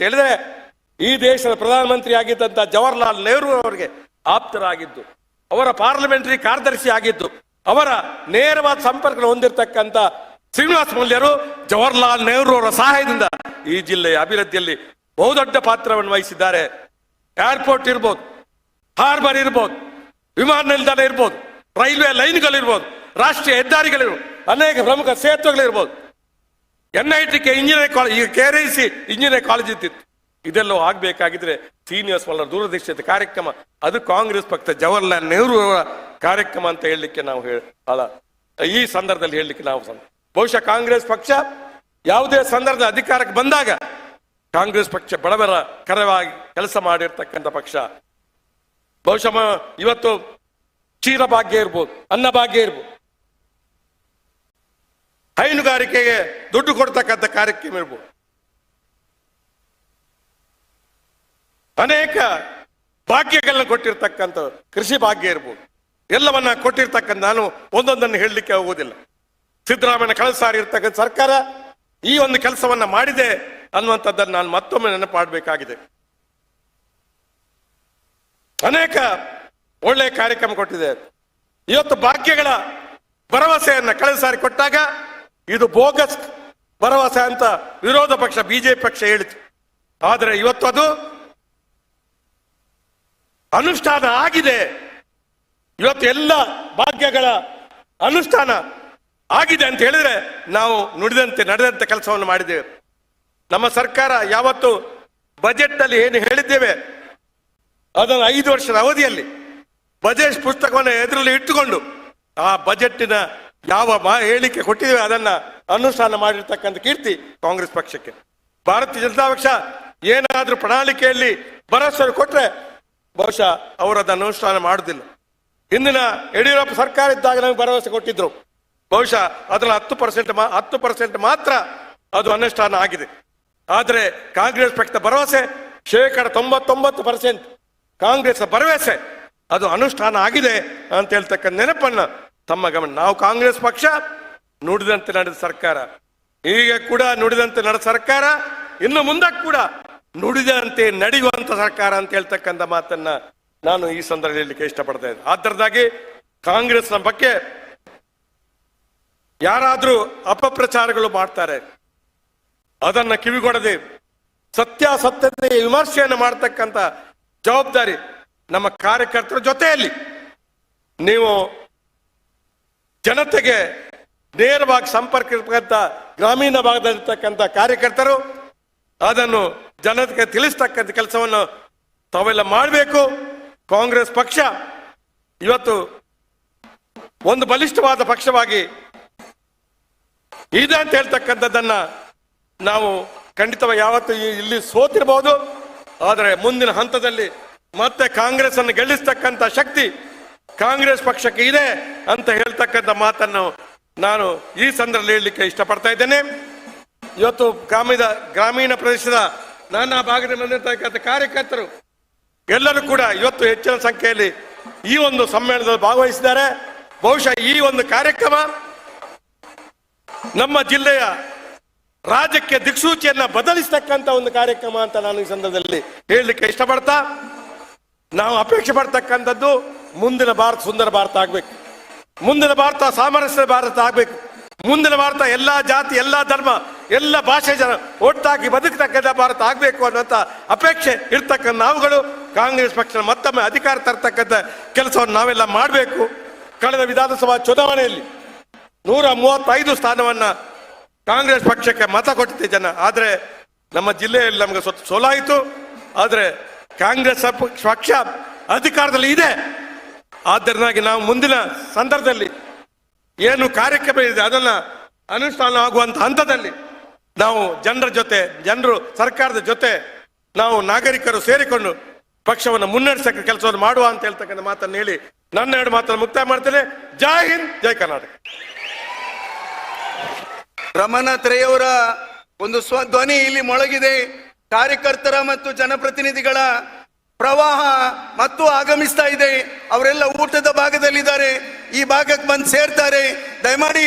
ಹೇಳಿದ್ರೆ ಈ ದೇಶದ ಪ್ರಧಾನಮಂತ್ರಿ ಆಗಿದ್ದಂತ ಜವಾಹರ್ಲಾಲ್ ನೆಹರು ಅವರಿಗೆ ಆಪ್ತರಾಗಿದ್ದು, ಅವರ ಪಾರ್ಲಿಮೆಂಟರಿ ಕಾರ್ಯದರ್ಶಿ ಆಗಿದ್ದು, ಅವರ ನೇರವಾದ ಸಂಪರ್ಕ ಹೊಂದಿರತಕ್ಕಂತ ಶ್ರೀನಿವಾಸ ಮಲ್ಯರು ಜವಾಹರ್ಲಾಲ್ ನೆಹರು ಅವರ ಸಹಾಯದಿಂದ ಈ ಜಿಲ್ಲೆಯ ಅಭಿವೃದ್ಧಿಯಲ್ಲಿ ಬಹುದೊಡ್ಡ ಪಾತ್ರವನ್ನು ವಹಿಸಿದ್ದಾರೆ. ಏರ್ಪೋರ್ಟ್ ಇರ್ಬೋದು, ಹಾರ್ಬರ್ ಇರ್ಬೋದು, ವಿಮಾನ ನಿಲ್ದಾಣ ಇರ್ಬೋದು, ರೈಲ್ವೆ ಲೈನ್ಗಳಿರ್ಬೋದು, ರಾಷ್ಟ್ರೀಯ ಹೆದ್ದಾರಿಗಳಿರ್ಬೋದು, ಅನೇಕ ಪ್ರಮುಖ ಸೇತುವೆಗಳಿರ್ಬೋದು, NIT ಇಂಜಿನಿಯರಿಂಗ್ ಕಾಲೇಜ್, ಈಗ KRIC ಇಂಜಿನಿಯರಿಂಗ್ ಕಾಲೇಜ್ ಇದ್ದಿತ್ತು. ಇದೆಲ್ಲವೂ ಆಗ್ಬೇಕಾಗಿದ್ರೆ ಶ್ರೀನಿವಾಸ ಮಲ್ಯರ ದೂರದೃಷ್ಟಿಯ ಕಾರ್ಯಕ್ರಮ, ಅದು ಕಾಂಗ್ರೆಸ್ ಪಕ್ಷ ಜವಾಹರ್ಲಾಲ್ ನೆಹರು ಅವರ ಕಾರ್ಯಕ್ರಮ ಅಂತ ಹೇಳಲಿಕ್ಕೆ ನಾವು ಈ ಸಂದರ್ಭದಲ್ಲಿ ಹೇಳಲಿಕ್ಕೆ ನಾವು ಬಹುಶಃ ಕಾಂಗ್ರೆಸ್ ಪಕ್ಷ ಯಾವುದೇ ಸಂದರ್ಭದ ಅಧಿಕಾರಕ್ಕೆ ಬಂದಾಗ ಕಾಂಗ್ರೆಸ್ ಪಕ್ಷ ಬಡವರ ಕರವಾಗಿ ಕೆಲಸ ಮಾಡಿರ್ತಕ್ಕಂಥ ಪಕ್ಷ. ಬಹುಶಃ ಇವತ್ತು ಕ್ಷೀರಭಾಗ್ಯ ಇರ್ಬೋದು, ಅನ್ನಭಾಗ್ಯ ಇರ್ಬೋದು, ಹೈನುಗಾರಿಕೆಗೆ ದುಡ್ಡು ಕೊಡ್ತಕ್ಕಂಥ ಕಾರ್ಯಕ್ರಮ ಇರ್ಬೋದು, ಅನೇಕ ಭಾಗ್ಯಗಳನ್ನ ಕೊಟ್ಟಿರ್ತಕ್ಕಂಥ ಕೃಷಿ ಭಾಗ್ಯ ಇರ್ಬೋದು, ಎಲ್ಲವನ್ನ ಕೊಟ್ಟಿರ್ತಕ್ಕಂಥ ನಾನು ಒಂದೊಂದನ್ನು ಹೇಳಲಿಕ್ಕೆ ಹೋಗುವುದಿಲ್ಲ. ಸಿದ್ದರಾಮಯ್ಯ ಕಳೆದ ಸಾರಿ ಇರ್ತಕ್ಕಂಥ ಸರ್ಕಾರ ಈ ಒಂದು ಕೆಲಸವನ್ನ ಮಾಡಿದೆ ಅನ್ನುವಂಥದ್ದನ್ನು ನಾನು ಮತ್ತೊಮ್ಮೆ ನೆನಪಾಡಬೇಕಾಗಿದೆ. ಅನೇಕ ಒಳ್ಳೆಯ ಕಾರ್ಯಕ್ರಮ ಕೊಟ್ಟಿದೆ. ಇವತ್ತು ಭಾಗ್ಯಗಳ ಭರವಸೆಯನ್ನ ಕಳೆದ ಸಾರಿ ಕೊಟ್ಟಾಗ ಇದು ಬೋಗಸ್ ಭರವಸೆ ಅಂತ ವಿರೋಧ ಪಕ್ಷ ಬಿಜೆಪಿ ಪಕ್ಷ ಹೇಳಿತು. ಆದರೆ ಇವತ್ತು ಅದು ಅನುಷ್ಠಾನ ಆಗಿದೆ. ಇವತ್ತು ಎಲ್ಲ ಭಾಗ್ಯಗಳ ಅನುಷ್ಠಾನ ಆಗಿದೆ ಅಂತ ಹೇಳಿದ್ರೆ ನಾವು ನುಡಿದಂತೆ ನಡೆದಂತೆ ಕೆಲಸವನ್ನು ಮಾಡಿದ್ದೇವೆ. ನಮ್ಮ ಸರ್ಕಾರ ಯಾವತ್ತು ಬಜೆಟ್ ನಲ್ಲಿ ಏನು ಹೇಳಿದ್ದೇವೆ ಅದನ್ನು 5 ವರ್ಷದ ಅವಧಿಯಲ್ಲಿ ಬಜೆಟ್ ಪುಸ್ತಕವನ್ನು ಎದುರಲ್ಲಿ ಇಟ್ಟುಕೊಂಡು ಆ ಬಜೆಟ್ಟಿನ ಯಾವ ಹೇಳಿಕೆ ಕೊಟ್ಟಿದ್ದೇವೆ ಅದನ್ನ ಅನುಷ್ಠಾನ ಮಾಡಿರ್ತಕ್ಕಂಥ ಕೀರ್ತಿ ಕಾಂಗ್ರೆಸ್ ಪಕ್ಷಕ್ಕೆ. ಭಾರತೀಯ ಜನತಾ ಪಕ್ಷ ಏನಾದ್ರೂ ಪ್ರಣಾಳಿಕೆಯಲ್ಲಿ ಭರವಸೆ ಕೊಟ್ರೆ ಬಹುಶಃ ಅವರದನ್ನು ಅನುಷ್ಠಾನ ಮಾಡುವುದಿಲ್ಲ. ಹಿಂದಿನ ಯಡಿಯೂರಪ್ಪ ಸರ್ಕಾರ ಇದ್ದಾಗ ನಮಗೆ ಭರವಸೆ ಕೊಟ್ಟಿದ್ರು, ಬಹುಶಃ ಅದರಲ್ಲಿ 10% ಮಾತ್ರ ಅದು ಅನುಷ್ಠಾನ ಆಗಿದೆ. ಆದರೆ ಕಾಂಗ್ರೆಸ್ ಪಕ್ಷದ ಭರವಸೆ 99% ಕಾಂಗ್ರೆಸ್ ಭರವಸೆ ಅದು ಅನುಷ್ಠಾನ ಆಗಿದೆ ಅಂತ ಹೇಳ್ತಕ್ಕಂಥ ನೆನಪನ್ನ ತಮ್ಮ ಗಮನ. ನಾವು ಕಾಂಗ್ರೆಸ್ ಪಕ್ಷ ನುಡಿದಂತೆ ನಡೆದ ಸರ್ಕಾರ, ಈಗ ಕೂಡ ನುಡಿದಂತೆ ನಡೆದ ಸರ್ಕಾರ, ಇನ್ನು ಮುಂದಕ್ಕೆ ಕೂಡ ನುಡಿದಂತೆ ನಡೆಯುವಂತ ಸರ್ಕಾರ ಅಂತ ಹೇಳ್ತಕ್ಕಂಥ ಮಾತನ್ನ ನಾನು ಈ ಸಂದರ್ಭದಲ್ಲಿ ಹೇಳಲಿಕ್ಕೆ ಇಷ್ಟಪಡ್ತಾ ಇದ್ದೆ. ಆದ್ದರಿಂದಾಗಿ ಕಾಂಗ್ರೆಸ್ನ ಬಗ್ಗೆ ಯಾರಾದ್ರೂ ಅಪಪ್ರಚಾರಗಳು ಮಾಡ್ತಾರೆ ಅದನ್ನ ಕಿವಿಗೊಡದೆ ಸತ್ಯಾಸತ್ಯತೆ ವಿಮರ್ಶೆಯನ್ನು ಮಾಡತಕ್ಕಂಥ ಜವಾಬ್ದಾರಿ ನಮ್ಮ ಕಾರ್ಯಕರ್ತರ ಜೊತೆಯಲ್ಲಿ. ನೀವು ಜನತೆಗೆ ನೇರವಾಗಿ ಸಂಪರ್ಕ ಇರ್ತಕ್ಕಂಥ ಗ್ರಾಮೀಣ ಭಾಗದಲ್ಲಿರ್ತಕ್ಕಂಥ ಕಾರ್ಯಕರ್ತರು ಅದನ್ನು ಜನತೆಗೆ ತಿಳಿಸ್ತಕ್ಕಂಥ ಕೆಲಸವನ್ನು ತಾವೆಲ್ಲ ಮಾಡಬೇಕು. ಕಾಂಗ್ರೆಸ್ ಪಕ್ಷ ಇವತ್ತು ಒಂದು ಬಲಿಷ್ಠವಾದ ಪಕ್ಷವಾಗಿ ಇದೆ ಅಂತ ಹೇಳ್ತಕ್ಕಂಥದ್ದನ್ನ ನಾವು ಖಂಡಿತವಾಗಿ ಯಾವತ್ತು ಇಲ್ಲಿ ಸೋತಿರಬಹುದು, ಆದರೆ ಮುಂದಿನ ಹಂತದಲ್ಲಿ ಮತ್ತೆ ಕಾಂಗ್ರೆಸ್ ಅನ್ನು ಗೆಲ್ಲಿಸ್ತಕ್ಕಂಥ ಶಕ್ತಿ ಕಾಂಗ್ರೆಸ್ ಪಕ್ಷಕ್ಕೆ ಇದೆ ಅಂತ ಹೇಳ್ತಕ್ಕಂಥ ಮಾತನ್ನು ನಾನು ಈ ಸಂದರ್ಭದಲ್ಲಿ ಹೇಳಲಿಕ್ಕೆ ಇಷ್ಟಪಡ್ತಾ ಇದ್ದೇನೆ. ಇವತ್ತು ಗ್ರಾಮೀಣ ಪ್ರದೇಶದ ನಾನಾ ಭಾಗದಲ್ಲಿ ಬಂದಿರತಕ್ಕಂಥ ಕಾರ್ಯಕರ್ತರು ಎಲ್ಲರೂ ಕೂಡ ಇವತ್ತು ಹೆಚ್ಚಿನ ಸಂಖ್ಯೆಯಲ್ಲಿ ಈ ಒಂದು ಸಮ್ಮೇಳನದಲ್ಲಿ ಭಾಗವಹಿಸಿದ್ದಾರೆ. ಬಹುಶಃ ಈ ಒಂದು ಕಾರ್ಯಕ್ರಮ ನಮ್ಮ ಜಿಲ್ಲೆಯ ರಾಜ್ಯಕ್ಕೆ ದಿಕ್ಸೂಚಿಯನ್ನ ಬದಲಿಸ್ತಕ್ಕಂಥ ಒಂದು ಕಾರ್ಯಕ್ರಮ ಅಂತ ನಾನು ಈ ಸಂದರ್ಭದಲ್ಲಿ ಹೇಳಲಿಕ್ಕೆ ಇಷ್ಟಪಡ್ತಾ, ನಾವು ಅಪೇಕ್ಷೆ ಪಡ್ತಕ್ಕಂಥದ್ದು ಮುಂದಿನ ಭಾರತ ಸುಂದರ ಭಾರತ ಆಗ್ಬೇಕು, ಮುಂದಿನ ಭಾರತ ಸಾಮರಸ್ಯದ ಭಾರತ ಆಗ್ಬೇಕು, ಮುಂದಿನ ಭಾರತ ಎಲ್ಲಾ ಜಾತಿ, ಎಲ್ಲಾ ಧರ್ಮ, ಎಲ್ಲ ಭಾಷೆ ಜನ ಒಟ್ಟಾಗಿ ಬದುಕತಕ್ಕಂಥ ಭಾರತ ಆಗ್ಬೇಕು ಅನ್ನುವಂಥ ಅಪೇಕ್ಷೆ ಇರ್ತಕ್ಕಂಥ ನಾವುಗಳು ಕಾಂಗ್ರೆಸ್ ಪಕ್ಷ ಮತ್ತೊಮ್ಮೆ ಅಧಿಕಾರ ತರ್ತಕ್ಕಂಥ ಕೆಲಸವನ್ನು ನಾವೆಲ್ಲ ಮಾಡಬೇಕು. ಕಳೆದ ವಿಧಾನಸಭಾ ಚುನಾವಣೆಯಲ್ಲಿ 135 ಸ್ಥಾನವನ್ನ ಕಾಂಗ್ರೆಸ್ ಪಕ್ಷಕ್ಕೆ ಮತ ಕೊಟ್ಟಿದ್ದೆ ಜನ. ಆದರೆ ನಮ್ಮ ಜಿಲ್ಲೆಯಲ್ಲಿ ನಮಗೆ ಸೋಲಾಯಿತು. ಆದರೆ ಕಾಂಗ್ರೆಸ್ ಪಕ್ಷ ಅಧಿಕಾರದಲ್ಲಿ ಇದೆ. ಆದ್ದರಿಂದಾಗಿ ನಾವು ಮುಂದಿನ ಸಂದರ್ಭದಲ್ಲಿ ಏನು ಕಾರ್ಯಕ್ರಮ ಇದೆ ಅದನ್ನ ಅನುಷ್ಠಾನ ಆಗುವಂತ ಹಂತದಲ್ಲಿ ನಾವು ಜನರು ಸರ್ಕಾರದ ಜೊತೆ ನಾವು ನಾಗರಿಕರು ಸೇರಿಕೊಂಡು ಪಕ್ಷವನ್ನು ಮುನ್ನಡೆಸಕ್ಕೆ ಕೆಲಸವನ್ನು ಮಾಡುವ ಅಂತ ಹೇಳ್ತಕ್ಕಂಥ ಮಾತನ್ನು ಹೇಳಿ ನನ್ನ 2 ಮಾತನ್ನು ಮುಕ್ತಾಯ ಮಾಡ್ತೇನೆ. ಜೈ ಹಿಂದ್, ಜೈ ಕರ್ನಾಟಕ. ರಮನಾಥ್ ರೈ ಅವರ ಒಂದು ಸ್ವಧ್ವನಿ ಇಲ್ಲಿ ಮೊಳಗಿದೆ. ಕಾರ್ಯಕರ್ತರ ಮತ್ತು ಜನಪ್ರತಿನಿಧಿಗಳ ಪ್ರವಾಹ ಮತ್ತು ಆಗಮಿಸ್ತಾ ಇದೆ. ಅವರೆಲ್ಲ ಊಟದ ಭಾಗದಲ್ಲಿದ್ದಾರೆ, ಈ ಭಾಗಕ್ಕೆ ಬಂದು ಸೇರ್ತಾರೆ. ದಯಮಾಡಿ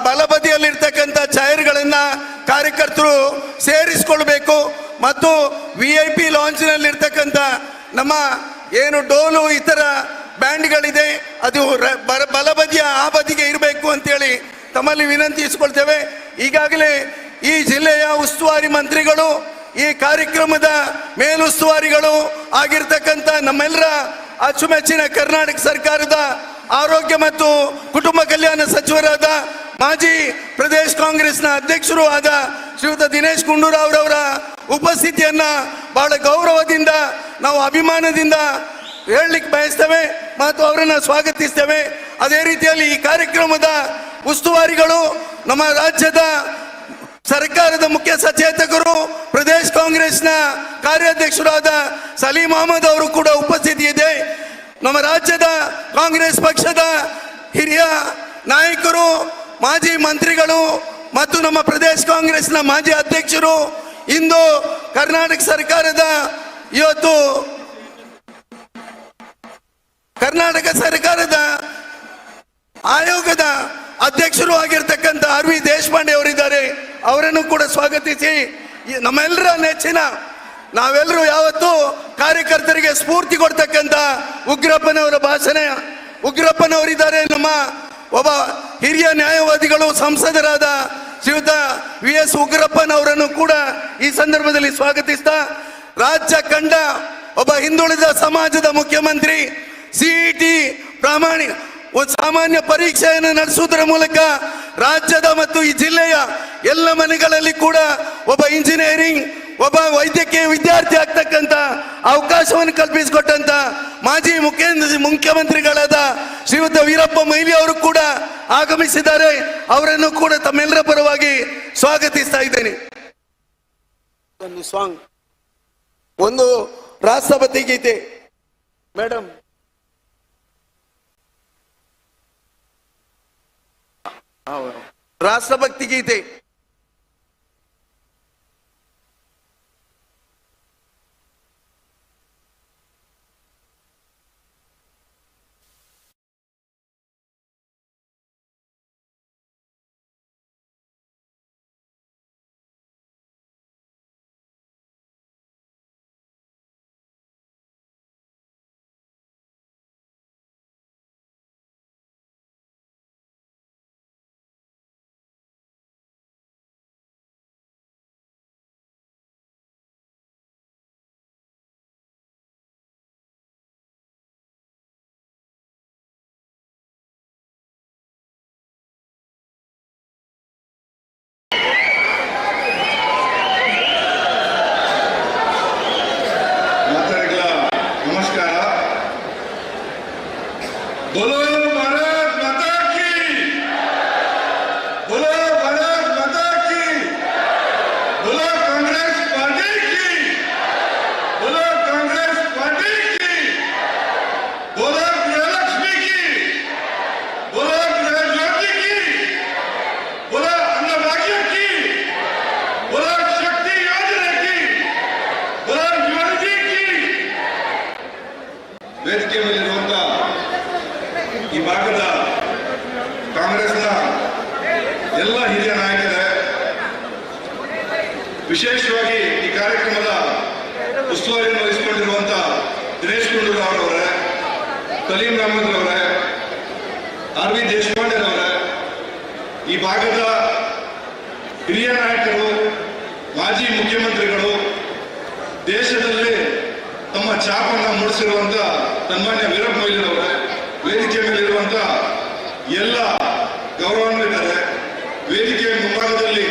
ಬಲಬದಿಯಲ್ಲಿರ್ತಕ್ಕಂಥ ಚೈರ್ಗಳನ್ನ ಕಾರ್ಯಕರ್ತರು ಸೇರಿಸಿಕೊಳ್ಬೇಕು. ಮತ್ತು VIP ಲಾಂಚ್ನಲ್ಲಿರ್ತಕ್ಕಂಥ ನಮ್ಮ ಏನು ಡೋಲು ಇತರ ಬ್ಯಾಂಡ್ಗಳಿದೆ ಅದು ಬಲಬದಿಯ ಆ ಬದಿಗೆ ಇರಬೇಕು ಅಂತೇಳಿ ತಮ್ಮಲ್ಲಿ ವಿನಂತಿಸಿಕೊಳ್ತೇವೆ. ಈಗಾಗಲೇ ಈ ಜಿಲ್ಲೆಯ ಉಸ್ತುವಾರಿ ಮಂತ್ರಿಗಳು, ಈ ಕಾರ್ಯಕ್ರಮದ ಮೇಲುಸ್ತುವಾರಿಗಳು ಆಗಿರ್ತಕ್ಕಂಥ ನಮ್ಮೆಲ್ಲರ ಅಚ್ಚುಮೆಚ್ಚಿನ ಕರ್ನಾಟಕ ಸರ್ಕಾರದ ಆರೋಗ್ಯ ಮತ್ತು ಕುಟುಂಬ ಕಲ್ಯಾಣ ಸಚಿವರಾದ ಮಾಜಿ ಪ್ರದೇಶ್ ಕಾಂಗ್ರೆಸ್ನ ಅಧ್ಯಕ್ಷರು ಆದ ಶ್ರೀಯುತ ದಿನೇಶ್ ಗುಂಡೂರಾವ್ ಅವರ ಉಪಸ್ಥಿತಿಯನ್ನ ಬಹಳ ಗೌರವದಿಂದ ನಾವು ಅಭಿಮಾನದಿಂದ ಹೇಳಲಿಕ್ಕೆ ಬಯಸ್ತೇವೆ ಮತ್ತು ಅವರನ್ನು ಸ್ವಾಗತಿಸ್ತೇವೆ. ಅದೇ ರೀತಿಯಲ್ಲಿ ಈ ಕಾರ್ಯಕ್ರಮದ ಉಸ್ತುವಾರಿಗಳು ನಮ್ಮ ರಾಜ್ಯದ ಸರ್ಕಾರದ ಮುಖ್ಯ ಸಚೇತಕರು, ಪ್ರದೇಶ್ ಕಾಂಗ್ರೆಸ್ನ ಕಾರ್ಯಾಧ್ಯಕ್ಷರಾದ ಸಲೀಂ ಅಹಮದ್ ಅವರು ಕೂಡ ಉಪಸ್ಥಿತಿ ಇದೆ. ನಮ್ಮ ರಾಜ್ಯದ ಕಾಂಗ್ರೆಸ್ ಪಕ್ಷದ ಹಿರಿಯ ನಾಯಕರು, ಮಾಜಿ ಮಂತ್ರಿಗಳು ಮತ್ತು ನಮ್ಮ ಪ್ರದೇಶ್ ಕಾಂಗ್ರೆಸ್ನ ಮಾಜಿ ಅಧ್ಯಕ್ಷರು, ಇಂದು ಕರ್ನಾಟಕ ಸರ್ಕಾರದ ಇವತ್ತು ಕರ್ನಾಟಕ ಸರ್ಕಾರದ ಆಯೋಗದ ಅಧ್ಯಕ್ಷರು ಆಗಿರ್ತಕ್ಕಂಥ RV ದೇಶಪಾಂಡೆ ಅವರಿದ್ದಾರೆ. ಅವರನ್ನು ಕೂಡ ಸ್ವಾಗತಿಸಿ ನಮ್ಮೆಲ್ಲರ ನೆಚ್ಚಿನ ನಾವೆಲ್ಲರೂ ಯಾವತ್ತೂ ಕಾರ್ಯಕರ್ತರಿಗೆ ಸ್ಫೂರ್ತಿ ಕೊಡ್ತಕ್ಕಂಥ ಉಗ್ರಪ್ಪನವರ ಭಾಷಣ, ಉಗ್ರಪ್ಪನವರಿದ್ದಾರೆ. ನಮ್ಮ ಒಬ್ಬ ಹಿರಿಯ ನ್ಯಾಯವಾದಿಗಳು, ಸಂಸದರಾದ ಶ್ರೀಯುತ VS ಉಗ್ರಪ್ಪನವರನ್ನು ಕೂಡ ಈ ಸಂದರ್ಭದಲ್ಲಿ ಸ್ವಾಗತಿಸ್ತಾ, ರಾಜ್ಯ ಕಂಡ ಒಬ್ಬ ಹಿಂದುಳಿದ ಸಮಾಜದ ಮುಖ್ಯಮಂತ್ರಿ, CET ಪ್ರಾಮಾಣಿಕ ಒಂದು ಸಾಮಾನ್ಯ ಪರೀಕ್ಷೆಯನ್ನು ನಡೆಸುವುದರ ಮೂಲಕ ರಾಜ್ಯದ ಮತ್ತು ಈ ಜಿಲ್ಲೆಯ ಎಲ್ಲ ಮನೆಗಳಲ್ಲಿ ಕೂಡ ಒಬ್ಬ ಇಂಜಿನಿಯರಿಂಗ್, ಒಬ್ಬ ವೈದ್ಯಕೀಯ ವಿದ್ಯಾರ್ಥಿ ಆಗ್ತಕ್ಕಂಥ ಅವಕಾಶವನ್ನು ಕಲ್ಪಿಸಿಕೊಟ್ಟಂತ ಮಾಜಿ ಮುಖ್ಯಮಂತ್ರಿಗಳಾದ ಶ್ರೀಯುತ ವೀರಪ್ಪ ಮೊಯ್ಲಿ ಅವರು ಕೂಡ ಆಗಮಿಸಿದ್ದಾರೆ. ಅವರನ್ನು ಕೂಡ ತಮ್ಮೆಲ್ಲರ ಪರವಾಗಿ ಸ್ವಾಗತಿಸ್ತಾ ಇದ್ದೇನೆ. ಒಂದು ಸಾಂಗ್, ಒಂದು ರಾಷ್ಟ್ರಪತಿ ಗೀತೆ ಮೇಡಮ್. ರಾಷ್ಟ್ರಭಕ್ತಿ ಗೀತೆ. बोलो भारत माता की, बोलो भारत माता की, बोलो कांग्रेस पार्टी की, बोलो कांग्रेस पार्टी की, बोलो गृहलक्ष्मी की, बोलो गृहज्योति की, बोलो अन्नभाग्य की, बोलो शक्ति योजना की, बोलो युवती की. ವೇದಿಕೆ ಮೇಲಿರುವಂತ ಈ ಭಾಗದ ಕಾಂಗ್ರೆಸ್ನ ಎಲ್ಲ ಹಿರಿಯ ನಾಯಕರೇ, ವಿಶೇಷವಾಗಿ ಈ ಕಾರ್ಯಕ್ರಮದ ಉಸ್ತುವಾರಿಯನ್ನು ವಹಿಸಿಕೊಂಡಿರುವಂತಹ ದಿನೇಶ್ ಗುಂಡೂರಾವ್ ಅವರೇ, ಸಲೀಂ ಅಹಮದ್ ಅವರೇ, RV ದೇಶಪಾಂಡೆ ಅವರೇ, ಈ ಭಾಗದ ಹಿರಿಯ ನಾಯಕರು, ಮಾಜಿ ಮುಖ್ಯಮಂತ್ರಿಗಳು, ದೇಶದಲ್ಲಿ ತಮ್ಮ ಛಾಪನ್ನು ಮೂಡಿಸಿರುವಂತ ಸನ್ಮಾನ್ಯ ವೀರಪ್ಪ ಮೊಯ್ಲಿ ಅವರೇ, ವೇದಿಕೆ ಮೇಲಿರುವಂತ ಎಲ್ಲ ಗೌರವಾನ್ವಿತರೆ, ವೇದಿಕೆಯ ಮುಂಭಾಗದಲ್ಲಿ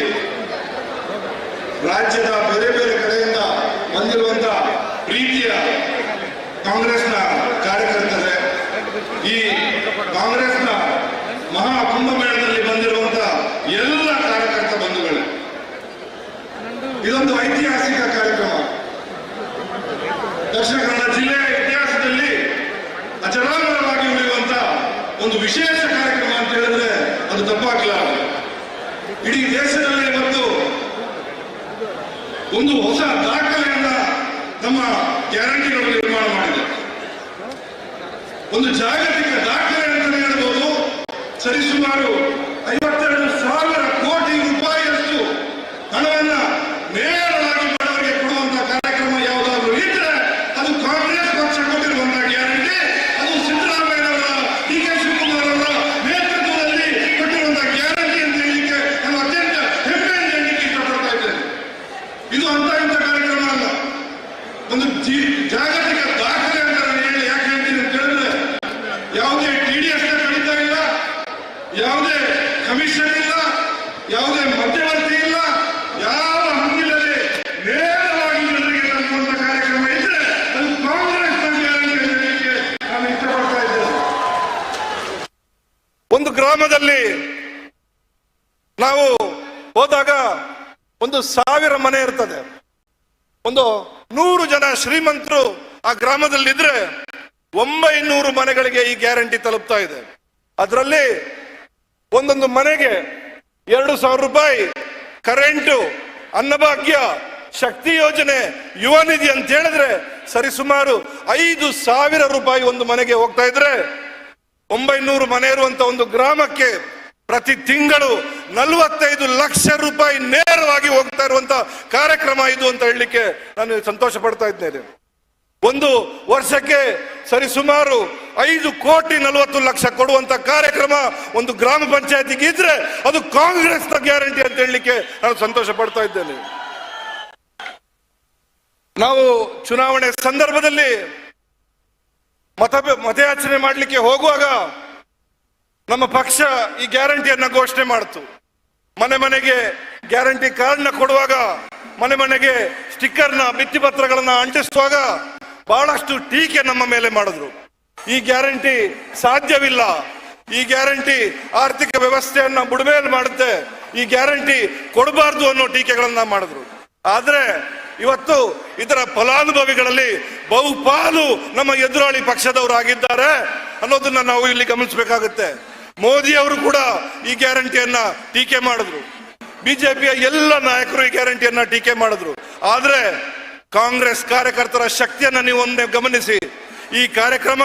ರಾಜ್ಯದ ಬೇರೆ ಬೇರೆ ಕಡೆಯಿಂದ ಬಂದಿರುವಂತ ಪ್ರೀತಿಯ ಕಾಂಗ್ರೆಸ್ನ ಕಾರ್ಯಕರ್ತರೆ, ಈ ಕಾಂಗ್ರೆಸ್ನ ಮಹಾ ಕುಂಭಮೇಳದಲ್ಲಿ ಬಂದಿರುವಂತ ಎಲ್ಲ ಕಾರ್ಯಕರ್ತ ಬಂಧುಗಳೇ, ಇದೊಂದು ಐತಿಹಾಸಿಕ ಕಾರ್ಯಕ್ರಮ. ದಕ್ಷಿಣ ಕನ್ನಡ ಜಿಲ್ಲೆಯ ಇತಿಹಾಸದಲ್ಲಿ ಅಜರಾಮರವಾಗಿ ಉಳಿಯುವಂತ ಒಂದು ವಿಶೇಷ ಕಾರ್ಯಕ್ರಮ ಅಂತ ಹೇಳಿದ್ರೆ ಅದು ತಪ್ಪಾಗಲಾರದು. ಇಡೀ ದೇಶದಲ್ಲಿ ಇವತ್ತು ಒಂದು ಹೊಸ ದಾಖಲೆಯನ್ನ ನಮ್ಮ ಗ್ಯಾರಂಟಿಗಳು ನಿರ್ಮಾಣ ಮಾಡಿದೆ. ಒಂದು ಜಾಗತಿಕ ದಾಖಲೆ ಅಂತ ಹೇಳ್ಬೋದು. ಸರಿಸುಮಾರು 52,000 ಕೋಟಿ ರೂಪಾಯಿಯಷ್ಟು ಹಣವನ್ನ ನೇರವಾಗಿ ಬಡವರಿಗೆ ಕೊಡುವಂತ ಒಂದು ಜಾಗತಿಕ ದಾಖಲೆ ಅಂತ ನಾನು ಹೇಳಿ ಯಾಕೆ ಹೇಳ್ತೀನಿ ಅಂತ ಹೇಳಿದ್ರೆ ಯಾವುದೇ TDS ಕಡಿತ ಇಲ್ಲ, ಯಾವುದೇ ಕಮಿಷನ್ ಇಲ್ಲ, ಯಾವುದೇ ಮಧ್ಯವರ್ತಿ ಇಲ್ಲ, ಯಾವ ಹಂಗಿಲ್ಲದೆ ನೇರವಾಗಿ ಜನರಿಗೆ ತಲುಪುವಂತ ಕಾರ್ಯಕ್ರಮ ಇದ್ರೆ ಅದು ಕಾಂಗ್ರೆಸ್ ಹೇಳಲಿಕ್ಕೆ ನಾನು ಇಷ್ಟಪಡ್ತಾ ಇದ್ದೇನೆ. ಒಂದು ಗ್ರಾಮದಲ್ಲಿ ನಾವು ಹೋದಾಗ 1,000 ಮನೆ ಇರ್ತದೆ. 100 ಜನ ಶ್ರೀಮಂತರು ಆ ಗ್ರಾಮದಲ್ಲಿದ್ರೆ 900 ಮನೆಗಳಿಗೆ ಈ ಗ್ಯಾರಂಟಿ ತಲುಪ್ತಾ ಇದೆ. ಅದರಲ್ಲಿ ಒಂದೊಂದು ಮನೆಗೆ 2,000 ರೂಪಾಯಿ ಕರೆಂಟು, ಅನ್ನಭಾಗ್ಯ, ಶಕ್ತಿ ಯೋಜನೆ, ಯುವ ನಿಧಿ ಅಂತ ಹೇಳಿದ್ರೆ ಸರಿಸುಮಾರು 5,000 ರೂಪಾಯಿ ಒಂದು ಮನೆಗೆ ಹೋಗ್ತಾ ಇದ್ರೆ 900 ಮನೆ ಇರುವಂತ ಒಂದು ಗ್ರಾಮಕ್ಕೆ ಪ್ರತಿ ತಿಂಗಳು 45 ಲಕ್ಷ ರೂಪಾಯಿ ನೇರವಾಗಿ ಹೋಗ್ತಾ ಇರುವಂತ ಕಾರ್ಯಕ್ರಮ ಇದು ಅಂತ ಹೇಳಲಿಕ್ಕೆ ನಾನು ಸಂತೋಷ ಪಡ್ತಾ ಇದ್ದೇನೆ. ಒಂದು ವರ್ಷಕ್ಕೆ ಸರಿಸುಮಾರು 5,40,00,000 ಕೊಡುವಂತ ಕಾರ್ಯಕ್ರಮ ಒಂದು ಗ್ರಾಮ ಪಂಚಾಯತಿಗೆ ಇದ್ರೆ ಅದು ಕಾಂಗ್ರೆಸ್ನ ಗ್ಯಾರಂಟಿ ಅಂತ ಹೇಳಲಿಕ್ಕೆ ನಾನು ಸಂತೋಷ ಪಡ್ತಾ ಇದ್ದೇನೆ. ನಾವು ಚುನಾವಣೆ ಸಂದರ್ಭದಲ್ಲಿ ಮತಯಾಚನೆ ಮಾಡಲಿಕ್ಕೆ ಹೋಗುವಾಗ ನಮ್ಮ ಪಕ್ಷ ಈ ಗ್ಯಾರಂಟಿಯನ್ನ ಘೋಷಣೆ ಮಾಡಿತು. ಮನೆ ಮನೆಗೆ ಗ್ಯಾರಂಟಿ ಕಾರ್ಡ್ನ ಕೊಡುವಾಗ, ಮನೆ ಮನೆಗೆ ಸ್ಟಿಕ್ಕರ್ನ ಭಿತ್ತಿಪತ್ರಗಳನ್ನ ಅಂಟಿಸುವಾಗ ಬಹಳಷ್ಟು ಟೀಕೆ ನಮ್ಮ ಮೇಲೆ ಮಾಡಿದ್ರು. ಈ ಗ್ಯಾರಂಟಿ ಸಾಧ್ಯವಿಲ್ಲ, ಈ ಗ್ಯಾರಂಟಿ ಆರ್ಥಿಕ ವ್ಯವಸ್ಥೆಯನ್ನ ಬುಡಮೇಲು ಮಾಡುತ್ತೆ, ಈ ಗ್ಯಾರಂಟಿ ಕೊಡಬಾರ್ದು ಅನ್ನೋ ಟೀಕೆಗಳನ್ನ ಮಾಡಿದ್ರು. ಆದ್ರೆ ಇವತ್ತು ಇದರ ಫಲಾನುಭವಿಗಳಲ್ಲಿ ಬಹುಪಾಲು ನಮ್ಮ ಎದುರಾಳಿ ಪಕ್ಷದವರಾಗಿದ್ದಾರೆ ಅನ್ನೋದನ್ನ ನಾವು ಇಲ್ಲಿ ಗಮನಿಸಬೇಕಾಗುತ್ತೆ. ಮೋದಿ ಅವರು ಕೂಡ ಈ ಗ್ಯಾರಂಟಿಯನ್ನ ಟೀಕೆ ಮಾಡಿದ್ರು, ಬಿಜೆಪಿಯ ಎಲ್ಲ ನಾಯಕರು ಈ ಗ್ಯಾರಂಟಿಯನ್ನ ಟೀಕೆ ಮಾಡಿದ್ರು. ಆದ್ರೆ ಕಾಂಗ್ರೆಸ್ ಕಾರ್ಯಕರ್ತರ ಶಕ್ತಿಯನ್ನ ನೀವು ಒಂದೇ ಗಮನಿಸಿ. ಈ ಕಾರ್ಯಕ್ರಮ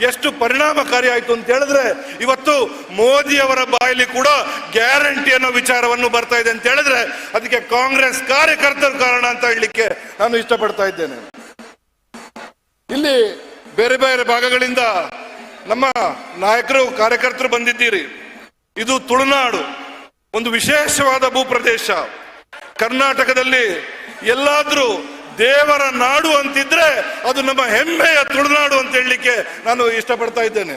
ಎಷ್ಟು ಪರಿಣಾಮಕಾರಿ ಆಯ್ತು ಅಂತ ಹೇಳಿದ್ರೆ ಇವತ್ತು ಮೋದಿ ಅವರ ಬಾಯಲ್ಲಿ ಕೂಡ ಗ್ಯಾರಂಟಿ ಅನ್ನೋ ವಿಚಾರವನ್ನು ಬರ್ತಾ ಇದೆ ಅಂತ ಹೇಳಿದ್ರೆ ಅದಕ್ಕೆ ಕಾಂಗ್ರೆಸ್ ಕಾರ್ಯಕರ್ತರ ಕಾರಣ ಅಂತ ಹೇಳಲಿಕ್ಕೆ ನಾನು ಇಷ್ಟಪಡ್ತಾ ಇದ್ದೇನೆ. ಇಲ್ಲಿ ಬೇರೆ ಬೇರೆ ಭಾಗಗಳಿಂದ ನಮ್ಮ ನಾಯಕರು ಕಾರ್ಯಕರ್ತರು ಬಂದಿದ್ದೀರಿ. ಇದು ತುಳುನಾಡು, ಒಂದು ವಿಶೇಷವಾದ ಭೂಪ್ರದೇಶ. ಕರ್ನಾಟಕದಲ್ಲಿ ಎಲ್ಲಾದ್ರೂ ದೇವರ ನಾಡು ಅಂತಿದ್ರೆ ಅದು ನಮ್ಮ ಹೆಮ್ಮೆಯ ತುಳುನಾಡು ಅಂತ ಹೇಳಲಿಕ್ಕೆ ನಾನು ಇಷ್ಟಪಡ್ತಾ ಇದ್ದೇನೆ.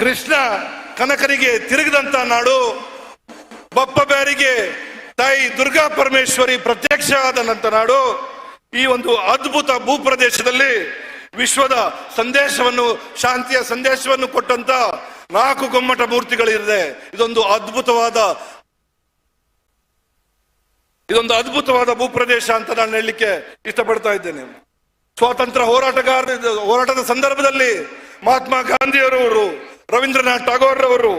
ಕೃಷ್ಣ ಕನಕರಿಗೆ ತಿರುಗಿದಂತ ನಾಡು, ಬಪ್ಪ ಬೇರಿಗೆ ತಾಯಿ ದುರ್ಗಾ ಪರಮೇಶ್ವರಿ ಪ್ರತ್ಯಕ್ಷ ಆದಂತ ನಾಡು. ಈ ಒಂದು ಅದ್ಭುತ ಭೂಪ್ರದೇಶದಲ್ಲಿ ವಿಶ್ವದ ಸಂದೇಶವನ್ನು, ಶಾಂತಿಯ ಸಂದೇಶವನ್ನು ಕೊಟ್ಟಂತ 4 ಗೊಮ್ಮಟ ಮೂರ್ತಿಗಳಿದೆ. ಇದೊಂದು ಅದ್ಭುತವಾದ ಭೂಪ್ರದೇಶ ಅಂತ ನಾನು ಹೇಳಲಿಕ್ಕೆ ಇಷ್ಟಪಡ್ತಾ ಇದ್ದೇನೆ. ಸ್ವಾತಂತ್ರ್ಯ ಹೋರಾಟದ ಸಂದರ್ಭದಲ್ಲಿ ಮಹಾತ್ಮ ಗಾಂಧಿಯವರು, ರವೀಂದ್ರನಾಥ್ ಟಾಗೋರ್ ಅವರು,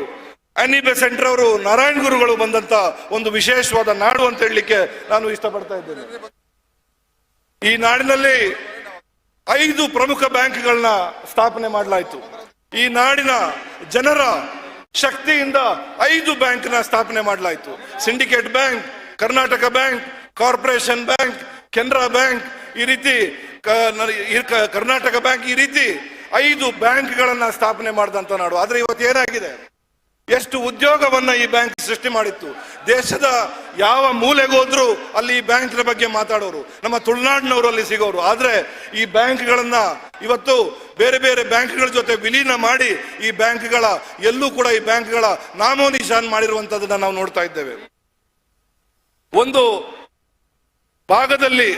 ಆನಿ ಬೆಸೆಂಟ್ ರವರು, ನಾರಾಯಣ್ ಗುರುಗಳು ಬಂದಂತ ಒಂದು ವಿಶೇಷವಾದ ನಾಡು ಅಂತ ಹೇಳಲಿಕ್ಕೆ ನಾನು ಇಷ್ಟಪಡ್ತಾ ಇದ್ದೇನೆ. ಈ ನಾಡಿನಲ್ಲಿ 5 ಪ್ರಮುಖ ಬ್ಯಾಂಕ್ಗಳನ್ನ ಸ್ಥಾಪನೆ ಮಾಡಲಾಯಿತು. ಈ ನಾಡಿನ ಜನರ ಶಕ್ತಿಯಿಂದ 5 ಬ್ಯಾಂಕ್ನ ಸ್ಥಾಪನೆ ಮಾಡಲಾಯಿತು. Syndicate bank, Karnataka bank, corporation bank, Canara bank, ಈ ರೀತಿ ಕರ್ನಾಟಕ ಬ್ಯಾಂಕ್, ಈ ರೀತಿ 5 ಬ್ಯಾಂಕ್ಗಳನ್ನ ಸ್ಥಾಪನೆ ಮಾಡಿದಂತ ನಾಡು. ಆದ್ರೆ ಇವತ್ತು ಏನಾಗಿದೆ, ಎಷ್ಟು ಉದ್ಯೋಗವನ್ನ ಈ ಬ್ಯಾಂಕ್ ಸೃಷ್ಟಿ ಮಾಡಿತ್ತು. ದೇಶದ ಯಾವ ಮೂಲೆಗೋದ್ರು ಅಲ್ಲಿ ಈ ಬ್ಯಾಂಕ್ನ ಬಗ್ಗೆ ಮಾತಾಡೋರು, ನಮ್ಮ ತುಳುನಾಡಿನವರು ಅಲ್ಲಿ ಸಿಗೋರು. ಆದ್ರೆ ಈ ಬ್ಯಾಂಕ್ಗಳನ್ನ ಇವತ್ತು ಬೇರೆ ಬೇರೆ ಬ್ಯಾಂಕ್ಗಳ ಜೊತೆ ವಿಲೀನ ಮಾಡಿ ಈ ಬ್ಯಾಂಕ್ಗಳ ಎಲ್ಲೂ ಕೂಡ ಈ ಬ್ಯಾಂಕ್ಗಳ ನಾಮೋನಿಶಾನ್ ಮಾಡಿರುವಂತದನ್ನ ನಾವು ನೋಡ್ತಾ ಇದ್ದೇವೆ. ಒಂದು ಭಾಗದಲ್ಲಿ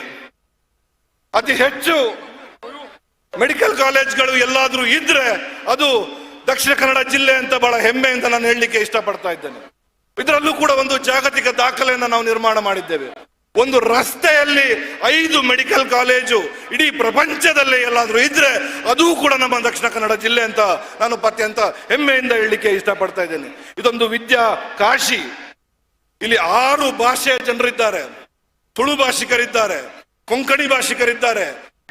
ಅತಿ ಹೆಚ್ಚು ಮೆಡಿಕಲ್ ಕಾಲೇಜ್ಗಳು ಎಲ್ಲಾದ್ರೂ ಇದ್ರೆ ಅದು ದಕ್ಷಿಣ ಕನ್ನಡ ಜಿಲ್ಲೆ ಅಂತ ಬಹಳ ಹೆಮ್ಮೆ ಅಂತ ನಾನು ಹೇಳಲಿಕ್ಕೆ ಇಷ್ಟಪಡ್ತಾ ಇದ್ದೇನೆ. ಇದರಲ್ಲೂ ಕೂಡ ಒಂದು ಜಾಗತಿಕ ದಾಖಲೆಯನ್ನು ನಾವು ನಿರ್ಮಾಣ ಮಾಡಿದ್ದೇವೆ. ಒಂದು ರಸ್ತೆಯಲ್ಲಿ 5 ಮೆಡಿಕಲ್ ಕಾಲೇಜು ಇಡೀ ಪ್ರಪಂಚದಲ್ಲೇ ಎಲ್ಲಾದ್ರೂ ಇದ್ರೆ ಅದೂ ಕೂಡ ನಮ್ಮ ದಕ್ಷಿಣ ಕನ್ನಡ ಜಿಲ್ಲೆ ಅಂತ ನಾನು ಅತ್ಯಂತ ಹೆಮ್ಮೆಯಿಂದ ಹೇಳಲಿಕ್ಕೆ ಇಷ್ಟಪಡ್ತಾ ಇದ್ದೇನೆ. ಇದೊಂದು ವಿದ್ಯಾ ಕಾಶಿ. ಇಲ್ಲಿ 6 ಭಾಷೆಯ ಜನರಿದ್ದಾರೆ. ತುಳು ಭಾಷಿಕರಿದ್ದಾರೆ, ಕೊಂಕಣಿ ಭಾಷಿಕರಿದ್ದಾರೆ,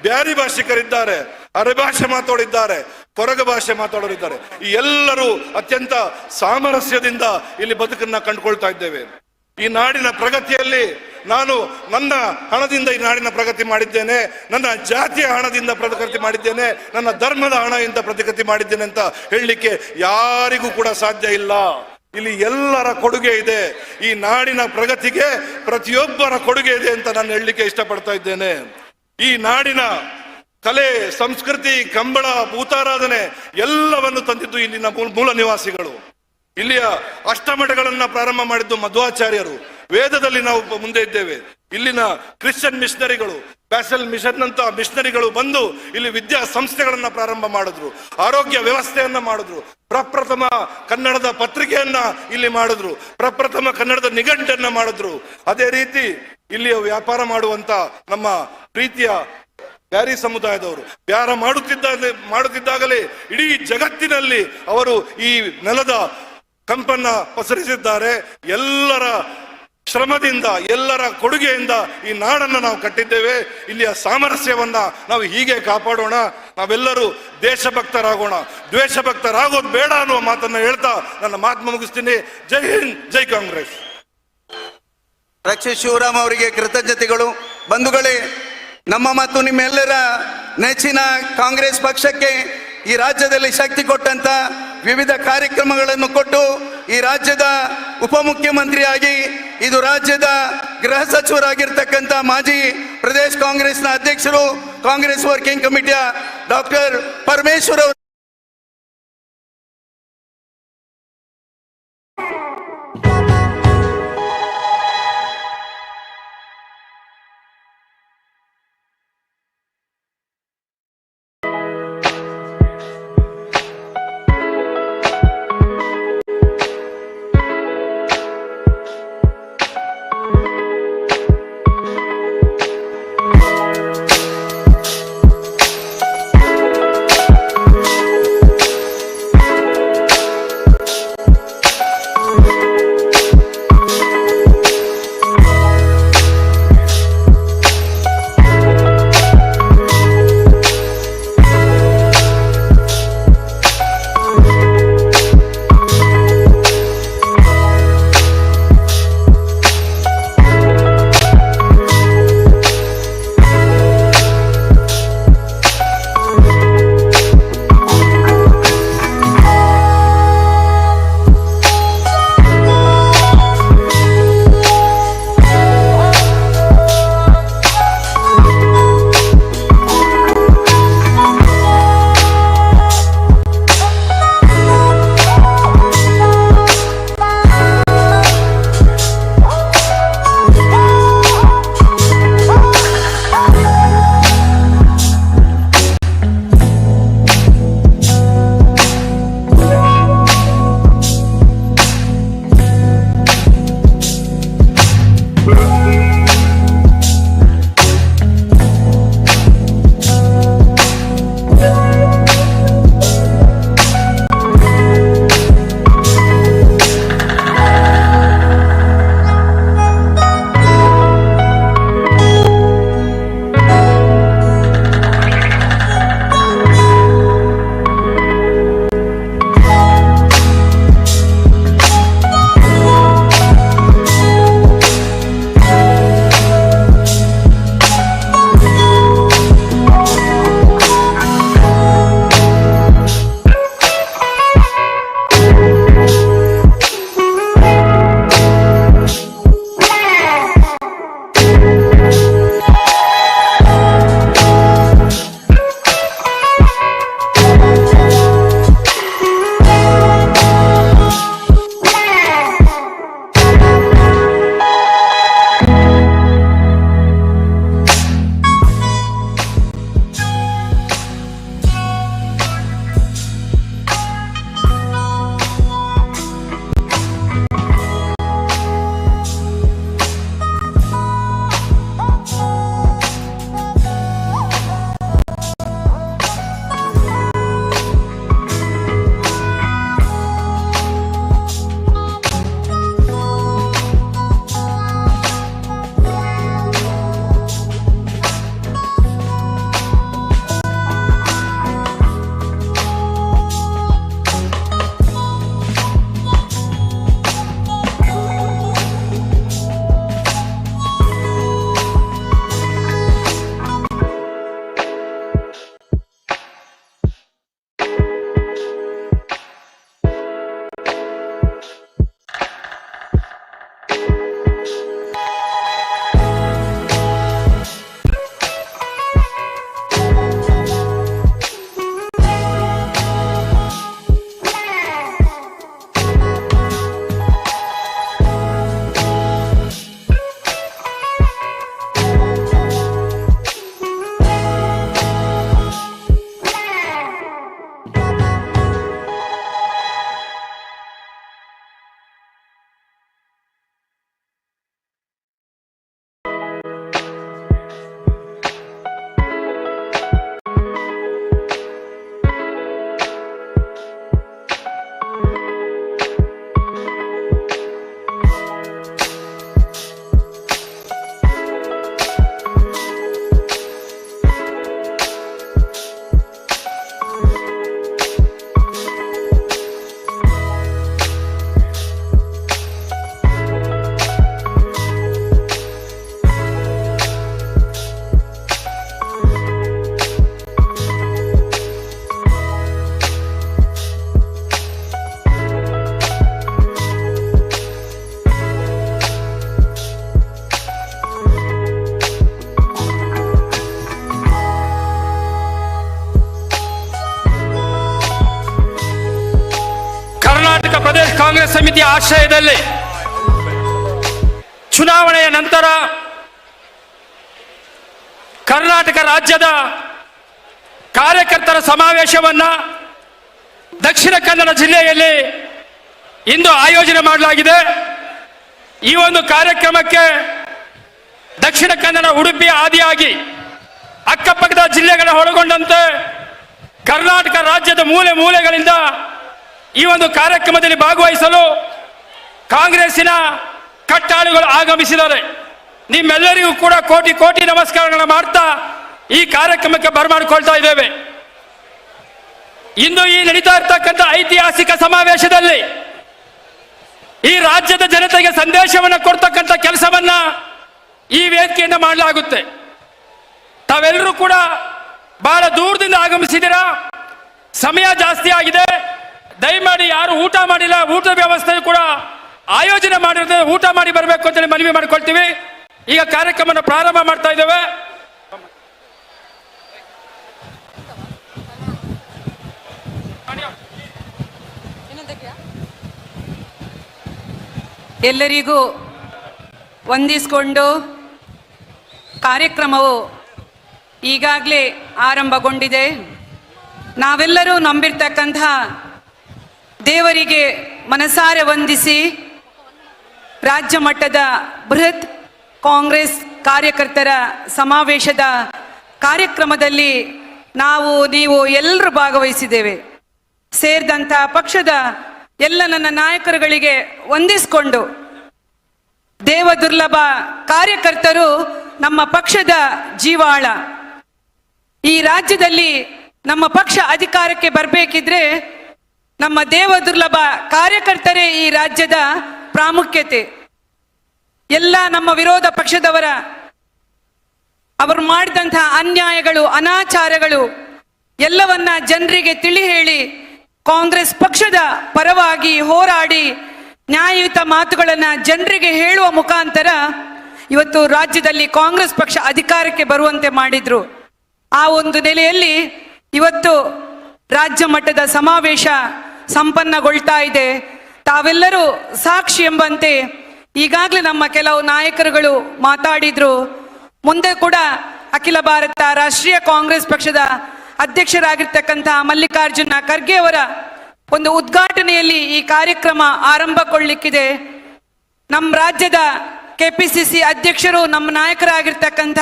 ಬ್ಯಾರಿ ಭಾಷಿಕರಿದ್ದಾರೆ, ಅರೆ ಭಾಷೆ ಮಾತಾಡಿದ್ದಾರೆ, ಕೊರಗ ಭಾಷೆ ಮಾತಾಡೋರಿದ್ದಾರೆ. ಈ ಎಲ್ಲರೂ ಅತ್ಯಂತ ಸಾಮರಸ್ಯದಿಂದ ಇಲ್ಲಿ ಬದುಕನ್ನ ಕಂಡುಕೊಳ್ತಾ ಇದ್ದೇವೆ. ಈ ನಾಡಿನ ಪ್ರಗತಿಯಲ್ಲಿ ನಾನು ನನ್ನ ಹಣದಿಂದ ಈ ನಾಡಿನ ಪ್ರಗತಿ ಮಾಡಿದ್ದೇನೆ, ನನ್ನ ಜಾತಿಯ ಹಣದಿಂದ ಪ್ರಗತಿ ಮಾಡಿದ್ದೇನೆ, ನನ್ನ ಧರ್ಮದ ಹಣದಿಂದ ಪ್ರಗತಿ ಮಾಡಿದ್ದೇನೆ ಅಂತ ಹೇಳಲಿಕ್ಕೆ ಯಾರಿಗೂ ಕೂಡ ಸಾಧ್ಯ ಇಲ್ಲ. ಇಲ್ಲಿ ಎಲ್ಲರ ಕೊಡುಗೆ ಇದೆ. ಈ ನಾಡಿನ ಪ್ರಗತಿಗೆ ಪ್ರತಿಯೊಬ್ಬರ ಕೊಡುಗೆ ಇದೆ ಅಂತ ನಾನು ಹೇಳಲಿಕ್ಕೆ ಇಷ್ಟಪಡ್ತಾ ಇದ್ದೇನೆ. ಈ ನಾಡಿನ ಕಲೆ, ಸಂಸ್ಕೃತಿ, ಕಂಬಳ, ಭೂತಾರಾಧನೆ ಎಲ್ಲವನ್ನು ತಂದಿದ್ದು ಇಲ್ಲಿನ ಮೂಲ ನಿವಾಸಿಗಳು. ಇಲ್ಲಿಯ ಅಷ್ಟಮಠಗಳನ್ನ ಪ್ರಾರಂಭ ಮಾಡಿದ್ದು ಮಧ್ವಾಚಾರ್ಯರು. ವೇದದಲ್ಲಿ ನಾವು ಮುಂದೆ ಇದ್ದೇವೆ. ಇಲ್ಲಿನ ಕ್ರಿಶ್ಚಿಯನ್ ಮಿಷನರಿಗಳು, ಬ್ಯಾಸಲ್ ಮಿಷನ್ ಅಂತ ಮಿಷನರಿಗಳು ಬಂದು ಇಲ್ಲಿ ವಿದ್ಯಾ ಸಂಸ್ಥೆಗಳನ್ನ ಪ್ರಾರಂಭ ಮಾಡಿದ್ರು, ಆರೋಗ್ಯ ವ್ಯವಸ್ಥೆಯನ್ನ ಮಾಡಿದ್ರು, ಪ್ರಪ್ರಥಮ ಕನ್ನಡದ ಪತ್ರಿಕೆಯನ್ನ ಇಲ್ಲಿ ಮಾಡಿದ್ರು, ಪ್ರಪ್ರಥಮ ಕನ್ನಡದ ನಿಘಂಟನ್ನ ಮಾಡಿದ್ರು. ಅದೇ ರೀತಿ ಇಲ್ಲಿಯ ವ್ಯಾಪಾರ ಮಾಡುವಂತ ನಮ್ಮ ಪ್ರೀತಿಯ ಬ್ಯಾರಿ ಸಮುದಾಯದವರು ವ್ಯಾಪಾರ ಮಾಡುತ್ತಿದ್ದಾಗಲೇ ಇಡೀ ಜಗತ್ತಿನಲ್ಲಿ ಅವರು ಈ ನೆಲದ ಕಂಪನ್ನ ಪಸರಿಸಿದ್ದಾರೆ. ಎಲ್ಲರ ಶ್ರಮದಿಂದ, ಎಲ್ಲರ ಕೊಡುಗೆಯಿಂದ ಈ ನಾಡನ್ನು ನಾವು ಕಟ್ಟಿದ್ದೇವೆ. ಇಲ್ಲಿಯ ಸಾಮರಸ್ಯವನ್ನ ನಾವು ಹೀಗೆ ಕಾಪಾಡೋಣ. ನಾವೆಲ್ಲರೂ ದೇಶಭಕ್ತರಾಗೋಣ, ದ್ವೇಷಭಕ್ತರಾಗೋದು ಬೇಡ ಅನ್ನುವ ಮಾತನ್ನ ಹೇಳ್ತಾ ನನ್ನ ಮಾತು ಮುಗಿಸ್ತೀನಿ. ಜೈ ಹಿಂದ್, ಜೈ ಕಾಂಗ್ರೆಸ್. ರಕ್ಷಿತ್ ಶಿವರಾಮ್ ಅವರಿಗೆ ಕೃತಜ್ಞತೆಗಳು. ಬಂಧುಗಳೇ, ನಮ್ಮ ಮತ್ತು ನಿಮ್ಮೆಲ್ಲರ ನೆಚ್ಚಿನ ಕಾಂಗ್ರೆಸ್ ಪಕ್ಷಕ್ಕೆ ಈ ರಾಜ್ಯದಲ್ಲಿ ಶಕ್ತಿ ಕೊಟ್ಟಂತ ವಿವಿಧ ಕಾರ್ಯಕ್ರಮಗಳನ್ನು ಕೊಟ್ಟು ಈ ರಾಜ್ಯದ ಉಪಮುಖ್ಯಮಂತ್ರಿಯಾಗಿ, ಇದು ರಾಜ್ಯದ ಗೃಹ ಸಚಿವರಾಗಿರ್ತಕ್ಕಂಥ ಮಾಜಿ ಪ್ರದೇಶ್ ಕಾಂಗ್ರೆಸ್ನ ಅಧ್ಯಕ್ಷರು, ಕಾಂಗ್ರೆಸ್ ವರ್ಕಿಂಗ್ ಕಮಿಟಿಯ ಡಾಕ್ಟರ್ ಪರಮೇಶ್ವರ್ ಅವರು ಕಾಂಗ್ರೆಸ್ ಸಮಿತಿಯ ಆಶ್ರಯದಲ್ಲಿ ಚುನಾವಣೆಯ ನಂತರ ಕರ್ನಾಟಕ ರಾಜ್ಯದ ಕಾರ್ಯಕರ್ತರ ಸಮಾವೇಶವನ್ನ ದಕ್ಷಿಣ ಕನ್ನಡ ಜಿಲ್ಲೆಯಲ್ಲಿ ಇಂದು ಆಯೋಜನೆ ಮಾಡಲಾಗಿದೆ. ಈ ಒಂದು ಕಾರ್ಯಕ್ರಮಕ್ಕೆ ದಕ್ಷಿಣ ಕನ್ನಡ, ಉಡುಪಿ ಆದಿಯಾಗಿ ಅಕ್ಕಪಕ್ಕದ ಜಿಲ್ಲೆಗಳ ಒಳಗೊಂಡಂತೆ ಕರ್ನಾಟಕ ರಾಜ್ಯದ ಮೂಲೆ ಮೂಲೆಗಳಿಂದ ಈ ಒಂದು ಕಾರ್ಯಕ್ರಮದಲ್ಲಿ ಭಾಗವಹಿಸಲು ಕಾಂಗ್ರೆಸ್ಸಿನ ಕಟ್ಟಾಳುಗಳು ಆಗಮಿಸಿದ್ದಾರೆ. ನಿಮ್ಮೆಲ್ಲರಿಗೂ ಕೂಡ ಕೋಟಿ ಕೋಟಿ ನಮಸ್ಕಾರಗಳನ್ನು ಮಾಡ್ತಾ ಈ ಕಾರ್ಯಕ್ರಮಕ್ಕೆ ಬರಮಾಡಿಕೊಳ್ತಾ ಇದ್ದೇವೆ. ಇಂದು ಈ ನಡೀತಾ ಇರ್ತಕ್ಕಂಥ ಐತಿಹಾಸಿಕ ಸಮಾವೇಶದಲ್ಲಿ ಈ ರಾಜ್ಯದ ಜನತೆಗೆ ಸಂದೇಶವನ್ನು ಕೊಡ್ತಕ್ಕಂಥ ಕೆಲಸವನ್ನ ಈ ವೇದಿಕೆಯಿಂದ ಮಾಡಲಾಗುತ್ತೆ. ತಾವೆಲ್ಲರೂ ಕೂಡ ಬಹಳ ದೂರದಿಂದ ಆಗಮಿಸಿದ್ದೀರಾ. ಸಮಯ ಜಾಸ್ತಿ ಆಗಿದೆ. ದಯಮಾಡಿ ಯಾರು ಊಟ ಮಾಡಿಲ್ಲ, ಊಟದ ವ್ಯವಸ್ಥೆ ಕೂಡ ಆಯೋಜನೆ ಮಾಡಿರೋದ್ರೆ ಊಟ ಮಾಡಿ ಬರಬೇಕು ಅಂತೇಳಿ ಮನವಿ ಮಾಡಿಕೊಳ್ತೀವಿ. ಈಗ ಕಾರ್ಯಕ್ರಮವನ್ನು ಪ್ರಾರಂಭ ಮಾಡ್ತಾ ಇದ್ದೇವೆ. ಎಲ್ಲರಿಗೂ ವಂದಿಸಿಕೊಂಡು ಕಾರ್ಯಕ್ರಮವು ಈಗಾಗಲೇ ಆರಂಭಗೊಂಡಿದೆ. ನಾವೆಲ್ಲರೂ ನಂಬಿರ್ತಕ್ಕಂಥ ದೇವರಿಗೆ ಮನಸಾರೆ ವಂದಿಸಿ ರಾಜ್ಯ ಮಟ್ಟದ ಬೃಹತ್ ಕಾಂಗ್ರೆಸ್ ಕಾರ್ಯಕರ್ತರ ಸಮಾವೇಶದ ಕಾರ್ಯಕ್ರಮದಲ್ಲಿ ನೀವು ಎಲ್ಲರೂ ಭಾಗವಹಿಸಿದ್ದೇವೆ. ಸೇರಿದಂಥ ಪಕ್ಷದ ಎಲ್ಲ ನನ್ನ ನಾಯಕರುಗಳಿಗೆ ವಂದಿಸಿಕೊಂಡು, ದೇವದುರ್ಲಭ ಕಾರ್ಯಕರ್ತರು ನಮ್ಮ ಪಕ್ಷದ ಜೀವಾಳ. ಈ ರಾಜ್ಯದಲ್ಲಿ ನಮ್ಮ ಪಕ್ಷ ಅಧಿಕಾರಕ್ಕೆ ಬರಬೇಕಿದ್ರೆ ನಮ್ಮ ದೇವದುರ್ಲಭ ಕಾರ್ಯಕರ್ತರೇ ಈ ರಾಜ್ಯದ ಪ್ರಾಮುಖ್ಯತೆ. ಎಲ್ಲ ನಮ್ಮ ವಿರೋಧ ಪಕ್ಷದವರ ಅವರು ಮಾಡಿದಂತಹ ಅನ್ಯಾಯಗಳು, ಅನಾಚಾರಗಳು ಎಲ್ಲವನ್ನ ಜನರಿಗೆ ತಿಳಿ ಹೇಳಿ ಕಾಂಗ್ರೆಸ್ ಪಕ್ಷದ ಪರವಾಗಿ ಹೋರಾಡಿ ನ್ಯಾಯಯುತ ಮಾತುಗಳನ್ನು ಜನರಿಗೆ ಹೇಳುವ ಮುಖಾಂತರ ಇವತ್ತು ರಾಜ್ಯದಲ್ಲಿ ಕಾಂಗ್ರೆಸ್ ಪಕ್ಷ ಅಧಿಕಾರಕ್ಕೆ ಬರುವಂತೆ ಮಾಡಿದ್ರು. ಆ ಒಂದು ನೆಲೆಯಲ್ಲಿ ಇವತ್ತು ರಾಜ್ಯ ಮಟ್ಟದ ಸಮಾವೇಶ ಸಂಪನ್ನಗೊಳ್ತಾ ಇದೆ. ತಾವೆಲ್ಲರೂ ಸಾಕ್ಷಿ ಎಂಬಂತೆ ಈಗಾಗಲೇ ನಮ್ಮ ಕೆಲವು ನಾಯಕರುಗಳು ಮಾತಾಡಿದ್ರು. ಮುಂದೆ ಕೂಡ ಅಖಿಲ ಭಾರತ ರಾಷ್ಟ್ರೀಯ ಕಾಂಗ್ರೆಸ್ ಪಕ್ಷದ ಅಧ್ಯಕ್ಷರಾಗಿರ್ತಕ್ಕಂಥ ಮಲ್ಲಿಕಾರ್ಜುನ ಖರ್ಗೆ ಅವರ ಒಂದು ಉದ್ಘಾಟನೆಯಲ್ಲಿ ಈ ಕಾರ್ಯಕ್ರಮ ಆರಂಭಗೊಳ್ಳಿಕ್ಕಿದೆ. ನಮ್ಮ ರಾಜ್ಯದ ಕೆಪಿಸಿಸಿ ಅಧ್ಯಕ್ಷರು, ನಮ್ಮ ನಾಯಕರಾಗಿರ್ತಕ್ಕಂಥ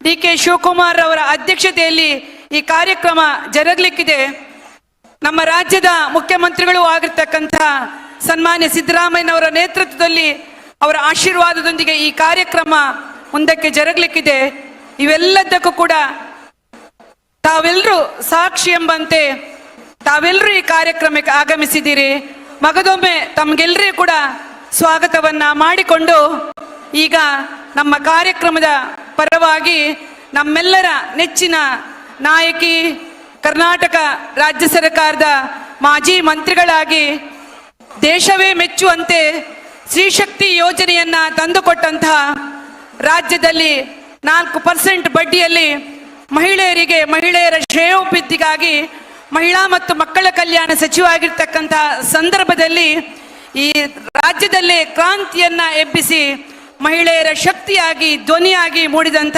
DK ಶಿವಕುಮಾರ್ ಅವರ ಅಧ್ಯಕ್ಷತೆಯಲ್ಲಿ ಈ ಕಾರ್ಯಕ್ರಮ ಜರುಗಲಿಕ್ಕಿದೆ. ನಮ್ಮ ರಾಜ್ಯದ ಮುಖ್ಯಮಂತ್ರಿಗಳು ಆಗಿರ್ತಕ್ಕಂಥ ಸನ್ಮಾನ್ಯ ಸಿದ್ದರಾಮಯ್ಯನವರ ನೇತೃತ್ವದಲ್ಲಿ ಅವರ ಆಶೀರ್ವಾದದೊಂದಿಗೆ ಈ ಕಾರ್ಯಕ್ರಮ ಮುಂದಕ್ಕೆ ಜರುಗಲಿಕ್ಕಿದೆ. ಇವೆಲ್ಲದಕ್ಕೂ ಕೂಡ ತಾವೆಲ್ಲರೂ ಸಾಕ್ಷಿ ಎಂಬಂತೆ ತಾವೆಲ್ಲರೂ ಈ ಕಾರ್ಯಕ್ರಮಕ್ಕೆ ಆಗಮಿಸಿದ್ದೀರಿ. ಮಗದೊಮ್ಮೆ ತಮಗೆಲ್ಲರಿಗೂ ಕೂಡ ಸ್ವಾಗತವನ್ನ ಮಾಡಿಕೊಂಡು ಈಗ ನಮ್ಮ ಕಾರ್ಯಕ್ರಮದ ಪರವಾಗಿ ನಮ್ಮೆಲ್ಲರ ನೆಚ್ಚಿನ ನಾಯಕಿ, ಕರ್ನಾಟಕ ರಾಜ್ಯ ಸರ್ಕಾರದ ಮಾಜಿ ಮಂತ್ರಿಗಳಾಗಿ ದೇಶವೇ ಮೆಚ್ಚುವಂತೆ ಸ್ತ್ರೀಶಕ್ತಿ ಯೋಜನೆಯನ್ನ ತಂದುಕೊಟ್ಟಂತಹ, ರಾಜ್ಯದಲ್ಲಿ 4% ಬಡ್ಡಿಯಲ್ಲಿ ಮಹಿಳೆಯರ ಶ್ರೇಯೋಭಿವೃದ್ಧಿಗಾಗಿ ಮಹಿಳಾ ಮತ್ತು ಮಕ್ಕಳ ಕಲ್ಯಾಣ ಸಚಿವರಾಗಿರ್ತಕ್ಕಂಥ ಸಂದರ್ಭದಲ್ಲಿ ಈ ರಾಜ್ಯದಲ್ಲೇ ಕ್ರಾಂತಿಯನ್ನ ಎಬ್ಬಿಸಿ ಮಹಿಳೆಯರ ಶಕ್ತಿಯಾಗಿ ಧ್ವನಿಯಾಗಿ ಮೂಡಿದಂಥ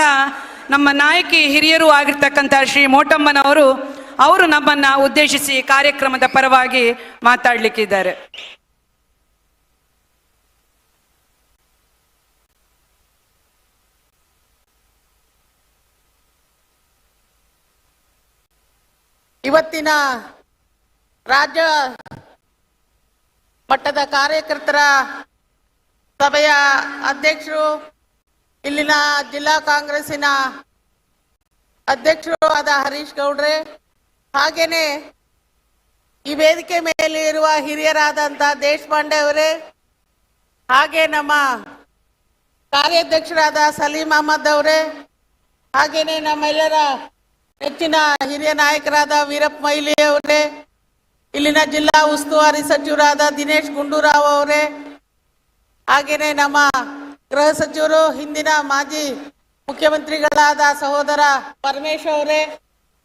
ನಮ್ಮ ನಾಯಕಿ, ಹಿರಿಯರು ಆಗಿರ್ತಕ್ಕಂಥ ಶ್ರೀ ಮೋಟಮ್ಮನವರು ಅವರು ನಮ್ಮನ್ನ ಉದ್ದೇಶಿಸಿ ಕಾರ್ಯಕ್ರಮದ ಪರವಾಗಿ ಮಾತಾಡ್ಲಿಕ್ಕಿದ್ದಾರೆ. ಇವತ್ತಿನ ರಾಜ್ಯ ಮಟ್ಟದ ಕಾರ್ಯಕರ್ತರ ಸಭೆಯ ಅಧ್ಯಕ್ಷರು, ಇಲ್ಲಿನ ಜಿಲ್ಲಾ ಕಾಂಗ್ರೆಸ್ಸಿನ ಅಧ್ಯಕ್ಷರು ಆದ ಹರೀಶ್ ಗೌಡ್ರೆ, ಹಾಗೇನೆ ಈ ವೇದಿಕೆ ಮೇಲೆ ಇರುವ ಹಿರಿಯರಾದಂಥ ದೇಶಪಾಂಡೆ ಅವರೇ, ಹಾಗೆ ನಮ್ಮ ಕಾರ್ಯಾಧ್ಯಕ್ಷರಾದ ಸಲೀಂ ಅಹಮದ್ ಅವರೇ, ಹಾಗೇನೆ ನಮ್ಮೆಲ್ಲರ ಹೆಚ್ಚಿನ ಹಿರಿಯ ನಾಯಕರಾದ ವೀರಪ್ಪ ಮೊಯ್ಲಿ ಅವರೇ, ಇಲ್ಲಿನ ಜಿಲ್ಲಾ ಉಸ್ತುವಾರಿ ಸಚಿವರಾದ ದಿನೇಶ್ ಗುಂಡೂರಾವ್ ಅವರೇ, ಹಾಗೇನೆ ನಮ್ಮ ಗೃಹ ಸಚಿವರು, ಹಿಂದಿನ ಮಾಜಿ ಮುಖ್ಯಮಂತ್ರಿಗಳಾದ ಸಹೋದರ ಪರಮೇಶ್ ಅವರೇ,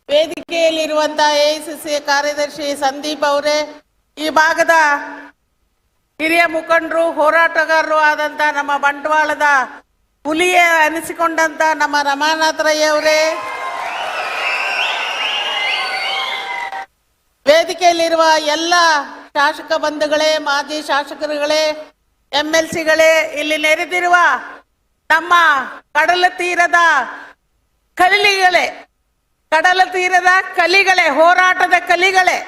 ವೇದಿಕೆಯಲ್ಲಿರುವಂತಹ AICC ಕಾರ್ಯದರ್ಶಿ ಸಂದೀಪ್ ಅವರೇ, ಈ ಭಾಗದ ಹಿರಿಯ ಮುಖಂಡರು ಹೋರಾಟಗಾರರು ಆದಂತ ನಮ್ಮ ಬಂಟ್ವಾಳದ ಹುಲಿಯೇ ಅನಿಸಿಕೊಂಡಂತ ನಮ್ಮ ರಮಾನಾಥ ರೈ ಅವರೇ, ವೇದಿಕೆಯಲ್ಲಿರುವ ಎಲ್ಲ ಶಾಸಕ ಬಂಧುಗಳೇ, ಮಾಜಿ ಶಾಸಕರುಗಳೇ, MLCಗಳೇ, ಇಲ್ಲಿ ನೆರೆದಿರುವ ನಮ್ಮ ಕಡಲ ತೀರದ ಕಲಿಗಳೇ, ಹೋರಾಟದ ಕಲಿಗಳೇ,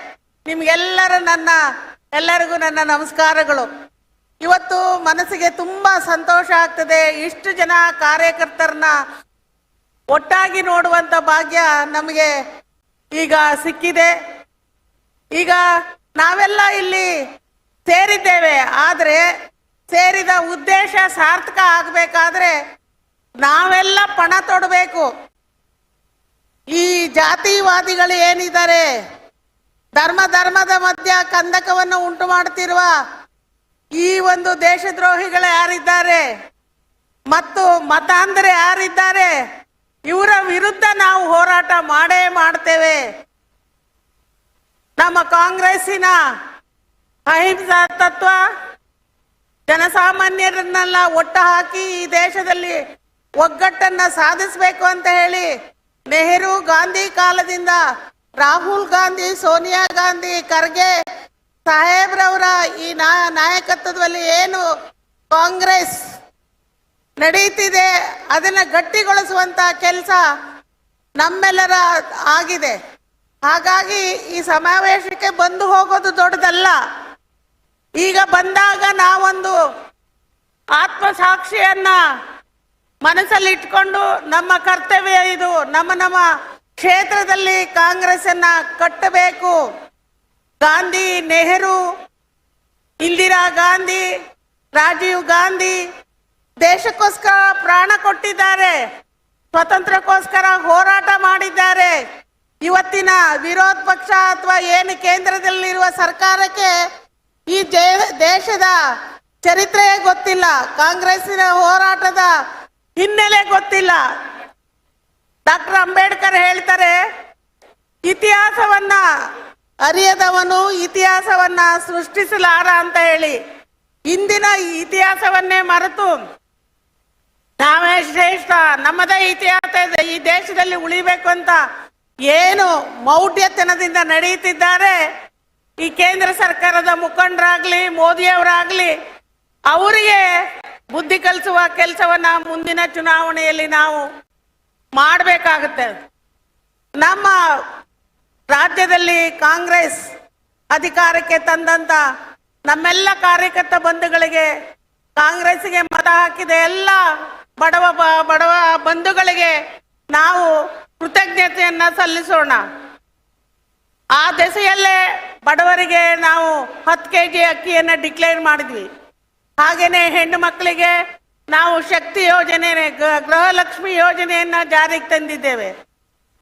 ಎಲ್ಲರಿಗೂ ನನ್ನ ನಮಸ್ಕಾರಗಳು. ಇವತ್ತು ಮನಸ್ಸಿಗೆ ತುಂಬಾ ಸಂತೋಷ ಆಗ್ತದೆ. ಇಷ್ಟು ಜನ ಕಾರ್ಯಕರ್ತರನ್ನ ಒಟ್ಟಾಗಿ ನೋಡುವಂತ ಭಾಗ್ಯ ನಮಗೆ ಈಗ ಸಿಕ್ಕಿದೆ. ಈಗ ನಾವೆಲ್ಲ ಇಲ್ಲಿ ಸೇರಿದ್ದೇವೆ, ಆದರೆ ಸೇರಿದ ಉದ್ದೇಶ ಸಾರ್ಥಕ ಆಗಬೇಕಾದ್ರೆ ನಾವೆಲ್ಲ ಪಣ ತೊಡಬೇಕು. ಈ ಜಾತಿವಾದಿಗಳು ಏನಿದ್ದಾರೆ, ಧರ್ಮದ ಮಧ್ಯ ಕಂದಕವನ್ನು ಉಂಟು ಮಾಡುತ್ತಿರುವ ಈ ಒಂದು ದೇಶದ್ರೋಹಿಗಳು ಯಾರಿದ್ದಾರೆ ಮತ್ತು ಮತಾಂಧರೆ ಯಾರಿದ್ದಾರೆ, ಇವರ ವಿರುದ್ಧ ನಾವು ಹೋರಾಟ ಮಾಡೇ ಮಾಡ್ತೇವೆ. ನಮ್ಮ ಕಾಂಗ್ರೆಸ್ಸಿನ ಅಹಿಂಸಾ ತತ್ವ ಜನಸಾಮಾನ್ಯರನ್ನೆಲ್ಲ ಒಟ್ಟು ಹಾಕಿ ಈ ದೇಶದಲ್ಲಿ ಒಗ್ಗಟ್ಟನ್ನ ಸಾಧಿಸಬೇಕು ಅಂತ ಹೇಳಿ ನೆಹರು ಗಾಂಧಿ ಕಾಲದಿಂದ ರಾಹುಲ್ ಗಾಂಧಿ, ಸೋನಿಯಾ ಗಾಂಧಿ, ಖರ್ಗೆ ಸಾಹೇಬ್ರವರ ಈ ನಾಯಕತ್ವದಲ್ಲಿ ಏನು ಕಾಂಗ್ರೆಸ್ ನಡೀತಿದೆ ಅದನ್ನ ಗಟ್ಟಿಗೊಳಿಸುವಂತ ಕೆಲಸ ನಮ್ಮೆಲ್ಲರ ಆಗಿದೆ. ಹಾಗಾಗಿ ಈ ಸಮಾವೇಶಕ್ಕೆ ಬಂದು ಹೋಗೋದು ದೊಡ್ಡದಲ್ಲ. ಈಗ ಬಂದಾಗ ನಾವೊಂದು ಆತ್ಮಸಾಕ್ಷಿಯನ್ನ ಮನಸ್ಸಲ್ಲಿ ಇಟ್ಕೊಂಡು ನಮ್ಮ ಕರ್ತವ್ಯ ಇದು, ನಮ್ಮ ಕ್ಷೇತ್ರದಲ್ಲಿ ಕಾಂಗ್ರೆಸ್ ಅನ್ನ ಕಟ್ಟಬೇಕು. ಗಾಂಧಿ, ನೆಹರು, ಇಂದಿರಾ ಗಾಂಧಿ, ರಾಜೀವ್ ಗಾಂಧಿ ದೇಶಕ್ಕೋಸ್ಕರ ಪ್ರಾಣ ಕೊಟ್ಟಿದ್ದಾರೆ, ಸ್ವತಂತ್ರಕ್ಕೋಸ್ಕರ ಹೋರಾಟ ಮಾಡಿದ್ದಾರೆ. ಇವತ್ತಿನ ವಿರೋಧ ಪಕ್ಷ ಅಥವಾ ಏನು ಕೇಂದ್ರದಲ್ಲಿರುವ ಸರ್ಕಾರಕ್ಕೆ ಈ ದೇಶದ ಚರಿತ್ರೆಯೇ ಗೊತ್ತಿಲ್ಲ, ಕಾಂಗ್ರೆಸ್ಸಿನ ಹೋರಾಟದ ಹಿನ್ನೆಲೆ ಗೊತ್ತಿಲ್ಲ. ಡಾಕ್ಟರ್ ಅಂಬೇಡ್ಕರ್ ಹೇಳ್ತಾರೆ, ಇತಿಹಾಸವನ್ನ ಅರಿಯದವನು ಇತಿಹಾಸವನ್ನ ಸೃಷ್ಟಿಸಲಾರ ಅಂತ ಹೇಳಿ. ಇಂದಿನ ಇತಿಹಾಸವನ್ನೇ ಮರೆತು ನಾವೇ ಶ್ರೇಷ್ಠ, ನಮ್ಮದೇ ಇತಿಹಾಸ ಈ ದೇಶದಲ್ಲಿ ಉಳಿಬೇಕು ಅಂತ ಏನು ಮೌಢ್ಯತನದಿಂದ ನಡೆಯುತ್ತಿದ್ದಾರೆ ಈ ಕೇಂದ್ರ ಸರ್ಕಾರದ ಮುಖಂಡರಾಗ್ಲಿ, ಮೋದಿಯವರಾಗ್ಲಿ, ಅವರಿಗೆ ಬುದ್ಧಿ ಕಲಿಸುವ ಕೆಲಸವನ್ನ ಮುಂದಿನ ಚುನಾವಣೆಯಲ್ಲಿ ನಾವು ಮಾಡಬೇಕಾಗುತ್ತೆ. ನಮ್ಮ ರಾಜ್ಯದಲ್ಲಿ ಕಾಂಗ್ರೆಸ್ ಅಧಿಕಾರಕ್ಕೆ ತಂದಂತ ನಮ್ಮೆಲ್ಲ ಕಾರ್ಯಕರ್ತ ಬಂಧುಗಳಿಗೆ, ಕಾಂಗ್ರೆಸ್ಗೆ ಮತ ಹಾಕಿದ ಎಲ್ಲ ಬಡವ ಬಂಧುಗಳಿಗೆ ನಾವು ಕೃತಜ್ಞತೆಯನ್ನ ಸಲ್ಲಿಸೋಣ. ಆ ದೆಸೆಯಲ್ಲೇ ಬಡವರಿಗೆ ನಾವು 10 kg ಅಕ್ಕಿಯನ್ನ ಡಿಕ್ಲೇರ್ ಮಾಡಿದ್ವಿ. ಹಾಗೇನೆ ಹೆಣ್ಣು ಮಕ್ಕಳಿಗೆ ನಾವು ಶಕ್ತಿ ಯೋಜನೆ, ಗೃಹಲಕ್ಷ್ಮಿ ಯೋಜನೆಯನ್ನ ಜಾರಿಗೆ ತಂದಿದ್ದೇವೆ.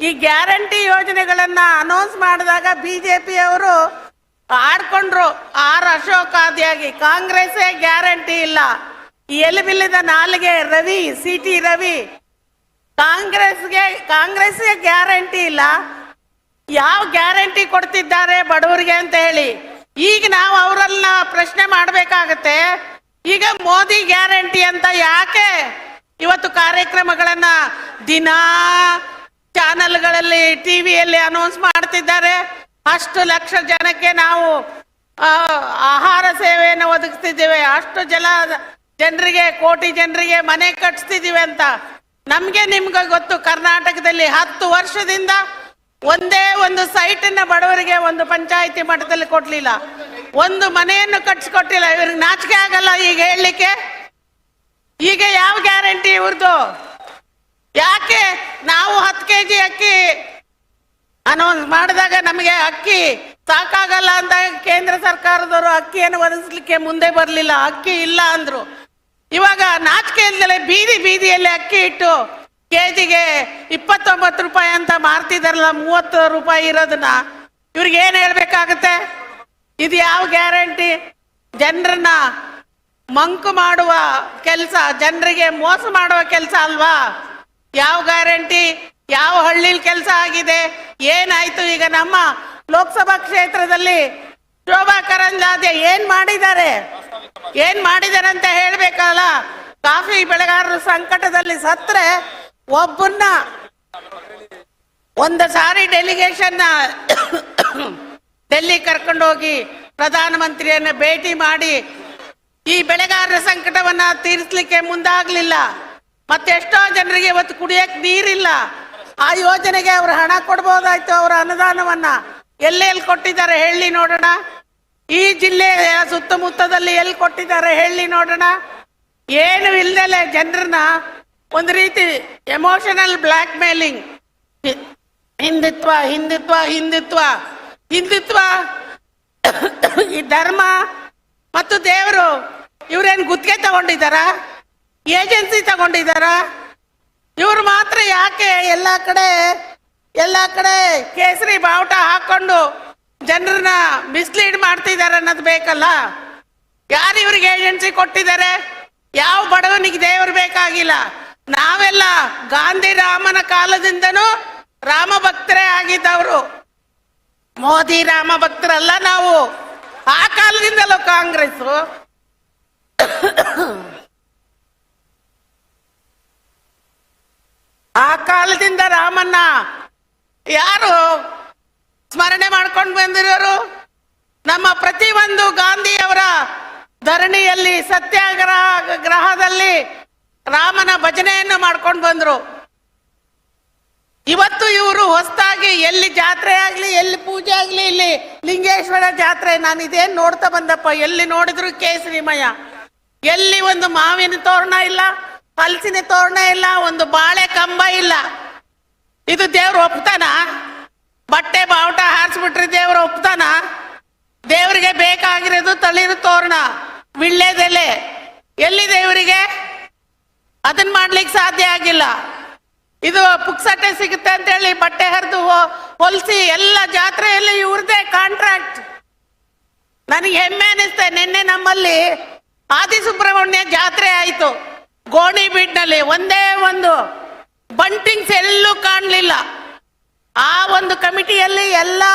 ಈ ಗ್ಯಾರಂಟಿ ಯೋಜನೆಗಳನ್ನ ಅನೌನ್ಸ್ ಮಾಡಿದಾಗ ಬಿಜೆಪಿಯವರು ಆಡ್ಕೊಂಡ್ರು ಅಶೋಕ್ ಆದಿಯಾಗಿ. ಕಾಂಗ್ರೆಸ್ಸೇ ಗ್ಯಾರಂಟಿ ಇಲ್ಲ. ಈ ಎಲಿಬಿಲ್ಲಿದ ನಾಲಿಗೆ ರವಿ, CT ರವಿ, ಕಾಂಗ್ರೆಸ್ಗೆ ಗ್ಯಾರಂಟಿ ಇಲ್ಲ, ಯಾವ ಗ್ಯಾರಂಟಿ ಕೊಡ್ತಿದ್ದಾರೆ ಬಡವರಿಗೆ ಅಂತ ಹೇಳಿ. ಈಗ ನಾವು ಅವರನ್ನ ಪ್ರಶ್ನೆ ಮಾಡಬೇಕಾಗತ್ತೆ, ಈಗ ಮೋದಿ ಗ್ಯಾರಂಟಿ ಅಂತ ಯಾಕೆ ಇವತ್ತು ಕಾರ್ಯಕ್ರಮಗಳನ್ನ ದಿನಾ ಚಾನೆಲ್ಗಳಲ್ಲಿ, ಟಿವಿಯಲ್ಲಿ ಅನೌನ್ಸ್ ಮಾಡ್ತಿದ್ದಾರೆ? ಅಷ್ಟು ಲಕ್ಷ ಜನಕ್ಕೆ ನಾವು ಆಹಾರ ಸೇವೆಯನ್ನು ಒದಗಿಸ್ತಿದ್ದೇವೆ, ಅಷ್ಟು ಜನರಿಗೆ, ಕೋಟಿ ಜನರಿಗೆ ಮನೆ ಕಟ್ಟಿಸ್ತಿದ್ದೀವಿ ಅಂತ. ನಮ್ಗೆ ನಿಮ್ಗೆ ಗೊತ್ತು, ಕರ್ನಾಟಕದಲ್ಲಿ 10 ವರ್ಷದಿಂದ ಒಂದೇ ಒಂದು ಸೈಟ್ ಅನ್ನ ಬಡವರಿಗೆ ಒಂದು ಪಂಚಾಯಿತಿ ಮಟ್ಟದಲ್ಲಿ ಕೊಡ್ಲಿಲ್ಲ, ಒಂದು ಮನೆಯನ್ನು ಕಟ್ಸಿಕೊಟ್ಟಿಲ್ಲ. ಇವ್ರಿಗೆ ನಾಚಿಕೆ ಆಗಲ್ಲ ಈಗ ಹೇಳಲಿಕ್ಕೆ? ಈಗ ಯಾವ ಗ್ಯಾರಂಟಿ ಇವ್ರದ್ದು? ಯಾಕೆ ನಾವು 10 kg ಅಕ್ಕಿ ಅನೌನ್ಸ್ ಮಾಡಿದಾಗ ನಮಗೆ ಅಕ್ಕಿ ಸಾಕಾಗಲ್ಲ ಅಂತ ಕೇಂದ್ರ ಸರ್ಕಾರದವರು ಅಕ್ಕಿಯನ್ನು ಒದಗಿಸ್ಲಿಕ್ಕೆ ಮುಂದೆ ಬರಲಿಲ್ಲ, ಅಕ್ಕಿ ಇಲ್ಲ ಅಂದ್ರು. ಇವಾಗ ನಾಚಿಕೆ ಇಲ್ದಲೆ ಬೀದಿಯಲ್ಲಿ ಅಕ್ಕಿ ಇಟ್ಟು ಕೆಜಿಗೆ 29 ರೂಪಾಯಿ ಅಂತ ಮಾರ್ತಿದಾರಲ್ಲ, 30 ರೂಪಾಯಿ ಇರೋದನ್ನ ಇವ್ರಿಗೆ ಏನ್ ಹೇಳ್ಬೇಕಾಗತ್ತೆ? ಇದು ಯಾವ ಗ್ಯಾರಂಟಿ? ಜನರನ್ನ ಮಂಕು ಮಾಡುವ ಕೆಲಸ, ಜನರಿಗೆ ಮೋಸ ಮಾಡುವ ಕೆಲಸ ಅಲ್ವಾ? ಯಾವ ಗ್ಯಾರಂಟಿ? ಯಾವ ಹಳ್ಳಿಲಿ ಕೆಲಸ ಆಗಿದೆ? ಏನಾಯ್ತು? ಈಗ ನಮ್ಮ ಲೋಕಸಭಾ ಕ್ಷೇತ್ರದಲ್ಲಿ ಶೋಭಾ ಕರಂದ್ಲಾಜೆ ಏನ್ ಮಾಡಿದ್ದಾರೆ? ಏನ್ ಮಾಡಿದಾರೆ ಅಂತ ಹೇಳ್ಬೇಕಲ್ಲ. ಕಾಫಿ ಬೆಳೆಗಾರರು ಸಂಕಟದಲ್ಲಿ ಸತ್ರೆ ಒಬ್ಬನ್ನ ಒಂದು ಸಾರಿ ಡೆಲಿಗೇಷನ್ ಡೆಲ್ಲಿ ಕರ್ಕೊಂಡೋಗಿ ಪ್ರಧಾನಮಂತ್ರಿಯನ್ನ ಭೇಟಿ ಮಾಡಿ ಈ ಬೆಳೆಗಾರರ ಸಂಕಟವನ್ನ ತೀರಿಸಲಿಕ್ಕೆ ಮುಂದಾಗ್ಲಿಲ್ಲ. ಮತ್ತೆಷ್ಟೋ ಜನರಿಗೆ ಇವತ್ತು ಕುಡಿಯಕ್ ನೀರಿಲ್ಲ. ಆ ಯೋಜನೆಗೆ ಅವರು ಹಣ ಕೊಡ್ಬೋದಾಯ್ತು. ಅವರ ಅನುದಾನವನ್ನ ಎಲ್ಲೆಲ್ಲಿ ಕೊಟ್ಟಿದ್ದಾರೆ ಹೇಳಿ ನೋಡೋಣ. ಈ ಜಿಲ್ಲೆಯ ಸುತ್ತಮುತ್ತದಲ್ಲಿ ಎಲ್ಲಿ ಕೊಟ್ಟಿದ್ದಾರೆ ಹೇಳಿ ನೋಡೋಣ. ಏನು ಇಲ್ದಲೆ ಜನರನ್ನ ಒಂದು ರೀತಿ emotional black mailing, Hindutva Hindutva Hindutva Hindutva ಈ ಧರ್ಮ ಮತ್ತು ದೇವರು ಇವ್ರೇನು ಗುತ್ತಿಗೆ ತಗೊಂಡಿದ್ದಾರ, ಏಜೆನ್ಸಿ ತಗೊಂಡಿದ್ದಾರ? ಇವ್ರು ಮಾತ್ರ ಯಾಕೆ ಎಲ್ಲ ಕಡೆ ಕೇಸರಿ ಬಾವುಟ ಹಾಕೊಂಡು ಜನರನ್ನ ಮಿಸ್ಲೀಡ್ ಮಾಡ್ತಿದ್ದಾರೆ ಅನ್ನೋದು ಬೇಕಲ್ಲ. ಯಾರು ಇವ್ರಿಗೆ ಏಜೆನ್ಸಿ ಕೊಟ್ಟಿದ್ದಾರೆ? ಯಾವ ಬಡವನಿಗೆ ದೇವರು ಬೇಕಾಗಿಲ್ಲ. ನಾವೆಲ್ಲ ಗಾಂಧಿ ರಾಮನ ಕಾಲದಿಂದನೂ ರಾಮ ಭಕ್ತರೇ ಆಗಿದ್ದವರು. ಮೋದಿ ರಾಮ ಭಕ್ತರಲ್ಲ ನಾವು. ಆ ಕಾಲದಿಂದಲೂ ಕಾಂಗ್ರೆಸ್ ಆ ಕಾಲದಿಂದ ರಾಮನ್ನ ಯಾರು ಸ್ಮರಣೆ ಮಾಡ್ಕೊಂಡು ಬಂದಿರೋರು? ನಮ್ಮ ಪ್ರತಿಯೊಂದು ಗಾಂಧಿಯವರ ಧರಣಿಯಲ್ಲಿ ಸತ್ಯಾಗ್ರಹದಲ್ಲಿ ರಾಮನ ಭಜನೆಯನ್ನು ಮಾಡ್ಕೊಂಡು ಬಂದ್ರು. ಇವತ್ತು ಇವರು ಹೊಸದಾಗಿ ಎಲ್ಲಿ ಜಾತ್ರೆ ಆಗ್ಲಿ, ಎಲ್ಲಿ ಪೂಜೆ ಆಗ್ಲಿ, ಇಲ್ಲಿ ಲಿಂಗೇಶ್ವರ ಜಾತ್ರೆ, ನಾನು ಇದೇನ್ ನೋಡ್ತಾ ಬಂದಪ್ಪ, ಎಲ್ಲಿ ನೋಡಿದ್ರು ಕೇಸರಿಮಯ. ಎಲ್ಲಿ ಒಂದು ಮಾವಿನ ತೋರಣ ಇಲ್ಲ, ಹಲಸಿನ ತೋರಣ ಇಲ್ಲ, ಒಂದು ಬಾಳೆ ಕಂಬ ಇಲ್ಲ. ಇದು ದೇವ್ರು ಒಪ್ತಾನ? ಬಟ್ಟೆ ಬಾವುಟ ಹಾರಿಸ್ಬಿಟ್ರಿ ದೇವ್ರು ಒಪ್ತಾನ? ದೇವರಿಗೆ ಬೇಕಾಗಿರೋದು ತಳಿರು ತೋರಣ, ವಿಳ್ಳೆದೆಲೆ. ಎಲ್ಲಿದೆ ಇವರಿಗೆ? ಅದನ್ನ ಮಾಡ್ಲಿಕ್ಕೆ ಸಾಧ್ಯ ಆಗಿಲ್ಲ. ಇದು ಪುಕ್ಸಟ್ಟೆ ಸಿಗುತ್ತೆ ಅಂತ ಹೇಳಿ ಬಟ್ಟೆ ಹರಿದು ಹೊಲಿಸಿ ಎಲ್ಲ ಜಾತ್ರೆಯಲ್ಲಿ ಇವ್ರದೇ ಕಾಂಟ್ರಾಕ್ಟ್. ನನಗೆ ಹೆಮ್ಮೆ ಅನಿಸ್ತೆ. ನಿನ್ನೆ ನಮ್ಮಲ್ಲಿ ಆದಿಸುಬ್ರಹ್ಮಣ್ಯ ಜಾತ್ರೆ ಆಯ್ತು ಗೋಣಿಬೀಡ್ನಲ್ಲಿ. ಒಂದೇ ಒಂದು ಬಂಟಿಂಗ್ಸ್ ಎಲ್ಲೂ ಕಾಣಲಿಲ್ಲ. ಆ ಒಂದು ಕಮಿಟಿಯಲ್ಲಿ ಎಲ್ಲಾ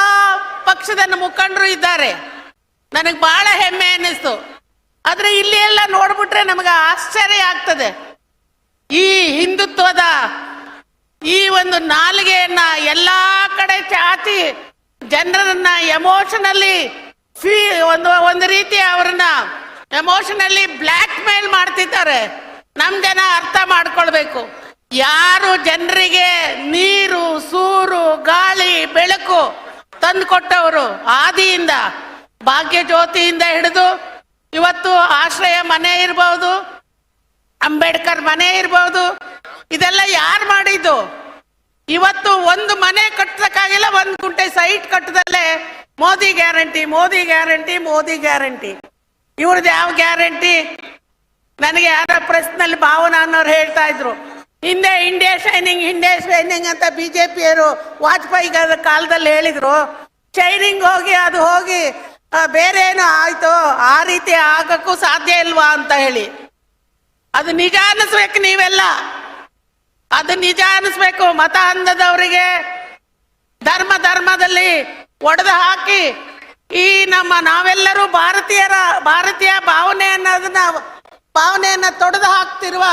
ಪಕ್ಷದ ಮುಖಂಡರು ಇದ್ದಾರೆ. ನನಗೆ ಬಹಳ ಹೆಮ್ಮೆ ಅನ್ನಿಸ್ತು. ಆದ್ರೆ ಇಲ್ಲಿ ಎಲ್ಲ ನೋಡ್ಬಿಟ್ರೆ ನಮಗೆ ಆಶ್ಚರ್ಯ ಆಗ್ತದೆ. ಈ ಹಿಂದುತ್ವದ ಈ ಒಂದು ನಾಲಿಗೆಯನ್ನ ಎಲ್ಲಾ ಕಡೆ ಚಾಚಿ ಜನರನ್ನ ಎಮೋಷನಲಿ ಒಂದು ರೀತಿ ಅವರನ್ನ ಎಮೋಷನಲಿ ಬ್ಲ್ಯಾಕ್ ಮೇಲ್ ಮಾಡ್ತಿದ್ದಾರೆ. ನಮ್ ಜನ ಅರ್ಥ ಮಾಡ್ಕೊಳ್ಬೇಕು. ಯಾರು ಜನರಿಗೆ ನೀರು, ಸೂರು, ಗಾಳಿ, ಬೆಳಕು ತಂದು ಕೊಟ್ಟವರು, ಆದಿಯಿಂದ ಭಾಗ್ಯ ಜ್ಯೋತಿಯಿಂದ ಹಿಡಿದು ಇವತ್ತು ಆಶ್ರಯ ಮನೆ ಇರ್ಬಹುದು, ಅಂಬೇಡ್ಕರ್ ಮನೆ ಇರ್ಬಹುದು, ಇದೆಲ್ಲ ಯಾರು ಮಾಡಿದ್ದು? ಇವತ್ತು ಒಂದು ಮನೆ ಕಟ್ಟಕ್ಕಾಗಿಲ್ಲ, ಒಂದು ಗುಂಟೆ ಸೈಟ್ ಕಟ್ಟದಲ್ಲೇ Modi guarantee, Modi guarantee, Modi guarantee. ಇವ್ರದ್ದು ಯಾವ ಗ್ಯಾರಂಟಿ? ನನಗೆ ಯಾರ ಪ್ರೆಸ್ನಲ್ಲಿ ಭಾವನಾ ಅನ್ನೋರು ಹೇಳ್ತಾ ಇದ್ರು, ಹಿಂದೆ ಇಂಡಿಯಾ ಶೈನಿಂಗ್ ಅಂತ ಬಿಜೆಪಿಯವರು ವಾಜಪೇಯಿ ಕಾಲದಲ್ಲಿ ಹೇಳಿದ್ರು. ಶೈನಿಂಗ್ ಹೋಗಿ ಅದು ಹೋಗಿ ಬೇರೆ ಏನೋ ಆಯ್ತು, ಆ ರೀತಿ ಆಗಕ್ಕೂ ಸಾಧ್ಯ ಇಲ್ವಾ ಅಂತ ಹೇಳಿ. ಅದು ನಿಜ ಅನ್ನಿಸ್ಬೇಕು. ನೀವೆಲ್ಲ ಅದು ನಿಜ ಅನ್ನಿಸ್ಬೇಕು. ಮತ ಅಂದದವರಿಗೆ ಧರ್ಮದಲ್ಲಿ ಒಡೆದು ಹಾಕಿ ಈ ನಾವೆಲ್ಲರೂ ಭಾರತೀಯ ಭಾವನೆಯನ್ನ ತೊಡೆದು ಹಾಕ್ತಿರುವ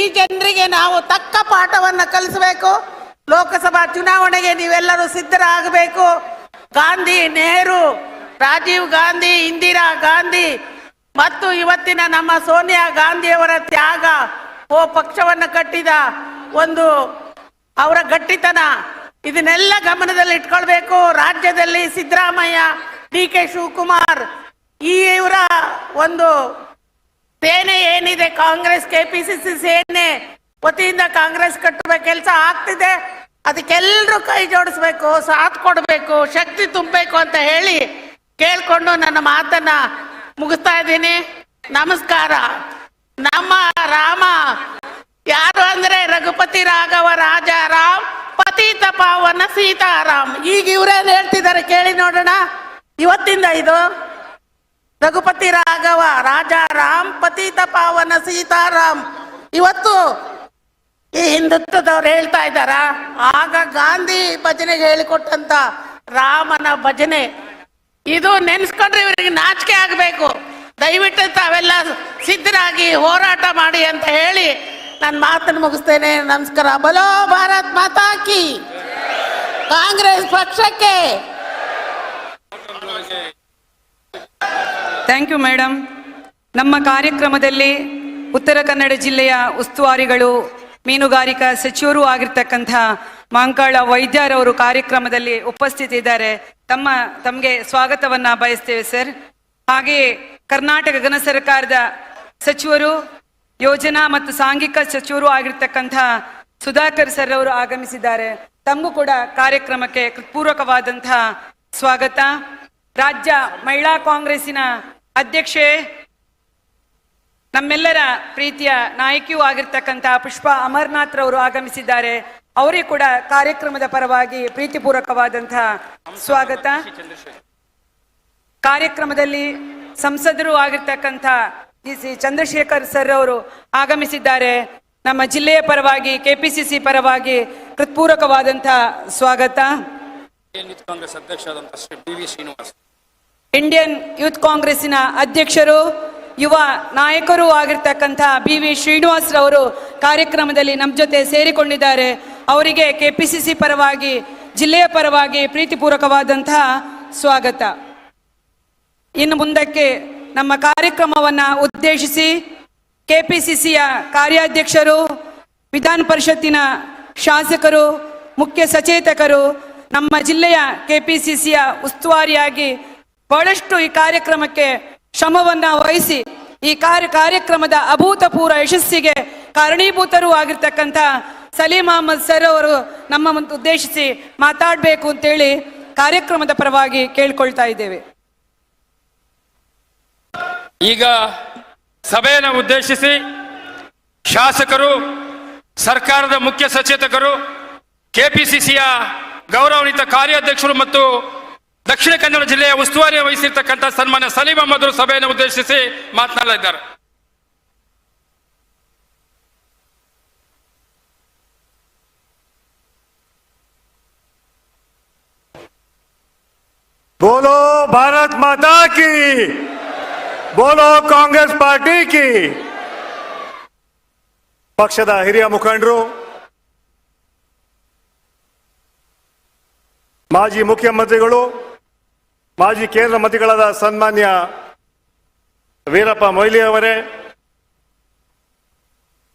ಈ ಜನರಿಗೆ ನಾವು ತಕ್ಕ ಪಾಠವನ್ನ ಕಲಿಸಬೇಕು. ಲೋಕಸಭಾ ಚುನಾವಣೆಗೆ ನೀವೆಲ್ಲರೂ ಸಿದ್ಧರಾಗಬೇಕು. ಗಾಂಧಿ, ನೆಹರು, ರಾಜೀವ್ ಗಾಂಧಿ, ಇಂದಿರಾ ಗಾಂಧಿ ಮತ್ತು ಇವತ್ತಿನ ನಮ್ಮ ಸೋನಿಯಾ ಗಾಂಧಿಯವರ ತ್ಯಾಗ, ಪಕ್ಷವನ್ನು ಕಟ್ಟಿದ ಒಂದು ಅವರ ಗಟ್ಟಿತನ, ಇದನ್ನೆಲ್ಲ ಗಮನದಲ್ಲಿ ಇಟ್ಕೊಳ್ಬೇಕು. ರಾಜ್ಯದಲ್ಲಿ ಸಿದ್ದರಾಮಯ್ಯ, DK ಶಿವಕುಮಾರ್ ಇವರ ಒಂದು ಸೇನೆ ಏನಿದೆ, ಕಾಂಗ್ರೆಸ್ KPCC ಸೇನೆ ವತಿಯಿಂದ ಕಾಂಗ್ರೆಸ್ ಕಟ್ಟುವ ಕೆಲಸ ಆಗ್ತಿದೆ. ಅದಕ್ಕೆಲ್ಲರೂ ಕೈ ಜೋಡಿಸ್ಬೇಕು, ಸಾಥ್ ಕೊಡಬೇಕು, ಶಕ್ತಿ ತುಂಬಬೇಕು ಅಂತ ಹೇಳಿ ಕೇಳ್ಕೊಂಡು ನನ್ನ ಮಾತನ್ನ ಮುಗಿಸ್ತಾ ಇದ್ದೀನಿ. ನಮಸ್ಕಾರ. ನಮ್ಮ ರಾಮ ಯಾರು ಅಂದ್ರೆ ರಘುಪತಿ ರಾಘವ ರಾಜಾರಾಮ್, ಪತಿತ ಪಾವನ ಸೀತಾರಾಮ್. ಈಗ ಇವ್ರೇನ್ ಹೇಳ್ತಿದ್ದಾರೆ ಕೇಳಿ ನೋಡೋಣ. ಇವತ್ತಿಂದ ಇದು ರಘುಪತಿ ರಾಘವ ರಾಜಾರಾಮ್, ಪತಿತ ಪಾವನ ಸೀತಾರಾಮ್. ಇವತ್ತು ಈ ಹಿಂದುತ್ವದವ್ರು ಹೇಳ್ತಾ ಇದ್ದಾರ. ಆಗ ಗಾಂಧಿ ಭಜನೆಗೆ ಹೇಳಿಕೊಟ್ಟಂತ ರಾಮನ ಭಜನೆ ಇದು ನೆನ್ಸ್ಕೊಂಡ್ರೆ ಇವರಿಗೆ ನಾಚಿಕೆ ಆಗ್ಬೇಕು. ದಯವಿಟ್ಟು ತಾವೆಲ್ಲ ಸಿದ್ಧರಾಗಿ ಹೋರಾಟ ಮಾಡಿ ಅಂತ ಹೇಳಿ ನನ್ನ ಮಾತನ್ನು ಮುಗಿಸ್ತೇನೆ. ನಮಸ್ಕಾರ. ಬಲೋ ಭಾರತ್ ಮಾತಾ ಕಿ, ಕಾಂಗ್ರೆಸ್ ಪಕ್ಷಕ್ಕೆ. Thank you madam. ನಮ್ಮ ಕಾರ್ಯಕ್ರಮದಲ್ಲಿ ಉತ್ತರ ಕನ್ನಡ ಜಿಲ್ಲೆಯ ಉಸ್ತುವಾರಿಗಳು, ಮೀನುಗಾರಿಕಾ ಸಚಿವರು ಆಗಿರ್ತಕ್ಕಂಥ ಮಾಂಕಾಳ ವೈದ್ಯರವರು ಕಾರ್ಯಕ್ರಮದಲ್ಲಿ ಉಪಸ್ಥಿತಿದ್ದಾರೆ. ತಮಗೆ ಸ್ವಾಗತವನ್ನ ಬಯಸ್ತೇವೆ ಸರ್. ಹಾಗೆಯೇ ಕರ್ನಾಟಕ ಘನ ಸರ್ಕಾರದ ಸಚಿವರು, ಯೋಜನಾ ಮತ್ತು ಸಾಂಘಿಕ ಸಚಿವರು ಆಗಿರ್ತಕ್ಕಂಥ ಸುಧಾಕರ್ ಸರ್ ಅವರು ಆಗಮಿಸಿದ್ದಾರೆ. ತಮಗೂ ಕೂಡ ಕಾರ್ಯಕ್ರಮಕ್ಕೆ ಹೃತ್ಪೂರ್ವಕವಾದಂತಹ ಸ್ವಾಗತ. ರಾಜ್ಯ ಮಹಿಳಾ ಕಾಂಗ್ರೆಸ್ಸಿನ ಅಧ್ಯಕ್ಷೆ, ನಮ್ಮೆಲ್ಲರ ಪ್ರೀತಿಯ ನಾಯಕಿಯೂ ಆಗಿರ್ತಕ್ಕಂಥ ಪುಷ್ಪಾ ಅಮರನಾಥ್ ರವರು ಆಗಮಿಸಿದ್ದಾರೆ. ಅವರಿಗೂ ಕೂಡ ಕಾರ್ಯಕ್ರಮದ ಪರವಾಗಿ ಪ್ರೀತಿಪೂರ್ವಕವಾದಂತಹ ಸ್ವಾಗತ. ಕಾರ್ಯಕ್ರಮದಲ್ಲಿ ಸಂಸದರು ಆಗಿರ್ತಕ್ಕಂಥ ಸಿ ಚಂದ್ರಶೇಖರ್ ಸರ್ ಅವರು ಆಗಮಿಸಿದ್ದಾರೆ. ನಮ್ಮ ಜಿಲ್ಲೆಯ ಪರವಾಗಿ, ಕೆಪಿಸಿಸಿ ಪರವಾಗಿ ಹೃತ್ಪೂರ್ವಕವಾದಂತಹ ಸ್ವಾಗತ. ಕಾಂಗ್ರೆಸ್ ಅಧ್ಯಕ್ಷರಾದಂಥ Shri BV. Srinivas, Indian youth ಕಾಂಗ್ರೆಸ್ಸಿನ ಅಧ್ಯಕ್ಷರು, ಯುವ ನಾಯಕರು ಆಗಿರ್ತಕ್ಕಂಥ ಬಿ.ವಿ. ಶ್ರೀನಿವಾಸ್ ರವರು ಕಾರ್ಯಕ್ರಮದಲ್ಲಿ ನಮ್ಮ ಜೊತೆ ಸೇರಿಕೊಂಡಿದ್ದಾರೆ. ಅವರಿಗೆ ಕೆಪಿಸಿಸಿ ಪರವಾಗಿ, ಜಿಲ್ಲೆಯ ಪರವಾಗಿ ಪ್ರೀತಿಪೂರ್ವಕವಾದಂತಹ ಸ್ವಾಗತ. ಇನ್ನು ಮುಂದಕ್ಕೆ ನಮ್ಮ ಕಾರ್ಯಕ್ರಮವನ್ನು ಉದ್ದೇಶಿಸಿ ಕೆಪಿಸಿಸಿಯ ಕಾರ್ಯಾಧ್ಯಕ್ಷರು, ವಿಧಾನ ಪರಿಷತ್ತಿನ ಶಾಸಕರು, ಮುಖ್ಯ ಸಚೇತಕರು, ನಮ್ಮ ಜಿಲ್ಲೆಯ ಕೆಪಿಸಿಸಿಯ ಉಸ್ತುವಾರಿಯಾಗಿ ಬಹಳಷ್ಟು ಈ ಕಾರ್ಯಕ್ರಮಕ್ಕೆ ಶ್ರಮವನ್ನು ವಹಿಸಿ ಈ ಕಾರ್ಯಕ್ರಮದ ಅಭೂತಪೂರ್ವ ಯಶಸ್ಸಿಗೆ ಕಾರಣೀಭೂತರೂ ಆಗಿರ್ತಕ್ಕಂಥ ಸಲೀಂ ಅಹಮದ್ ಸರ್ ಅವರು ನಮ್ಮ ಉದ್ದೇಶಿಸಿ ಮಾತಾಡಬೇಕು ಅಂತೇಳಿ ಕಾರ್ಯಕ್ರಮದ ಪರವಾಗಿ ಕೇಳ್ಕೊಳ್ತಾ ಇದ್ದೇವೆ. ಈಗ ಸಭೆಯನ್ನು ಉದ್ದೇಶಿಸಿ ಶಾಸಕರು, ಸರ್ಕಾರದ ಮುಖ್ಯ ಸಚೇತಕರು, ಕೆಪಿಸಿಸಿಯ ಗೌರವಾನ್ವಿತ ಕಾರ್ಯಾಧ್ಯಕ್ಷರು ಮತ್ತು ದಕ್ಷಿಣ ಕನ್ನಡ ಜಿಲ್ಲೆಯ ಉಸ್ತುವಾರಿ ವಹಿಸಿರ್ತಕ್ಕಂಥ ಸನ್ಮಾನ್ಯ ಸಲೀಂ ಅಹಮದ್ ಸಭೆಯನ್ನು ಉದ್ದೇಶಿಸಿ ಮಾತನಾಡಲಿದ್ದಾರೆ. बोलो भारत माता की, बोलो ಕಾಂಗ್ರೆಸ್ ಪಾರ್ಟಿ ಕಿ. ಪಕ್ಷದ ಹಿರಿಯ ಮುಖಂಡರು, ಮಾಜಿ ಮುಖ್ಯಮಂತ್ರಿಗಳು, ಮಾಜಿ ಕೇಂದ್ರ ಮಂತ್ರಿಗಳಾದ ಸನ್ಮಾನ್ಯ ವೀರಪ್ಪ ಮೊಯ್ಲಿ ಅವರೇ,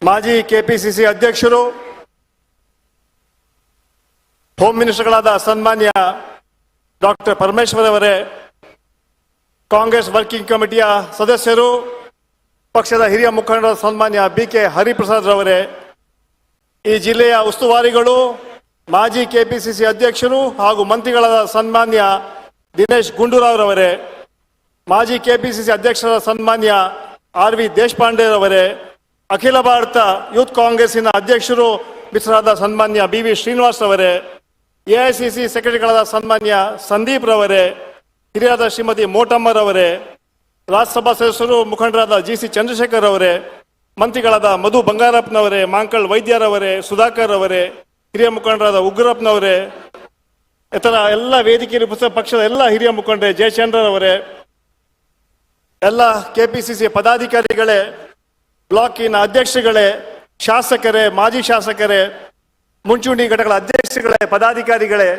ಮಾಜಿ ಕೆಪಿಸಿಸಿ ಅಧ್ಯಕ್ಷರು, ಹೋಮ್ ಮಿನಿಸ್ಟರ್ಗಳಾದ ಸನ್ಮಾನ್ಯ ಡಾಕ್ಟರ್ ಪರಮೇಶ್ವರ್ ಅವರೇ, ಕಾಂಗ್ರೆಸ್ ವರ್ಕಿಂಗ್ ಕಮಿಟಿಯ ಸದಸ್ಯರು, ಪಕ್ಷದ ಹಿರಿಯ ಮುಖಂಡರ ಸನ್ಮಾನ್ಯ ಬಿ.ಕೆ. ಹರಿಪ್ರಸಾದ್ ರವರೇ, ಈ ಜಿಲ್ಲೆಯ ಉಸ್ತುವಾರಿಗಳು, ಮಾಜಿ ಕೆಪಿಸಿಸಿ ಅಧ್ಯಕ್ಷರು ಹಾಗೂ ಮಂತ್ರಿಗಳಾದ ಸನ್ಮಾನ್ಯ ದಿನೇಶ್ ಗುಂಡೂರಾವ್ ರವರೇ, ಮಾಜಿ ಕೆಪಿಸಿಸಿ ಅಧ್ಯಕ್ಷರ ಸನ್ಮಾನ್ಯ ಆರ್.ವಿ. ದೇಶಪಾಂಡೆ ರವರೇ, ಅಖಿಲ ಭಾರತ ಯೂತ್ ಕಾಂಗ್ರೆಸ್ಸಿನ ಅಧ್ಯಕ್ಷರು ಮಿತ್ರರಾದ ಸನ್ಮಾನ್ಯ ಬಿ.ವಿ. ಶ್ರೀನಿವಾಸ್ ರವರೇ, ಎಐಸಿಸಿ ಸೆಕ್ರೆಟರಿಗಳಾದ ಸನ್ಮಾನ್ಯ ಸಂದೀಪ್ ರವರೇ, ಹಿರಿಯರಾದ ಶ್ರೀಮತಿ ಮೋಟಮ್ಮರವರೇ, ರಾಜ್ಯಸಭಾ ಸದಸ್ಯರು ಮುಖಂಡರಾದ ಜಿ.ಸಿ. ಚಂದ್ರಶೇಖರ್ ಅವರೇ, ಮಂತ್ರಿಗಳಾದ ಮಧು ಬಂಗಾರಪ್ಪನವರೇ, ಮಾಂಕಳ್ ವೈದ್ಯರವರೇ, ಸುಧಾಕರ್ ಅವರೇ, ಹಿರಿಯ ಮುಖಂಡರಾದ ಉಗ್ರಪ್ಪನವರೇ, ಇತರ ಎಲ್ಲ ವೇದಿಕೆಯಲ್ಲಿ ಪಕ್ಷದ ಎಲ್ಲ ಹಿರಿಯ ಮುಖಂಡರೇ, ಜಯಚಂದ್ರರವರೇ, ಎಲ್ಲ ಕೆಪಿಸಿಸಿ ಪದಾಧಿಕಾರಿಗಳೇ, ಬ್ಲಾಕಿನ ಅಧ್ಯಕ್ಷಗಳೇ, ಶಾಸಕರೇ, ಮಾಜಿ ಶಾಸಕರೇ, ಮುಂಚೂಣಿ ಘಟಕಗಳ ಅಧ್ಯಕ್ಷಗಳೇ, ಪದಾಧಿಕಾರಿಗಳೇ,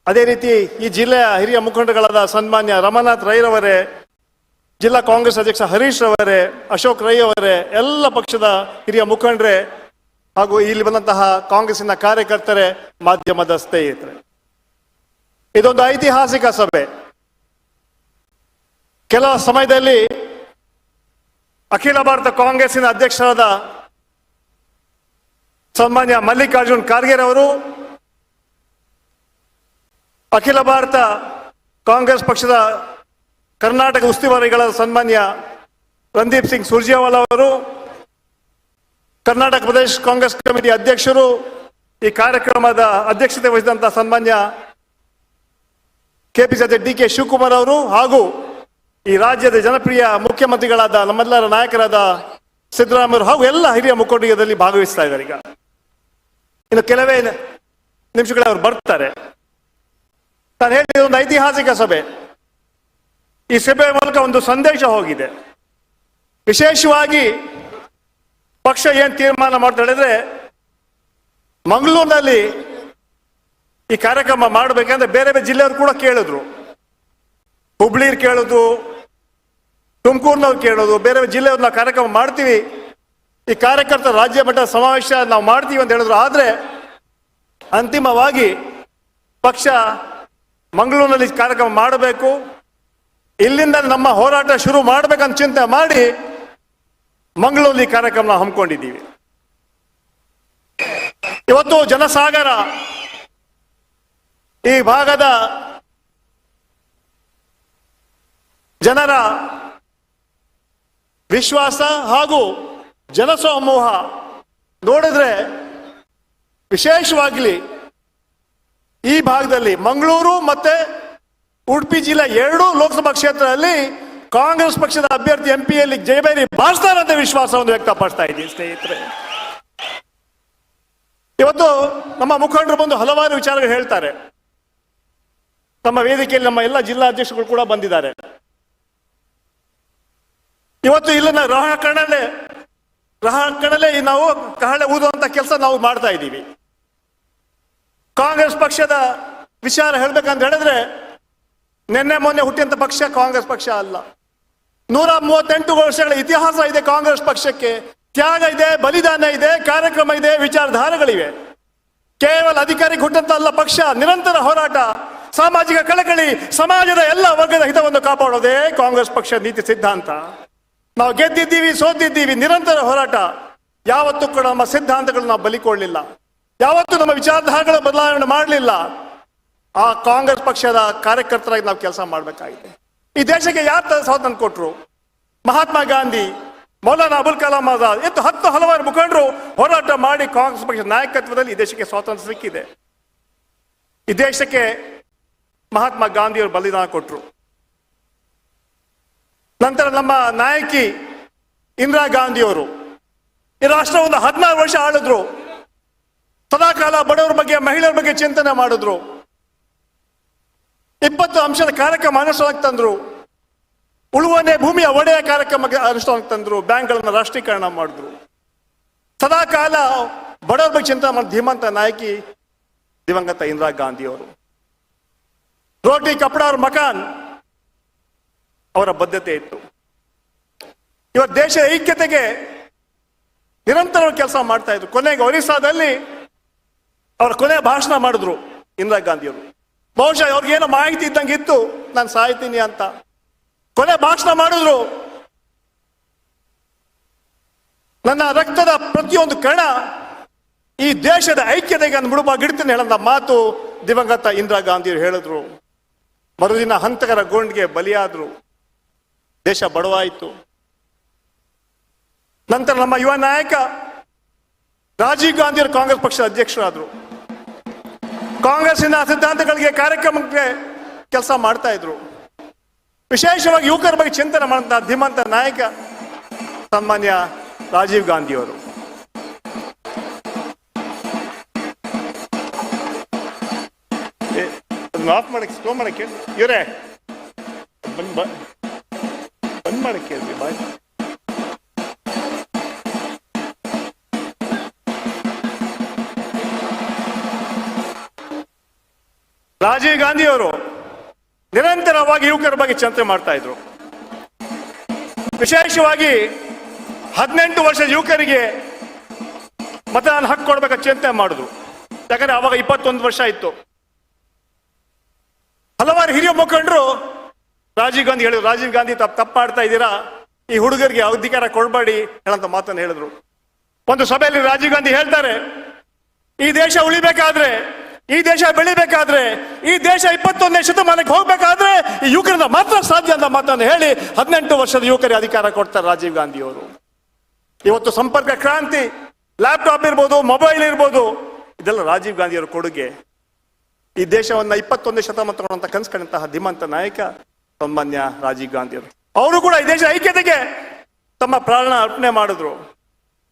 ಅದೇ ರೀತಿ ಈ ಜಿಲ್ಲೆಯ ಹಿರಿಯ ಮುಖಂಡಗಳಾದ ಸನ್ಮಾನ್ಯ ರಮನಾಥ್ ರೈರವರೇ, ಜಿಲ್ಲಾ ಕಾಂಗ್ರೆಸ್ ಅಧ್ಯಕ್ಷ ಹರೀಶ್ ರವರೇ, ಅಶೋಕ್ ರೈ ಅವರೇ, ಎಲ್ಲ ಪಕ್ಷದ ಹಿರಿಯ ಮುಖಂಡರೇ ಹಾಗೂ ಇಲ್ಲಿ ಬಂದಂತಹ ಕಾಂಗ್ರೆಸ್ಸಿನ ಕಾರ್ಯಕರ್ತರೇ, ಮಾಧ್ಯಮದ ಸ್ನೇಹಿತರೆ, ಇದೊಂದು ಐತಿಹಾಸಿಕ ಸಭೆ. ಕೆಲ ಸಮಯದಲ್ಲಿ ಅಖಿಲ ಭಾರತ ಕಾಂಗ್ರೆಸ್ಸಿನ ಅಧ್ಯಕ್ಷರಾದ ಸನ್ಮಾನ್ಯ ಮಲ್ಲಿಕಾರ್ಜುನ್ ಖರ್ಗೆ ಅವರು, ಅಖಿಲ ಭಾರತ ಕಾಂಗ್ರೆಸ್ ಪಕ್ಷದ ಕರ್ನಾಟಕ ಉಸ್ತುವಾರಿಗಳಾದ ಸನ್ಮಾನ್ಯ ರಣದೀಪ್ ಸಿಂಗ್ ಸುರ್ಜೇವಾಲಾ ಅವರು, ಕರ್ನಾಟಕ ಪ್ರದೇಶ ಕಾಂಗ್ರೆಸ್ ಕಮಿಟಿ ಅಧ್ಯಕ್ಷರು, ಈ ಕಾರ್ಯಕ್ರಮದ ಅಧ್ಯಕ್ಷತೆ ವಹಿಸಿದಂತಹ ಸನ್ಮಾನ್ಯ ಕೆಪಿಸಿ ಅಧ್ಯಕ್ಷ ಡಿ.ಕೆ. ಶಿವಕುಮಾರ್ ಅವರು ಹಾಗೂ ಈ ರಾಜ್ಯದ ಜನಪ್ರಿಯ ಮುಖ್ಯಮಂತ್ರಿಗಳಾದ ನಮ್ಮೆಲ್ಲರ ನಾಯಕರಾದ ಸಿದ್ದರಾಮಯ್ಯ ಹಾಗೂ ಎಲ್ಲ ಹಿರಿಯ ಮುಖಂಡರಲ್ಲಿ ಭಾಗವಹಿಸ್ತಾ ಇದ್ದಾರೆ. ಈಗ ಇನ್ನು ಕೆಲವೇ ನಿಮಿಷಗಳ ಅವರು ಬರ್ತಾರೆ. ನಾನು ಹೇಳಿದ ಒಂದು ಐತಿಹಾಸಿಕ ಸಭೆ. ಈ ಸಭೆ ಮೂಲಕ ಒಂದು ಸಂದೇಶ ಹೋಗಿದೆ. ವಿಶೇಷವಾಗಿ ಪಕ್ಷ ಏನ್ ತೀರ್ಮಾನ ಮಾಡ್ತಾ ಹೇಳಿದ್ರೆ, ಮಂಗಳೂರಿನಲ್ಲಿ ಈ ಕಾರ್ಯಕ್ರಮ ಮಾಡಬೇಕಂದ್ರೆ ಬೇರೆ ಬೇರೆ ಜಿಲ್ಲೆಯವರು ಕೂಡ ಕೇಳಿದ್ರು. ಹುಬ್ಳಿರ್ ಕೇಳೋದು, ತುಮಕೂರಿನವ್ರು ಕೇಳೋದು, ಬೇರೆ ಬೇರೆ ಜಿಲ್ಲೆಯವ್ರು ನಾವು ಕಾರ್ಯಕ್ರಮ ಮಾಡ್ತೀವಿ, ಈ ಕಾರ್ಯಕರ್ತರ ರಾಜ್ಯ ಮಟ್ಟದ ಸಮಾವೇಶ ನಾವು ಮಾಡ್ತೀವಿ ಅಂತ ಹೇಳಿದ್ರು. ಆದ್ರೆ ಅಂತಿಮವಾಗಿ ಪಕ್ಷ ಮಂಗಳೂರಿನಲ್ಲಿ ಕಾರ್ಯಕ್ರಮ ಮಾಡಬೇಕು, ಇಲ್ಲಿಂದ ನಮ್ಮ ಹೋರಾಟ ಶುರು ಮಾಡಬೇಕಂತ ಚಿಂತೆ ಮಾಡಿ ಮಂಗಳೂರಲ್ಲಿ ಕಾರ್ಯಕ್ರಮ ಹಮ್ಮಿಕೊಂಡಿದ್ದೀವಿ. ಇವತ್ತು ಜನಸಾಗರ ಈ ಭಾಗದ ಜನರ ವಿಶ್ವಾಸ ಹಾಗೂ ಜನಸಮೂಹ ನೋಡಿದ್ರೆ, ವಿಶೇಷವಾಗಿ ಈ ಭಾಗದಲ್ಲಿ ಮಂಗಳೂರು ಮತ್ತೆ ಉಡುಪಿ ಜಿಲ್ಲೆ ಎರಡೂ ಲೋಕಸಭಾ ಕ್ಷೇತ್ರದಲ್ಲಿ ಕಾಂಗ್ರೆಸ್ ಪಕ್ಷದ ಅಭ್ಯರ್ಥಿ ಎಂಪಿಯಲ್ಲಿ ಜಯಬೇರಿ ಬಾರಿಸ್ತಾರೆ ಅಂತ ವಿಶ್ವಾಸವನ್ನು ವ್ಯಕ್ತಪಡಿಸ್ತಾ ಇದ್ದೀವಿ ಸ್ನೇಹಿತರೆ. ಇವತ್ತು ನಮ್ಮ ಮುಖಂಡರು ಬಂದು ಹಲವಾರು ವಿಚಾರಗಳು ಹೇಳ್ತಾರೆ. ನಮ್ಮ ವೇದಿಕೆಯಲ್ಲಿ ನಮ್ಮ ಎಲ್ಲ ಜಿಲ್ಲಾಧ್ಯಕ್ಷರು ಕೂಡ ಬಂದಿದ್ದಾರೆ. ಇವತ್ತು ಇಲ್ಲಿನ ಕಣಲೆ ನಾವು ಕಹಳೆ ಊದುವಂತ ಕೆಲಸ ನಾವು ಮಾಡ್ತಾ ಇದ್ದೀವಿ. ಕಾಂಗ್ರೆಸ್ ಪಕ್ಷದ ವಿಚಾರ ಹೇಳ್ಬೇಕಂತ ಹೇಳಿದ್ರೆ, ನಿನ್ನೆ ಮೊನ್ನೆ ಹುಟ್ಟಿದಂತ ಪಕ್ಷ ಕಾಂಗ್ರೆಸ್ ಪಕ್ಷ ಅಲ್ಲ. 138 ವರ್ಷಗಳ ಇತಿಹಾಸ ಇದೆ ಕಾಂಗ್ರೆಸ್ ಪಕ್ಷಕ್ಕೆ. ತ್ಯಾಗ ಇದೆ, ಬಲಿದಾನ ಇದೆ, ಕಾರ್ಯಕ್ರಮ ಇದೆ, ವಿಚಾರಧಾರೆಗಳಿವೆ. ಕೇವಲ ಅಧಿಕಾರಿಗೆ ಹುಟ್ಟಂತ ಅಲ್ಲ ಪಕ್ಷ. ನಿರಂತರ ಹೋರಾಟ, ಸಾಮಾಜಿಕ ಕಳಕಳಿ, ಸಮಾಜದ ಎಲ್ಲ ವರ್ಗದ ಹಿತವನ್ನು ಕಾಪಾಡೋದೇ ಕಾಂಗ್ರೆಸ್ ಪಕ್ಷ ನೀತಿ ಸಿದ್ಧಾಂತ. ನಾವು ಗೆದ್ದಿದ್ದೀವಿ, ಸೋತಿದ್ದೀವಿ, ನಿರಂತರ ಹೋರಾಟ. ಯಾವತ್ತೂ ಕೂಡ ನಮ್ಮ ಸಿದ್ಧಾಂತಗಳು ನಾವು ಬಲಿಕೊಳ್ಳಲಿಲ್ಲ, ಯಾವತ್ತೂ ನಮ್ಮ ವಿಚಾರಧಾರೆಗಳ ಬದಲಾವಣೆ ಮಾಡಲಿಲ್ಲ. ಆ ಕಾಂಗ್ರೆಸ್ ಪಕ್ಷದ ಕಾರ್ಯಕರ್ತರಾಗಿ ನಾವು ಕೆಲಸ ಮಾಡಬೇಕಾಗಿದೆ. ಈ ದೇಶಕ್ಕೆ ಯಾರು ಸ್ವಾತಂತ್ರ್ಯ ಕೊಟ್ಟರು? ಮಹಾತ್ಮ ಗಾಂಧಿ, ಮೌಲಾನಾ ಅಬುಲ್ ಕಲಾಂ ಆಜಾದ್, ಹತ್ತು ಹಲವಾರು ಮುಖಂಡರು ಹೋರಾಟ ಮಾಡಿ ಕಾಂಗ್ರೆಸ್ ಪಕ್ಷದ ನಾಯಕತ್ವದಲ್ಲಿ ಈ ದೇಶಕ್ಕೆ ಸ್ವಾತಂತ್ರ್ಯ ಸಿಕ್ಕಿದೆ. ಈ ದೇಶಕ್ಕೆ ಮಹಾತ್ಮ ಗಾಂಧಿಯವರು ಬಲಿದಾನ ಕೊಟ್ಟರು. ನಂತರ ನಮ್ಮ ನಾಯಕಿ ಇಂದಿರಾ ಗಾಂಧಿಯವರು ಈ ರಾಷ್ಟ್ರವನ್ನು 16 ವರ್ಷ ಆಳಿದ್ರು. ಸದಾಕಾಲ ಬಡವರ ಬಗ್ಗೆ, ಮಹಿಳೆಯರ ಬಗ್ಗೆ ಚಿಂತನೆ ಮಾಡಿದ್ರು. 20 ಅಂಶದ ಕಾರ್ಯಕ್ರಮ ಅನುಷ್ಠಾನಕ್ಕೆ ತಂದ್ರು. ಉಳುವನೆ ಭೂಮಿಯ ಒಡೆಯ ಕಾರ್ಯಕ್ರಮ ಅನುಷ್ಠಾನಕ್ಕೆ ತಂದ್ರು. ಬ್ಯಾಂಕ್ಗಳನ್ನ ರಾಷ್ಟ್ರೀಕರಣ ಮಾಡಿದ್ರು. ಸದಾಕಾಲ ಬಡವರ ಬಗ್ಗೆ ಚಿಂತನೆ ಮಾಡಿದ ಧೀಮಂತ ನಾಯಕಿ ದಿವಂಗತ ಇಂದಿರಾ ಗಾಂಧಿಯವರು. ರೋಟಿ ಕಪಡ ಅವ್ರ ಮಕಾನ್ ಅವರ ಬದ್ಧತೆ ಇತ್ತು. ಇವತ್ತು ದೇಶದ ಐಕ್ಯತೆಗೆ ನಿರಂತರ ಕೆಲಸ ಮಾಡ್ತಾ ಇದ್ರು. ಕೊನೆಗೆ ಒರಿಸ್ಸಾದಲ್ಲಿ ಅವರ ಕೊನೆ ಭಾಷಣ ಮಾಡಿದ್ರು ಇಂದಿರಾ ಗಾಂಧಿಯವರು. ಬಹುಶಃ ಅವ್ರಿಗೇನೋ ಮಾಹಿತಿ ಇದ್ದಂಗೆ ಇತ್ತು, ನಾನು ಸಾಯ್ತೀನಿ ಅಂತ. ಕೊನೆ ಭಾಷಣ ಮಾಡಿದ್ರು, ನನ್ನ ರಕ್ತದ ಪ್ರತಿಯೊಂದು ಕಣ ಈ ದೇಶದ ಐಕ್ಯತೆಗೆ ಮುಡುಪಾಗಿಡ್ತೀನಿ ಹೇಳಂತ ಮಾತು ದಿವಂಗತ ಇಂದಿರಾ ಗಾಂಧಿಯವರು ಹೇಳಿದ್ರು. ಮರುದಿನ ಹಂತಕರ ಗೋಂಡ್ಗೆ ಬಲಿಯಾದ್ರು. ದೇಶ ಬಡವಾಯಿತು. ನಂತರ ನಮ್ಮ ಯುವ ನಾಯಕ ರಾಜೀವ್ ಗಾಂಧಿಯವರು ಕಾಂಗ್ರೆಸ್ ಪಕ್ಷದ ಅಧ್ಯಕ್ಷರಾದರು. ಕಾಂಗ್ರೆಸ್ಸಿನ ಸಿದ್ಧಾಂತಗಳಿಗೆ, ಕಾರ್ಯಕ್ರಮಕ್ಕೆ ಕೆಲಸ ಮಾಡ್ತಾ ಇದ್ರು. ವಿಶೇಷವಾಗಿ ಯುವಕರ ಬಗ್ಗೆ ಚಿಂತನೆ ಮಾಡಿದಂತಹ ಧೀಮಂತ ನಾಯಕ ಸನ್ಮಾನ್ಯ ರಾಜೀವ್ ಗಾಂಧಿಯವರು. ಆಫ್ ಮಾಡಕ್ಕೆ, ಸ್ಲೋ ಮಾಡಕ್ಕೆ ಇವರೇ ಬಂದ್ ಮಾಡಕ್ಕೆ ಬಾಯ್. ರಾಜೀವ್ ಗಾಂಧಿಯವರು ನಿರಂತರವಾಗಿ ಯುವಕರ ಬಗ್ಗೆ ಚಿಂತನೆ ಮಾಡ್ತಾ ಇದ್ರು. ವಿಶೇಷವಾಗಿ 18 ವರ್ಷದ ಯುವಕರಿಗೆ ಮತದಾನ ಹಕ್ಕು ಕೊಡ್ಬೇಕ ಚಿಂತನೆ ಮಾಡಿದ್ರು. ಯಾಕಂದ್ರೆ ಅವಾಗ 21 ವರ್ಷ ಇತ್ತು. ಹಲವಾರು ಹಿರಿಯ ಮುಖಂಡರು ರಾಜೀವ್ ಗಾಂಧಿ ಹೇಳಿದ್ರು, ರಾಜೀವ್ ಗಾಂಧಿ ತಪ್ಪು ಮಾಡ್ತಾ ಇದ್ದೀರಾ, ಈ ಹುಡುಗರಿಗೆ ಅಧಿಕಾರ ಕೊಡಬೇಡಿ ಹೇಳಂತ ಮಾತನ್ನು ಹೇಳಿದ್ರು. ಒಂದು ಸಭೆಯಲ್ಲಿ ರಾಜೀವ್ ಗಾಂಧಿ ಹೇಳ್ತಾರೆ, ಈ ದೇಶ ಉಳಿಬೇಕಾದ್ರೆ, ಈ ದೇಶ ಬೆಳಿಬೇಕಾದ್ರೆ, ಈ ದೇಶ 21ನೇ ಶತಮಾನಕ್ಕೆ ಹೋಗ್ಬೇಕಾದ್ರೆ ಈ ಯುವಕರಿಂದ ಮಾತ್ರ ಸಾಧ್ಯ ಅಂತ ಮಾತನ್ನು ಹೇಳಿ 18 ವರ್ಷದ ಯುವಕರಿಗೆ ಅಧಿಕಾರ ಕೊಡ್ತಾರೆ ರಾಜೀವ್ ಗಾಂಧಿಯವರು. ಇವತ್ತು ಸಂಪರ್ಕ ಕ್ರಾಂತಿ, ಲ್ಯಾಪ್ಟಾಪ್ ಇರ್ಬೋದು, ಮೊಬೈಲ್ ಇರ್ಬೋದು, ಇದೆಲ್ಲ ರಾಜೀವ್ ಗಾಂಧಿಯವರ ಕೊಡುಗೆ. ಈ ದೇಶವನ್ನ 21ನೇ ಶತಮಾನ ತಗೊಳ್ಳಂತ ಕನಸ್ಕೊಂಡಂತಹ ಧೀಮಂತ ನಾಯಕ ಸನ್ಮಾನ್ಯ ರಾಜೀವ್ ಗಾಂಧಿಯವರು. ಅವರು ಕೂಡ ಈ ದೇಶ ಐಕ್ಯತೆಗೆ ತಮ್ಮ ಪ್ರಾಣ ಅರ್ಪಣೆ ಮಾಡಿದ್ರು.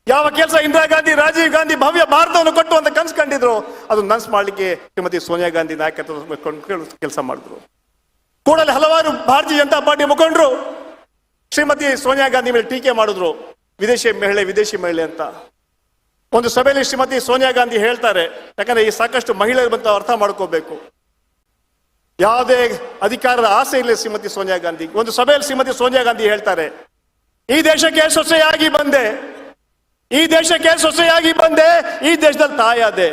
ಯಾವ ಕೆಲಸ ಇಂದಿರಾ ಗಾಂಧಿ, ರಾಜೀವ್ ಗಾಂಧಿ ಭವ್ಯ ಭಾರತವನ್ನು ಕಟ್ಟುವಂತ ಕನಸು ಕಂಡಿದ್ರು, ಅದು ನನ್ಸ್ ಮಾಡ್ಲಿಕ್ಕೆ ಶ್ರೀಮತಿ ಸೋನಿಯಾ ಗಾಂಧಿ ನಾಯಕತ್ವ ಕೆಲಸ ಮಾಡಿದ್ರು. ಕೂಡಲೇ ಹಲವಾರು ಭಾರತೀಯ ಜನತಾ ಪಾರ್ಟಿ ಮುಖಂಡರು ಶ್ರೀಮತಿ ಸೋನಿಯಾ ಗಾಂಧಿ ಮೇಲೆ ಟೀಕೆ ಮಾಡಿದ್ರು, ವಿದೇಶಿ ಮಹಿಳೆ ಅಂತ. ಒಂದು ಸಭೆಯಲ್ಲಿ ಶ್ರೀಮತಿ ಸೋನಿಯಾ ಗಾಂಧಿ ಹೇಳ್ತಾರೆ, ಯಾಕಂದ್ರೆ ಈ ಸಾಕಷ್ಟು ಮಹಿಳೆಯರು ಬಂತ ಅರ್ಥ ಮಾಡ್ಕೋಬೇಕು, ಯಾವುದೇ ಅಧಿಕಾರದ ಆಸೆ ಇಲ್ಲ ಶ್ರೀಮತಿ ಸೋನಿಯಾ ಗಾಂಧಿ. ಒಂದು ಸಭೆಯಲ್ಲಿ ಶ್ರೀಮತಿ ಸೋನಿಯಾ ಗಾಂಧಿ ಹೇಳ್ತಾರೆ, ಈ ದೇಶಕ್ಕೆ ಸೊಸೆಯಾಗಿ ಬಂದೆ, ಈ ದೇಶಕ್ಕೆ ಸೊಸೆಯಾಗಿ ಬಂದೆ, ಈ ದೇಶದಲ್ಲಿ ತಾಯಾದೆ,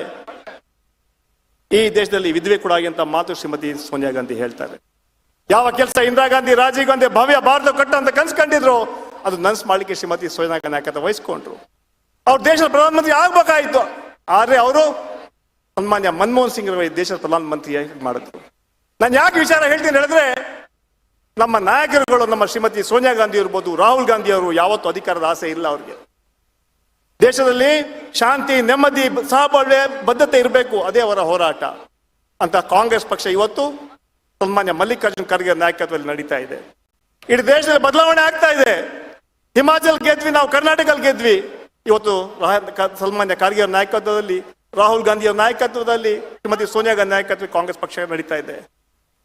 ಈ ದೇಶದಲ್ಲಿ ವಿಧವೆ ಕೂಡ ಆಗಿ ಅಂತ ಮಾತು ಶ್ರೀಮತಿ ಸೋನಿಯಾ ಗಾಂಧಿ ಹೇಳ್ತಾರೆ. ಯಾವ ಕೆಲಸ ಇಂದಿರಾ ಗಾಂಧಿ, ರಾಜೀವ್ ಗಾಂಧಿ ಭವ್ಯ ಭಾರತ ಕಟ್ಟ ಅಂತ ಕನ್ಸು ಕಂಡಿದ್ರು, ಅದು ನನ್ಸ್ ಮಾಡ್ಲಿಕ್ಕೆ ಶ್ರೀಮತಿ ಸೋನಿಯಾ ಗಾಂಧಿ ನಾಯಕತ್ವ ವಹಿಸ್ಕೊಂಡ್ರು. ಅವ್ರು ದೇಶದ ಪ್ರಧಾನಮಂತ್ರಿ ಆಗ್ಬೇಕಾಯ್ತು, ಆದ್ರೆ ಅವರು ಸನ್ಮಾನ್ಯ ಮನಮೋಹನ್ ಸಿಂಗ್ ರವರು ದೇಶದ ಪ್ರಧಾನಮಂತ್ರಿ ಮಾಡಿದ್ರು. ನಾನು ಯಾಕೆ ವಿಚಾರ ಹೇಳ್ತೀನಿ ಹೇಳಿದ್ರೆ, ನಮ್ಮ ನಾಯಕರುಗಳು, ನಮ್ಮ ಶ್ರೀಮತಿ ಸೋನಿಯಾ ಗಾಂಧಿ ಇರ್ಬೋದು, ರಾಹುಲ್ ಗಾಂಧಿ ಅವರು ಯಾವತ್ತೂ ಅಧಿಕಾರದ ಆಸೆ ಇಲ್ಲ ಅವ್ರಿಗೆ. ದೇಶದಲ್ಲಿ ಶಾಂತಿ, ನೆಮ್ಮದಿ, ಸಹಬಾಳ್ವೆ, ಬದ್ಧತೆ ಇರಬೇಕು, ಅದೇ ಅವರ ಹೋರಾಟ ಅಂತ ಕಾಂಗ್ರೆಸ್ ಪಕ್ಷ ಇವತ್ತು ಸನ್ಮಾನ್ಯ ಮಲ್ಲಿಕಾರ್ಜುನ್ ಖರ್ಗೆ ನಾಯಕತ್ವದಲ್ಲಿ ನಡೀತಾ ಇದೆ. ಇಡೀ ದೇಶದಲ್ಲಿ ಬದಲಾವಣೆ ಆಗ್ತಾ ಇದೆ. ಹಿಮಾಚಲ್ ಗೆದ್ವಿ, ನಾವು ಕರ್ನಾಟಕದಲ್ಲಿ ಗೆದ್ವಿ. ಇವತ್ತು ಸನ್ಮಾನ್ಯ ಖರ್ಗೆ ಅವರ ನಾಯಕತ್ವದಲ್ಲಿ, ರಾಹುಲ್ ಗಾಂಧಿ ಅವರ ನಾಯಕತ್ವದಲ್ಲಿ, ಶ್ರೀಮತಿ ಸೋನಿಯಾ ಗಾಂಧಿ ನಾಯಕತ್ವ ಕಾಂಗ್ರೆಸ್ ಪಕ್ಷ ನಡೀತಾ ಇದೆ.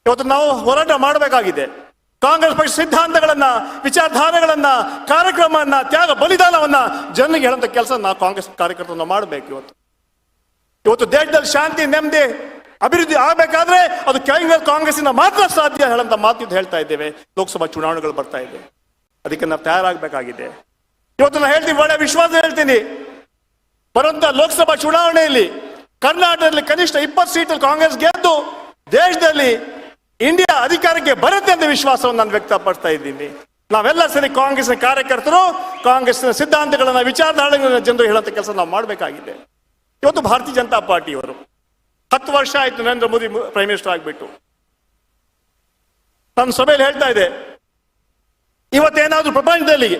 ಇವತ್ತು ನಾವು ಹೋರಾಟ ಮಾಡಬೇಕಾಗಿದೆ. ಕಾಂಗ್ರೆಸ್ ಪಕ್ಷ ಸಿದ್ಧಾಂತಗಳನ್ನ, ವಿಚಾರಧಾರೆಗಳನ್ನ, ಕಾರ್ಯಕ್ರಮವನ್ನ, ತ್ಯಾಗ ಬಲಿದಾನವನ್ನ ಜನರಿಗೆ ಹೇಳುವಂತ ಕೆಲಸ ನಾವು ಕಾಂಗ್ರೆಸ್ ಕಾರ್ಯಕರ್ತರನ್ನ ಮಾಡಬೇಕು. ಇವತ್ತು ದೇಶದಲ್ಲಿ ಶಾಂತಿ, ನೆಮ್ಮದಿ, ಅಭಿವೃದ್ಧಿ ಆಗಬೇಕಾದ್ರೆ ಅದು ಕಾಂಗ್ರೆಸ್ಸಿನ ಮಾತ್ರ ಸಾಧ್ಯ ಹೇಳಂತ ಮಾತು ಹೇಳ್ತಾ ಇದ್ದೇವೆ. ಲೋಕಸಭಾ ಚುನಾವಣೆಗಳು ಬರ್ತಾ ಇದೆ, ಅದಕ್ಕೆ ನಾವು ತಯಾರಾಗಬೇಕಾಗಿದೆ. ಇವತ್ತು ನಾನು ಹೇಳ್ತೀನಿ, ಒಳ್ಳೆ ವಿಶ್ವಾಸ ಹೇಳ್ತೀನಿ, ಬರುವಂತ ಲೋಕಸಭಾ ಚುನಾವಣೆಯಲ್ಲಿ ಕರ್ನಾಟಕದಲ್ಲಿ ಕನಿಷ್ಠ 20 ಸೀಟಲ್ಲಿ ಕಾಂಗ್ರೆಸ್ ಗೆದ್ದು ದೇಶದಲ್ಲಿ ಇಂಡಿಯಾ ಅಧಿಕಾರಕ್ಕೆ ಬರುತ್ತೆ ಅಂತ ವಿಶ್ವಾಸವನ್ನು ನಾನು ವ್ಯಕ್ತಪಡಿಸ್ತಾ ಇದ್ದೀನಿ. ನಾವೆಲ್ಲ ಸರಿ ಕಾಂಗ್ರೆಸ್ನ ಕಾರ್ಯಕರ್ತರು ಕಾಂಗ್ರೆಸ್ನ ಸಿದ್ಧಾಂತಗಳನ್ನ, ವಿಚಾರಧಾರೆಗಳನ್ನ ಜನರು ಹೇಳುವಂತ ಕೆಲಸ ನಾವು ಮಾಡಬೇಕಾಗಿದೆ. ಇವತ್ತು ಭಾರತೀಯ ಜನತಾ ಪಾರ್ಟಿಯವರು 10 ವರ್ಷ ಆಯ್ತು ನರೇಂದ್ರ ಮೋದಿ ಪ್ರೈಮ್ ಮಿನಿಸ್ಟರ್ ಆಗ್ಬಿಟ್ಟು. ನನ್ನ ಸಭೆಯಲ್ಲಿ ಹೇಳ್ತಾ ಇದೆ, ಇವತ್ತೇನಾದ್ರೂ ಪ್ರಪಂಚದಲ್ಲಿ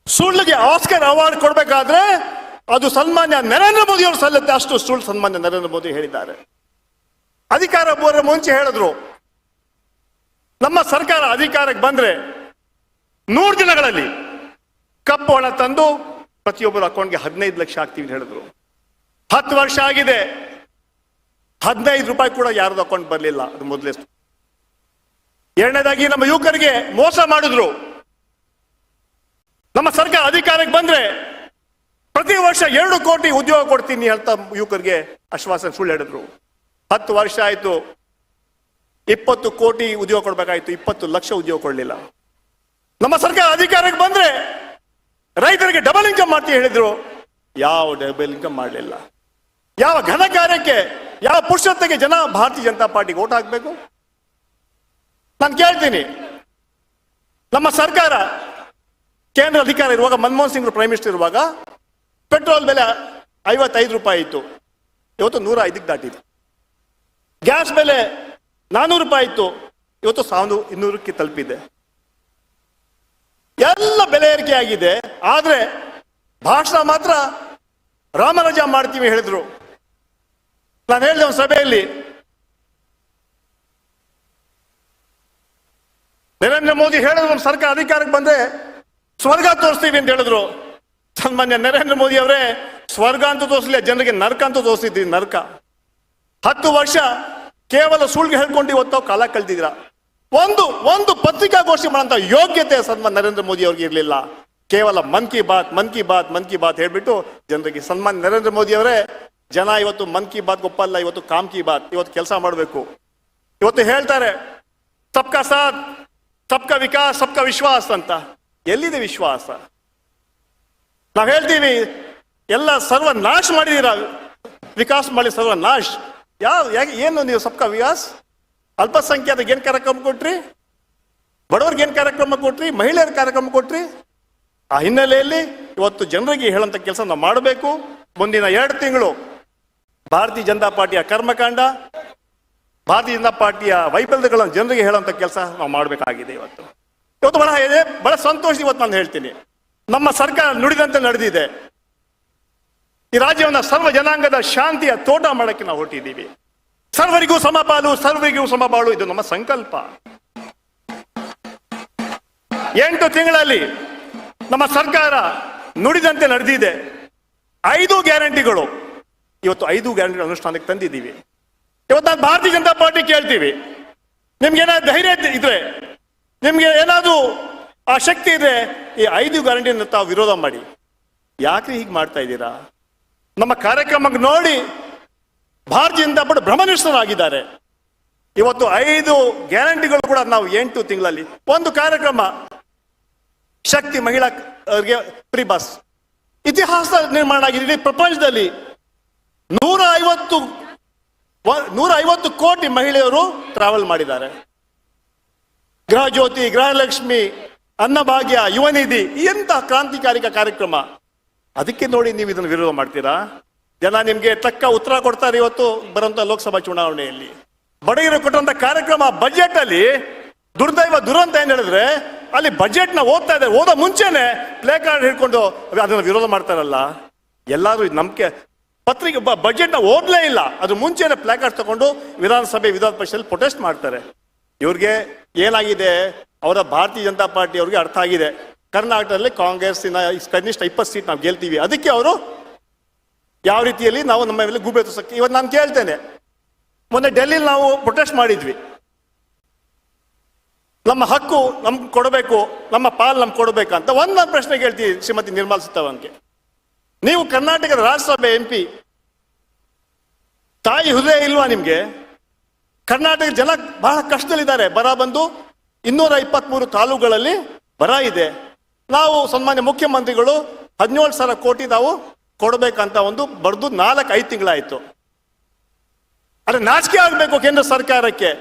ಸುಳ್ಳಿಗೆ ಆಸ್ಕರ್ ಅವಾರ್ಡ್ ಕೊಡಬೇಕಾದ್ರೆ ಅದು ಸನ್ಮಾನ್ಯ ನರೇಂದ್ರ ಮೋದಿ ಅವರು ಸಲ್ಲುತ್ತೆ, ಅಷ್ಟು ಸುಳ್ಳು ಸನ್ಮಾನ್ಯ ನರೇಂದ್ರ ಮೋದಿ ಹೇಳಿದ್ದಾರೆ. ಅಧಿಕಾರ ಬರುವ ಮುಂಚೆ ಹೇಳಿದ್ರು, ನಮ್ಮ ಸರ್ಕಾರ ಅಧಿಕಾರಕ್ಕೆ ಬಂದ್ರೆ 100 ದಿನಗಳಲ್ಲಿ ಕಪ್ಪು ಹಣ ತಂದು ಪ್ರತಿಯೊಬ್ಬರ ಅಕೌಂಟ್ಗೆ 15 ಲಕ್ಷ ಹಾಕ್ತೀವಿ ಅಂತ ಹೇಳಿದ್ರು. 10 ವರ್ಷ ಆಗಿದೆ, 15 ರೂಪಾಯಿ ಕೂಡ ಯಾರ್ದು ಅಕೌಂಟ್ ಬರಲಿಲ್ಲ. ಅದು ಮೊದಲೇ. ಎರಡನೇದಾಗಿ ನಮ್ಮ ಯುವಕರಿಗೆ ಮೋಸ ಮಾಡಿದ್ರು. ನಮ್ಮ ಸರ್ಕಾರ ಅಧಿಕಾರಕ್ಕೆ ಬಂದ್ರೆ ಪ್ರತಿ ವರ್ಷ 2 ಕೋಟಿ ಉದ್ಯೋಗ ಕೊಡ್ತೀನಿ ಅಂತ ಯುವಕರಿಗೆ ಆಶ್ವಾಸನೆ ಸುಳ್ಳು ಹೇಳಿದ್ರು. 10 ವರ್ಷ ಆಯ್ತು, 20 ಕೋಟಿ ಉದ್ಯೋಗ ಕೊಡ್ಬೇಕಾಯ್ತು, 20 ಲಕ್ಷ ಉದ್ಯೋಗ ಕೊಡಲಿಲ್ಲ. ನಮ್ಮ ಸರ್ಕಾರ ಅಧಿಕಾರಕ್ಕೆ ಬಂದ್ರೆ ರೈತರಿಗೆ ಡಬಲ್ ಇನ್ಕಮ್ ಮಾಡ್ತೀವಿ ಹೇಳಿದ್ರು, ಯಾವ ಡಬಲ್ ಇನ್ಕಮ್ ಮಾಡಲಿಲ್ಲ. ಯಾವ ಘನ ಕಾರ್ಯಕ್ಕೆ, ಯಾವ ಪುರುಷತ್ವಕ್ಕೆ ಜನ ಭಾರತೀಯ ಜನತಾ ಪಾರ್ಟಿಗೆ ಓಟ್ ಹಾಕಬೇಕು? ನಾನು ಕೇಳ್ತೀನಿ, ನಮ್ಮ ಸರ್ಕಾರ ಕೇಂದ್ರ ಅಧಿಕಾರ ಇರುವಾಗ, ಮನಮೋಹನ್ ಸಿಂಗ್ ಪ್ರೈಮ್ ಮಿನಿಸ್ಟರ್ ಇರುವಾಗ ಪೆಟ್ರೋಲ್ ಬೆಲೆ 55 ರೂಪಾಯಿ ಇತ್ತು, ಇವತ್ತು 105ಕ್ಕೆ ದಾಟಿದೆ. ಗ್ಯಾಸ್ ಬೆಲೆ 400 ರೂಪಾಯಿ ಇತ್ತು, ಇವತ್ತು 1200ಕ್ಕೆ ತಲುಪಿದೆ. ಎಲ್ಲ ಬೆಲೆ ಏರಿಕೆ ಆಗಿದೆ. ಆದ್ರೆ ಭಾಷಣ ಮಾತ್ರ ರಾಮರಾಜ ಮಾಡ್ತೀವಿ ಹೇಳಿದ್ರು. ನಾನು ಹೇಳಿದೆ ಒಂದು ಸಭೆಯಲ್ಲಿ, ನರೇಂದ್ರ ಮೋದಿ ಹೇಳಿದ್ರು ಒಂದು ಸರ್ಕಾರ ಅಧಿಕಾರಕ್ಕೆ ಬಂದ್ರೆ ಸ್ವರ್ಗ ತೋರಿಸ್ತೀವಿ ಅಂತ ಹೇಳಿದ್ರು. ಸನ್ಮಾನ್ಯ ನರೇಂದ್ರ ಮೋದಿ ಅವರೇ ಸ್ವರ್ಗ ಅಂತ ತೋರಿಸಲಿಲ್ಲ, ಜನರಿಗೆ ನರಕ ಅಂತ ತೋರಿಸಿದ್ರಿ. ನರಕ 10 ವರ್ಷ ಕೇವಲ ಸುಳ್ಳು ಹೇಳ್ಕೊಂಡು ಇವತ್ತು ಕಾಲ ಕಳೆದಿದ್ದೀರಾ. ಒಂದು ಪತ್ರಿಕಾಗೋಷ್ಠಿ ಮಾಡುವಂತ ಯೋಗ್ಯತೆ ಸನ್ಮಾನ್ ನರೇಂದ್ರ ಮೋದಿ ಅವ್ರಿಗೆ ಇರಲಿಲ್ಲ. ಕೇವಲ ಮನ್ ಕಿ ಬಾತ್ ಹೇಳ್ಬಿಟ್ಟು ಜನರಿಗೆ. ಸನ್ಮಾನ್ ನರೇಂದ್ರ ಮೋದಿ ಅವರೇ, ಜನ ಇವತ್ತು ಮನ್ ಕಿ ಬಾತ್ ಒಪ್ಪಲ್ಲ, ಇವತ್ತು ಕಾಮ್ ಕಿ ಬಾತ್ ಇವತ್ತು ಕೆಲಸ ಮಾಡಬೇಕು. ಇವತ್ತು ಹೇಳ್ತಾರೆ ಸಬ್ಕಾ ಸಾಥ್, ಸಬ್ಕಾ ವಿಕಾಸ್, ಸಬ್ಕಾ ವಿಶ್ವಾಸ್ ಅಂತ. ಎಲ್ಲಿದೆ ವಿಶ್ವಾಸ? ನಾವು ಹೇಳ್ತೀವಿ ಎಲ್ಲ ಸರ್ವನಾಶ ಮಾಡಿದೀರ, ವಿಕಾಸ್ ಮಾಡಿ ಸರ್ವನಾಶ್. ಏನು ನೀವು ಸಬ್ಕಾ ವಿಕಾಸ್? ಅಲ್ಪಸಂಖ್ಯಾತರಿಗೆ ಏನ್ ಕಾರ್ಯಕ್ರಮ ಕೊಟ್ರಿ? ಬಡವರಿಗೆ ಏನ್ ಕಾರ್ಯಕ್ರಮ ಕೊಟ್ರಿ? ಮಹಿಳೆಯರ ಕಾರ್ಯಕ್ರಮ ಕೊಟ್ರಿ? ಆ ಹಿನ್ನೆಲೆಯಲ್ಲಿ ಇವತ್ತು ಜನರಿಗೆ ಹೇಳುವಂತ ಕೆಲಸ ನಾವು ಮಾಡಬೇಕು. ಮುಂದಿನ 2 ತಿಂಗಳು ಭಾರತೀಯ ಜನತಾ ಪಾರ್ಟಿಯ ಕರ್ಮಕಾಂಡ, ಭಾರತೀಯ ಜನತಾ ಪಾರ್ಟಿಯ ವೈಫಲ್ಯಗಳನ್ನು ಜನರಿಗೆ ಹೇಳುವಂತ ಕೆಲಸ ನಾವು ಮಾಡಬೇಕಾಗಿದೆ. ಇವತ್ತು ಬಹಳ ಸಂತೋಷ. ಇವತ್ತು ನಾನು ಹೇಳ್ತೀನಿ, ನಮ್ಮ ಸರ್ಕಾರ ನುಡಿದಂತೆ ನಡೆದಿದೆ. ಈ ರಾಜ್ಯವನ್ನ ಸರ್ವ ಜನಾಂಗದ ಶಾಂತಿಯ ತೋಟ ಮಾಡಕ್ಕೆ ನಾವು ಹೊರಟಿದ್ದೀವಿ. ಸರ್ವರಿಗೂ ಸಮಪಾಲು, ಸರ್ವರಿಗೂ ಸಮಬಾಳು, ಇದು ನಮ್ಮ ಸಂಕಲ್ಪ. 8 ತಿಂಗಳಲ್ಲಿ ನಮ್ಮ ಸರ್ಕಾರ ನುಡಿದಂತೆ ನಡೆದಿದೆ. 5 ಗ್ಯಾರಂಟಿಗಳು, ಇವತ್ತು 5 ಗ್ಯಾರಂಟಿ ಅನುಷ್ಠಾನಕ್ಕೆ ತಂದಿದ್ದೀವಿ. ಇವತ್ತು ನಾವು ಭಾರತೀಯ ಜನತಾ ಪಾರ್ಟಿ ಕೇಳ್ತೀವಿ, ನಿಮ್ಗೆ ಏನಾದ್ರು ಧೈರ್ಯ ಇದ್ರೆ, ನಿಮ್ಗೆ ಏನಾದ್ರು ಆ ಶಕ್ತಿ ಇದೆ, ಈ 5 ಗ್ಯಾರಂಟಿಯನ್ನು ತಾವು ವಿರೋಧ ಮಾಡಿ. ಯಾಕ್ರಿ ಹೀಗೆ ಮಾಡ್ತಾ ಇದ್ದೀರಾ? ನಮ್ಮ ಕಾರ್ಯಕ್ರಮಕ್ಕೆ ನೋಡಿ ಭಾರತೀಯ ಜನತಾ ಪಾರ್ಟಿ ಭ್ರಮನಿಷ್ಠರಾಗಿದ್ದಾರೆ. ಇವತ್ತು 5 ಗ್ಯಾರಂಟಿಗಳು ಕೂಡ ನಾವು 8 ತಿಂಗಳಲ್ಲಿ ಒಂದು ಕಾರ್ಯಕ್ರಮ, ಶಕ್ತಿ ಮಹಿಳಾ ಫ್ರೀ ಬಸ್, ಇತಿಹಾಸ ನಿರ್ಮಾಣ ಆಗಿದೆ. ಇಡೀ ಪ್ರಪಂಚದಲ್ಲಿ 150 ಕೋಟಿ ಮಹಿಳೆಯರು ಟ್ರಾವೆಲ್ ಮಾಡಿದ್ದಾರೆ. ಗೃಹ ಜ್ಯೋತಿ, ಗೃಹಲಕ್ಷ್ಮಿ, ಅನ್ನಭಾಗ್ಯ, ಯುವ ನಿಧಿ, ಎಂತ ಕ್ರಾಂತಿಕಾರಿಕ ಕಾರ್ಯಕ್ರಮ. ಅದಕ್ಕೆ ನೋಡಿ ನೀವು ಇದನ್ನು ವಿರೋಧ ಮಾಡ್ತೀರಾ? ಜನ ನಿಮ್ಗೆ ತಕ್ಕ ಉತ್ತರ ಕೊಡ್ತಾರೆ. ಇವತ್ತು ಬರುವಂತ ಲೋಕಸಭಾ ಚುನಾವಣೆಯಲ್ಲಿ ಬಡಗರು ಕೊಟ್ಟಂತ ಕಾರ್ಯಕ್ರಮ ಬಜೆಟ್ ಅಲ್ಲಿ ದುರಂತ ಏನ್ ಹೇಳಿದ್ರೆ, ಅಲ್ಲಿ ಬಜೆಟ್ ನ ಓದ್ತಾ ಇದ್ದಾರೆ, ಓದೋ ಮುಂಚೆನೆ ಪ್ಲೇ ಕಾರ್ಡ್ ಹಿಡ್ಕೊಂಡು ಅದನ್ನ ವಿರೋಧ ಮಾಡ್ತಾರಲ್ಲ. ಎಲ್ಲಾರು ನಂಬಿಕೆ ಪತ್ರಿಕೆ ಬಜೆಟ್ ನ ಓದ್ಲೇ ಇಲ್ಲ, ಅದ್ರ ಮುಂಚೆನೆ ಪ್ಲೇ ಕಾರ್ಡ್ ತಗೊಂಡು ವಿಧಾನ ಪರಿಷತ್ ಪ್ರೊಟೆಸ್ಟ್ ಮಾಡ್ತಾರೆ. ಇವ್ರಿಗೆ ಏನಾಗಿದೆ, ಅವರ ಭಾರತೀಯ ಜನತಾ ಪಾರ್ಟಿ ಅವ್ರಿಗೆ ಅರ್ಥ ಆಗಿದೆ, ಕರ್ನಾಟಕದಲ್ಲಿ ಕಾಂಗ್ರೆಸ್ಸಿನ ಕನಿಷ್ಠ 20 ಸೀಟ್ ನಾವು ಗೆಲ್ತೀವಿ. ಅದಕ್ಕೆ ಅವರು ಯಾವ ರೀತಿಯಲ್ಲಿ ನಾವು ನಮ್ಮ ಮೇಲೆ ಗೂಬೆ ತೋರ್ಸಕ್ಕೆ. ಇವತ್ತು ನಾನು ಕೇಳ್ತೇನೆ, ಮೊನ್ನೆ ಡೆಲ್ಲಿಲಿ ನಾವು ಪ್ರೊಟೆಸ್ಟ್ ಮಾಡಿದ್ವಿ, ನಮ್ಮ ಹಕ್ಕು ನಮ್ಗೆ ಕೊಡಬೇಕು, ನಮ್ಮ ಪಾಲ್ ನಮ್ಗೆ ಕೊಡಬೇಕಂತ. ಒಂದೊಂದು ಪ್ರಶ್ನೆ ಕೇಳ್ತೀವಿ ಶ್ರೀಮತಿ ನಿರ್ಮಲಾ ಸೀತಾರಾಮನ್ಗೆ. ನೀವು ಕರ್ನಾಟಕದ ರಾಜ್ಯಸಭೆ MP, ತಾಯಿ ಹೃದಯ ಇಲ್ವಾ ನಿಮ್ಗೆ? ಕರ್ನಾಟಕ ಜನ ಬಹಳ ಕಷ್ಟದಲ್ಲಿದ್ದಾರೆ. ಬರ ಬಂದು 223 ತಾಲೂಕುಗಳಲ್ಲಿ ಬರ ಇದೆ. ನಾವು ಸನ್ಮಾನ್ಯ ಮುಖ್ಯಮಂತ್ರಿಗಳು 17,000 ಕೋಟಿ ನಾವು ಕೊಡಬೇಕಂತ ಒಂದು ಬರೆದು 4-5 ತಿಂಗಳಾಯ್ತು. ಅದೇ ನಾಚಿಕೆ ಆಗ್ಬೇಕು ಕೇಂದ್ರ ಸರ್ಕಾರಕ್ಕೆ.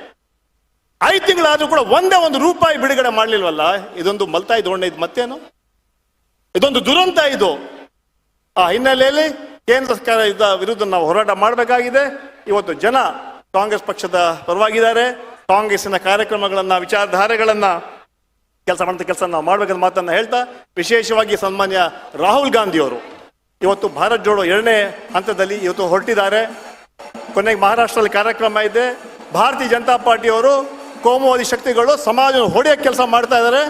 5 ತಿಂಗಳಾದ್ರೂ ಕೂಡ ಒಂದೇ ಒಂದು ರೂಪಾಯಿ ಬಿಡುಗಡೆ ಮಾಡ್ಲಿಲ್ವಲ್ಲ. ಇದೊಂದು ಮಲ್ತಾಯಿ ಧೋರಣೆ, ಇದು ಮತ್ತೇನು? ಇದೊಂದು ದುರಂತ ಇದು. ಆ ಹಿನ್ನೆಲೆಯಲ್ಲಿ ಕೇಂದ್ರ ಸರ್ಕಾರ ವಿರುದ್ಧ ನಾವು ಹೋರಾಟ ಮಾಡಬೇಕಾಗಿದೆ. ಇವತ್ತು ಜನ ಕಾಂಗ್ರೆಸ್ ಪಕ್ಷದ ಪರವಾಗಿದ್ದಾರೆ. ಕಾಂಗ್ರೆಸ್ಸಿನ ಕಾರ್ಯಕ್ರಮಗಳನ್ನ, ವಿಚಾರಧಾರೆಗಳನ್ನ, ಕೆಲಸ ನಾವು ಮಾಡ್ಬೇಕಂತ ಮಾತನ್ನ ಹೇಳ್ತಾ, ವಿಶೇಷವಾಗಿ ಸನ್ಮಾನ್ಯ ರಾಹುಲ್ ಗಾಂಧಿ ಅವರು ಇವತ್ತು ಭಾರತ್ ಜೋಡೋ 2ನೇ ಹಂತದಲ್ಲಿ ಇವತ್ತು ಹೊರಟಿದ್ದಾರೆ. ಕೊನೆಗೆ ಮಹಾರಾಷ್ಟ್ರದಲ್ಲಿ ಕಾರ್ಯಕ್ರಮ ಇದೆ. ಭಾರತೀಯ ಜನತಾ ಪಾರ್ಟಿಯವರು ಕೋಮುವಾದಿ ಶಕ್ತಿಗಳು ಸಮಾಜವನ್ನು ಹೊಡೆಯೋ ಕೆಲಸ ಮಾಡ್ತಾ ಇದ್ದಾರೆ.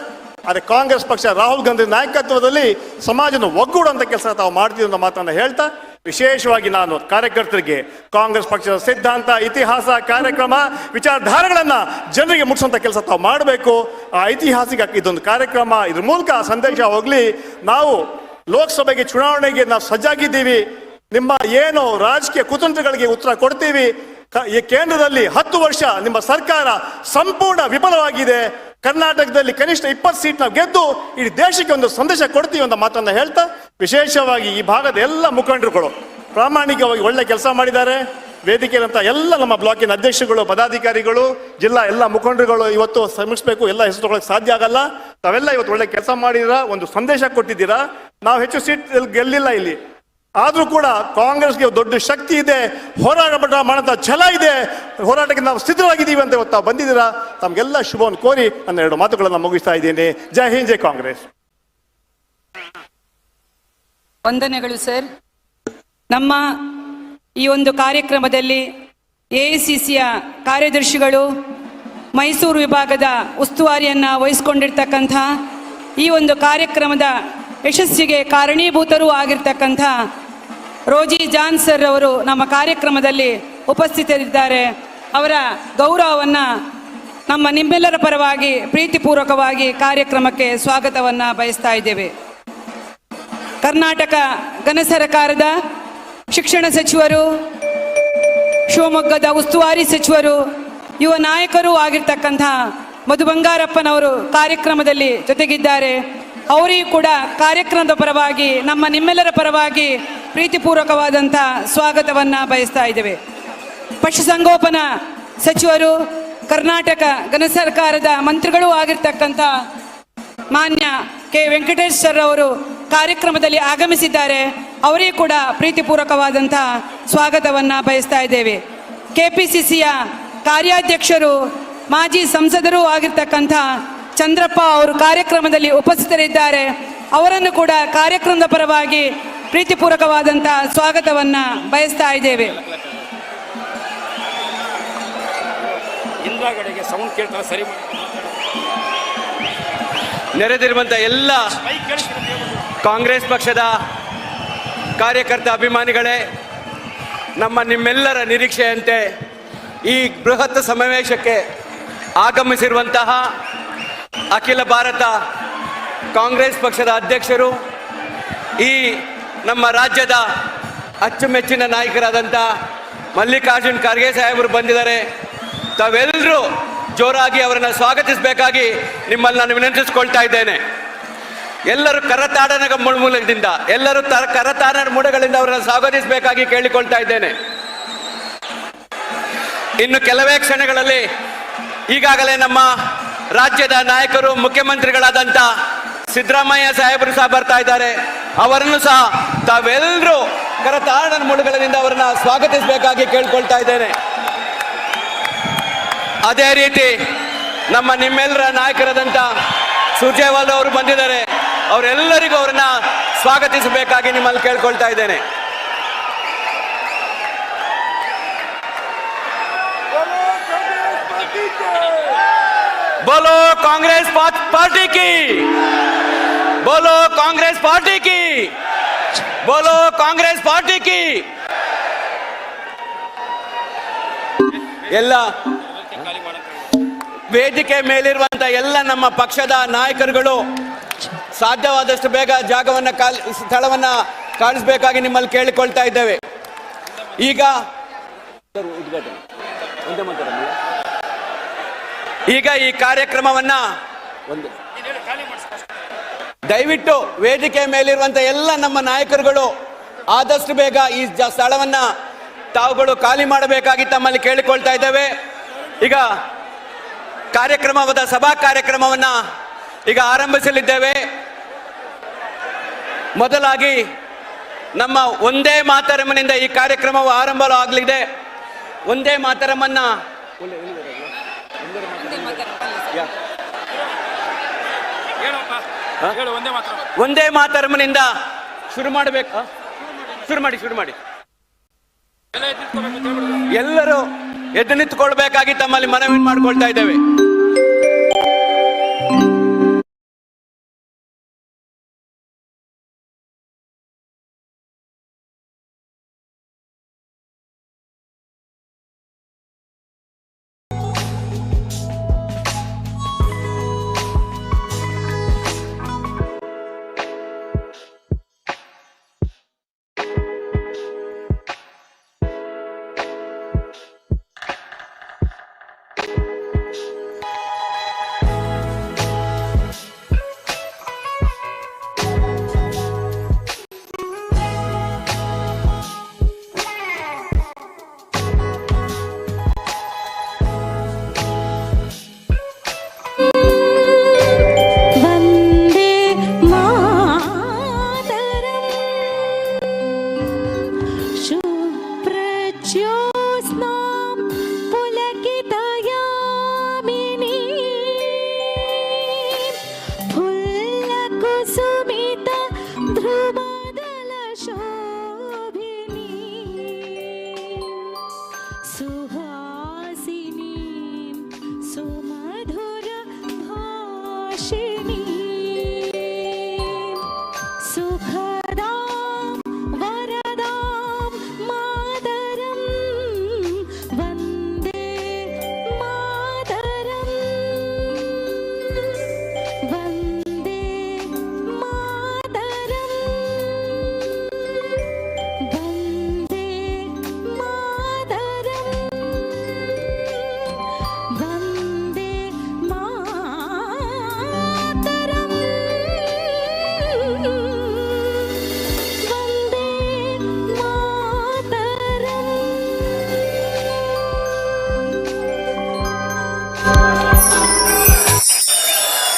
ಆದರೆ ಕಾಂಗ್ರೆಸ್ ಪಕ್ಷ ರಾಹುಲ್ ಗಾಂಧಿ ನಾಯಕತ್ವದಲ್ಲಿ ಸಮಾಜವನ್ನು ಒಗ್ಗೂಡುವಂತ ಕೆಲಸ ತಾವು ಮಾಡ್ತೀವಿ ಅನ್ನೋ ಮಾತನ್ನ ಹೇಳ್ತಾ, ವಿಶೇಷವಾಗಿ ನಾನು ಕಾರ್ಯಕರ್ತರಿಗೆ ಕಾಂಗ್ರೆಸ್ ಪಕ್ಷದ ಸಿದ್ಧಾಂತ, ಇತಿಹಾಸ, ಕಾರ್ಯಕ್ರಮ, ವಿಚಾರಧಾರೆಗಳನ್ನ ಜನರಿಗೆ ಮುಟ್ಟಿಸುವಂತ ಕೆಲಸ ತಾವು ಮಾಡಬೇಕು. ಆ ಐತಿಹಾಸಿಕ ಇದೊಂದು ಕಾರ್ಯಕ್ರಮ, ಇದ್ರ ಮೂಲಕ ಸಂದೇಶ ಹೋಗ್ಲಿ. ನಾವು ಲೋಕಸಭೆಗೆ ಚುನಾವಣೆಗೆ ನಾವು ಸಜ್ಜಾಗಿದ್ದೀವಿ. ನಿಮ್ಮ ಏನು ರಾಜಕೀಯ ಕುತಂತ್ರಗಳಿಗೆ ಉತ್ತರ ಕೊಡ್ತೀವಿ. ಈ ಕೇಂದ್ರದಲ್ಲಿ 10 ವರ್ಷ ನಿಮ್ಮ ಸರ್ಕಾರ ಸಂಪೂರ್ಣ ವಿಫಲವಾಗಿದೆ. ಕರ್ನಾಟಕದಲ್ಲಿ ಕನಿಷ್ಠ 20 ಸೀಟ್ ನಾವು ಗೆದ್ದು ಇಡೀ ದೇಶಕ್ಕೆ ಒಂದು ಸಂದೇಶ ಕೊಡ್ತೀವಿ ಅಂತ ಮಾತನ್ನ ಹೇಳ್ತಾ, ವಿಶೇಷವಾಗಿ ಈ ಭಾಗದ ಎಲ್ಲ ಮುಖಂಡರುಗಳು ಪ್ರಾಮಾಣಿಕವಾಗಿ ಒಳ್ಳೆ ಕೆಲಸ ಮಾಡಿದ್ದಾರೆ. ವೇದಿಕೆಯಂತ ಎಲ್ಲ ನಮ್ಮ ಬ್ಲಾಕಿನ ಅಧ್ಯಕ್ಷಗಳು, ಪದಾಧಿಕಾರಿಗಳು, ಜಿಲ್ಲಾ ಎಲ್ಲ ಮುಖಂಡರುಗಳು ಇವತ್ತು ಶ್ರಮಿಸಬೇಕು. ಎಲ್ಲ ಹೆಸರು ತಗೊಳ್ಳಕ್ಕೆ ಸಾಧ್ಯ ಆಗಲ್ಲ. ತಾವೆಲ್ಲ ಇವತ್ತು ಒಳ್ಳೆ ಕೆಲಸ ಮಾಡಿದ್ದೀರಾ, ಒಂದು ಸಂದೇಶ ಕೊಟ್ಟಿದ್ದೀರಾ. ನಾವು ಹೆಚ್ಚು ಸೀಟ್ ಗೆಲ್ಲಿಲ್ಲ ಇಲ್ಲಿ, ಆದ್ರೂ ಕೂಡ ಕಾಂಗ್ರೆಸ್ಗೆ ದೊಡ್ಡ ಶಕ್ತಿ ಇದೆ, ಹೋರಾಟ ಮಾಡಂತ ಛಲ ಇದೆ, ಹೋರಾಟಕ್ಕೆ ನಾವು ಸಿದ್ಧವಾಗಿದ್ದೀವಿ ಅಂತ ಇವತ್ತು ತಾವು ಬಂದಿದ್ದೀರಾ. ತಮ್ಗೆಲ್ಲ ಶುಭವನ್ನು ಕೋರಿ ನನ್ನ 2 ಮಾತುಗಳನ್ನು ಮುಗಿಸ್ತಾ ಇದ್ದೇನೆ. ಜೈ ಹಿಂದ್, ಜೈ ಕಾಂಗ್ರೆಸ್. ವಂದನೆಗಳು ಸರ್. ನಮ್ಮ ಈ ಒಂದು ಕಾರ್ಯಕ್ರಮದಲ್ಲಿ AICCಯ ಕಾರ್ಯದರ್ಶಿಗಳು, ಮೈಸೂರು ವಿಭಾಗದ ಉಸ್ತುವಾರಿಯನ್ನ ವಹಿಸಿಕೊಂಡಿರ್ತಕ್ಕಂಥ, ಈ ಒಂದು ಕಾರ್ಯಕ್ರಮದ ಯಶಸ್ಸಿಗೆ ಕಾರಣೀಭೂತರೂ ಆಗಿರ್ತಕ್ಕಂಥ ರೋಜಿ ಜಾನ್ ಸರ್ ಅವರು ನಮ್ಮ ಕಾರ್ಯಕ್ರಮದಲ್ಲಿ ಉಪಸ್ಥಿತರಿದ್ದಾರೆ. ಅವರ ಗೌರವವನ್ನು ನಿಮ್ಮೆಲ್ಲರ ಪರವಾಗಿ ಪ್ರೀತಿಪೂರ್ವಕವಾಗಿ ಕಾರ್ಯಕ್ರಮಕ್ಕೆ ಸ್ವಾಗತವನ್ನು ಬಯಸ್ತಾ ಇದ್ದೇವೆ. ಕರ್ನಾಟಕ ಘನ ಸರ್ಕಾರದ ಶಿಕ್ಷಣ ಸಚಿವರು, ಶಿವಮೊಗ್ಗದ ಉಸ್ತುವಾರಿ ಸಚಿವರು, ಯುವ ನಾಯಕರೂ ಆಗಿರ್ತಕ್ಕಂಥ ಮಧು ಬಂಗಾರಪ್ಪನವರು ಕಾರ್ಯಕ್ರಮದಲ್ಲಿ ಜೊತೆಗಿದ್ದಾರೆ. ಅವರಿಗೂ ಕೂಡ ಕಾರ್ಯಕ್ರಮದ ಪರವಾಗಿ ನಿಮ್ಮೆಲ್ಲರ ಪರವಾಗಿ ಪ್ರೀತಿಪೂರ್ವಕವಾದಂಥ ಸ್ವಾಗತವನ್ನು ಬಯಸ್ತಾ ಇದ್ದೇವೆ. ಪಶುಸಂಗೋಪನಾ ಸಚಿವರು, ಕರ್ನಾಟಕ ಘನ ಸರ್ಕಾರದ ಮಂತ್ರಿಗಳೂ ಆಗಿರ್ತಕ್ಕಂಥ ಮಾನ್ಯ ಕೆ ವೆಂಕಟೇಶ್ ಸರ್ ಅವರು ಕಾರ್ಯಕ್ರಮದಲ್ಲಿ ಆಗಮಿಸಿದ್ದಾರೆ. ಅವರಿಗೂ ಕೂಡ ಪ್ರೀತಿಪೂರ್ವಕವಾದಂಥ ಸ್ವಾಗತವನ್ನು ಬಯಸ್ತಾ ಇದ್ದೇವೆ. KPCCಯ ಕಾರ್ಯಾಧ್ಯಕ್ಷರು, ಮಾಜಿ ಸಂಸದರೂ ಆಗಿರ್ತಕ್ಕಂಥ ಚಂದ್ರಪ್ಪ ಅವರು ಕಾರ್ಯಕ್ರಮದಲ್ಲಿ ಉಪಸ್ಥಿತರಿದ್ದಾರೆ. ಅವರನ್ನು ಕೂಡ ಕಾರ್ಯಕ್ರಮದ ಪರವಾಗಿ ಪ್ರೀತಿಪೂರ್ವಕವಾದಂಥ ಸ್ವಾಗತವನ್ನು ಬಯಸ್ತಾ ಇದ್ದೇವೆ. ನೆರೆದಿರುವಂಥ ಎಲ್ಲ ಕಾಂಗ್ರೆಸ್ ಪಕ್ಷದ ಕಾರ್ಯಕರ್ತ ಅಭಿಮಾನಿಗಳೇ, ನಿಮ್ಮೆಲ್ಲರ ನಿರೀಕ್ಷೆಯಂತೆ ಈ ಬೃಹತ್ ಸಮಾವೇಶಕ್ಕೆ ಆಗಮಿಸಿರುವಂತಹ ಅಖಿಲ ಭಾರತ ಕಾಂಗ್ರೆಸ್ ಪಕ್ಷದ ಅಧ್ಯಕ್ಷರು, ಈ ನಮ್ಮ ರಾಜ್ಯದ ಅಚ್ಚುಮೆಚ್ಚಿನ ನಾಯಕರಾದಂಥ ಮಲ್ಲಿಕಾರ್ಜುನ್ ಖರ್ಗೆ ಸಾಹೇಬರು ಬಂದಿದ್ದಾರೆ. ತಾವೆಲ್ಲರೂ ಜೋರಾಗಿ ಅವರನ್ನು ಸ್ವಾಗತಿಸಬೇಕಾಗಿ ನಿಮ್ಮಲ್ಲಿ ನಾನು ವಿನಂತಿಸಿಕೊಳ್ತಾ ಇದ್ದೇನೆ. ಎಲ್ಲರೂ ಕರತಾಡನ ಮೂಲದಿಂದ ಕರತಾಡನ ಮೂಡಗಳಿಂದ ಅವರನ್ನು ಸ್ವಾಗತಿಸಬೇಕಾಗಿ ಕೇಳಿಕೊಳ್ತಾ ಇದ್ದೇನೆ. ಇನ್ನು ಕೆಲವೇ ಕ್ಷಣಗಳಲ್ಲಿ ಈಗಾಗಲೇ ನಮ್ಮ ರಾಜ್ಯದ ನಾಯಕರು, ಮುಖ್ಯಮಂತ್ರಿಗಳಾದಂಥ ಸಿದ್ದರಾಮಯ್ಯ ಸಾಹೇಬರು ಸಹ ಬರ್ತಾ ಇದ್ದಾರೆ. ಅವರನ್ನು ಸಹ ತಾವೆಲ್ಲರೂ ಕರತಾಡನ ಮೂಡಗಳಿಂದ ಅವರನ್ನು ಸ್ವಾಗತಿಸಬೇಕಾಗಿ ಕೇಳ್ಕೊಳ್ತಾ ಇದ್ದೇನೆ. ಅದೇ ರೀತಿ ನಿಮ್ಮೆಲ್ಲರ ನಾಯಕರಾದಂಥ ಸುರ್ಜೇವಾಲಾ ಅವರು ಬಂದಿದ್ದಾರೆ. ಅವರೆಲ್ಲರಿಗೂ ಅವರನ್ನ ಸ್ವಾಗತಿಸಬೇಕಾಗಿ ನಿಮ್ಮಲ್ಲಿ ಕೇಳ್ಕೊಳ್ತಾ ಇದ್ದೇನೆ. बोलो कांग्रेस पार्टी की, बोलो कांग्रेस पार्टी की, बोलो कांग्रेस पार्टी की. ಎಲ್ಲ ವೇದಿಕೆ ಮೇಲಿರುವಂತ ಎಲ್ಲ ನಮ್ಮ ಪಕ್ಷದ ನಾಯಕರುಗಳು ಸಾಧ್ಯವಾದಷ್ಟು ಬೇಗ ಸ್ಥಳವನ್ನ ಕಾಣಿಸಬೇಕಾಗಿ ನಿಮ್ಮಲ್ಲಿ ಕೇಳಿಕೊಳ್ತಾ ಇದ್ದೇವೆ. ಈಗ ಈ ಕಾರ್ಯಕ್ರಮವನ್ನ ದಯವಿಟ್ಟು ವೇದಿಕೆ ಮೇಲಿರುವಂತ ಎಲ್ಲ ನಮ್ಮ ನಾಯಕರುಗಳು ಆದಷ್ಟು ಬೇಗ ಈ ಸ್ಥಳವನ್ನ ತಾವುಗಳು ಖಾಲಿ ಮಾಡಬೇಕಾಗಿ ತಮ್ಮಲ್ಲಿ ಕೇಳಿಕೊಳ್ತಾ ಇದ್ದೇವೆ. ಈಗ ಸಭಾ ಕಾರ್ಯಕ್ರಮವನ್ನ ಈಗ ಆರಂಭಿಸಲಿದ್ದೇವೆ. ಮೊದಲಾಗಿ ನಮ್ಮ ಒಂದೇ ಮಾತರಮ್ಮನಿಂದ ಈ ಕಾರ್ಯಕ್ರಮವು ಆರಂಭವಾಗಲಿದೆ. ಒಂದೇ ಮಾತರಮ್ಮನ್ನ ಒಂದೇ ಮಾತರಮ್ಮನಿಂದ ಶುರು ಮಾಡಬೇಕು. ಶುರು ಮಾಡಿ ಎಲ್ಲರೂ ಎದ್ದು ನಿಂತುಕೊಳ್ಬೇಕಾಗಿ ತಮ್ಮಲ್ಲಿ ಮನವಿ ಮಾಡಿಕೊಳ್ತಾ ಇದ್ದೇವೆ.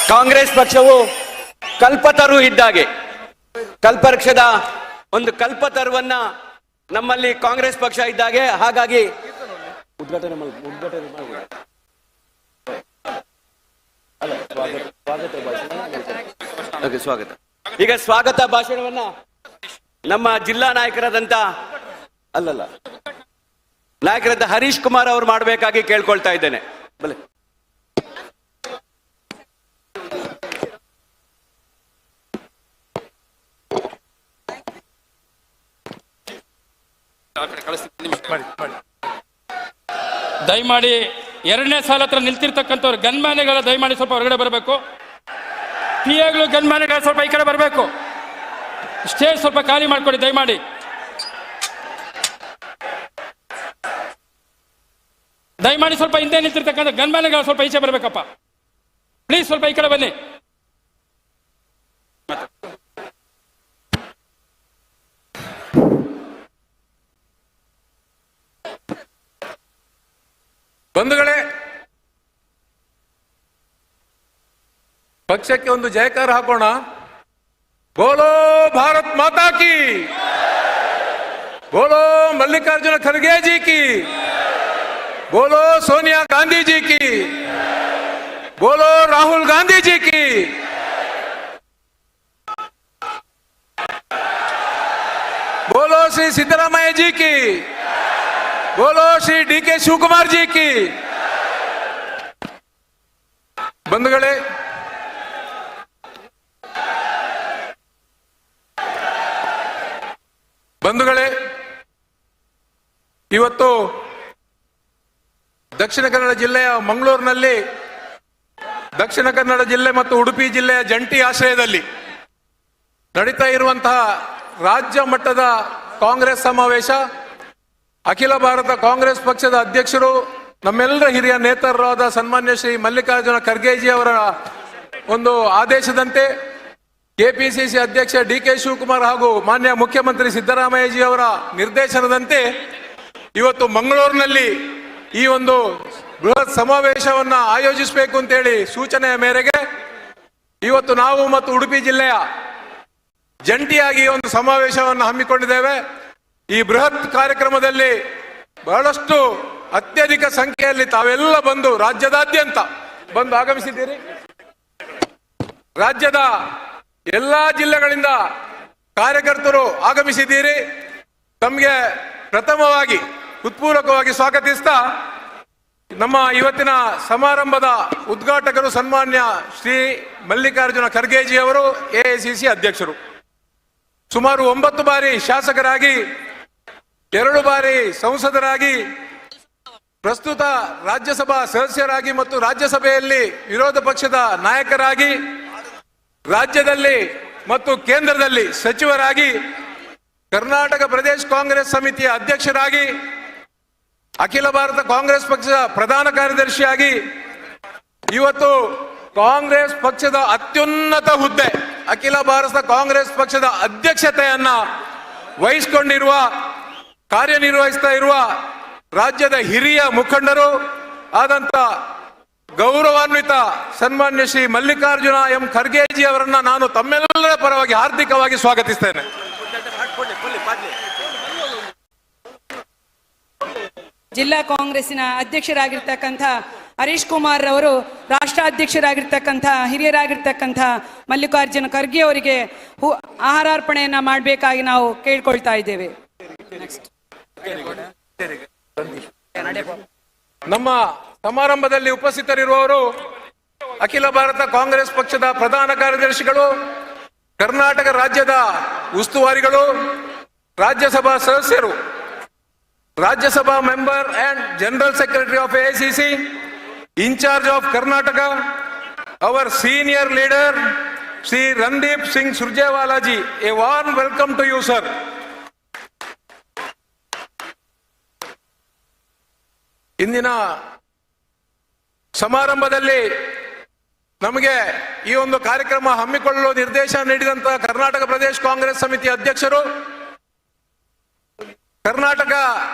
ಕಾಂಗ್ರೆಸ್ ಪಕ್ಷವು ಕಲ್ಪತರು ಇದ್ದಾಗೆ, ಕಲ್ಪವೃಕ್ಷದ ಒಂದು ಕಲ್ಪತರುವನ್ನ ನಮ್ಮಲ್ಲಿ ಕಾಂಗ್ರೆಸ್ ಪಕ್ಷ ಇದ್ದಾಗೆ. ಹಾಗಾಗಿ ಸ್ವಾಗತ ಈಗ ಸ್ವಾಗತ ಭಾಷಣವನ್ನ ನಮ್ಮ ಜಿಲ್ಲಾ ನಾಯಕರಾದಂತ ನಾಯಕರಾದ ಹರೀಶ್ ಕುಮಾರ್ ಅವರು ಮಾಡಬೇಕಾಗಿ ಕೇಳ್ಕೊಳ್ತಾ ಇದ್ದೇನೆ. ಬಲೆ ದಯಮಾಡಿ ಎರಡನೇ ಸಾಲ ಹತ್ರ ನಿಲ್ತಿರ್ತಕ್ಕಂಥವ್ರು ಗನ್ಮ್ಯಾನ್ಗಳ ದಯಮಾಡಿ ಸ್ವಲ್ಪ ಹೊರಗಡೆ ಬರಬೇಕು. ಪಿಎಗಳು ಗನ್ಮ್ಯಾನ್ಗಳ ಸ್ವಲ್ಪ ಈ ಕಡೆ ಬರಬೇಕು. ಸ್ಟೇಜ್ ಸ್ವಲ್ಪ ಖಾಲಿ ಮಾಡ್ಕೊಡಿ ದಯಮಾಡಿ. ದಯಮಾಡಿ ಸ್ವಲ್ಪ ಹಿಂದೆ ನಿಂತಿರ್ತಕ್ಕಂಥ ಗನ್ಮ್ಯಾನ್ಗಳ ಸ್ವಲ್ಪ ಈಚೆ ಬರಬೇಕಪ್ಪ. ಪ್ಲೀಸ್ ಸ್ವಲ್ಪ ಈ ಕಡೆ ಬನ್ನಿ. ಬಂಧುಗಳೇ, ಪಕ್ಷಕ್ಕೆ ಒಂದು ಜಯಕಾರ ಹಾಕೋಣ. ಬೋಲೋ ಭಾರತ್ ಮಾತಾ ಕಿ, ಬೋಲೋ ಮಲ್ಲಿಕಾರ್ಜುನ ಖರ್ಗೆ ಜಿ ಕಿ, ಬೋಲೋ ಸೋನಿಯಾ ಗಾಂधी जी की, बोलो राहुल गांधी जी की, बोलो श्री सिद्धरामैया जी की, बोलो श्री डी.के. शिवकुमार जी की. ಬಂಧುಗಳೇ, ಇವತ್ತು ದಕ್ಷಿಣ ಕನ್ನಡ ಜಿಲ್ಲೆಯ ಮಂಗಳೂರಿನಲ್ಲಿ ದಕ್ಷಿಣ ಕನ್ನಡ ಜಿಲ್ಲೆ ಮತ್ತು ಉಡುಪಿ ಜಿಲ್ಲೆಯ ಜಂಟಿ ಆಶ್ರಯದಲ್ಲಿ ನಡೀತಾ ಇರುವಂತಹ ರಾಜ್ಯ ಮಟ್ಟದ ಕಾಂಗ್ರೆಸ್ ಸಮಾವೇಶ, ಅಖಿಲ ಭಾರತ ಕಾಂಗ್ರೆಸ್ ಪಕ್ಷದ ಅಧ್ಯಕ್ಷರು ನಮ್ಮೆಲ್ಲರ ಹಿರಿಯ ನೇತಾರರಾದ ಸನ್ಮಾನ್ಯ ಶ್ರೀ ಮಲ್ಲಿಕಾರ್ಜುನ ಖರ್ಗೆಜಿ ಅವರ ಒಂದು ಆದೇಶದಂತೆ ಕೆಪಿಸಿಸಿ ಅಧ್ಯಕ್ಷ ಡಿ.ಕೆ. ಶಿವಕುಮಾರ್ ಹಾಗೂ ಮಾನ್ಯ ಮುಖ್ಯಮಂತ್ರಿ ಸಿದ್ದರಾಮಯ್ಯಜಿ ಅವರ ನಿರ್ದೇಶನದಂತೆ ಇವತ್ತು ಮಂಗಳೂರಿನಲ್ಲಿ ಈ ಒಂದು ಬೃಹತ್ ಸಮಾವೇಶವನ್ನ ಆಯೋಜಿಸಬೇಕು ಅಂತೇಳಿ ಸೂಚನೆಯ ಮೇರೆಗೆ ಇವತ್ತು ನಾವು ಮತ್ತು ಉಡುಪಿ ಜಿಲ್ಲೆಯ ಜಂಟಿಯಾಗಿ ಒಂದು ಸಮಾವೇಶವನ್ನು ಹಮ್ಮಿಕೊಂಡಿದ್ದೇವೆ. ಈ ಬೃಹತ್ ಕಾರ್ಯಕ್ರಮದಲ್ಲಿ ಬಹಳಷ್ಟು ಅತ್ಯಧಿಕ ಸಂಖ್ಯೆಯಲ್ಲಿ ತಾವೆಲ್ಲ ಬಂದು ರಾಜ್ಯದಾದ್ಯಂತ ಬಂದು ಆಗಮಿಸಿದ್ದೀರಿ. ರಾಜ್ಯದ ಎಲ್ಲಾ ಜಿಲ್ಲೆಗಳಿಂದ ಕಾರ್ಯಕರ್ತರು ಆಗಮಿಸಿದ್ದೀರಿ. ತಮಗೆ ಪ್ರಥಮವಾಗಿ ಹೃತ್ಪೂರ್ವಕವಾಗಿ ಸ್ವಾಗತಿಸ್ತಾ ನಮ್ಮ ಇವತ್ತಿನ ಸಮಾರಂಭದ ಉದ್ಘಾಟಕರು ಸನ್ಮಾನ್ಯ ಶ್ರೀ ಮಲ್ಲಿಕಾರ್ಜುನ ಖರ್ಗೆಜಿ ಅವರು, ಎಐಸಿಸಿ ಅಧ್ಯಕ್ಷರು. ಸುಮಾರು 9 ಬಾರಿ ಶಾಸಕರಾಗಿ, 2 ಬಾರಿ ಸಂಸದರಾಗಿ, ಪ್ರಸ್ತುತ ರಾಜ್ಯಸಭಾ ಸದಸ್ಯರಾಗಿ ಮತ್ತು ರಾಜ್ಯಸಭೆಯಲ್ಲಿ ವಿರೋಧ ಪಕ್ಷದ ನಾಯಕರಾಗಿ, ರಾಜ್ಯದಲ್ಲಿ ಮತ್ತು ಕೇಂದ್ರದಲ್ಲಿ ಸಚಿವರಾಗಿ, ಕರ್ನಾಟಕ ಪ್ರದೇಶ ಕಾಂಗ್ರೆಸ್ ಸಮಿತಿಯ ಅಧ್ಯಕ್ಷರಾಗಿ, ಅಖಿಲ ಭಾರತ ಕಾಂಗ್ರೆಸ್ ಪಕ್ಷದ ಪ್ರಧಾನ ಕಾರ್ಯದರ್ಶಿಯಾಗಿ, ಇವತ್ತು ಕಾಂಗ್ರೆಸ್ ಪಕ್ಷದ ಅತ್ಯುನ್ನತ ಹುದ್ದೆ ಅಖಿಲ ಭಾರತ ಕಾಂಗ್ರೆಸ್ ಪಕ್ಷದ ಅಧ್ಯಕ್ಷತೆಯನ್ನ ವಹಿಸಿಕೊಂಡಿರುವ, ಕಾರ್ಯನಿರ್ವಹಿಸ್ತಾ ಇರುವ ರಾಜ್ಯದ ಹಿರಿಯ ಮುಖಂಡರು ಆದಂತ ಗೌರವಾನ್ವಿತ ಸನ್ಮಾನ್ಯ ಶ್ರೀ ಮಲ್ಲಿಕಾರ್ಜುನ ಎಂ ಖರ್ಗೆಜಿ ಅವರನ್ನ ನಾನು ತಮ್ಮೆಲ್ಲರ ಪರವಾಗಿ ಹಾರ್ದಿಕವಾಗಿ ಸ್ವಾಗತಿಸ್ತೇನೆ. ಜಿಲ್ಲಾ ಕಾಂಗ್ರೆಸ್ಸಿನ ಅಧ್ಯಕ್ಷರಾಗಿರ್ತಕ್ಕಂಥ ಹರೀಶ್ ಕುಮಾರ್ ಅವರು, ರಾಷ್ಟ್ರಾಧ್ಯಕ್ಷರಾಗಿರ್ತಕ್ಕಂಥ ಹಿರಿಯರಾಗಿರ್ತಕ್ಕಂಥ ಮಲ್ಲಿಕಾರ್ಜುನ ಖರ್ಗೆ ಅವರಿಗೆ ಆಹಾರಾರ್ಪಣೆಯನ್ನ ಮಾಡಬೇಕಾಗಿ ನಾವು ಕೇಳ್ಕೊಳ್ತಾ ಇದ್ದೇವೆ. ನಮ್ಮ ಸಮಾರಂಭದಲ್ಲಿ ಉಪಸ್ಥಿತರಿರುವವರು ಅಖಿಲ ಭಾರತ ಕಾಂಗ್ರೆಸ್ ಪಕ್ಷದ ಪ್ರಧಾನ ಕಾರ್ಯದರ್ಶಿಗಳು, ಕರ್ನಾಟಕ ರಾಜ್ಯದ ಉಸ್ತುವಾರಿಗಳು, ರಾಜ್ಯಸಭಾ ಸದಸ್ಯರು, Rajya Sabha member and general secretary of AICC, in charge of Karnataka, our senior leader Shri Randeep Singh ಸುರ್ಜೇವಾಲಾಜಿ. A warm welcome to you sir. ಇಂದಿನ ಸಮಾರಂಭದಲ್ಲಿ ನಮಗೆ ಈ ಒಂದು ಕಾರ್ಯಕ್ರಮ ಹಮ್ಮಿಕೊಳ್ಳಲು ನಿರ್ದೇಶನ ನೀಡಿದಂತಹ ಕರ್ನಾಟಕ ಪ್ರದೇಶ ಕಾಂಗ್ರೆಸ್ ಸಮಿತಿ ಅಧ್ಯಕ್ಷರು, ಕರ್ನಾಟಕ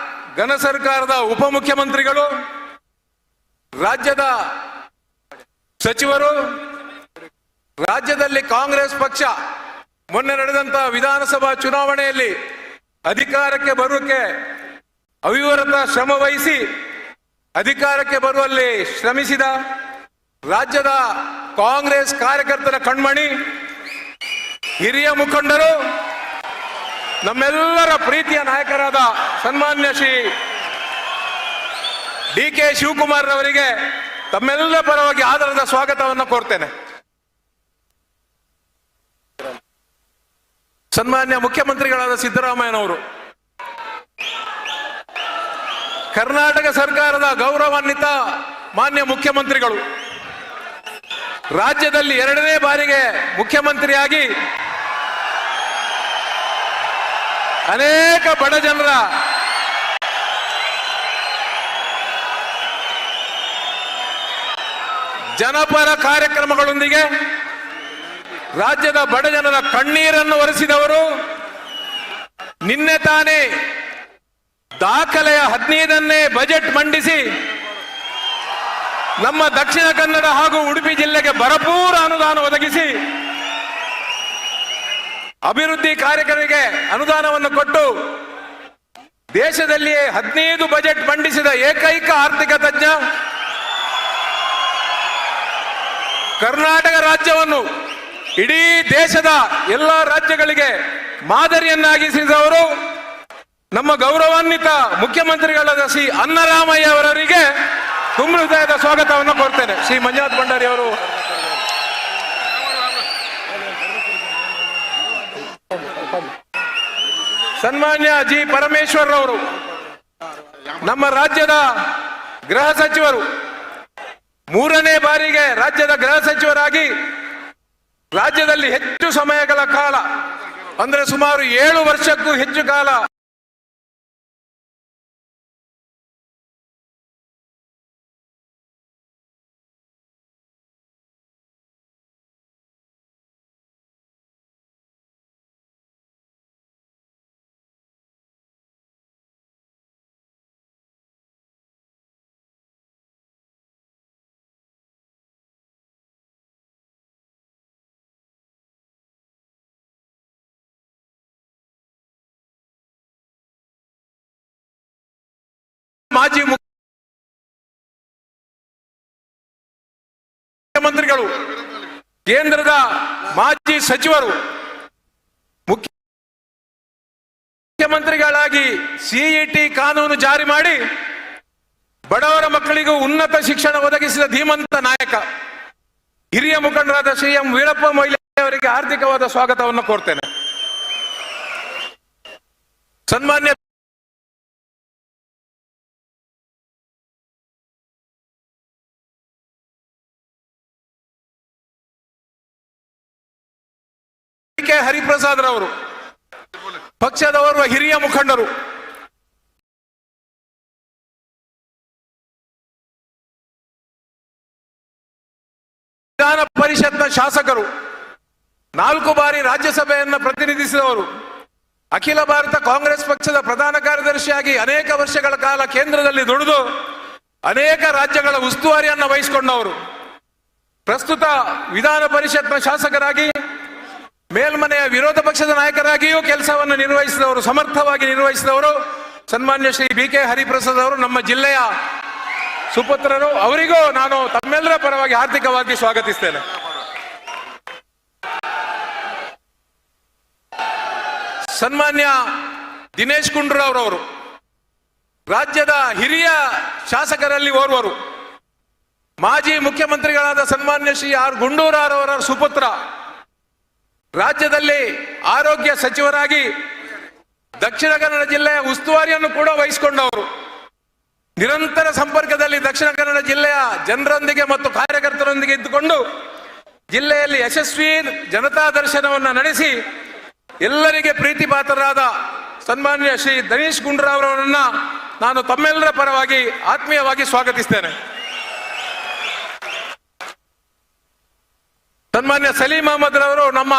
ಘನ ಸರ್ಕಾರದ ಉಪಮುಖ್ಯಮಂತ್ರಿಗಳು, ರಾಜ್ಯದ ಸಚಿವರು, ರಾಜ್ಯದಲ್ಲಿ ಕಾಂಗ್ರೆಸ್ ಪಕ್ಷ ಮೊನ್ನೆ ನಡೆದಂತಹ ವಿಧಾನಸಭಾ ಚುನಾವಣೆಯಲ್ಲಿ ಅಧಿಕಾರಕ್ಕೆ ಬರುವುದಕ್ಕೆ ಅವಿರತ ಶ್ರಮ ವಹಿಸಿ ಅಧಿಕಾರಕ್ಕೆ ಬರುವಲ್ಲಿ ಶ್ರಮಿಸಿದ ರಾಜ್ಯದ ಕಾಂಗ್ರೆಸ್ ಕಾರ್ಯಕರ್ತರ ಕಣ್ಮಣಿ, ಹಿರಿಯ ಮುಖಂಡರು, ನಮ್ಮೆಲ್ಲರ ಪ್ರೀತಿಯ ನಾಯಕರಾದ ಸನ್ಮಾನ್ಯ ಶ್ರೀ ಡಿ.ಕೆ. ಶಿವಕುಮಾರ್ ಅವರಿಗೆ ತಮ್ಮೆಲ್ಲ ಪರವಾಗಿ ಆದರದ ಸ್ವಾಗತವನ್ನು ಕೋರ್ತೇನೆ. ಸನ್ಮಾನ್ಯ ಮುಖ್ಯಮಂತ್ರಿಗಳಾದ ಸಿದ್ದರಾಮಯ್ಯನವರು, ಕರ್ನಾಟಕ ಸರ್ಕಾರದ ಗೌರವಾನ್ವಿತ ಮಾನ್ಯ ಮುಖ್ಯಮಂತ್ರಿಗಳು. ರಾಜ್ಯದಲ್ಲಿ 2ನೇ ಬಾರಿಗೆ ಮುಖ್ಯಮಂತ್ರಿಯಾಗಿ ಅನೇಕ ಬಡ ಜನರ ಜನಪರ ಕಾರ್ಯಕ್ರಮಗಳೊಂದಿಗೆ ರಾಜ್ಯದ ಬಡ ಜನರ ಕಣ್ಣೀರನ್ನು ಒರೆಸಿದವರು. ನಿನ್ನೆ ತಾನೇ ದಾಖಲೆಯ 15ನೇ ಬಜೆಟ್ ಮಂಡಿಸಿ ನಮ್ಮ ದಕ್ಷಿಣ ಕನ್ನಡ ಹಾಗೂ ಉಡುಪಿ ಜಿಲ್ಲೆಗೆ ಭರಪೂರ ಅನುದಾನ ಒದಗಿಸಿ ಅಭಿವೃದ್ಧಿ ಕಾರ್ಯಕ್ರಮಕ್ಕೆ ಅನುದಾನವನ್ನು ಕೊಟ್ಟು ದೇಶದಲ್ಲಿಯೇ 15 ಬಜೆಟ್ ಮಂಡಿಸಿದ ಏಕೈಕ ಆರ್ಥಿಕ ತಜ್ಞ. ಕರ್ನಾಟಕ ರಾಜ್ಯವನ್ನು ಇಡೀ ದೇಶದ ಎಲ್ಲ ರಾಜ್ಯಗಳಿಗೆ ಮಾದರಿಯನ್ನಾಗಿಸಿದವರು ನಮ್ಮ ಗೌರವಾನ್ವಿತ ಮುಖ್ಯಮಂತ್ರಿಗಳಾದ ಶ್ರೀ ಅನ್ನರಾಮಯ್ಯ ಅವರಿಗೆ ತುಂಬ ಹೃದಯದ ಸ್ವಾಗತವನ್ನು ಕೋರ್ತೇನೆ. ಶ್ರೀ ಮಂಜುನಾಥ್ ಭಂಡಾರಿ ಅವರು ಸನ್ಮಾನ್ಯ ಜಿ ಪರಮೇಶ್ವರ್ ಅವರು ನಮ್ಮ ರಾಜ್ಯದ ಗೃಹ ಸಚಿವರು, 3ನೇ ಬಾರಿಗೆ ರಾಜ್ಯದ ಗೃಹ ಸಚಿವರಾಗಿ ರಾಜ್ಯದಲ್ಲಿ ಹೆಚ್ಚು ಸಮಯಗಳ ಕಾಲ ಅಂದ್ರೆ ಸುಮಾರು 7 ವರ್ಷಕ್ಕೂ ಹೆಚ್ಚು ಕಾಲ ಮಾಜಿ ಮುಖ್ಯಮಂತ್ರಿಗಳು, ಕೇಂದ್ರದ ಮಾಜಿ ಸಚಿವರು, ಮುಖ್ಯಮಂತ್ರಿಗಳಾಗಿ ಸಿಇಟಿ ಕಾನೂನು ಜಾರಿ ಮಾಡಿ ಬಡವರ ಮಕ್ಕಳಿಗೂ ಉನ್ನತ ಶಿಕ್ಷಣ ಒದಗಿಸಿದ ಧೀಮಂತ ನಾಯಕ ಹಿರಿಯ ಮುಖಂಡರಾದ ಶ್ರೀ ಎಂ ವೀರಪ್ಪ ಮೊಯ್ಲಿ ಅವರಿಗೆ ಹಾರ್ದಿಕವಾದ ಸ್ವಾಗತವನ್ನು ಕೋರ್ತೇನೆ. ಸನ್ಮಾನ್ಯ ಕೆ ಹರಿಪ್ರಸಾದ್ ರವರು, ಪಕ್ಷದವರ ಹಿರಿಯ ಮುಖಂಡರು, ವಿಧಾನ ಪರಿಷತ್ನ ಶಾಸಕರು, 4 ಬಾರಿ ರಾಜ್ಯಸಭೆಯನ್ನು ಪ್ರತಿನಿಧಿಸಿದವರು, ಅಖಿಲ ಭಾರತ ಕಾಂಗ್ರೆಸ್ ಪಕ್ಷದ ಪ್ರಧಾನ ಕಾರ್ಯದರ್ಶಿಯಾಗಿ ಅನೇಕ ವರ್ಷಗಳ ಕಾಲ ಕೇಂದ್ರದಲ್ಲಿ ದುಡಿದು ಅನೇಕ ರಾಜ್ಯಗಳ ಉಸ್ತುವಾರಿಯನ್ನು ವಹಿಸಿಕೊಂಡವರು, ಪ್ರಸ್ತುತ ವಿಧಾನ ಪರಿಷತ್ನ ಶಾಸಕರಾಗಿ ಮೇಲ್ಮನೆಯ ವಿರೋಧ ಪಕ್ಷದ ನಾಯಕರಾಗಿಯೂ ಕೆಲಸವನ್ನು ನಿರ್ವಹಿಸಿದವರು, ಸಮರ್ಥವಾಗಿ ನಿರ್ವಹಿಸಿದವರು ಸನ್ಮಾನ್ಯ ಶ್ರೀ BK ಹರಿಪ್ರಸಾದ್ ಅವರು ನಮ್ಮ ಜಿಲ್ಲೆಯ ಸುಪುತ್ರರು. ಅವರಿಗೂ ನಾನು ತಮ್ಮೆಲ್ಲರ ಪರವಾಗಿ ಹಾರ್ದಿಕವಾಗಿ ಸ್ವಾಗತಿಸ್ತೇನೆ. ಸನ್ಮಾನ್ಯ ದಿನೇಶ್ ಗುಂಡೂರಾವ್ ಅವರು ರಾಜ್ಯದ ಹಿರಿಯ ಶಾಸಕರಲ್ಲಿ ಓರ್ವರು, ಮಾಜಿ ಮುಖ್ಯಮಂತ್ರಿಗಳಾದ ಸನ್ಮಾನ್ಯ ಶ್ರೀ ಆರ್ ಗುಂಡೂರಾವ್ ಅವರ ಸುಪುತ್ರ, ರಾಜ್ಯದಲ್ಲಿ ಆರೋಗ್ಯ ಸಚಿವರಾಗಿ ದಕ್ಷಿಣ ಕನ್ನಡ ಜಿಲ್ಲೆಯ ಉಸ್ತುವಾರಿಯನ್ನು ಕೂಡ ವಹಿಸಿಕೊಂಡವರು, ನಿರಂತರ ಸಂಪರ್ಕದಲ್ಲಿ ದಕ್ಷಿಣ ಕನ್ನಡ ಜಿಲ್ಲೆಯ ಜನರೊಂದಿಗೆ ಮತ್ತು ಕಾರ್ಯಕರ್ತರೊಂದಿಗೆ ಇದ್ದುಕೊಂಡು ಜಿಲ್ಲೆಯಲ್ಲಿ ಯಶಸ್ವಿ ಜನತಾ ದರ್ಶನವನ್ನು ನಡೆಸಿ ಎಲ್ಲರಿಗೆ ಪ್ರೀತಿ ಪಾತ್ರರಾದ ಸನ್ಮಾನ್ಯ ಶ್ರೀ ದಿನೇಶ್ ಗುಂಡೂರಾವ್ ಅವರನ್ನ ನಾನು ತಮ್ಮೆಲ್ಲರ ಪರವಾಗಿ ಆತ್ಮೀಯವಾಗಿ ಸ್ವಾಗತಿಸ್ತೇನೆ. ಸನ್ಮಾನ್ಯ ಸಲೀಂ ಅಹಮದ್ ರವರು ನಮ್ಮ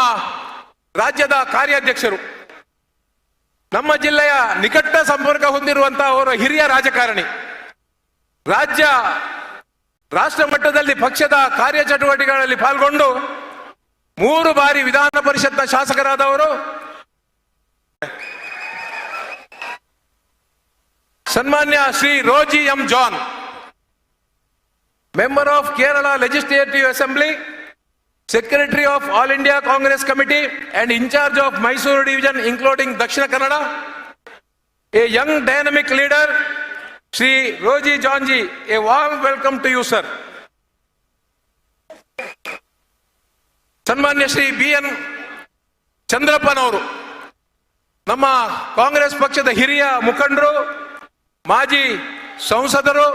ರಾಜ್ಯದ ಕಾರ್ಯಾಧ್ಯಕ್ಷರು, ನಮ್ಮ ಜಿಲ್ಲೆಯ ನಿಕಟ ಸಂಪರ್ಕ ಹೊಂದಿರುವಂತಹ ಅವರ ಹಿರಿಯ ರಾಜಕಾರಣಿ, ರಾಷ್ಟ್ರ ಮಟ್ಟದಲ್ಲಿ ಪಕ್ಷದ ಕಾರ್ಯಚಟುವಟಿಕೆಗಳಲ್ಲಿ ಪಾಲ್ಗೊಂಡು 3 ಬಾರಿ ವಿಧಾನ ಪರಿಷತ್ನ ಶಾಸಕರಾದವರು. ಸನ್ಮಾನ್ಯ Shri Roji M John, member of Kerala legislative assembly, Secretary of All India Congress Committee and in charge of Mysore Division including Dakshina Kannada, a young dynamic leader, Shri Roji Janji, a warm welcome to you, sir. ಸನ್ಮಾನ್ಯ Shri BN ಚಂದ್ರಪ್ಪನವರು, ನಮ್ಮ ಕಾಂಗ್ರೆಸ್ ಪಕ್ಷದ ಹಿರಿಯ ಮುಖಂಡರು, ಮಾಜಿ ಸಂಸದರು,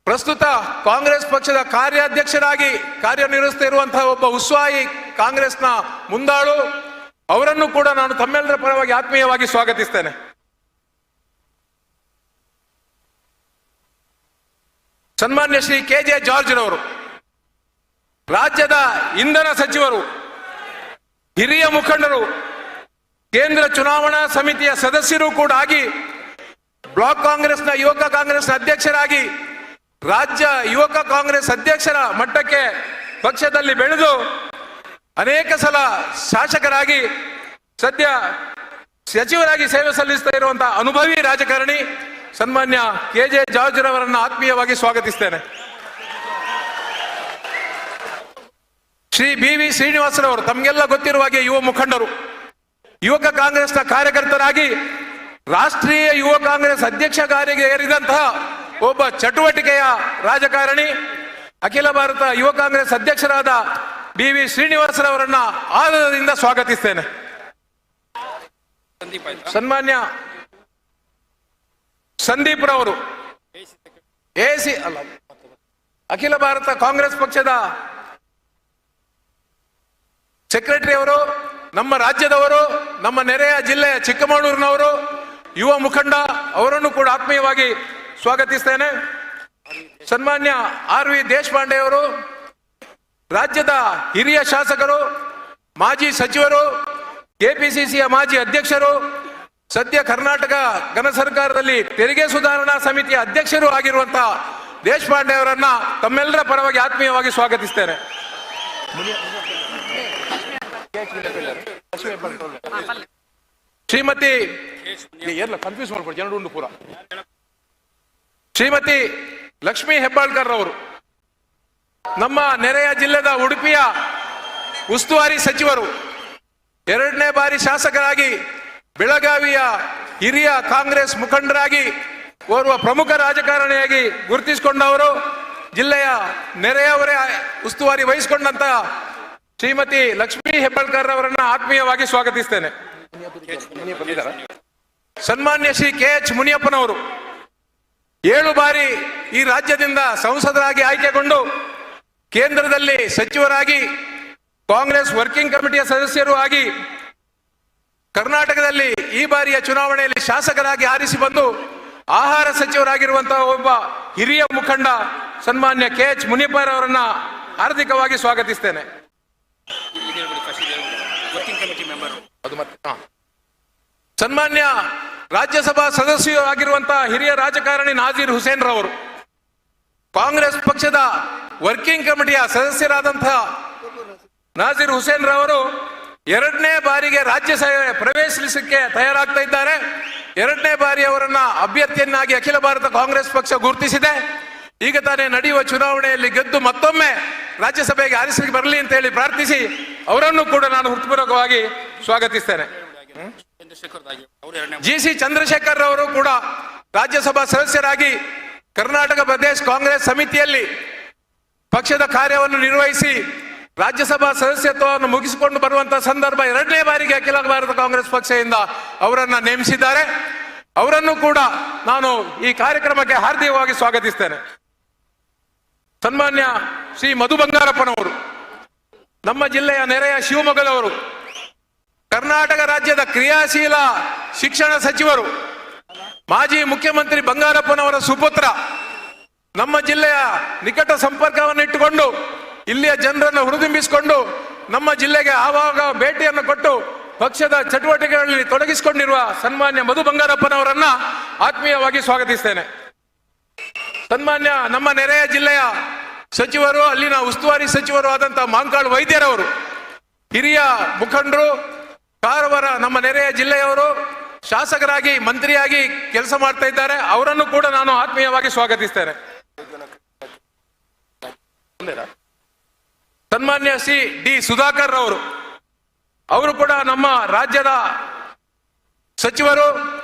ಪ್ರಸ್ತುತ ಕಾಂಗ್ರೆಸ್ ಪಕ್ಷದ ಕಾರ್ಯಾಧ್ಯಕ್ಷರಾಗಿ ಕಾರ್ಯನಿರ್ವಹಿಸ್ತಾ ಇರುವಂತಹ ಒಬ್ಬ ಉತ್ಸಾಹಿ ಕಾಂಗ್ರೆಸ್ನ ಮುಂದಾಳು, ಅವರನ್ನು ಕೂಡ ನಾನು ತಮ್ಮೆಲ್ಲರ ಪರವಾಗಿ ಆತ್ಮೀಯವಾಗಿ ಸ್ವಾಗತಿಸ್ತೇನೆ. ಸನ್ಮಾನ್ಯ ಶ್ರೀ KJ ಜಾರ್ಜ್ ರವರು, ರಾಜ್ಯದ ಇಂಧನ ಸಚಿವರು, ಹಿರಿಯ ಮುಖಂಡರು, ಕೇಂದ್ರ ಚುನಾವಣಾ ಸಮಿತಿಯ ಸದಸ್ಯರು ಕೂಡ ಆಗಿ, ಬ್ಲಾಕ್ ಕಾಂಗ್ರೆಸ್ನ ಯುವಕ ಕಾಂಗ್ರೆಸ್ನ ಅಧ್ಯಕ್ಷರಾಗಿ, ರಾಜ್ಯ ಯುವಕ ಕಾಂಗ್ರೆಸ್ ಅಧ್ಯಕ್ಷರ ಮಟ್ಟಕ್ಕೆ ಪಕ್ಷದಲ್ಲಿ ಬೆಳೆದು ಅನೇಕ ಸಲ ಶಾಸಕರಾಗಿ ಸದ್ಯ ಸಚಿವರಾಗಿ ಸೇವೆ ಸಲ್ಲಿಸ್ತಾ ಇರುವಂತಹ ಅನುಭವಿ ರಾಜಕಾರಣಿ ಸನ್ಮಾನ್ಯ KJ ಜಾರ್ಜ್ ರವರನ್ನು ಆತ್ಮೀಯವಾಗಿ ಸ್ವಾಗತಿಸ್ತೇನೆ. ಶ್ರೀ BV ಶ್ರೀನಿವಾಸರವರು, ತಮಗೆಲ್ಲ ಗೊತ್ತಿರುವ ಹಾಗೆ ಯುವ ಮುಖಂಡರು, ಯುವಕ ಕಾಂಗ್ರೆಸ್ನ ಕಾರ್ಯಕರ್ತರಾಗಿ ರಾಷ್ಟ್ರೀಯ ಯುವ ಕಾಂಗ್ರೆಸ್ ಅಧ್ಯಕ್ಷ ಕಾರ್ಯಕ್ಕೆ ಏರಿದಂತಹ ಒಬ್ಬ ಚಟುವಟಿಕೆಯ ರಾಜಕಾರಣಿ, ಅಖಿಲ ಭಾರತ ಯುವ ಕಾಂಗ್ರೆಸ್ ಅಧ್ಯಕ್ಷರಾದ BV ಶ್ರೀನಿವಾಸರವರನ್ನ ಆದರದಿಂದ ಸ್ವಾಗತಿಸ್ತೇನೆ. ಸನ್ಮಾನ್ಯ ಸಂದೀಪ್ ರವರು, ಅಖಿಲ ಭಾರತ ಕಾಂಗ್ರೆಸ್ ಪಕ್ಷದ ಸೆಕ್ರೆಟರಿ ಅವರು, ನಮ್ಮ ರಾಜ್ಯದವರು, ನಮ್ಮ ನೆರೆಯ ಜಿಲ್ಲೆಯ ಚಿಕ್ಕಮಗಳೂರಿನವರು, ಯುವ ಮುಖಂಡ, ಅವರನ್ನು ಕೂಡ ಆತ್ಮೀಯವಾಗಿ ಸ್ವಾಗತಿಸ್ತೇನೆ. ಸನ್ಮಾನ್ಯ RV ದೇಶಪಾಂಡೆ ಅವರು, ರಾಜ್ಯದ ಹಿರಿಯ ಶಾಸಕರು, ಮಾಜಿ ಸಚಿವರು, KPCCಯ ಮಾಜಿ ಅಧ್ಯಕ್ಷರು, ಸದ್ಯ ಕರ್ನಾಟಕ ಘನ ಸರ್ಕಾರದಲ್ಲಿ ತೆರಿಗೆ ಸುಧಾರಣಾ ಸಮಿತಿಯ ಅಧ್ಯಕ್ಷರು ಆಗಿರುವಂತಹ ದೇಶಪಾಂಡೆ ಅವರನ್ನ ತಮ್ಮೆಲ್ಲರ ಪರವಾಗಿ ಆತ್ಮೀಯವಾಗಿ ಸ್ವಾಗತಿಸ್ತೇನೆ. ಶ್ರೀಮತಿ ಕನ್ಫ್ಯೂಸ್ ಮಾಡ್ಕೊಡಿ ಜನರು ಪೂರ ಶ್ರೀಮತಿ ಲಕ್ಷ್ಮೀ ಹೆಬ್ಬಾಳ್ಕರ್ ಅವರು, ನಮ್ಮ ನೆರೆಯ ಜಿಲ್ಲೆದ ಉಡುಪಿಯ ಉಸ್ತುವಾರಿ ಸಚಿವರು, 2ನೇ ಬಾರಿ ಶಾಸಕರಾಗಿ, ಬೆಳಗಾವಿಯ ಹಿರಿಯ ಕಾಂಗ್ರೆಸ್ ಮುಖಂಡರಾಗಿ, ಓರ್ವ ಪ್ರಮುಖ ರಾಜಕಾರಣಿಯಾಗಿ ಗುರುತಿಸಿಕೊಂಡವರು, ಜಿಲ್ಲೆಯ ನೆರೆಯವರೇ ಉಸ್ತುವಾರಿ ವಹಿಸಿಕೊಂಡಂತ ಶ್ರೀಮತಿ ಲಕ್ಷ್ಮೀ ಹೆಬ್ಬಾಳ್ಕರ್ ಅವರನ್ನ ಆತ್ಮೀಯವಾಗಿ ಸ್ವಾಗತಿಸ್ತೇನೆ. ಸನ್ಮಾನ್ಯ ಶ್ರೀ KH ಮುನಿಯಪ್ಪನವರು, 7 ಬಾರಿ ಈ ರಾಜ್ಯದಿಂದ ಸಂಸದರಾಗಿ ಆಯ್ಕೆಗೊಂಡು ಕೇಂದ್ರದಲ್ಲಿ ಸಚಿವರಾಗಿ, ಕಾಂಗ್ರೆಸ್ ವರ್ಕಿಂಗ್ ಕಮಿಟಿಯ ಸದಸ್ಯರು ಆಗಿ, ಕರ್ನಾಟಕದಲ್ಲಿ ಈ ಬಾರಿಯ ಚುನಾವಣೆಯಲ್ಲಿ ಶಾಸಕರಾಗಿ ಆರಿಸಿ ಬಂದು ಆಹಾರ ಸಚಿವರಾಗಿರುವಂತಹ ಒಬ್ಬ ಹಿರಿಯ ಮುಖಂಡ ಸನ್ಮಾನ್ಯ KH ಮುನಿಯಪ್ಪರವರನ್ನ ಹಾರ್ದಿಕವಾಗಿ ಸ್ವಾಗತಿಸ್ತೇನೆ. ಸನ್ಮಾನ್ಯ ರಾಜ್ಯಸಭಾ ಸದಸ್ಯರು ಆಗಿರುವಂತಹ ಹಿರಿಯ ರಾಜಕಾರಣಿ ನಾಜೀರ್ ಹುಸೇನ್ ರವರು, ಕಾಂಗ್ರೆಸ್ ಪಕ್ಷದ ವರ್ಕಿಂಗ್ ಕಮಿಟಿಯ ಸದಸ್ಯರಾದಂತಹ ನಾಜೀರ್ ಹುಸೇನ್ ರವರು 2ನೇ ಬಾರಿಗೆ ರಾಜ್ಯಸಭೆ ಪ್ರವೇಶಿಸಲಿಕ್ಕೆ ತಯಾರಾಗ್ತಾ ಇದ್ದಾರೆ. 2ನೇ ಬಾರಿ ಅವರನ್ನ ಅಭ್ಯರ್ಥಿಯನ್ನಾಗಿ ಅಖಿಲ ಭಾರತ ಕಾಂಗ್ರೆಸ್ ಪಕ್ಷ ಗುರುತಿಸಿದೆ. ಈಗ ತಾನೇ ನಡೆಯುವ ಚುನಾವಣೆಯಲ್ಲಿ ಗೆದ್ದು ಮತ್ತೊಮ್ಮೆ ರಾಜ್ಯಸಭೆಗೆ ಆರಿಸಿ ಬರಲಿ ಅಂತ ಹೇಳಿ ಪ್ರಾರ್ಥಿಸಿ ಅವರನ್ನು ಕೂಡ ನಾನು ಹೃತ್ಪೂರ್ವಕವಾಗಿ ಸ್ವಾಗತಿಸ್ತೇನೆ. GC ಚಂದ್ರಶೇಖರ್ ಅವರು ಕೂಡ ರಾಜ್ಯಸಭಾ ಸದಸ್ಯರಾಗಿ ಕರ್ನಾಟಕ ಪ್ರದೇಶ ಕಾಂಗ್ರೆಸ್ ಸಮಿತಿಯಲ್ಲಿ ಪಕ್ಷದ ಕಾರ್ಯವನ್ನು ನಿರ್ವಹಿಸಿ ರಾಜ್ಯಸಭಾ ಸದಸ್ಯತ್ವವನ್ನು ಮುಗಿಸಿಕೊಂಡು ಬರುವಂತಹ ಸಂದರ್ಭ 2ನೇ ಬಾರಿಗೆ ಅಖಿಲ ಭಾರತ ಕಾಂಗ್ರೆಸ್ ಪಕ್ಷದಿಂದ ಅವರನ್ನ ನೇಮಿಸಿದ್ದಾರೆ. ಅವರನ್ನು ಕೂಡ ನಾನು ಈ ಕಾರ್ಯಕ್ರಮಕ್ಕೆ ಹಾರ್ದಿಕವಾಗಿ ಸ್ವಾಗತಿಸ್ತೇನೆ. ಸನ್ಮಾನ್ಯ ಶ್ರೀ ಮಧು ಬಂಗಾರಪ್ಪನವರು, ನಮ್ಮ ಜಿಲ್ಲೆಯ ನೆರೆಯ ಶಿವಮೊಗ್ಗದವರು, ಕರ್ನಾಟಕ ರಾಜ್ಯದ ಕ್ರಿಯಾಶೀಲ ಶಿಕ್ಷಣ ಸಚಿವರು, ಮಾಜಿ ಮುಖ್ಯಮಂತ್ರಿ ಬಂಗಾರಪ್ಪನವರ ಸುಪುತ್ರ, ನಮ್ಮ ಜಿಲ್ಲೆಯ ನಿಕಟ ಸಂಪರ್ಕವನ್ನು ಇಟ್ಟುಕೊಂಡು ಇಲ್ಲಿಯ ಜನರನ್ನು ಹುರಿದುಂಬಿಸಿಕೊಂಡು ನಮ್ಮ ಜಿಲ್ಲೆಗೆ ಆವಾಗ ಭೇಟಿಯನ್ನು ಕೊಟ್ಟು ಪಕ್ಷದ ಚಟುವಟಿಕೆಗಳಲ್ಲಿ ತೊಡಗಿಸಿಕೊಂಡಿರುವ ಸನ್ಮಾನ್ಯ ಮಧು ಬಂಗಾರಪ್ಪನವರನ್ನ ಆತ್ಮೀಯವಾಗಿ ಸ್ವಾಗತಿಸ್ತೇನೆ. ಸನ್ಮಾನ್ಯ ನಮ್ಮ ನೆರೆಯ ಜಿಲ್ಲೆಯ ಸಚಿವರು, ಅಲ್ಲಿನ ಉಸ್ತುವಾರಿ ಸಚಿವರು ಆದಂತಹ ಮಾಂಕಾಳ್ ವೈದ್ಯರವರು, ಹಿರಿಯ ಮುಖಂಡರು, ಕಾರವಾರ ನಮ್ಮ ನೆರೆಯ ಜಿಲ್ಲೆಯವರು, ಶಾಸಕರಾಗಿ ಮಂತ್ರಿಯಾಗಿ ಕೆಲಸ ಮಾಡ್ತಾ ಇದ್ದಾರೆ. ಅವರನ್ನು ಕೂಡ ನಾನು ಆತ್ಮೀಯವಾಗಿ ಸ್ವಾಗತಿಸ್ತೇನೆ. ಸನ್ಮಾನ್ಯ ಶ್ರೀ ಡಿ ಸುಧಾಕರ್ ಅವರು, ಅವರು ಕೂಡ ನಮ್ಮ ರಾಜ್ಯದ ಸಚಿವರು,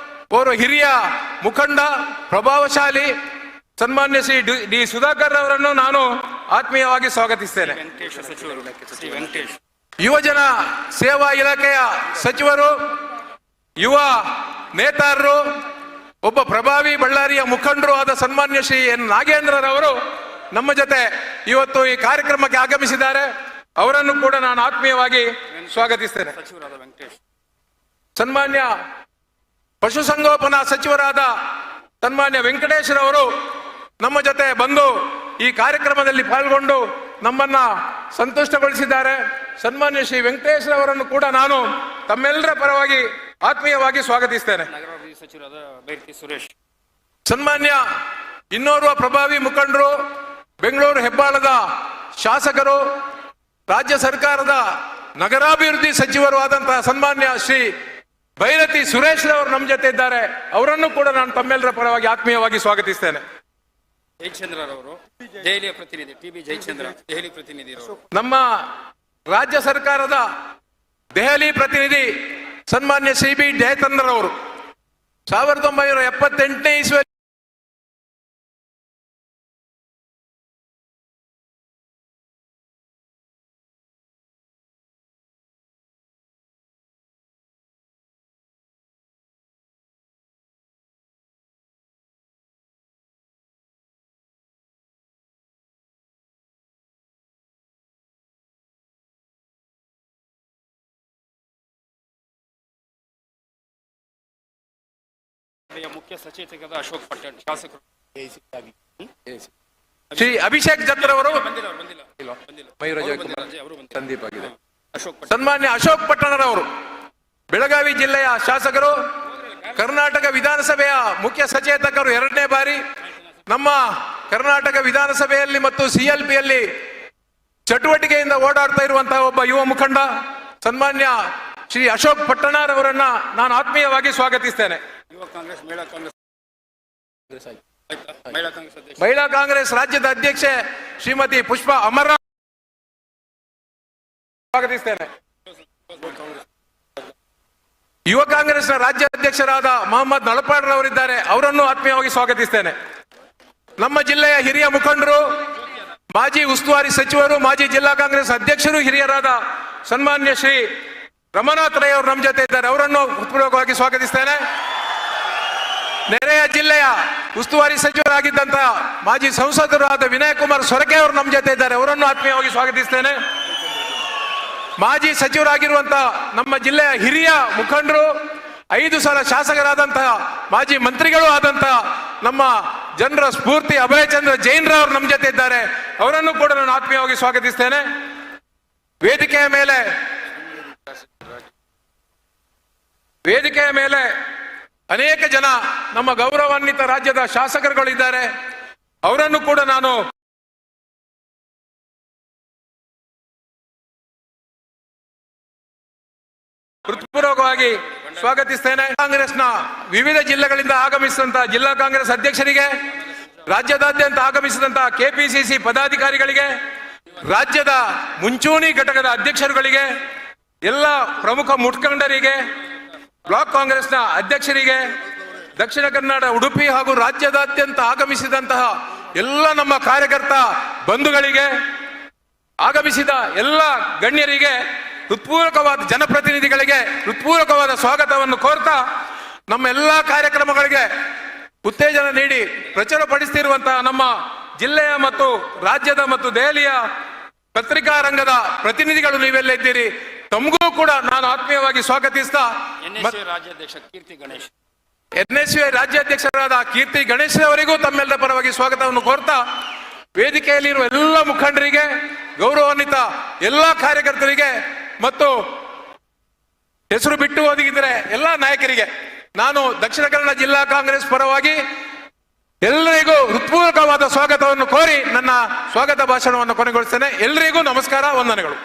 ಅವರು ಹಿರಿಯ ಮುಖಂಡ, ಪ್ರಭಾವಶಾಲಿ. ಸನ್ಮಾನ್ಯ ಶ್ರೀ ಡಿ ಸುಧಾಕರ್ ಅವರನ್ನು ನಾನು ಆತ್ಮೀಯವಾಗಿ ಸ್ವಾಗತಿಸ್ತೇನೆ. ಯುವಜನ ಸೇವಾ ಇಲಾಖೆಯ ಸಚಿವರು, ಯುವ ನೇತಾರರು, ಒಬ್ಬ ಪ್ರಭಾವಿ ಬಳ್ಳಾರಿಯ ಮುಖಂಡರು ಆದ ಸನ್ಮಾನ್ಯ ಶ್ರೀ ಎನ್ ನಾಗೇಂದ್ರರವರು ನಮ್ಮ ಜೊತೆ ಇವತ್ತು ಈ ಕಾರ್ಯಕ್ರಮಕ್ಕೆ ಆಗಮಿಸಿದ್ದಾರೆ. ಅವರನ್ನು ಕೂಡ ನಾನು ಆತ್ಮೀಯವಾಗಿ ಸ್ವಾಗತಿಸ್ತೇನೆ. ಸನ್ಮಾನ್ಯ ಪಶುಸಂಗೋಪನಾ ಸಚಿವರಾದ ಸನ್ಮಾನ್ಯ ವೆಂಕಟೇಶ್ರವರು ನಮ್ಮ ಜೊತೆ ಬಂದು ಈ ಕಾರ್ಯಕ್ರಮದಲ್ಲಿ ಪಾಲ್ಗೊಂಡು ನಮ್ಮನ್ನ ಸಂತುಷ್ಟಗೊಳಿಸಿದ್ದಾರೆ. ಸನ್ಮಾನ್ಯ ಶ್ರೀ ವೆಂಕಟೇಶ್ರವರನ್ನು ಕೂಡ ನಾನು ತಮ್ಮೆಲ್ಲರ ಪರವಾಗಿ ಆತ್ಮೀಯವಾಗಿ ಸ್ವಾಗತಿಸ್ತೇನೆ. ಸನ್ಮಾನ್ಯ ಇನ್ನೋರ್ವ ಪ್ರಭಾವಿ ಮುಖಂಡರು, ಬೆಂಗಳೂರು ಹೆಬ್ಬಾಳದ ಶಾಸಕರು, ರಾಜ್ಯ ಸರ್ಕಾರದ ನಗರಾಭಿವೃದ್ಧಿ ಸಚಿವರು ಆದಂತಹ ಸನ್ಮಾನ್ಯ ಶ್ರೀ ಭೈರತಿ ಸುರೇಶ್ ಅವರು ನಮ್ಮ ಜೊತೆ ಇದ್ದಾರೆ. ಅವರನ್ನು ಕೂಡ ನಾನು ತಮ್ಮೆಲ್ಲರ ಪರವಾಗಿ ಆತ್ಮೀಯವಾಗಿ ಸ್ವಾಗತಿಸ್ತೇನೆ. ಜಯಚಂದ್ರರವರು ದೆಹಲಿಯ ಪ್ರತಿನಿಧಿ, ಟಿ.ಬಿ. ಜಯಚಂದ್ರ ದೆಹಲಿ ಪ್ರತಿನಿಧಿ. ನಮ್ಮ ರಾಜ್ಯ ಸರ್ಕಾರದ ದೆಹಲಿ ಪ್ರತಿನಿಧಿ ಸನ್ಮಾನ್ಯ ಸಿ ಬಿ ಜಯಚಂದ್ರರವರು 1978ನೇ ಇಸ್ವಿ ಮುಖ್ಯ ಸಚೇತಕರಾದ ಅಶೋಕ್ ಪಟ್ಟಣ್, ಶಾಸಕರು ಶ್ರೀ ಅಭಿಷೇಕ್ ಜತ್ರ ಅವರು, ಸಂದೀಪ್ ಆಗಿದೆ. ಸನ್ಮಾನ್ಯ ಅಶೋಕ್ ಪಟ್ಟಣರವರು ಬೆಳಗಾವಿ ಜಿಲ್ಲೆಯ ಶಾಸಕರು, ಕರ್ನಾಟಕ ವಿಧಾನಸಭೆಯ ಮುಖ್ಯ ಸಚೇತಕರು 2ನೇ ಬಾರಿ, ನಮ್ಮ ಕರ್ನಾಟಕ ವಿಧಾನಸಭೆಯಲ್ಲಿ ಮತ್ತು CLPಯಲ್ಲಿ ಚಟುವಟಿಕೆಯಿಂದ ಓಡಾಡ್ತಾ ಇರುವಂತಹ ಒಬ್ಬ ಯುವ ಮುಖಂಡ ಮನ್ಯ ಶ್ರೀ ಅಶೋಕ್ ಪಟ್ಟಣರವರನ್ನ ನಾನು ಆತ್ಮೀಯವಾಗಿ ಸ್ವಾಗತಿಸ್ತೇನೆ. ಮಹಿಳಾ ಕಾಂಗ್ರೆಸ್ ರಾಜ್ಯದ ಅಧ್ಯಕ್ಷೆ ಶ್ರೀಮತಿ ಪುಷ್ಪಾ ಅಮರ ಸ್ವಾಗತಿಸ್ತೇನೆ. ಯುವ ಕಾಂಗ್ರೆಸ್ನ ರಾಜ್ಯ ಅಧ್ಯಕ್ಷರಾದ ಮೊಹಮ್ಮದ್ ನಳಪಾಡ್ರವರಿದ್ದಾರೆ, ಅವರನ್ನು ಆತ್ಮೀಯವಾಗಿ ಸ್ವಾಗತಿಸ್ತೇನೆ. ನಮ್ಮ ಜಿಲ್ಲೆಯ ಹಿರಿಯ ಮುಖಂಡರು, ಮಾಜಿ ಉಸ್ತುವಾರಿ ಸಚಿವರು, ಮಾಜಿ ಜಿಲ್ಲಾ ಕಾಂಗ್ರೆಸ್ ಅಧ್ಯಕ್ಷರು ಹಿರಿಯರಾದ ಸನ್ಮಾನ್ಯ ಶ್ರೀ ರಮನಾಥ್ ರೈ ಅವರು ನಮ್ಮ ಜೊತೆ ಇದ್ದಾರೆ, ಅವರನ್ನು ಹೃತ್ಪೂರ್ವಕವಾಗಿ ಸ್ವಾಗತಿಸ್ತೇನೆ. ನೆರೆಯ ಜಿಲ್ಲೆಯ ಉಸ್ತುವಾರಿ ಸಚಿವರಾಗಿದ್ದಂತಹ ಮಾಜಿ ಸಂಸದರಾದ ವಿನಯ್ ಕುಮಾರ್ ಸೊರಕೆ ಅವರು ನಮ್ಮ ಜೊತೆ ಇದ್ದಾರೆ, ಅವರನ್ನು ಆತ್ಮೀಯವಾಗಿ ಸ್ವಾಗತಿಸ್ತೇನೆ. ಮಾಜಿ ಸಚಿವರಾಗಿರುವಂತಹ ನಮ್ಮ ಜಿಲ್ಲೆಯ ಹಿರಿಯ ಮುಖಂಡರು, 5 ಸಲ ಶಾಸಕರಾದಂತಹ ಮಾಜಿ ಮಂತ್ರಿಗಳು ಆದಂತಹ ನಮ್ಮ ಜನರ ಸ್ಫೂರ್ತಿ ಅಭಯಚಂದ್ರ ಜೈನ್ರವರು ನಮ್ಮ ಜೊತೆ ಇದ್ದಾರೆ, ಅವರನ್ನು ಕೂಡ ನಾನು ಆತ್ಮೀಯವಾಗಿ ಸ್ವಾಗತಿಸ್ತೇನೆ. ವೇದಿಕೆಯ ಮೇಲೆ ಅನೇಕ ಜನ ನಮ್ಮ ಗೌರವಾನ್ವಿತ ರಾಜ್ಯದ ಶಾಸಕರುಗಳಿದ್ದಾರೆ, ಅವರನ್ನು ಕೂಡ ನಾನು ಹೃತ್ಪೂರ್ವಕವಾಗಿ ಸ್ವಾಗತಿಸ್ತೇನೆ. ಕಾಂಗ್ರೆಸ್ನ ವಿವಿಧ ಜಿಲ್ಲೆಗಳಿಂದ ಆಗಮಿಸಿದಂತಹ ಜಿಲ್ಲಾ ಕಾಂಗ್ರೆಸ್ ಅಧ್ಯಕ್ಷರಿಗೆ, ರಾಜ್ಯದಾದ್ಯಂತ ಆಗಮಿಸಿದಂತಹ KPCC ಪದಾಧಿಕಾರಿಗಳಿಗೆ, ರಾಜ್ಯದ ಮುಂಚೂಣಿ ಘಟಕದ ಅಧ್ಯಕ್ಷರುಗಳಿಗೆ, ಎಲ್ಲ ಪ್ರಮುಖ ಮುಖಂಡರಿಗೆ, ಬ್ಲಾಕ್ ಕಾಂಗ್ರೆಸ್ನ ಅಧ್ಯಕ್ಷರಿಗೆ, ದಕ್ಷಿಣ ಕನ್ನಡ, ಉಡುಪಿ ಹಾಗೂ ರಾಜ್ಯದಾದ್ಯಂತ ಆಗಮಿಸಿದಂತಹ ಎಲ್ಲ ನಮ್ಮ ಕಾರ್ಯಕರ್ತ ಬಂಧುಗಳಿಗೆ, ಆಗಮಿಸಿದ ಎಲ್ಲ ಗಣ್ಯರಿಗೆ, ಹೃತ್ಪೂರ್ವಕವಾದ ಜನಪ್ರತಿನಿಧಿಗಳಿಗೆ ಹೃತ್ಪೂರ್ವಕವಾದ ಸ್ವಾಗತವನ್ನು ಕೋರ್ತಾ, ನಮ್ಮ ಎಲ್ಲ ಕಾರ್ಯಕ್ರಮಗಳಿಗೆ ಉತ್ತೇಜನ ನೀಡಿ ಪ್ರಚುರಪಡಿಸುತ್ತಿರುವಂತಹ ನಮ್ಮ ಜಿಲ್ಲೆಯ ಮತ್ತು ರಾಜ್ಯದ ಮತ್ತು ದೆಹಲಿಯ ಪತ್ರಿಕಾ ರಂಗದ ಪ್ರತಿನಿಧಿಗಳು ನೀವೆಲ್ಲ ಇದ್ದೀರಿ, ತಮಗೂ ಕೂಡ ನಾನು ಆತ್ಮೀಯವಾಗಿ ಸ್ವಾಗತಿಸ್ತಾ, NSU ರಾಜ್ಯಾಧ್ಯಕ್ಷರಾದ ಕೀರ್ತಿ ಗಣೇಶ್ ಅವರಿಗೂ ತಮ್ಮೆಲ್ಲರ ಪರವಾಗಿ ಸ್ವಾಗತವನ್ನು ಕೋರ್ತಾ, ವೇದಿಕೆಯಲ್ಲಿರುವ ಎಲ್ಲ ಮುಖಂಡರಿಗೆ, ಗೌರವಾನ್ವಿತ ಎಲ್ಲ ಕಾರ್ಯಕರ್ತರಿಗೆ ಮತ್ತು ಹೆಸರು ಬಿಟ್ಟು ಹೋಗಿದ್ರೆ ಎಲ್ಲ ನಾಯಕರಿಗೆ ನಾನು ದಕ್ಷಿಣ ಕನ್ನಡ ಜಿಲ್ಲಾ ಕಾಂಗ್ರೆಸ್ ಪರವಾಗಿ ಎಲ್ಲರಿಗೂ ಹೃತ್ಪೂರ್ವಕವಾದ ಸ್ವಾಗತವನ್ನು ಕೋರಿ ನನ್ನ ಸ್ವಾಗತ ಭಾಷಣವನ್ನು ಕೊನೆಗೊಳಿಸ್ತೇನೆ. ಎಲ್ಲರಿಗೂ ನಮಸ್ಕಾರ, ವಂದನೆಗಳು.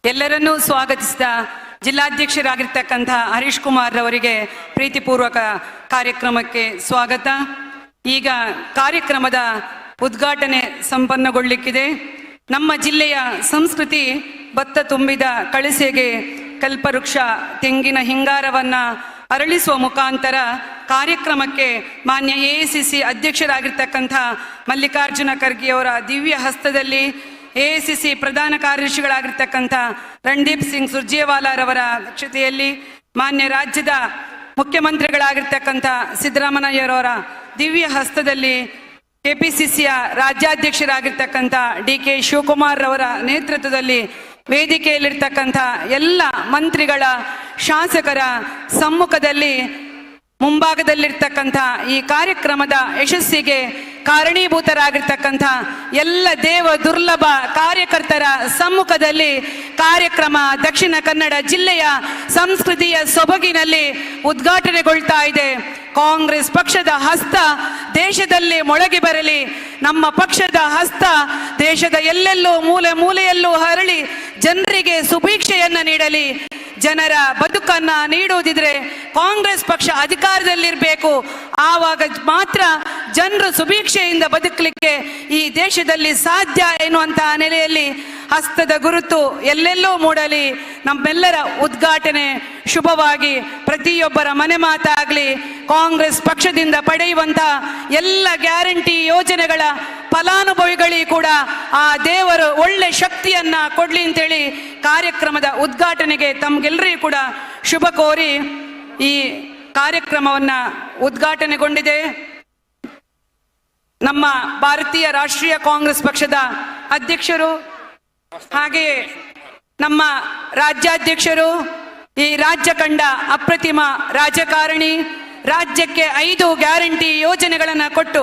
ಎಲ್ಲರನ್ನೂ ಸ್ವಾಗತಿಸಿದ ಜಿಲ್ಲಾಧ್ಯಕ್ಷರಾಗಿರ್ತಕ್ಕಂಥ ಹರೀಶ್ ಕುಮಾರ್ ಅವರಿಗೆ ಪ್ರೀತಿಪೂರ್ವಕ ಕಾರ್ಯಕ್ರಮಕ್ಕೆ ಸ್ವಾಗತ. ಈಗ ಕಾರ್ಯಕ್ರಮದ ಉದ್ಘಾಟನೆ ಸಂಪನ್ನಗೊಳ್ಳಿಕ್ಕಿದೆ. ನಮ್ಮ ಜಿಲ್ಲೆಯ ಸಂಸ್ಕೃತಿ ಭತ್ತ ತುಂಬಿದ ಕಳಸೆಗೆ ಕಲ್ಪವೃಕ್ಷ ತೆಂಗಿನ ಹಿಂಗಾರವನ್ನ ಅರಳಿಸುವ ಮುಖಾಂತರ ಕಾರ್ಯಕ್ರಮಕ್ಕೆ ಮಾನ್ಯ AICC ಅಧ್ಯಕ್ಷರಾಗಿರ್ತಕ್ಕಂಥ ಮಲ್ಲಿಕಾರ್ಜುನ ಖರ್ಗೆ ಅವರ ದಿವ್ಯ ಹಸ್ತದಲ್ಲಿ, AICC ಪ್ರಧಾನ ಕಾರ್ಯದರ್ಶಿಗಳಾಗಿರ್ತಕ್ಕಂಥ ರಣದೀಪ್ ಸಿಂಗ್ ಸುರ್ಜೇವಾಲಾರವರ ಅಧ್ಯಕ್ಷತೆಯಲ್ಲಿ, ಮಾನ್ಯ ರಾಜ್ಯದ ಮುಖ್ಯಮಂತ್ರಿಗಳಾಗಿರ್ತಕ್ಕಂಥ ಸಿದ್ದರಾಮಯ್ಯರವರ ದಿವ್ಯ ಹಸ್ತದಲ್ಲಿ ಕೆಪಿಸಿಸಿಯ ರಾಜ್ಯಾಧ್ಯಕ್ಷರಾಗಿರ್ತಕ್ಕಂಥ ಡಿ.ಕೆ. ಶಿವಕುಮಾರ್ ರವರ ನೇತೃತ್ವದಲ್ಲಿ ವೇದಿಕೆಯಲ್ಲಿರ್ತಕ್ಕಂಥ ಎಲ್ಲ ಮಂತ್ರಿಗಳ ಶಾಸಕರ ಸಮ್ಮುಖದಲ್ಲಿ ಮುಂಭಾಗದಲ್ಲಿರ್ತಕ್ಕಂಥ ಈ ಕಾರ್ಯಕ್ರಮದ ಯಶಸ್ಸಿಗೆ ಕಾರಣೀಭೂತರಾಗಿರ್ತಕ್ಕಂಥ ಎಲ್ಲ ದೇವ ದುರ್ಲಭ ಕಾರ್ಯಕರ್ತರ ಸಮ್ಮುಖದಲ್ಲಿ ಕಾರ್ಯಕ್ರಮ ದಕ್ಷಿಣ ಕನ್ನಡ ಜಿಲ್ಲೆಯ ಸಂಸ್ಕೃತಿಯ ಸೊಬಗಿನಲ್ಲಿ ಉದ್ಘಾಟನೆಗೊಳ್ತಾ ಇದೆ. ಕಾಂಗ್ರೆಸ್ ಪಕ್ಷದ ಹಸ್ತ ದೇಶದಲ್ಲಿ ಮೊಳಗಿ ಬರಲಿ, ನಮ್ಮ ಪಕ್ಷದ ಹಸ್ತ ದೇಶದ ಎಲ್ಲೆಲ್ಲೂ ಮೂಲೆ ಮೂಲೆಯಲ್ಲೂ ಹರಳಿ ಜನರಿಗೆ ಸುಭೀಕ್ಷೆಯನ್ನ ನೀಡಲಿ. ಜನರ ಬದುಕನ್ನ ನೀಡುವುದಿದ್ರೆ ಕಾಂಗ್ರೆಸ್ ಪಕ್ಷ ಅಧಿಕಾರದಲ್ಲಿರಬೇಕು, ಆವಾಗ ಮಾತ್ರ ಜನರು ಸುಭೀಕ್ಷೆಯಿಂದ ಬದುಕಲಿಕ್ಕೆ ಈ ದೇಶದಲ್ಲಿ ಸಾಧ್ಯ ಎನ್ನುವಂತಹ ನೆಲೆಯಲ್ಲಿ ಹಸ್ತದ ಗುರುತು ಎಲ್ಲೆಲ್ಲೂ ಮೂಡಲಿ. ನಮ್ಮೆಲ್ಲರ ಉದ್ಘಾಟನೆ ಶುಭವಾಗಿ ಪ್ರತಿಯೊಬ್ಬರ ಮನೆ ಮಾತಾಗಲಿ. ಕಾಂಗ್ರೆಸ್ ಪಕ್ಷದಿಂದ ಪಡೆಯುವಂತಹ ಎಲ್ಲ ಗ್ಯಾರಂಟಿ ಯೋಜನೆಗಳ ಫಲಾನುಭವಿಗಳಿಗೆ ಕೂಡ ಆ ದೇವರು ಒಳ್ಳೆ ಶಕ್ತಿಯನ್ನ ಕೊಡ್ಲಿ ಅಂತೇಳಿ ಕಾರ್ಯಕ್ರಮದ ಉದ್ಘಾಟನೆಗೆ ತಮ್ಗೆಲ್ಲರಿಗೂ ಕೂಡ ಶುಭ ಕೋರಿ ಈ ಕಾರ್ಯಕ್ರಮವನ್ನ ಉದ್ಘಾಟನೆಗೊಂಡಿದೆ. ನಮ್ಮ ಭಾರತೀಯ ರಾಷ್ಟ್ರೀಯ ಕಾಂಗ್ರೆಸ್ ಪಕ್ಷದ ಅಧ್ಯಕ್ಷರು ಹಾಗೆಯೇ ನಮ್ಮ ರಾಜ್ಯಾಧ್ಯಕ್ಷರು, ಈ ರಾಜ್ಯ ಕಂಡ ಅಪ್ರತಿಮ ರಾಜಕಾರಣಿ, ರಾಜ್ಯಕ್ಕೆ 5 ಗ್ಯಾರಂಟಿ ಯೋಜನೆಗಳನ್ನು ಕೊಟ್ಟು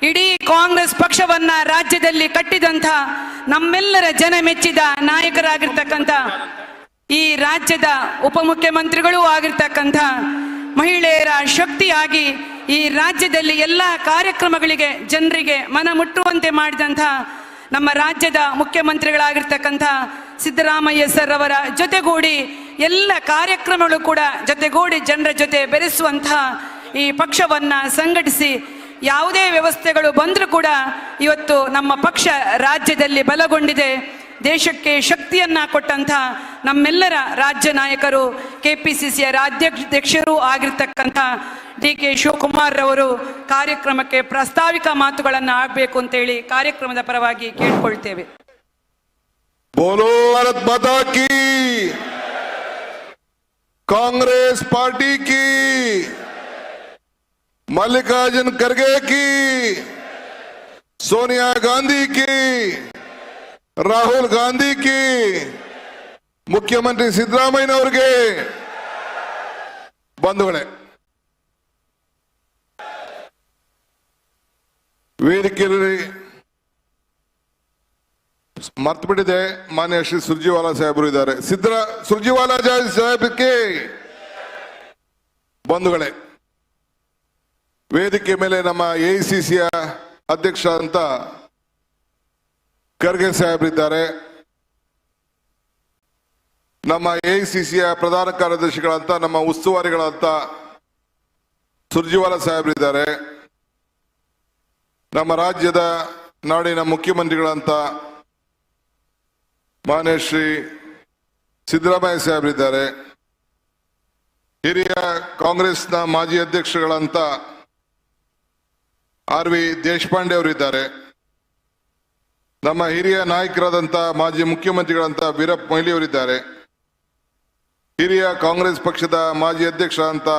ಇಡೀ ಕಾಂಗ್ರೆಸ್ ಪಕ್ಷವನ್ನ ರಾಜ್ಯದಲ್ಲಿ ಕಟ್ಟಿದಂಥ ನಮ್ಮೆಲ್ಲರ ಜನ ಮೆಚ್ಚಿದ ನಾಯಕರಾಗಿರ್ತಕ್ಕಂಥ ಈ ರಾಜ್ಯದ ಉಪಮುಖ್ಯಮಂತ್ರಿಗಳೂ ಆಗಿರ್ತಕ್ಕಂಥ ಮಹಿಳೆಯರ ಶಕ್ತಿಯಾಗಿ ಈ ರಾಜ್ಯದಲ್ಲಿ ಎಲ್ಲ ಕಾರ್ಯಕ್ರಮಗಳಿಗೆ ಜನರಿಗೆ ಮನ ಮುಟ್ಟುವಂತೆ ಮಾಡಿದಂಥ ನಮ್ಮ ರಾಜ್ಯದ ಮುಖ್ಯಮಂತ್ರಿಗಳಾಗಿರ್ತಕ್ಕಂಥ ಸಿದ್ದರಾಮಯ್ಯ ಸರ್ ಅವರ ಜೊತೆಗೂಡಿ ಎಲ್ಲ ಕಾರ್ಯಕ್ರಮಗಳು ಕೂಡ ಜೊತೆಗೂಡಿ ಜನರ ಜೊತೆ ಬೆರೆಸುವಂತಹ ಈ ಪಕ್ಷವನ್ನ ಸಂಘಟಿಸಿ ಯಾವುದೇ ವ್ಯವಸ್ಥೆಗಳು ಬಂದರೂ ಕೂಡ ಇವತ್ತು ನಮ್ಮ ಪಕ್ಷ ರಾಜ್ಯದಲ್ಲಿ ಬಲಗೊಂಡಿದೆ. ದೇಶಕ್ಕೆ ಶಕ್ತಿಯನ್ನ ಕೊಟ್ಟಂಥ ನಮ್ಮೆಲ್ಲರ ರಾಜ್ಯ ನಾಯಕರು, ಕೆಪಿಸಿಸಿಯ ರಾಜ್ಯಾಧ್ಯಕ್ಷರು ಆಗಿರ್ತಕ್ಕಂಥ ಡಿ.ಕೆ. ಶಿವಕುಮಾರ್ ಅವರು ಕಾರ್ಯಕ್ರಮಕ್ಕೆ ಪ್ರಾಸ್ತಾವಿಕ ಮಾತುಗಳನ್ನು ಆಗಬೇಕು ಅಂತೇಳಿ ಕಾರ್ಯಕ್ರಮದ ಪರವಾಗಿ ಕೇಳ್ಕೊಳ್ತೇವೆ. बोलो भारत माता की, कांग्रेस पार्टी की, मल्लिकार्जुन खड़गे की, सोनिया गांधी की, राहुल गांधी की, मुख्यमंत्री सिद्धरामಯ್ಯನವರಿಗೆ ಬಂಧುಗಳೇ, ವೇದಿಕೆಯಲ್ಲಿ ಮರ್ತು ಬಿಟ್ಟಿದೆ, ಮಾನ್ಯ ಶ್ರೀ ಸುರ್ಜಿವಾಲಾ ಸಾಹೇಬರು ಇದ್ದಾರೆ. ಸುರ್ಜಿವಾಲಾ ಸಾಹೇಬಕ್ಕೆ ಬಂಧುಗಳೇ, ವೇದಿಕೆ ಮೇಲೆ ನಮ್ಮ ಎಐಸಿಸಿಯ ಅಧ್ಯಕ್ಷ ಅಂತ ಖರ್ಗೆ ಸಾಹೇಬರಿದ್ದಾರೆ. ನಮ್ಮ ಎಐಸಿಸಿಯ ಪ್ರಧಾನ ಕಾರ್ಯದರ್ಶಿಗಳಂತ ನಮ್ಮ ಉಸ್ತುವಾರಿಗಳಂತ ಸುರ್ಜಿವಾಲಾ ಸಾಹೇಬರಿದ್ದಾರೆ. ನಮ್ಮ ರಾಜ್ಯದ ನಾಡಿನ ಮುಖ್ಯಮಂತ್ರಿಗಳಂತ ಮಾನ್ಯ ಶ್ರೀ ಸಿದ್ದರಾಮಯ್ಯ ಸಾಹೇಬರಿದ್ದಾರೆ. ಹಿರಿಯ ಕಾಂಗ್ರೆಸ್ನ ಮಾಜಿ ಅಧ್ಯಕ್ಷಗಳಂತ ಆರ್.ವಿ. ದೇಶಪಾಂಡೆ ಅವರಿದ್ದಾರೆ. ನಮ್ಮ ಹಿರಿಯ ನಾಯಕರಾದಂಥ ಮಾಜಿ ಮುಖ್ಯಮಂತ್ರಿಗಳಂತ ವೀರಪ್ಪ ಮೊಯ್ಲಿ ಅವರಿದ್ದಾರೆ. ಹಿರಿಯ ಕಾಂಗ್ರೆಸ್ ಪಕ್ಷದ ಮಾಜಿ ಅಧ್ಯಕ್ಷ ಅಂತ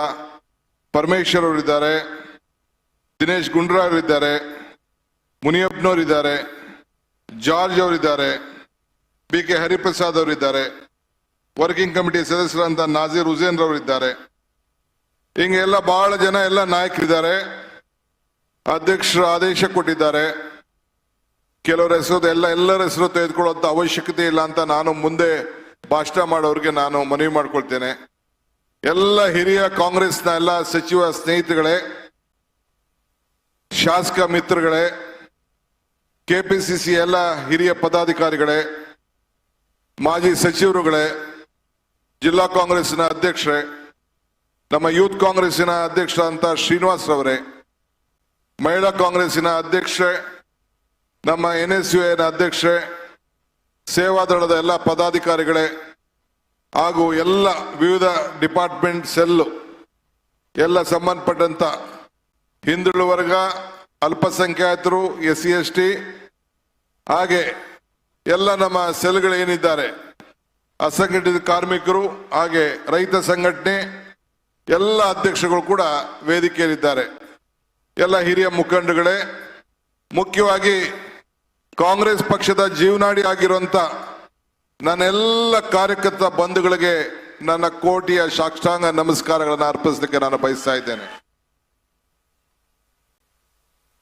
ಪರಮೇಶ್ವರ್ ಅವರಿದ್ದಾರೆ. ದಿನೇಶ್ ಗುಂಡೂರಾವ್ ಅವರಿದ್ದಾರೆ. ಮುನಿಯಪ್ಪನವರಿದ್ದಾರೆ. ಜಾರ್ಜ್ ಅವರಿದ್ದಾರೆ. ಬಿ.ಕೆ. ಹರಿಪ್ರಸಾದ್ ಅವರಿದ್ದಾರೆ. ವರ್ಕಿಂಗ್ ಕಮಿಟಿ ಸದಸ್ಯರಂತ ನಾಜೀರ್ ಹುಸೇನ್ ರವರಿದ್ದಾರೆ. ಹಿಂಗೆಲ್ಲ ಬಹಳ ಜನ ಎಲ್ಲ ನಾಯಕರಿದ್ದಾರೆ. ಅಧ್ಯಕ್ಷರ ಆದೇಶ ಕೊಟ್ಟಿದ್ದಾರೆ. ಕೆಲವರ ಹೆಸರು ಎಲ್ಲರ ಹೆಸರು ತೆಗೆದುಕೊಳ್ಳುವಂತ ಅವಶ್ಯಕತೆ ಇಲ್ಲ ಅಂತ ನಾನು ಮುಂದೆ ಭಾಷಣ ಮಾಡೋರಿಗೆ ನಾನು ಮನವಿ ಮಾಡ್ಕೊಳ್ತೇನೆ. ಎಲ್ಲ ಹಿರಿಯ ಕಾಂಗ್ರೆಸ್ನ ಎಲ್ಲ ಸಚಿವ ಸ್ನೇಹಿತರುಗಳೇ, ಶಾಸಕ ಮಿತ್ರಗಳೇ, ಕೆಪಿಸಿಸಿ ಎಲ್ಲ ಹಿರಿಯ ಪದಾಧಿಕಾರಿಗಳೇ, ಮಾಜಿ ಸಚಿವರುಗಳೇ, ಜಿಲ್ಲಾ ಕಾಂಗ್ರೆಸ್ನ ಅಧ್ಯಕ್ಷರೇ, ನಮ್ಮ ಯೂತ್ ಕಾಂಗ್ರೆಸ್ಸಿನ ಅಧ್ಯಕ್ಷ ಅಂತ ಶ್ರೀನಿವಾಸ್ ರವರೇ, ಮಹಿಳಾ ಕಾಂಗ್ರೆಸ್ಸಿನ ಅಧ್ಯಕ್ಷೆ, ನಮ್ಮ NSUನ ಅಧ್ಯಕ್ಷೆ, ಸೇವಾದಳದ ಎಲ್ಲ ಪದಾಧಿಕಾರಿಗಳೇ ಹಾಗೂ ಎಲ್ಲ ವಿವಿಧ ಡಿಪಾರ್ಟ್ಮೆಂಟ್ ಸೆಲ್ಲು ಎಲ್ಲ ಸಂಬಂಧಪಟ್ಟಂತ ಹಿಂದುಳಿದ ವರ್ಗ, ಅಲ್ಪಸಂಖ್ಯಾತರು, SC/ST ಹಾಗೆ ಎಲ್ಲ ನಮ್ಮ ಸೆಲ್ಗಳು ಏನಿದ್ದಾರೆ, ಅಸಂಘಟಿತ ಕಾರ್ಮಿಕರು, ಹಾಗೆ ರೈತ ಸಂಘಟನೆ, ಎಲ್ಲ ಅಧ್ಯಕ್ಷಗಳು ಕೂಡ ವೇದಿಕೆಯಲ್ಲಿದ್ದಾರೆ. ಎಲ್ಲ ಹಿರಿಯ ಮುಖಂಡಗಳೇ, ಮುಖ್ಯವಾಗಿ ಕಾಂಗ್ರೆಸ್ ಪಕ್ಷದ ಜೀವನಾಡಿ ಆಗಿರುವಂತ ನನ್ನೆಲ್ಲ ಕಾರ್ಯಕರ್ತ ಬಂಧುಗಳಿಗೆ ನನ್ನ ಕೋಟಿಯ ಸಾಷ್ಟಾಂಗ ನಮಸ್ಕಾರಗಳನ್ನು ಅರ್ಪಿಸಲಿಕ್ಕೆ ನಾನು ಬಯಸ್ತಾ ಇದ್ದೇನೆ.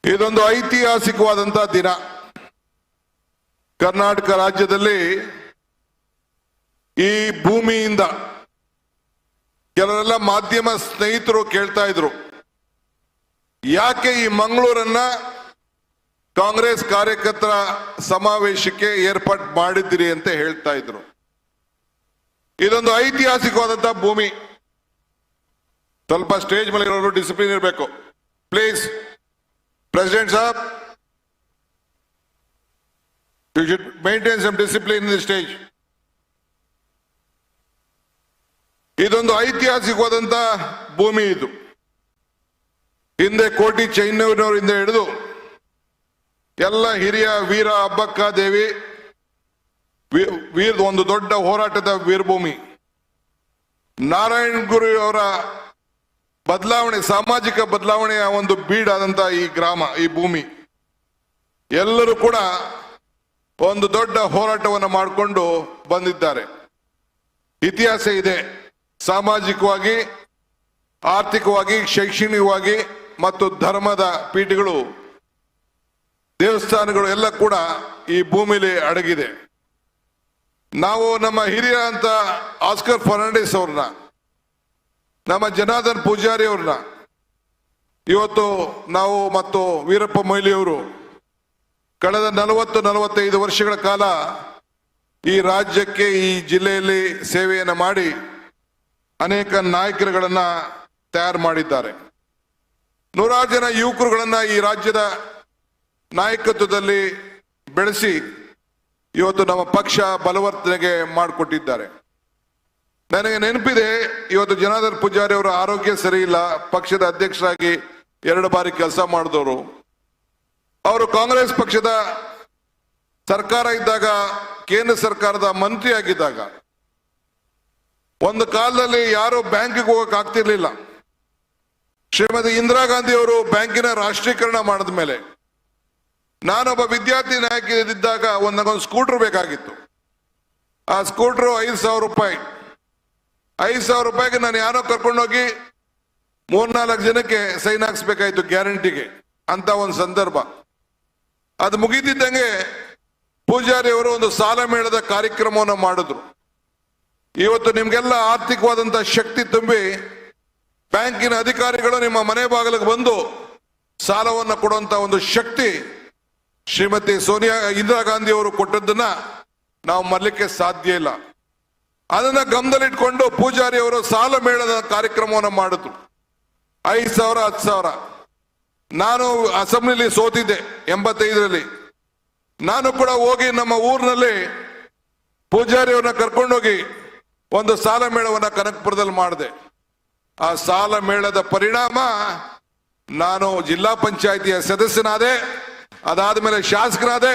ಇದೊಂದು ಐತಿಹಾಸಿಕವಾದಂತಹ ದಿನ. ಕರ್ನಾಟಕ ರಾಜ್ಯದಲ್ಲಿ ಈ ಭೂಮಿಯಿಂದ ಕೆಲವರೆಲ್ಲ ಮಾಧ್ಯಮ ಸ್ನೇಹಿತರು ಕೇಳ್ತಾ ಇದ್ರು, ಯಾಕೆ ಈ ಮಂಗಳೂರನ್ನ ಕಾಂಗ್ರೆಸ್ ಕಾರ್ಯಕರ್ತರ ಸಮಾವೇಶಕ್ಕೆ ಏರ್ಪಾಟ್ ಮಾಡಿದ್ದೀರಿ ಅಂತ ಹೇಳ್ತಾ ಇದ್ರು. ಇದೊಂದು ಐತಿಹಾಸಿಕವಾದಂತಹ ಭೂಮಿ. ಸ್ವಲ್ಪ ಸ್ಟೇಜ್ ಮೇಲೆ ಇರೋರು ಡಿಸಿಪ್ಲಿನ್ ಇರಬೇಕು ಪ್ಲೀಸ್. ಪ್ರೆಸಿಡೆಂಟ್ ಸಾಬ್, you should maintain some discipline in the stage. ಇದೊಂದು ಐತಿಹಾಸಿಕವಾದಂತ ಭೂಮಿ. ಇದು ಹಿಂದೆ ಕೋಟಿ ಚೆನ್ನೂರಿನವರಿಂದ ಹಿಡಿದು ಎಲ್ಲ ಹಿರಿಯ ವೀರ ಅಬ್ಬಕ್ಕ ದೇವಿ ವೀರ ಒಂದು ದೊಡ್ಡ ಹೋರಾಟದ ವೀರಭೂಮಿ. ನಾರಾಯಣ ಗುರು ಅವರ ಬದಲಾವಣೆ, ಸಾಮಾಜಿಕ ಬದಲಾವಣೆಯ ಒಂದು ಬೀಡಾದಂತ ಈ ಗ್ರಾಮ, ಈ ಭೂಮಿ, ಎಲ್ಲರೂ ಕೂಡ ಒಂದು ದೊಡ್ಡ ಹೋರಾಟವನ್ನು ಮಾಡಿಕೊಂಡು ಬಂದಿದ್ದಾರೆ. ಇತಿಹಾಸ ಇದೆ. ಸಾಮಾಜಿಕವಾಗಿ, ಆರ್ಥಿಕವಾಗಿ, ಶೈಕ್ಷಣಿಕವಾಗಿ ಮತ್ತು ಧರ್ಮದ ಪೀಠಗಳು, ದೇವಸ್ಥಾನಗಳು ಎಲ್ಲ ಕೂಡ ಈ ಭೂಮಿಲಿ ಅಡಗಿದೆ. ನಾವು ನಮ್ಮ ಹಿರಿಯ ಅಂತ ಆಸ್ಕರ್ ಫರ್ನಾಂಡಿಸ್ ಅವ್ರನ್ನ, ನಮ್ಮ ಜನಾರ್ದನ್ ಪೂಜಾರಿ ಅವ್ರನ್ನ ಇವತ್ತು ನಾವು ಮತ್ತು ವೀರಪ್ಪ ಮೊಯ್ಲಿಯವರು ಕಳೆದ 40-45 ವರ್ಷಗಳ ಕಾಲ ಈ ರಾಜ್ಯಕ್ಕೆ, ಈ ಜಿಲ್ಲೆಯಲ್ಲಿ ಸೇವೆಯನ್ನು ಮಾಡಿ ಅನೇಕ ನಾಯಕರುಗಳನ್ನ ತಯಾರು ಮಾಡಿದ್ದಾರೆ. ನೂರಾರು ಜನ ಯುವಕರುಗಳನ್ನ ಈ ರಾಜ್ಯದ ನಾಯಕತ್ವದಲ್ಲಿ ಬೆಳೆಸಿ ಇವತ್ತು ನಮ್ಮ ಪಕ್ಷ ಬಲವರ್ತನೆಗೆ ಮಾಡಿಕೊಟ್ಟಿದ್ದಾರೆ. ನನಗೆ ನೆನಪಿದೆ, ಇವತ್ತು ಜನಾರ್ದನ್ ಪೂಜಾರಿ ಅವರ ಆರೋಗ್ಯ ಸರಿ ಇಲ್ಲ, ಪಕ್ಷದ ಅಧ್ಯಕ್ಷರಾಗಿ 2 ಬಾರಿ ಕೆಲಸ ಮಾಡಿದವರು. ಅವರು ಕಾಂಗ್ರೆಸ್ ಪಕ್ಷದ ಸರ್ಕಾರ ಇದ್ದಾಗ, ಕೇಂದ್ರ ಸರ್ಕಾರದ ಮಂತ್ರಿ ಆಗಿದ್ದಾಗ, ಒಂದು ಕಾಲದಲ್ಲಿ ಯಾರು ಬ್ಯಾಂಕಿಗೆ ಹೋಗಕ್ಕೆ ಆಗ್ತಿರ್ಲಿಲ್ಲ. ಶ್ರೀಮತಿ ಇಂದಿರಾ ಗಾಂಧಿ ಅವರು ಬ್ಯಾಂಕಿನ ರಾಷ್ಟ್ರೀಕರಣ ಮಾಡಿದ ಮೇಲೆ ನಾನೊಬ್ಬ ವಿದ್ಯಾರ್ಥಿ ನಾಯಕ ಇದ್ದಾಗ ಒಂದು ಸ್ಕೂಟರ್ ಬೇಕಾಗಿತ್ತು. ಆ ಸ್ಕೂಟರ್ 5,000 ರೂಪಾಯಿ. 5,000 ರೂಪಾಯಿಗೆ ನಾನು ಯಾರೋ ಕರ್ಕೊಂಡೋಗಿ 3-4 ಜನಕ್ಕೆ ಸೈನ್ ಹಾಕ್ಸ್ಬೇಕಾಯ್ತು ಗ್ಯಾರಂಟಿಗೆ ಅಂತ ಒಂದು ಸಂದರ್ಭ. ಅದು ಮುಗಿದಿದ್ದಂಗೆ ಪೂಜಾರಿ ಅವರು ಒಂದು ಸಾಲ ಮೇಳದ ಕಾರ್ಯಕ್ರಮವನ್ನು ಮಾಡಿದ್ರು. ಇವತ್ತು ನಿಮ್ಗೆಲ್ಲ ಆರ್ಥಿಕವಾದಂತ ಶಕ್ತಿ ತುಂಬಿ ಬ್ಯಾಂಕಿನ ಅಧಿಕಾರಿಗಳು ನಿಮ್ಮ ಮನೆ ಬಾಗಿಲಿಗೆ ಬಂದು ಸಾಲವನ್ನು ಕೊಡುವಂತ ಒಂದು ಶಕ್ತಿ ಶ್ರೀಮತಿ ಇಂದಿರಾ ಗಾಂಧಿ ಅವರು ಕೊಟ್ಟದ್ದನ್ನ ನಾವು ಮರಲಿಕ್ಕೆ ಸಾಧ್ಯ ಇಲ್ಲ. ಅದನ್ನ ಗಮನದಲ್ಲಿಟ್ಕೊಂಡು ಪೂಜಾರಿ ಅವರು ಸಾಲ ಮೇಳದ ಕಾರ್ಯಕ್ರಮವನ್ನು ಮಾಡಿದ್ರು. 5,000, 10,000. ನಾನು ಅಸೆಂಬ್ಲಿಲಿ ಸೋತಿದ್ದೆ 85ರಲ್ಲಿ. ನಾನು ಕೂಡ ಹೋಗಿ ನಮ್ಮ ಊರಿನಲ್ಲಿ ಪೂಜಾರಿ ಅವ್ರನ್ನ ಕರ್ಕೊಂಡೋಗಿ ಒಂದು ಸಾಲ ಮೇಳವನ್ನ ಕನಕಪುರದಲ್ಲಿ ಮಾಡಿದೆ. ಆ ಸಾಲ ಮೇಳದ ಪರಿಣಾಮ ನಾನು ಜಿಲ್ಲಾ ಪಂಚಾಯಿತಿಯ ಸದಸ್ಯನಾದೆ, ಅದಾದ್ಮೇಲೆ ಶಾಸಕನಾದೆ.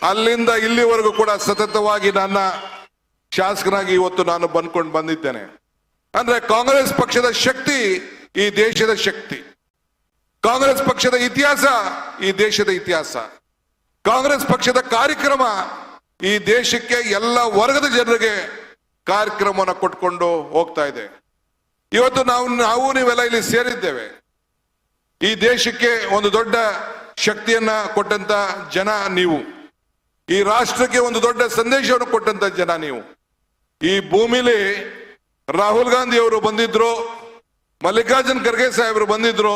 ಅಲ್ಲಿಂದ ಇಲ್ಲಿವರೆಗೂ ಕೂಡ ಸತತವಾಗಿ ನನ್ನ ಶಾಸಕನಾಗಿ ಇವತ್ತು ನಾನು ಬಂದಿದ್ದೇನೆ. ಅಂದ್ರೆ ಕಾಂಗ್ರೆಸ್ ಪಕ್ಷದ ಶಕ್ತಿ ಈ ದೇಶದ ಶಕ್ತಿ, ಕಾಂಗ್ರೆಸ್ ಪಕ್ಷದ ಇತಿಹಾಸ ಈ ದೇಶದ ಇತಿಹಾಸ, ಕಾಂಗ್ರೆಸ್ ಪಕ್ಷದ ಕಾರ್ಯಕ್ರಮ ಈ ದೇಶಕ್ಕೆ ಎಲ್ಲ ವರ್ಗದ ಜನರಿಗೆ ಕಾರ್ಯಕ್ರಮವನ್ನು ಕೊಟ್ಕೊಂಡು ಹೋಗ್ತಾ ಇದೆ. ಇವತ್ತು ನಾವು ನೀವೆಲ್ಲ ಇಲ್ಲಿ ಸೇರಿದ್ದೇವೆ. ಈ ದೇಶಕ್ಕೆ ಒಂದು ದೊಡ್ಡ ಶಕ್ತಿಯನ್ನ ಕೊಟ್ಟಂತ ಜನ ನೀವು, ಈ ರಾಷ್ಟ್ರಕ್ಕೆ ಒಂದು ದೊಡ್ಡ ಸಂದೇಶವನ್ನು ಕೊಟ್ಟಂತ ಜನ ನೀವು. ಈ ಭೂಮಿಲಿ ರಾಹುಲ್ ಗಾಂಧಿ ಅವರು ಬಂದಿದ್ರು, ಮಲ್ಲಿಕಾರ್ಜುನ್ ಖರ್ಗೆ ಸಾಹೇಬರು ಬಂದಿದ್ರು.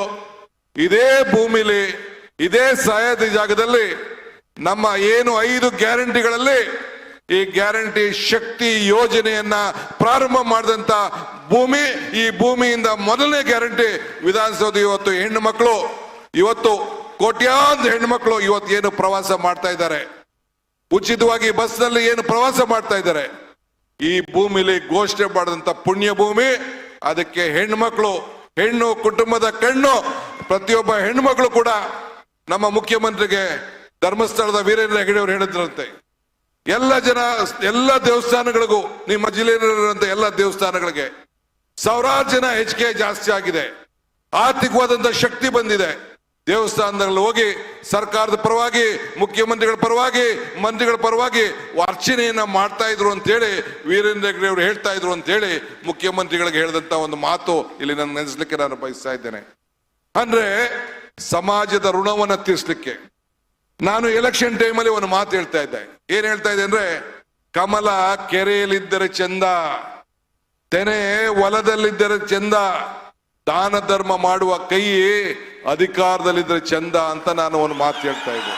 ಇದೇ ಭೂಮಿಲಿ, ಇದೇ ಸಾಯದ ಜಾಗದಲ್ಲಿ ನಮ್ಮ ಏನು 5 ಗ್ಯಾರಂಟಿಗಳಲ್ಲಿ ಈ ಗ್ಯಾರಂಟಿ ಶಕ್ತಿ ಯೋಜನೆಯನ್ನ ಪ್ರಾರಂಭ ಮಾಡಿದಂತ ಭೂಮಿ. ಈ ಭೂಮಿಯಿಂದ ಮೊದಲನೇ ಗ್ಯಾರಂಟಿ ವಿಧಾನಸೌಧ. ಇವತ್ತು ಹೆಣ್ಣು ಮಕ್ಕಳು, ಇವತ್ತು ಕೋಟ್ಯಾಂತರ ಹೆಣ್ಣು ಮಕ್ಕಳು ಇವತ್ತು ಏನು ಪ್ರವಾಸ ಮಾಡ್ತಾ ಇದ್ದಾರೆ, ಉಚಿತವಾಗಿ ಬಸ್ ನಲ್ಲಿ ಏನು ಪ್ರವಾಸ ಮಾಡ್ತಾ ಇದ್ದಾರೆ, ಈ ಭೂಮಿಲಿ ಘೋಷಣೆ ಮಾಡಿದಂತ ಪುಣ್ಯ ಭೂಮಿ. ಅದಕ್ಕೆ ಹೆಣ್ಣು ಹೆಣ್ಣು ಕುಟುಂಬದ ಕಣ್ಣು. ಪ್ರತಿಯೊಬ್ಬ ಹೆಣ್ಣುಮಕ್ಕಳು ಕೂಡ ನಮ್ಮ ಮುಖ್ಯಮಂತ್ರಿಗೆ ಧರ್ಮಸ್ಥಳದ ವೀರೇಂದ್ರ ಹೆಗಡೆ ಅವರು ಹೇಳಿದ್ರಂತೆ, ಎಲ್ಲ ದೇವಸ್ಥಾನಗಳಿಗೂ, ನಿಮ್ಮ ಜಿಲ್ಲೆಯಲ್ಲಿರುವಂತ ಎಲ್ಲ ದೇವಸ್ಥಾನಗಳಿಗೆ ಸಾವಿರಾರು ಜನ ಹೆಚ್ಚಿಗೆ ಜಾಸ್ತಿ ಆಗಿದೆ, ಆರ್ಥಿಕವಾದಂತ ಶಕ್ತಿ ಬಂದಿದೆ. ದೇವಸ್ಥಾನದಲ್ಲಿ ಹೋಗಿ ಸರ್ಕಾರದ ಪರವಾಗಿ, ಮುಖ್ಯಮಂತ್ರಿಗಳ ಪರವಾಗಿ, ಮಂತ್ರಿಗಳ ಪರವಾಗಿ ಅರ್ಚನೆಯನ್ನ ಮಾಡ್ತಾ ಇದ್ರು ಅಂತೇಳಿ ವೀರೇಂದ್ರ ಹೆಗ್ಗಡೆ ಅವರು ಹೇಳ್ತಾ ಇದ್ರು ಅಂತೇಳಿ ಮುಖ್ಯಮಂತ್ರಿಗಳಿಗೆ ಹೇಳಿದಂತ ಒಂದು ಮಾತು ಇಲ್ಲಿ ನಾನು ನೆನೆಸ್ಲಿಕ್ಕೆ ನಾನು ಬಯಸ್ತಾ ಇದ್ದೇನೆ. ಅಂದ್ರೆ ಸಮಾಜದ ಋಣವನ್ನ ತೀರಿಸಲಿಕ್ಕೆ ನಾನು ಎಲೆಕ್ಷನ್ ಟೈಮಲ್ಲಿ ಒಂದು ಮಾತು ಹೇಳ್ತಾ ಇದ್ದೆ. ಏನ್ ಹೇಳ್ತಾ ಇದ್ದೆ ಅಂದ್ರೆ, ಕಮಲ ಕೆರೆಯಲ್ಲಿದ್ದರೆ ಚಂದ, ತೆನೆ ಹೊಲದಲ್ಲಿದ್ದರೆ ಚಂದ, ದಾನ ಧರ್ಮ ಮಾಡುವ ಕೈ ಅಧಿಕಾರದಲ್ಲಿದ್ದರೆ ಚಂದ ಅಂತ ನಾನು ಒಂದು ಮಾತು ಹೇಳ್ತಾ ಇದ್ದೆ.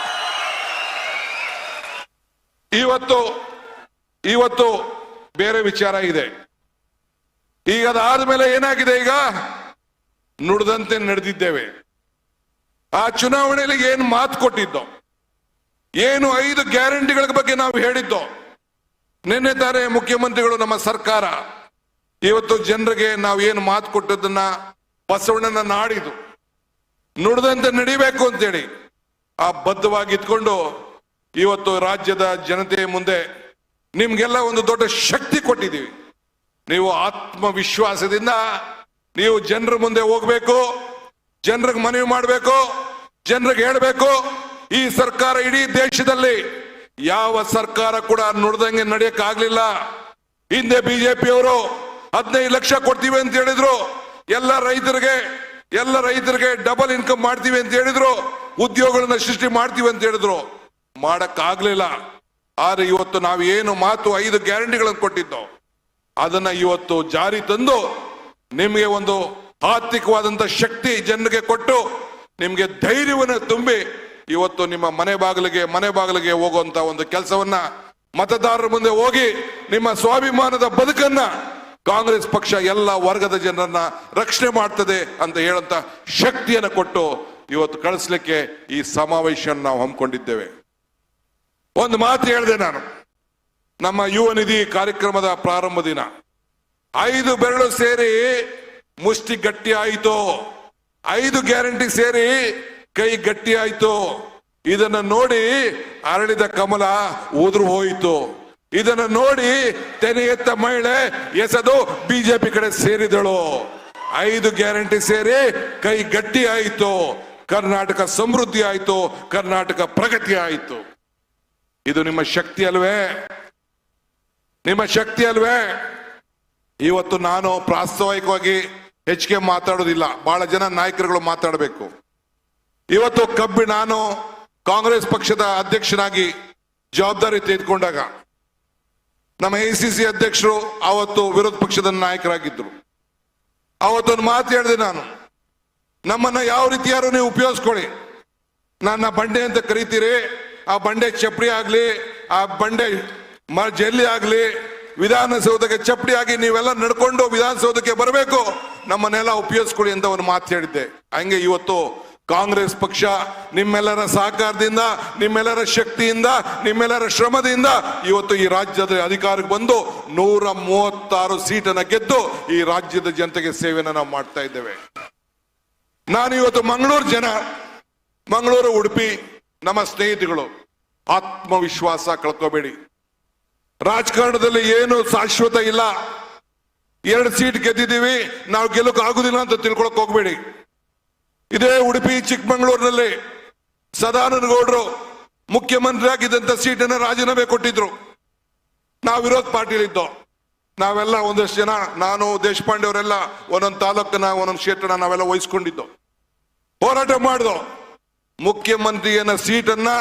ಇವತ್ತು ಬೇರೆ ವಿಚಾರ ಇದೆ. ಈಗ ಅದಾದ್ಮೇಲೆ ಏನಾಗಿದೆ, ಈಗ ನುಡಿದಂತೆ ನಡೆದಿದ್ದೇವೆ. ಆ ಚುನಾವಣೆಯಲ್ಲಿ ಏನು ಮಾತು ಕೊಟ್ಟಿದ್ದೋ, ಏನು 5 ಗ್ಯಾರಂಟಿಗಳ ಬಗ್ಗೆ ನಾವು ಹೇಳಿದ್ದೋ, ನಿನ್ನೆ ತಾನೇ ಮುಖ್ಯಮಂತ್ರಿಗಳು, ನಮ್ಮ ಸರ್ಕಾರ ಇವತ್ತು ಜನರಿಗೆ ನಾವು ಏನು ಮಾತು ಕೊಟ್ಟದನ್ನ ಬಸವಣ್ಣನ ನಾಡಿದು ನುಡಿದಂತೆ ನಡಿಬೇಕು ಅಂತೇಳಿ ಆ ಬದ್ಧವಾಗಿ ಇಟ್ಕೊಂಡು ಇವತ್ತು ರಾಜ್ಯದ ಜನತೆಯ ಮುಂದೆ ನಿಮ್ಗೆಲ್ಲ ಒಂದು ದೊಡ್ಡ ಶಕ್ತಿ ಕೊಟ್ಟಿದ್ದೀವಿ. ನೀವು ಆತ್ಮವಿಶ್ವಾಸದಿಂದ ನೀವು ಜನರ ಮುಂದೆ ಹೋಗ್ಬೇಕು, ಜನರಿಗೆ ಮನವಿ ಮಾಡಬೇಕು, ಜನರಿಗೆ ಹೇಳಬೇಕು, ಈ ಸರ್ಕಾರ ಇಡೀ ದೇಶದಲ್ಲಿ ಯಾವ ಸರ್ಕಾರ ಕೂಡ ನುಡ್ದಂಗೆ ನಡೆಯಕ್ಕಾಗ್ಲಿಲ್ಲ. ಹಿಂದೆ ಬಿಜೆಪಿಯವರು 15 ಲಕ್ಷ ಕೊಡ್ತೀವಿ ಅಂತ ಹೇಳಿದ್ರು, ಎಲ್ಲ ರೈತರಿಗೆ ಡಬಲ್ ಇನ್ಕಮ್ ಮಾಡ್ತೀವಿ ಅಂತ ಹೇಳಿದ್ರು, ಉದ್ಯೋಗಗಳನ್ನ ಸೃಷ್ಟಿ ಮಾಡ್ತೀವಿ ಅಂತ ಹೇಳಿದ್ರು, ಮಾಡಕ್ಕಾಗ್ಲಿಲ್ಲ. ಆದ್ರೆ ಇವತ್ತು ನಾವು ಏನು ಮಾತು 5 ಗ್ಯಾರಂಟಿಗಳನ್ನು ಕೊಟ್ಟಿದ್ದೋ ಅದನ್ನ ಇವತ್ತು ಜಾರಿ ತಂದು ನಿಮಗೆ ಒಂದು ಆರ್ಥಿಕವಾದಂತ ಶಕ್ತಿ ಜನರಿಗೆ ಕೊಟ್ಟು ನಿಮ್ಗೆ ಧೈರ್ಯವನ್ನು ತುಂಬಿ ಇವತ್ತು ನಿಮ್ಮ ಮನೆ ಬಾಗಿಲಿಗೆ ಹೋಗುವಂತ ಒಂದು ಕೆಲಸವನ್ನ, ಮತದಾರರ ಮುಂದೆ ಹೋಗಿ ನಿಮ್ಮ ಸ್ವಾಭಿಮಾನದ ಬದುಕನ್ನ ಕಾಂಗ್ರೆಸ್ ಪಕ್ಷ ಎಲ್ಲ ವರ್ಗದ ಜನರನ್ನ ರಕ್ಷಣೆ ಮಾಡ್ತದೆ ಅಂತ ಹೇಳಂತ ಶಕ್ತಿಯನ್ನು ಕೊಟ್ಟು ಇವತ್ತು ಕಳಿಸ್ಲಿಕ್ಕೆ ಈ ಸಮಾವೇಶ ನಾವು ಹಮ್ಮಿಕೊಂಡಿದ್ದೇವೆ. ಒಂದು ಮಾತು ಹೇಳಿದೆ ನಾನು, ನಮ್ಮ ಯುವ ನಿಧಿ ಕಾರ್ಯಕ್ರಮದ ಪ್ರಾರಂಭ ದಿನ 5 ಬೆರಳು ಸೇರಿ ಮುಷ್ಟಿ ಗಟ್ಟಿ ಆಯಿತು, 5 ಗ್ಯಾರಂಟಿ ಸೇರಿ ಕೈ ಗಟ್ಟಿ ಆಯಿತು. ಇದನ್ನ ನೋಡಿ ಅರಳಿದ ಕಮಲ ಉದುರು ಹೋಯಿತು. ಇದನ್ನ ನೋಡಿ ತೆನೆ ಎತ್ತ ಮಹಿಳೆ ಎಸೆದು ಬಿಜೆಪಿ ಕಡೆ ಸೇರಿದಳು. 5 ಗ್ಯಾರಂಟಿ ಸೇರಿ ಕೈ ಗಟ್ಟಿ ಆಯಿತು. ಕರ್ನಾಟಕ ಸಮೃದ್ಧಿ ಆಯಿತು, ಕರ್ನಾಟಕ ಪ್ರಗತಿ ಆಯಿತು. ಇದು ನಿಮ್ಮ ಶಕ್ತಿ ಅಲ್ವೇ? ನಿಮ್ಮ ಶಕ್ತಿ ಅಲ್ವೇ? ಇವತ್ತು ನಾನು ಪ್ರಾಸ್ತಾವಿಕವಾಗಿ ಹೆಚ್ಚಿಗೆ ಮಾತಾಡೋದಿಲ್ಲ, ಬಹಳ ಜನ ನಾಯಕರುಗಳು ಮಾತಾಡಬೇಕು. ಇವತ್ತು ನಾನು ಕಾಂಗ್ರೆಸ್ ಪಕ್ಷದ ಅಧ್ಯಕ್ಷನಾಗಿ ಜವಾಬ್ದಾರಿ ತೆಗೆದುಕೊಂಡಾಗ ನಮ್ಮ ACC ಅಧ್ಯಕ್ಷರು ಅವತ್ತು ವಿರೋಧ ಪಕ್ಷದ ನಾಯಕರಾಗಿದ್ರು. ಅವತ್ತೊಂದು ಮಾತು ಹೇಳಿದೆ ನಾನು, ನಮ್ಮನ್ನ ಯಾವ ರೀತಿಯಾರು ನೀವು ಉಪಯೋಗಿಸ್ಕೊಳ್ಳಿ, ನನ್ನ ಬಂಡೆ ಅಂತ ಕರಿತೀರಿ, ಆ ಬಂಡೆ ಚಪ್ಪಡಿ ಆಗ್ಲಿ, ಆ ಬಂಡೆ ಜಲ್ಲಿ ಆಗ್ಲಿ, ವಿಧಾನಸೌಧಕ್ಕೆ ಚಪ್ಪಡಿ ಆಗಿ ನೀವೆಲ್ಲ ನಡ್ಕೊಂಡು ವಿಧಾನಸೌಧಕ್ಕೆ ಬರಬೇಕು, ನಮ್ಮನ್ನೆಲ್ಲ ಉಪಯೋಗಿಸ್ಕೊಳ್ಳಿ ಅಂತ ಒಂದು ಮಾತು ಹೇಳಿದ್ದೆ. ಹಂಗೆ ಇವತ್ತು ಕಾಂಗ್ರೆಸ್ ಪಕ್ಷ ನಿಮ್ಮೆಲ್ಲರ ಸಹಕಾರದಿಂದ, ನಿಮ್ಮೆಲ್ಲರ ಶಕ್ತಿಯಿಂದ, ನಿಮ್ಮೆಲ್ಲರ ಶ್ರಮದಿಂದ ಇವತ್ತು ಈ ರಾಜ್ಯದ ಅಧಿಕಾರಕ್ಕೆ ಬಂದು 136 ಸೀಟನ್ನ ಗೆದ್ದು ಈ ರಾಜ್ಯದ ಜನತೆಗೆ ಸೇವೆಯನ್ನು ನಾವು ಮಾಡ್ತಾ ಇದ್ದೇವೆ. ನಾನು ಇವತ್ತು ಮಂಗಳೂರು ಉಡುಪಿ ನಮ್ಮ ಸ್ನೇಹಿತಗಳು, ಆತ್ಮವಿಶ್ವಾಸ ಕಳ್ಕೋಬೇಡಿ. ರಾಜಕಾರಣದಲ್ಲಿ ಏನು ಶಾಶ್ವತ ಇಲ್ಲ. 2 ಸೀಟ್ ಗೆದ್ದಿದ್ದೀವಿ, ನಾವು ಗೆಲ್ಲೋಕೆ ಆಗುದಿಲ್ಲ ಅಂತ ತಿಳ್ಕೊಳಕ್ ಹೋಗ್ಬೇಡಿ. ಇದೇ ಉಡುಪಿ ಚಿಕ್ಕಮಗಳೂರಿನಲ್ಲಿ ಸದಾನಂದ ಗೌಡರು ಮುಖ್ಯಮಂತ್ರಿ ಆಗಿದ್ದಂತ ಸೀಟನ್ನ ರಾಜೀನಾಮೆ ಕೊಟ್ಟಿದ್ರು. ನಾವು ವಿರೋಧ ಪಾರ್ಟಿಲಿದ್ದೋ, ನಾವೆಲ್ಲ ಒಂದಷ್ಟು ಜನ, ನಾನು ದೇಶಪಾಂಡೆ ಅವರೆಲ್ಲ ಒಂದೊಂದು ತಾಲೂಕನ್ನ ಒಂದೊಂದು ಕ್ಷೇತ್ರನ ನಾವೆಲ್ಲ ವಹಿಸ್ಕೊಂಡಿದ್ದು, ಹೋರಾಟ ಮಾಡಿದೋ. ಮುಖ್ಯಮಂತ್ರಿಯನ್ನ ಸೀಟನ್ನ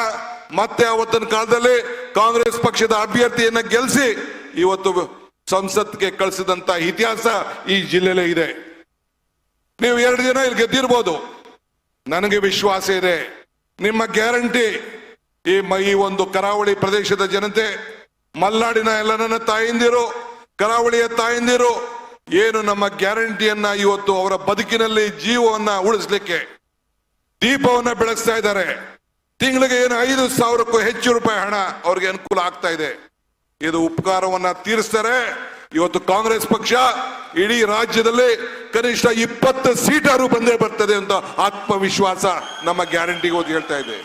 ಮತ್ತೆ ಅವತ್ತಿನ ಕಾಲದಲ್ಲಿ ಕಾಂಗ್ರೆಸ್ ಪಕ್ಷದ ಅಭ್ಯರ್ಥಿಯನ್ನ ಗೆಲ್ಲಿಸಿ ಇವತ್ತು ಸಂಸತ್ಗೆ ಕಳಿಸಿದಂತ ಇತಿಹಾಸ ಈ ಜಿಲ್ಲೆಲೇ ಇದೆ. ನೀವು 2 ದಿನ ಇಲ್ಲಿ ಗೆದ್ದಿರ್ಬೋದು, ನನಗೆ ವಿಶ್ವಾಸ ಇದೆ ನಿಮ್ಮ ಗ್ಯಾರಂಟಿ ಈ ಒಂದು ಕರಾವಳಿ ಪ್ರದೇಶದ ಜನತೆ, ಮಲೆನಾಡಿನ ಎಲ್ಲ ನನ್ನ ತಾಯಂದಿರು, ಕರಾವಳಿಯ ತಾಯಂದಿರು ಏನು ನಮ್ಮ ಗ್ಯಾರಂಟಿಯನ್ನ ಇವತ್ತು ಅವರ ಬದುಕಿನಲ್ಲಿ ಜೀವವನ್ನ ಉಳಿಸ್ಲಿಕ್ಕೆ ದೀಪವನ್ನ ಬೆಳಗಿಸ್ತಾ ಇದ್ದಾರೆ. ತಿಂಗಳಿಗೆ ಏನು 5,000ಕ್ಕೂ ಹೆಚ್ಚು ರೂಪಾಯಿ ಹಣ ಅವ್ರಿಗೆ ಅನುಕೂಲ ಆಗ್ತಾ ಇದೆ. ಇದು ಉಪಕಾರವನ್ನ ತೀರಿಸ್ತಾರೆ. ಇವತ್ತು ಕಾಂಗ್ರೆಸ್ ಪಕ್ಷ ಇಡೀ ರಾಜ್ಯದಲ್ಲಿ ಕನಿಷ್ಠ 20 ಸೀಟಾರು ಬಂದೇ ಬರ್ತದೆ ಅಂತ ಆತ್ಮವಿಶ್ವಾಸ ನಮ್ಮ ಗ್ಯಾರಂಟಿಗೆ ಓದಿ ಹೇಳ್ತಾ ಇದೆ.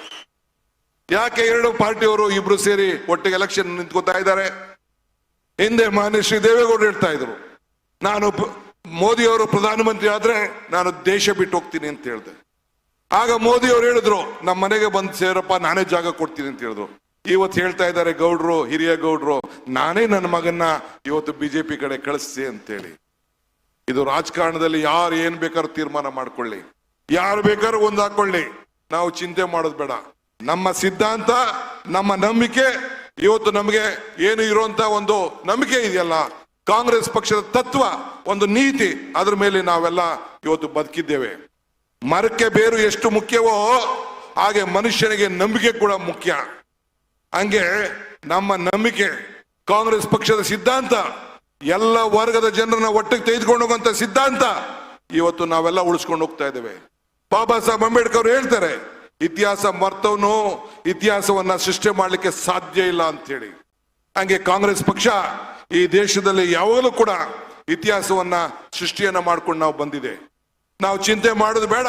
ಯಾಕೆ 2 ಪಾರ್ಟಿಯವರು ಇಬ್ರು ಸೇರಿ ಒಟ್ಟಿಗೆ ಎಲೆಕ್ಷನ್ ನಿಂತ್ಕೋತಾ ಇದ್ದಾರೆ? ಹಿಂದೆ ಮಾನ್ಯ ಶ್ರೀ ದೇವೇಗೌಡರು ಹೇಳ್ತಾ ಇದ್ರು, ನಾನು ಮೋದಿ ಅವರು ಪ್ರಧಾನಮಂತ್ರಿ ಆದ್ರೆ ನಾನು ದೇಶ ಬಿಟ್ಟು ಹೋಗ್ತೀನಿ ಅಂತ ಹೇಳಿದೆ. ಆಗ ಮೋದಿ ಅವರು ಹೇಳಿದ್ರು ನಮ್ಮ ಮನೆಗೆ ಬಂದು ಸೇರಪ್ಪ, ನಾನೇ ಜಾಗ ಕೊಡ್ತೀನಿ ಅಂತ ಹೇಳಿದ್ರು. ಇವತ್ತು ಹೇಳ್ತಾ ಇದ್ದಾರೆ ಗೌಡ್ರು, ಹಿರಿಯ ಗೌಡ್ರು, ನಾನೇ ನನ್ನ ಮಗನ್ನ ಇವತ್ತು ಬಿಜೆಪಿ ಕಡೆ ಕಳಿಸ್ತೆ ಅಂತೇಳಿ. ಇದು ರಾಜಕಾರಣದಲ್ಲಿ ಯಾರು ಏನ್ ಬೇಕಾದ್ರೂ ತೀರ್ಮಾನ ಮಾಡ್ಕೊಳ್ಳಿ, ಯಾರು ಬೇಕಾದ್ರೂ ಒಂದ್ ಹಾಕೊಳ್ಳಿ, ನಾವು ಚಿಂತೆ ಮಾಡೋದು ಬೇಡ. ನಮ್ಮ ಸಿದ್ಧಾಂತ, ನಮ್ಮ ನಂಬಿಕೆ, ಇವತ್ತು ನಮಗೆ ಏನು ಇರುವಂತ ಒಂದು ನಂಬಿಕೆ ಇದೆಯಲ್ಲ, ಕಾಂಗ್ರೆಸ್ ಪಕ್ಷದ ತತ್ವ, ಒಂದು ನೀತಿ, ಅದ್ರ ಮೇಲೆ ನಾವೆಲ್ಲ ಇವತ್ತು ಬದುಕಿದ್ದೇವೆ. ಮರಕ್ಕೆ ಬೇರು ಎಷ್ಟು ಮುಖ್ಯವೋ ಹಾಗೆ ಮನುಷ್ಯನಿಗೆ ನಂಬಿಕೆ ಕೂಡ ಮುಖ್ಯ. ಹಂಗೆ ನಮ್ಮ ನಂಬಿಕೆ, ಕಾಂಗ್ರೆಸ್ ಪಕ್ಷದ ಸಿದ್ಧಾಂತ, ಎಲ್ಲ ವರ್ಗದ ಜನರನ್ನ ಒಟ್ಟಿಗೆ ತೆಗೆದುಕೊಂಡು ಹೋಗುವಂತ ಸಿದ್ಧಾಂತ ಇವತ್ತು ನಾವೆಲ್ಲ ಉಳಿಸ್ಕೊಂಡು ಹೋಗ್ತಾ ಇದ್ದೇವೆ. ಬಾಬಾ ಸಾಹೇಬ್ ಅಂಬೇಡ್ಕರ್ ಹೇಳ್ತಾರೆ, ಇತಿಹಾಸ ಮರ್ತವನು ಇತಿಹಾಸವನ್ನ ಸೃಷ್ಟಿ ಮಾಡ್ಲಿಕ್ಕೆ ಸಾಧ್ಯ ಇಲ್ಲ ಅಂತ ಹೇಳಿ. ಹಂಗೆ ಕಾಂಗ್ರೆಸ್ ಪಕ್ಷ ಈ ದೇಶದಲ್ಲಿ ಯಾವಾಗಲೂ ಕೂಡ ಇತಿಹಾಸವನ್ನ ಸೃಷ್ಟಿಯನ್ನ ಮಾಡ್ಕೊಂಡು ನಾವು ಬಂದಿದೆ. ನಾವು ಚಿಂತೆ ಮಾಡೋದು ಬೇಡ.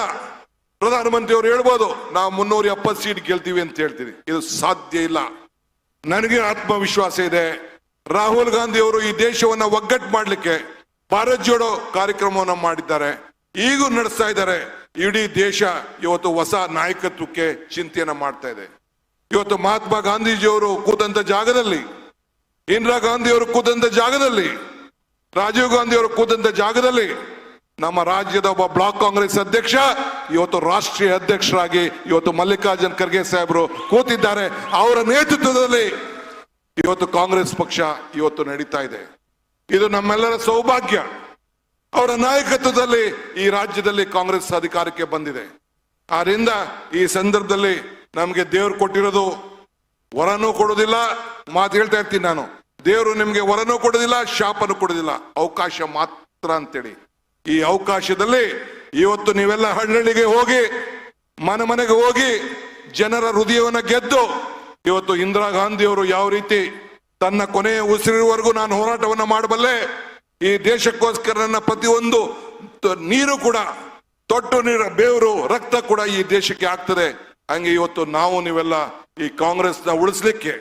ಪ್ರಧಾನಮಂತ್ರಿ ಅವರು ಹೇಳ್ಬೋದು ನಾವು 370 ಸೀಟ್ ಗೆಲ್ತೀವಿ ಅಂತ ಹೇಳ್ತೀವಿ, ಇದು ಸಾಧ್ಯ ಇಲ್ಲ. ನನಗೆ ಆತ್ಮವಿಶ್ವಾಸ ಇದೆ. ರಾಹುಲ್ ಗಾಂಧಿ ಅವರು ಈ ದೇಶವನ್ನ ಒಗ್ಗಟ್ಟು ಮಾಡ್ಲಿಕ್ಕೆ ಭಾರತ್ ಜೋಡೋ ಕಾರ್ಯಕ್ರಮವನ್ನ ಮಾಡಿದ್ದಾರೆ, ಈಗೂ ನಡೆಸ್ತಾ ಇದ್ದಾರೆ. ಇಡೀ ದೇಶ ಇವತ್ತು ಹೊಸ ನಾಯಕತ್ವಕ್ಕೆ ಚಿಂತೆಯನ್ನ ಮಾಡ್ತಾ ಇದೆ. ಇವತ್ತು ಮಹಾತ್ಮ ಗಾಂಧೀಜಿಯವರು ಕೂತಂತ ಜಾಗದಲ್ಲಿ, ಇಂದಿರಾ ಗಾಂಧಿ ಅವರು ಕೂತಂತ ಜಾಗದಲ್ಲಿ, ರಾಜೀವ್ ಗಾಂಧಿ ಅವರು ಕೂತಂತ ಜಾಗದಲ್ಲಿ ನಮ್ಮ ರಾಜ್ಯದ ಒಬ್ಬ ಬ್ಲಾಕ್ ಕಾಂಗ್ರೆಸ್ ಅಧ್ಯಕ್ಷ ಇವತ್ತು ರಾಷ್ಟ್ರೀಯ ಅಧ್ಯಕ್ಷರಾಗಿ ಇವತ್ತು ಮಲ್ಲಿಕಾರ್ಜುನ್ ಖರ್ಗೆ ಸಾಹೇಬರು ಕೂತಿದ್ದಾರೆ. ಅವರ ನೇತೃತ್ವದಲ್ಲಿ ಇವತ್ತು ಕಾಂಗ್ರೆಸ್ ಪಕ್ಷ ಇವತ್ತು ನಡೀತಾ ಇದೆ. ಇದು ನಮ್ಮೆಲ್ಲರ ಸೌಭಾಗ್ಯ. ಅವರ ನಾಯಕತ್ವದಲ್ಲಿ ಈ ರಾಜ್ಯದಲ್ಲಿ ಕಾಂಗ್ರೆಸ್ ಅಧಿಕಾರಕ್ಕೆ ಬಂದಿದೆ. ಆದ್ರಿಂದ ಈ ಸಂದರ್ಭದಲ್ಲಿ ನಮ್ಗೆ ದೇವರು ಕೊಟ್ಟಿರೋದು ವರನೂ ಕೊಡೋದಿಲ್ಲ. ಮಾತು ಹೇಳ್ತಾ ಇರ್ತೀನಿ ನಾನು, ದೇವರು ನಿಮ್ಗೆ ವರನೂ ಕೊಡೋದಿಲ್ಲ, ಶಾಪನೂ ಕೊಡೋದಿಲ್ಲ, ಅವಕಾಶ ಮಾತ್ರ ಅಂತೇಳಿ. ಈ ಅವಕಾಶದಲ್ಲಿ ಇವತ್ತು ನೀವೆಲ್ಲ ಹಳ್ಳಿಗೆ ಹೋಗಿ, ಮನೆ ಮನೆಗೆ ಹೋಗಿ ಜನರ ಹೃದಯವನ್ನ ಗೆದ್ದು, ಇವತ್ತು ಇಂದಿರಾ ಗಾಂಧಿ ಅವರು ಯಾವ ರೀತಿ ತನ್ನ ಕೊನೆಯ ಉಸಿರಿರುವವರೆಗೂ ನಾನು ಹೋರಾಟವನ್ನ ಮಾಡಬಲ್ಲೆ, ಈ ದೇಶಕ್ಕೋಸ್ಕರ ನನ್ನ ಪ್ರತಿಯೊಂದು ನೀರು ಕೂಡ, ತೊಟ್ಟು ನೀರು, ಬೇವರು, ರಕ್ತ ಕೂಡ ಈ ದೇಶಕ್ಕೆ ಆಗ್ತದೆ. ಹಂಗೆ ಇವತ್ತು ನಾವು ನೀವೆಲ್ಲ ಈ ಕಾಂಗ್ರೆಸ್ನ ಉಳಿಸ್ಲಿಕ್ಕೆ,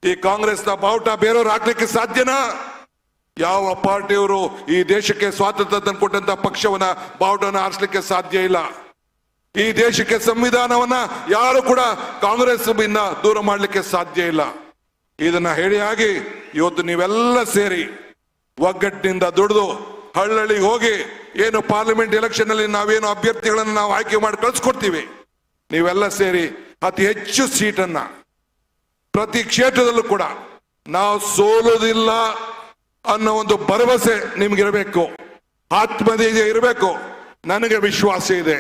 ಈ ಕಾಂಗ್ರೆಸ್ನ ಬಾವುಟ ಬೇರೆಯವ್ರು ಹಾಕ್ಲಿಕ್ಕೆ ಸಾಧ್ಯನಾ? ಯಾವ ಪಾರ್ಟಿಯವರು ಈ ದೇಶಕ್ಕೆ ಸ್ವಾತಂತ್ರ್ಯ ತಂದುಕೊಟ್ಟಂತ ಪಕ್ಷವನ್ನ ಬಾವುಟನ ಆರಿಸಲಿಕ್ಕೆ ಸಾಧ್ಯ ಇಲ್ಲ. ಈ ದೇಶಕ್ಕೆ ಸಂವಿಧಾನವನ್ನ ಯಾರು ಕೂಡ ಕಾಂಗ್ರೆಸ್ ಇಂದ ದೂರ ಮಾಡಲಿಕ್ಕೆ ಸಾಧ್ಯ ಇಲ್ಲ. ಇದನ್ನ ಹೇಳಿ ಆಗಿ ಇವತ್ತು ನೀವೆಲ್ಲ ಸೇರಿ ಒಗ್ಗಟ್ಟಿನಿಂದ ದುಡಿದು ಹಳ್ಳಿಗೆ ಹೋಗಿ, ಏನು ಪಾರ್ಲಿಮೆಂಟ್ ಎಲೆಕ್ಷನ್ ಅಲ್ಲಿ ನಾವೇನು ಅಭ್ಯರ್ಥಿಗಳನ್ನು ನಾವು ಆಯ್ಕೆ ಮಾಡಿ ಕಳ್ಸಿಕೊಡ್ತೀವಿ, ನೀವೆಲ್ಲ ಸೇರಿ ಅತಿ ಹೆಚ್ಚು ಸೀಟನ್ನ ಪ್ರತಿ ಕ್ಷೇತ್ರದಲ್ಲೂ ಕೂಡ ನಾವು ಸೋಲೋದಿಲ್ಲ ಅನ್ನೋ ಒಂದು ಭರವಸೆ ನಿಮ್ಗಿರಬೇಕು, ಆತ್ಮಧೈರ್ಯ ಇರಬೇಕು. ನನಗೆ ವಿಶ್ವಾಸ ಇದೆ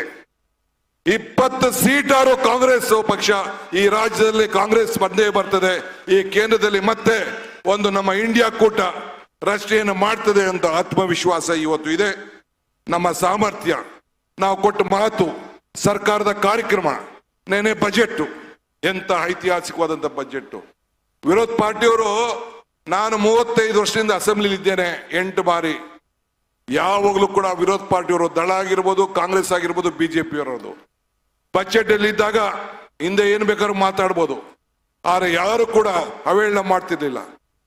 20 ಸೀಟಾರು ಕಾಂಗ್ರೆಸ್ ಪಕ್ಷ ಈ ರಾಜ್ಯದಲ್ಲಿ ಕಾಂಗ್ರೆಸ್ ಬಂದೇ ಬರ್ತದೆ. ಈ ಕೇಂದ್ರದಲ್ಲಿ ಮತ್ತೆ ಒಂದು ನಮ್ಮ ಇಂಡಿಯಾ ಕೂಟ ರಚನೆಯನ್ನು ಮಾಡ್ತದೆ ಅಂತ ಆತ್ಮವಿಶ್ವಾಸ ಇವತ್ತು ಇದೆ. ನಮ್ಮ ಸಾಮರ್ಥ್ಯ, ನಾವು ಕೊಟ್ಟ ಮಾತು, ಸರ್ಕಾರದ ಕಾರ್ಯಕ್ರಮ, ನೆನೆ ಬಜೆಟ್, ಎಂತ ಐತಿಹಾಸಿಕವಾದಂತ ಬಜೆಟ್. ವಿರೋಧ ಪಾರ್ಟಿಯವರು, ನಾನು 35 ವರ್ಷದಿಂದ ಅಸೆಂಬ್ಲಿಲಿ ಇದ್ದೇನೆ, 8 ಬಾರಿ. ಯಾವಾಗಲೂ ಕೂಡ ವಿರೋಧ ಪಾರ್ಟಿಯವರು, ದಳ ಆಗಿರ್ಬೋದು, ಕಾಂಗ್ರೆಸ್ ಆಗಿರ್ಬೋದು, ಬಿಜೆಪಿ ಅವರದು ಬಜೆಟ್ ಅಲ್ಲಿ ಇದ್ದಾಗ ಹಿಂದೆ ಏನ್ ಬೇಕಾದ್ರೂ ಮಾತಾಡ್ಬೋದು, ಆದ್ರೆ ಯಾರು ಕೂಡ ಅವೇಳನ ಮಾಡ್ತಿರ್ಲಿಲ್ಲ.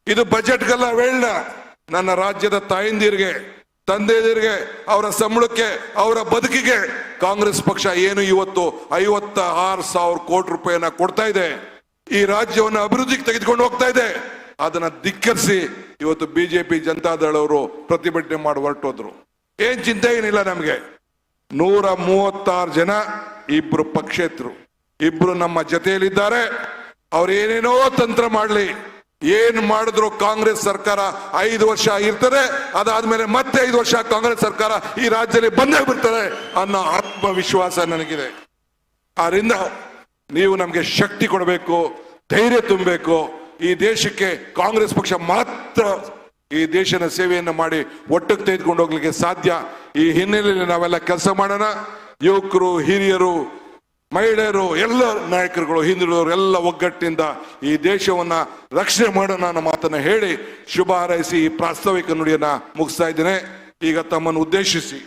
ಇದು ಬಜೆಟ್ಗೆಲ್ಲ ಅವೇಳನ. ನನ್ನ ರಾಜ್ಯದ ತಾಯಂದಿರಿಗೆ, ತಂದೆಯರಿಗೆ, ಅವರ ಸಂಬಳಕ್ಕೆ, ಅವರ ಬದುಕಿಗೆ ಕಾಂಗ್ರೆಸ್ ಪಕ್ಷ ಏನು ಇವತ್ತು 56,000 ಕೋಟಿ ರೂಪಾಯಿಯನ್ನ ಕೊಡ್ತಾ ಇದೆ, ಈ ರಾಜ್ಯವನ್ನು ಅಭಿವೃದ್ಧಿಗೆ ತೆಗೆದುಕೊಂಡು ಹೋಗ್ತಾ ಇದೆ. ಅದನ್ನ ಧಿಕ್ಕರಿಸಿ ಇವತ್ತು ಬಿಜೆಪಿ ಜನತಾದಳವರು ಪ್ರತಿಭಟನೆ ಮಾಡಿ ಹೊರಟೋದ್ರು. ಏನ್ ಚಿಂತೆ ಏನಿಲ್ಲ ನಮ್ಗೆ. 136 ಜನ, 2 ಪಕ್ಷೇತರು, 2 ನಮ್ಮ ಜೊತೆಯಲ್ಲಿದ್ದಾರೆ. ಅವ್ರು ಏನೇನೋ ತಂತ್ರ ಮಾಡ್ಲಿ, ಏನ್ ಮಾಡಿದ್ರು ಕಾಂಗ್ರೆಸ್ ಸರ್ಕಾರ 5 ವರ್ಷ ಇರ್ತದೆ, ಅದಾದ್ಮೇಲೆ ಮತ್ತೆ 5 ವರ್ಷ ಕಾಂಗ್ರೆಸ್ ಸರ್ಕಾರ ಈ ರಾಜ್ಯದಲ್ಲಿ ಬಂದೇ ಬಿಡ್ತಾರೆ ಅನ್ನೋ ಆತ್ಮವಿಶ್ವಾಸ ನನಗಿದೆ. ಆದ್ರಿಂದ ನೀವು ನಮ್ಗೆ ಶಕ್ತಿ ಕೊಡಬೇಕು, ಧೈರ್ಯ ತುಂಬಬೇಕು. ಈ ದೇಶಕ್ಕೆ ಕಾಂಗ್ರೆಸ್ ಪಕ್ಷ ಮಾತ್ರ ಈ ದೇಶದ ಸೇವೆಯನ್ನು ಮಾಡಿ ಒಟ್ಟಿಗೆ ತೆಗೆದುಕೊಂಡು ಹೋಗ್ಲಿಕ್ಕೆ ಸಾಧ್ಯ. ಈ ಹಿನ್ನೆಲೆಯಲ್ಲಿ ನಾವೆಲ್ಲ ಕೆಲಸ ಮಾಡೋಣ. ಯುವಕರು, ಹಿರಿಯರು, ಮಹಿಳೆಯರು, ಎಲ್ಲ ನಾಯಕರುಗಳು, ಹಿಂದುಳಿದವರು ಎಲ್ಲ ಒಗ್ಗಟ್ಟಿನಿಂದ ಈ ದೇಶವನ್ನ ರಕ್ಷಣೆ ಮಾಡೋಣ ಅನ್ನೋ ಮಾತನ್ನ ಹೇಳಿ ಶುಭ ಹಾರೈಸಿ ಈ ಪ್ರಾಸ್ತಾವಿಕ ನುಡಿಯನ್ನ ಮುಗಿಸ್ತಾ ಇದ್ದೇನೆ. ಈಗ ತಮ್ಮನ್ನು ಉದ್ದೇಶಿಸಿ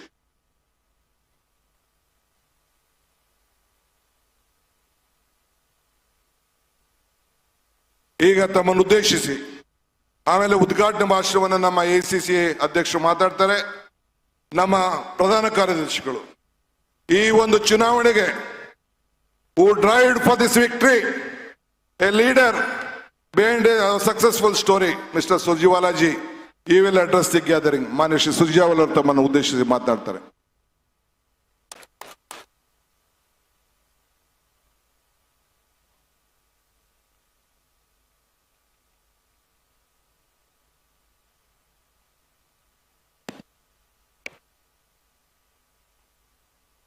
ಆಮೇಲೆ ಉದ್ಘಾಟನಾ ಭಾಷಣವನ್ನು ನಮ್ಮ ACC ಅಧ್ಯಕ್ಷರು ಮಾತಾಡ್ತಾರೆ. ನಮ್ಮ ಪ್ರಧಾನ ಕಾರ್ಯದರ್ಶಿಗಳು ಈ ಒಂದು ಚುನಾವಣೆಗೆ who drived for this victory, a leader behind a successful story, Mr. Surjewala ji, he will address the gathering. ಮಾನ್ಯ ಶ್ರೀ ಸುರ್ಜೇವಾಲಾ ಅವರು ತಮ್ಮನ್ನು ಉದ್ದೇಶಿಸಿ ಮಾತನಾಡ್ತಾರೆ.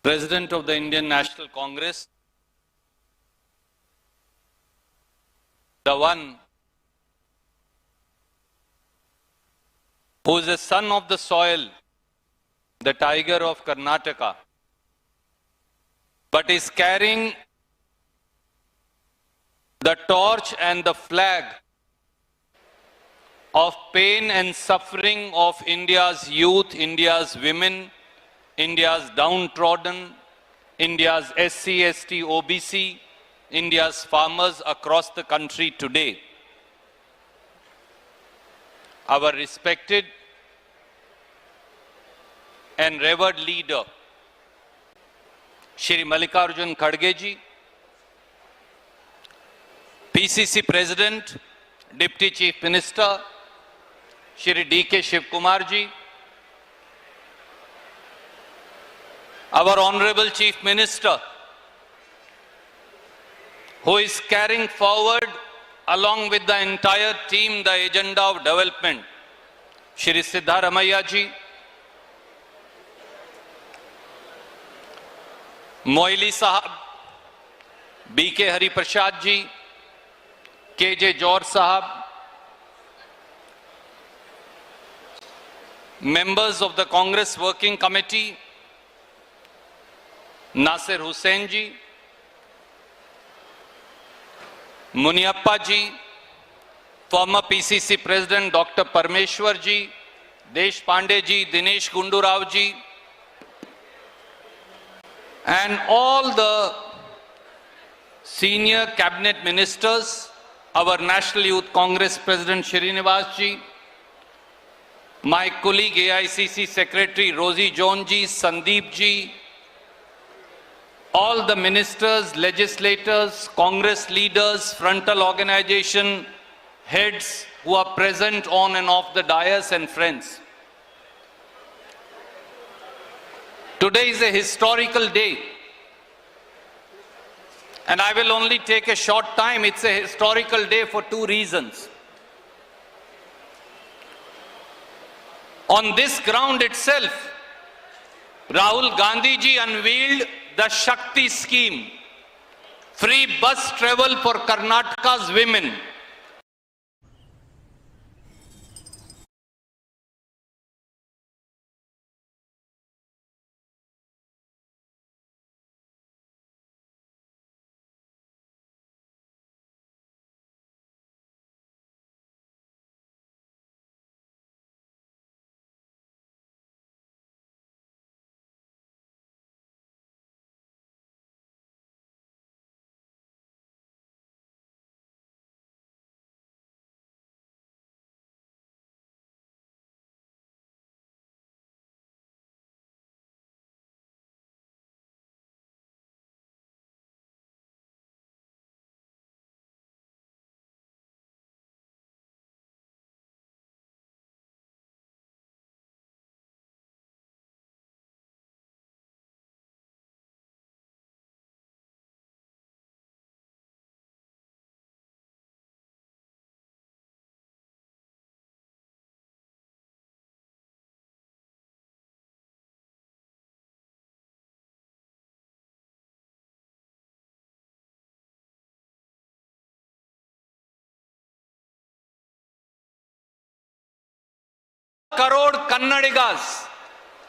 President of the Indian National Congress, the one who is a son of the soil, the tiger of Karnataka, but is carrying the torch and the flag of pain and suffering of India's youth, India's women, India's downtrodden, India's SC, ST, OBC, India's farmers across the country today. Our respected and revered leader, Shri Mallikarjun Kharge ji, PCC President, Deputy Chief Minister, Shri D.K. Shivkumar ji, our Honorable Chief Minister, who is carrying forward along with the entire team the agenda of development, Shri Siddaramaiah ji, Moili Sahab, B.K. Hari Prasad ji, K.J. Jor Sahab, members of the Congress Working Committee, Nasir Hussain ji, Muniappa ji, former PCC President Dr. Parmeshwar ji, Deshpande ji, Dinesh Gundu Rao ji, and all the senior cabinet ministers, our National Youth Congress President Srinivas ji, my colleague AICC Secretary Rosie John ji, Sandeep ji, all the ministers, legislators, Congress leaders, frontal organization heads who are present on and off the dais, and friends. Today is a historical day, and I will only take a short time. It's a historical day for two reasons. On this ground itself, Rahul Gandhi ji unveiled the Shakti scheme, free bus travel for Karnataka's women. Crore Kannadigas,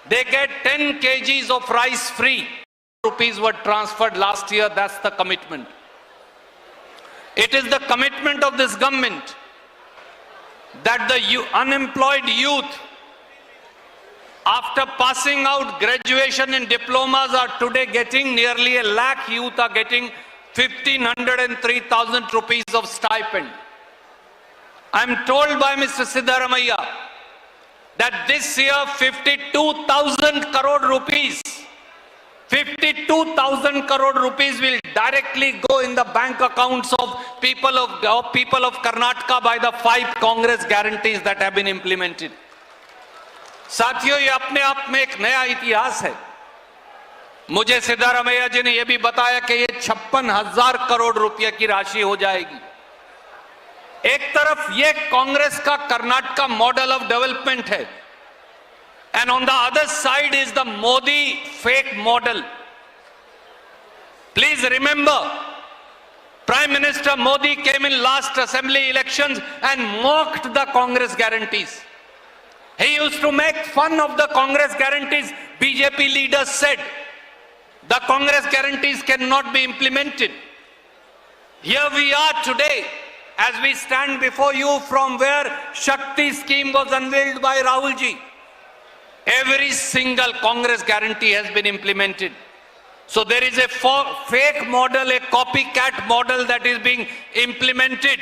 they get 10 kgs of rice free. Rupees were transferred last year. That's the commitment. It is the commitment of this government that the unemployed youth, after passing out graduation and diplomas, are today getting nearly 1 lakh youth are getting 1,500 and 3,000 rupees of stipend. I am told by Mr. Siddaramaiah that this year 52,000 crore rupees, 52,000 crore rupees will directly go in the bank accounts of people of Karnataka by the 5 Congress guarantees that have been implemented. साथियों, ये अपने आप में एक नया इतिहास है. मुझे सिद्धारमैया जी ने यह भी बताया कि ये 56,000 करोड़ रुपए की राशि हो जाएगी. एक तरफ ये कांग्रेस का कर्नाटका मॉडल ऑफ डेवलपमेंट है, and on the other side is the Modi fake model. Please remember, Prime Minister Modi came in last assembly elections and mocked the Congress guarantees. He used to make fun of the Congress guarantees. BJP leaders said the Congress guarantees cannot be implemented. Here we are today, as we stand before you from where Shakti scheme was unveiled by Rahul ji. Every single Congress guarantee has been implemented. So there is a fake model, a copycat model that is being implemented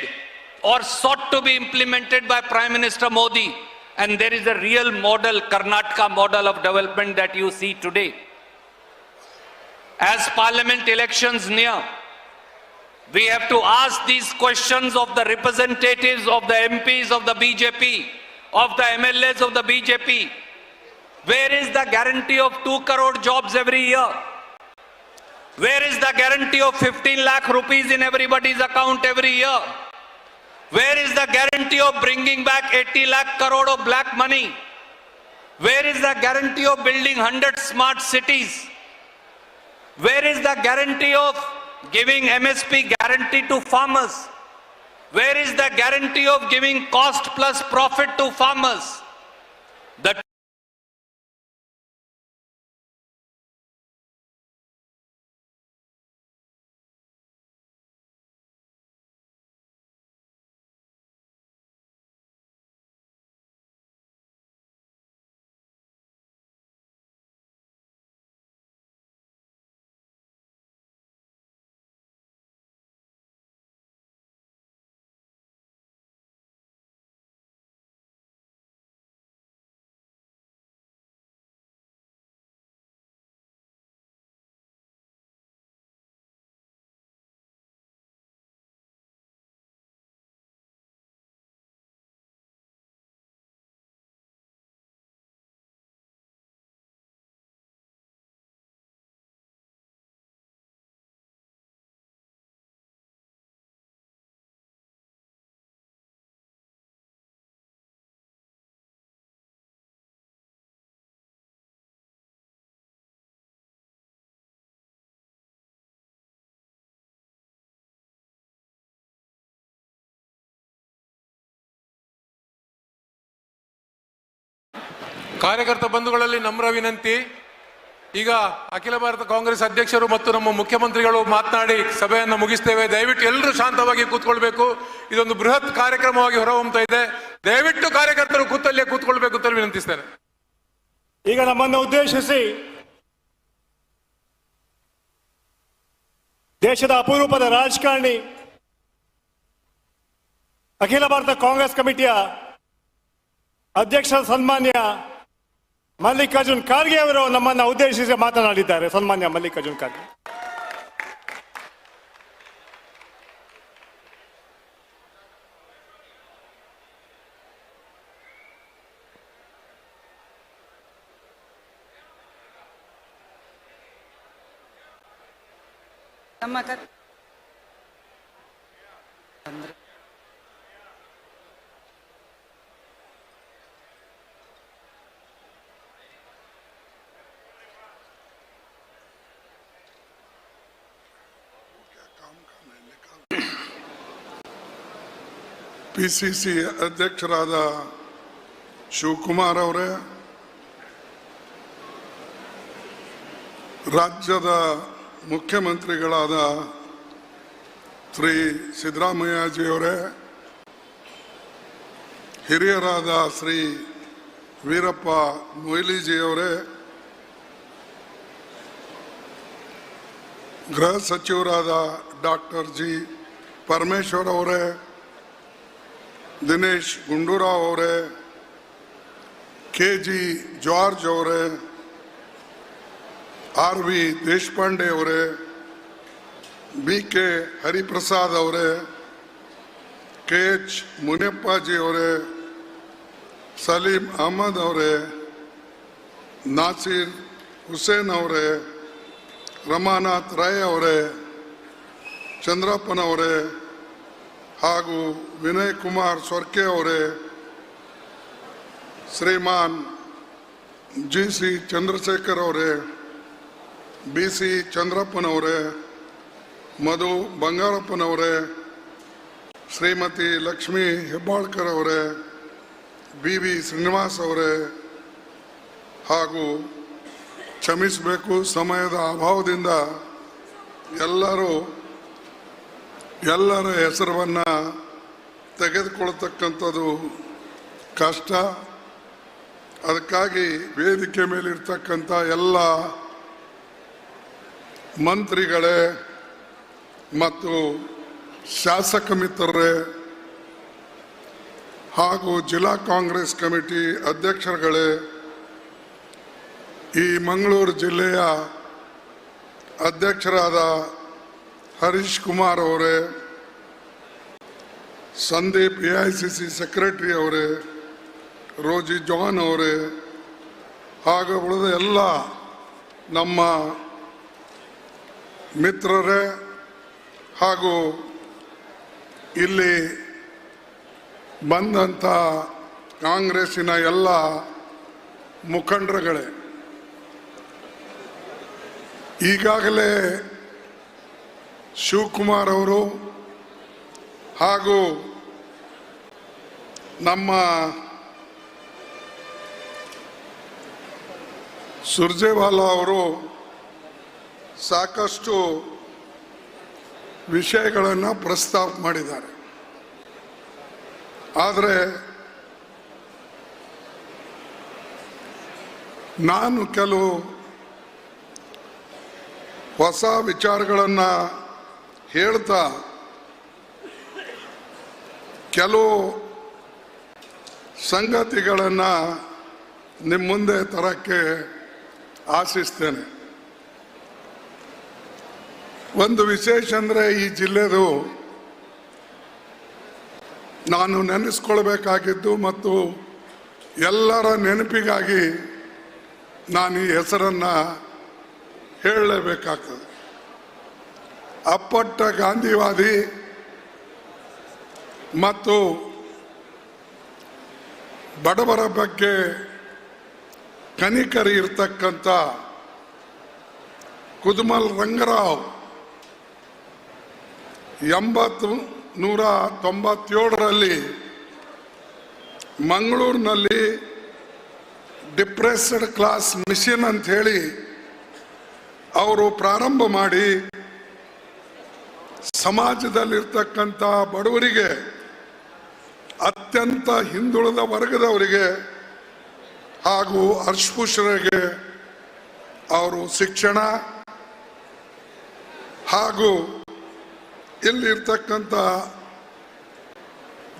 or sought to be implemented by Prime Minister Modi. And there is a real model, Karnataka model of development that you see today. As parliament elections near, we have to ask these questions of the representatives, of the MPs of the BJP, of the MLAs of the BJP. Where is the guarantee of 2 crore jobs every year? Where is the guarantee of 15 lakh rupees in everybody's account every year? Where is the guarantee of bringing back 80 lakh crore of black money? Where is the guarantee of building 100 smart cities? Where is the guarantee of giving MSP guarantee to farmers? Where is the guarantee of giving cost plus profit to farmers? The ಕಾರ್ಯಕರ್ತ ಬಂಧುಗಳಲ್ಲಿ ನಮ್ರ ವಿನಂತಿ, ಈಗ ಅಖಿಲ ಭಾರತ ಕಾಂಗ್ರೆಸ್ ಅಧ್ಯಕ್ಷರು ಮತ್ತು ನಮ್ಮ ಮುಖ್ಯಮಂತ್ರಿಗಳು ಮಾತನಾಡಿ ಸಭೆಯನ್ನು ಮುಗಿಸ್ತೇವೆ. ದಯವಿಟ್ಟು ಎಲ್ಲರೂ ಶಾಂತವಾಗಿ ಕೂತ್ಕೊಳ್ಬೇಕು. ಇದೊಂದು ಬೃಹತ್ ಕಾರ್ಯಕ್ರಮವಾಗಿ ಹೊರಹೊಮ್ಮುತ್ತಾ ಇದೆ. ದಯವಿಟ್ಟು ಕಾರ್ಯಕರ್ತರು ಕೂತಲ್ಲೇ ಕೂತ್ಕೊಳ್ಬೇಕು ಅಂತ ವಿನಂತಿಸ್ತೇನೆ. ಈಗ ನಮ್ಮನ್ನು ಉದ್ದೇಶಿಸಿ ದೇಶದ ಅಪರೂಪದ ರಾಜಕಾರಣಿ, ಅಖಿಲ ಭಾರತ ಕಾಂಗ್ರೆಸ್ ಕಮಿಟಿಯ ಅಧ್ಯಕ್ಷ ಸನ್ಮಾನ್ಯ ಮಲ್ಲಿಕಾರ್ಜುನ್ ಖರ್ಗೆ ಅವರು ನಮ್ಮನ್ನು ಉದ್ದೇಶಿಸಿ ಮಾತನಾಡಿದ್ದಾರೆ. ಸನ್ಮಾನ್ಯ ಮಲ್ಲಿಕಾರ್ಜುನ್ ಖರ್ಗೆ. ಪಿಸಿಸಿ ಅಧ್ಯಕ್ಷರಾದ ಶಿವಕುಮಾರ್ ಅವರೇ, ರಾಜ್ಯದ ಮುಖ್ಯಮಂತ್ರಿಗಳಾದ ಶ್ರೀ ಸಿದ್ದರಾಮಯ್ಯಜಿಯವರೇ, ಹಿರಿಯರಾದ ಶ್ರೀ ವೀರಪ್ಪ ಮೊಯ್ಲಿಜಿಯವರೇ, ಗೃಹ ಸಚಿವರಾದ ಡಾಕ್ಟರ್ ಜಿ ಪರಮೇಶ್ವರ್ ಅವರೇ, ದಿನೇಶ್ ಗುಂಡೂರಾವ್ ಅವರೇ, KG ಜಾರ್ಜ್ ಅವರೇ, RV ದೇಶಪಾಂಡೆ ಅವರೇ, BK ಹರಿಪ್ರಸಾದ್ ಅವರೇ, KH ಮುನಿಯಪ್ಪಾಜಿ ಅವರೇ, ಸಲೀಂ ಅಹಮದ್ ಅವರೇ, ನಾಸೀರ್ ಹುಸೇನ್ ಅವರೇ, ರಮಾನಾಥ್ ರಾಯ್ ಅವರೇ, ಚಂದ್ರಪ್ಪನವರೇ ಹಾಗೂ ವಿನಯ್ ಕುಮಾರ್ ಸೊರ್ಕೆ ಅವರೇ, ಶ್ರೀಮಾನ್ GC ಚಂದ್ರಶೇಖರ್ ಅವರೇ, BC ಚಂದ್ರಪ್ಪನವರೇ, ಮಧು ಬಂಗಾರಪ್ಪನವರೇ, ಶ್ರೀಮತಿ ಲಕ್ಷ್ಮೀ ಹೆಬ್ಬಾಳ್ಕರ್ ಅವರೇ, BV ಶ್ರೀನಿವಾಸ್ ಅವರೇ ಹಾಗೂ ಕ್ಷಮಿಸಬೇಕು ಸಮಯದ ಅಭಾವದಿಂದ ಎಲ್ಲರ ಹೆಸರನ್ನು ತೆಗೆದುಕೊಳ್ತಕ್ಕಂಥದ್ದು ಕಷ್ಟ. ಅದಕ್ಕಾಗಿ ವೇದಿಕೆ ಮೇಲಿರ್ತಕ್ಕಂಥ ಎಲ್ಲ ಮಂತ್ರಿಗಳೇ ಮತ್ತು ಶಾಸಕ ಮಿತ್ರರೇ ಹಾಗೂ ಜಿಲ್ಲಾ ಕಾಂಗ್ರೆಸ್ ಕಮಿಟಿ ಅಧ್ಯಕ್ಷರುಗಳೇ, ಈ ಮಂಗಳೂರು ಜಿಲ್ಲೆಯ ಅಧ್ಯಕ್ಷರಾದ ಹರೀಶ್ ಕುಮಾರ್ ಅವರೇ, ಸಂದೀಪ್ AICC ಸೆಕ್ರೆಟರಿ ಅವರೇ, ರೋಜಿ ಜಾನ್ ಅವರೇ ಹಾಗೂ ಉಳಿದ ಎಲ್ಲ ನಮ್ಮ ಮಿತ್ರರೇ ಹಾಗೂ ಇಲ್ಲಿ ಬಂದಂಥ ಕಾಂಗ್ರೆಸ್ಸಿನ ಎಲ್ಲ ಮುಖಂಡರುಗಳೇ, ಈಗಾಗಲೇ ಶಿವಕುಮಾರ್ ಅವರು ಹಾಗೂ ನಮ್ಮ ಸುರ್ಜೇವಾಲಾ ಅವರು ಸಾಕಷ್ಟು ವಿಷಯಗಳನ್ನು ಪ್ರಸ್ತಾಪ ಮಾಡಿದ್ದಾರೆ. ಆದರೆ ನಾನು ಕೆಲವು ಹೊಸ ವಿಚಾರಗಳನ್ನು ಹೇಳ್ತಾ ಕೆಲವು ಸಂಗತಿಗಳನ್ನು ನಿಮ್ಮ ಮುಂದೆ ತರಕ್ಕೆ ಆಶಿಸ್ತೇನೆ. ಒಂದು ವಿಶೇಷ ಅಂದರೆ ಈ ಜಿಲ್ಲೆದು ನಾನು ನೆನೆಸ್ಕೊಳ್ಬೇಕಾಗಿದ್ದು ಮತ್ತು ಎಲ್ಲರ ನೆನಪಿಗಾಗಿ ನಾನು ಈ ಹೆಸರನ್ನು ಹೇಳಲೇಬೇಕಾಗ್ತದೆ. ಅಪ್ಪಟ್ಟ ಗಾಂಧಿವಾದಿ ಮತ್ತು ಬಡವರ ಬಗ್ಗೆ ಕನಿಕರಿ ಇರ್ತಕ್ಕಂಥ ಕುದುಮಲ್ ರಂಗರಾವ್ 1997ರಲ್ಲಿ ಮಂಗಳೂರಿನಲ್ಲಿ ಡಿಪ್ರೆಸ್ಡ್ ಕ್ಲಾಸ್ ಮಿಷನ್ ಅಂತ ಹೇಳಿ ಅವರು ಪ್ರಾರಂಭ ಮಾಡಿ ಸಮಾಜದಲ್ಲಿರ್ತಕ್ಕಂಥ ಬಡವರಿಗೆ, ಅತ್ಯಂತ ಹಿಂದುಳಿದ ವರ್ಗದವರಿಗೆ ಹಾಗೂ ಅಸ್ಪೃಶ್ಯರಿಗೆ ಅವರು ಶಿಕ್ಷಣ ಹಾಗೂ ಇಲ್ಲಿರ್ತಕ್ಕಂಥ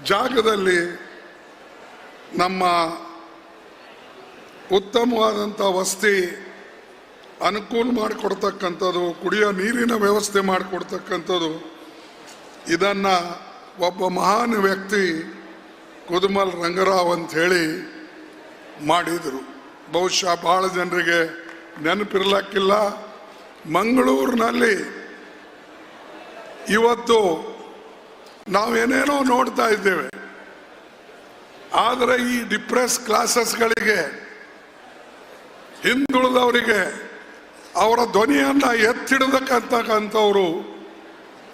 ಜಾಗದಲ್ಲಿ ನಮ್ಮ ಉತ್ತಮವಾದಂಥ ವಸತಿ ಅನುಕೂಲ ಮಾಡಿಕೊಡ್ತಕ್ಕಂಥದ್ದು, ಕುಡಿಯೋ ನೀರಿನ ವ್ಯವಸ್ಥೆ ಮಾಡಿಕೊಡ್ತಕ್ಕಂಥದ್ದು, ಇದನ್ನು ಒಬ್ಬ ಮಹಾನ್ ವ್ಯಕ್ತಿ ಕುದುಮಲ್ ರಂಗರಾವ್ ಅಂತ ಹೇಳಿ ಮಾಡಿದರು. ಬಹುಶಃ ಭಾಳ ಜನರಿಗೆ ನೆನಪಿರ್ಲಕ್ಕಿಲ್ಲ. ಮಂಗಳೂರಿನಲ್ಲಿ ಇವತ್ತು ನಾವೇನೇನೋ ನೋಡ್ತಾ ಇದ್ದೇವೆ, ಆದರೆ ಈ ಡಿಪ್ರೆಸ್ ಕ್ಲಾಸಸ್ಗಳಿಗೆ, ಹಿಂದುಳಿದವರಿಗೆ ಅವರ ಧ್ವನಿಯನ್ನು ಎತ್ತಿಡತಕ್ಕಂಥವರು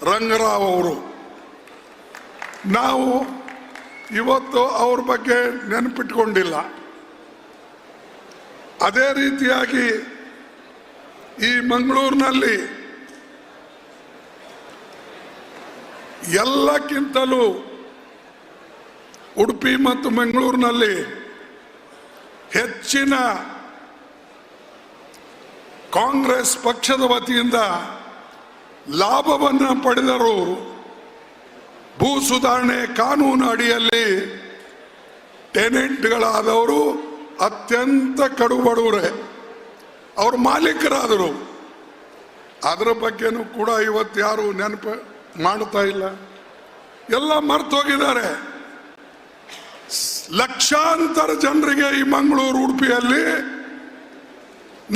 ರಂಗರಾವ್ ಅವರು. ನಾವು ಇವತ್ತು ಅವ್ರ ಬಗ್ಗೆ ನೆನಪಿಟ್ಕೊಂಡಿಲ್ಲ. ಅದೇ ರೀತಿಯಾಗಿ ಈ ಮಂಗಳೂರಿನಲ್ಲಿ ಎಲ್ಲಕ್ಕಿಂತಲೂ ಉಡುಪಿ ಮತ್ತು ಮಂಗಳೂರಿನಲ್ಲಿ ಹೆಚ್ಚಿನ ಕಾಂಗ್ರೆಸ್ ಪಕ್ಷದ ವತಿಯಿಂದ ಲಾಭವನ್ನು ಪಡೆದರು. ಭೂ ಸುಧಾರಣೆ ಕಾನೂನು ಅಡಿಯಲ್ಲಿ ಟೆನೆಂಟ್ಗಳಾದವರು ಅತ್ಯಂತ ಕಡುಬಡವರೇ, ಅವ್ರ ಮಾಲೀಕರಾದರು. ಅದರ ಬಗ್ಗೆನೂ ಕೂಡ ಇವತ್ತು ಯಾರು ನೆನಪು ಮಾಡ್ತಾ ಇಲ್ಲ, ಎಲ್ಲ ಮರ್ತೋಗಿದ್ದಾರೆ. ಲಕ್ಷಾಂತರ ಜನರಿಗೆ ಈ ಮಂಗಳೂರು ಉಡುಪಿಯಲ್ಲಿ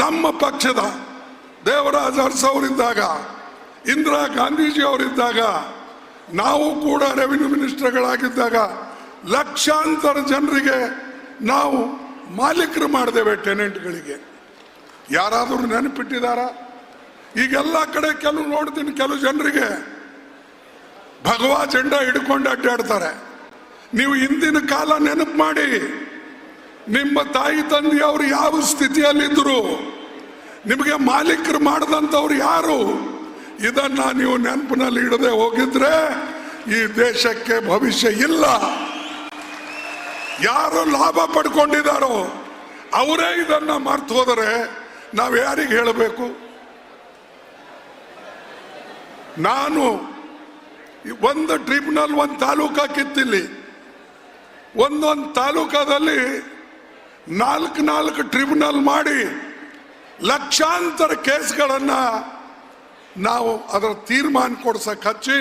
ನಮ್ಮ ಪಕ್ಷದ ದೇವರಾಜ ಅರಸು ಅವರಿದ್ದಾಗ, ಇಂದಿರಾ ಗಾಂಧೀಜಿ ಅವರಿದ್ದಾಗ, ನಾವು ಕೂಡ ರೆವಿನ್ಯೂ ಮಿನಿಸ್ಟರ್ಗಳಾಗಿದ್ದಾಗ ಲಕ್ಷಾಂತರ ಜನರಿಗೆ ನಾವು ಮಾಲೀಕರು ಮಾಡಿದ್ದೇವೆ, ಟೆನೆಂಟ್ಗಳಿಗೆ. ಯಾರಾದರೂ ನೆನಪಿಟ್ಟಿದ್ದಾರ? ಈಗೆಲ್ಲ ಕಡೆ ಕೆಲವು ನೋಡ್ತೀನಿ, ಕೆಲವು ಜನರಿಗೆ ಭಗವಾ ಜೆಂಡಾ ಹಿಡ್ಕೊಂಡು ಅಡ್ಡಾಡ್ತಾರೆ. ನೀವು ಹಿಂದಿನ ಕಾಲ ನೆನಪು ಮಾಡಿ, ನಿಮ್ಮ ತಾಯಿ ತಂದೆಯವರು ಯಾವ ಸ್ಥಿತಿಯಲ್ಲಿದ್ದರು, ನಿಮಗೆ ಮಾಲೀಕರು ಮಾಡದಂಥವ್ರು ಯಾರು, ಇದನ್ನ ನೀವು ನೆನಪಿನಲ್ಲಿ ಇಡದೆ ಹೋಗಿದ್ರೆ ಈ ದೇಶಕ್ಕೆ ಭವಿಷ್ಯ ಇಲ್ಲ. ಯಾರು ಲಾಭ ಪಡ್ಕೊಂಡಿದ್ದಾರೋ ಅವರೇ ಇದನ್ನ ಮರ್ತು ಹೋದರೆ ನಾವು ಯಾರಿಗೆ ಹೇಳಬೇಕು? ನಾನು ಒಂದು ಟ್ರಿಬ್ಯುನಲ್ ಒಂದು ತಾಲೂಕಾ ಕಿತ್ತಿಲ್ಲಿ, ಒಂದೊಂದು ತಾಲೂಕಾದಲ್ಲಿ 4 ಟ್ರಿಬ್ಯುನಲ್ ಮಾಡಿ ಲಕ್ಷಾಂತರ ಕೇಸ್ಗಳನ್ನ ನಾವು ಅದರ ತೀರ್ಮಾನ ಕೊಡ್ಸಕ್ ಹಚ್ಚಿ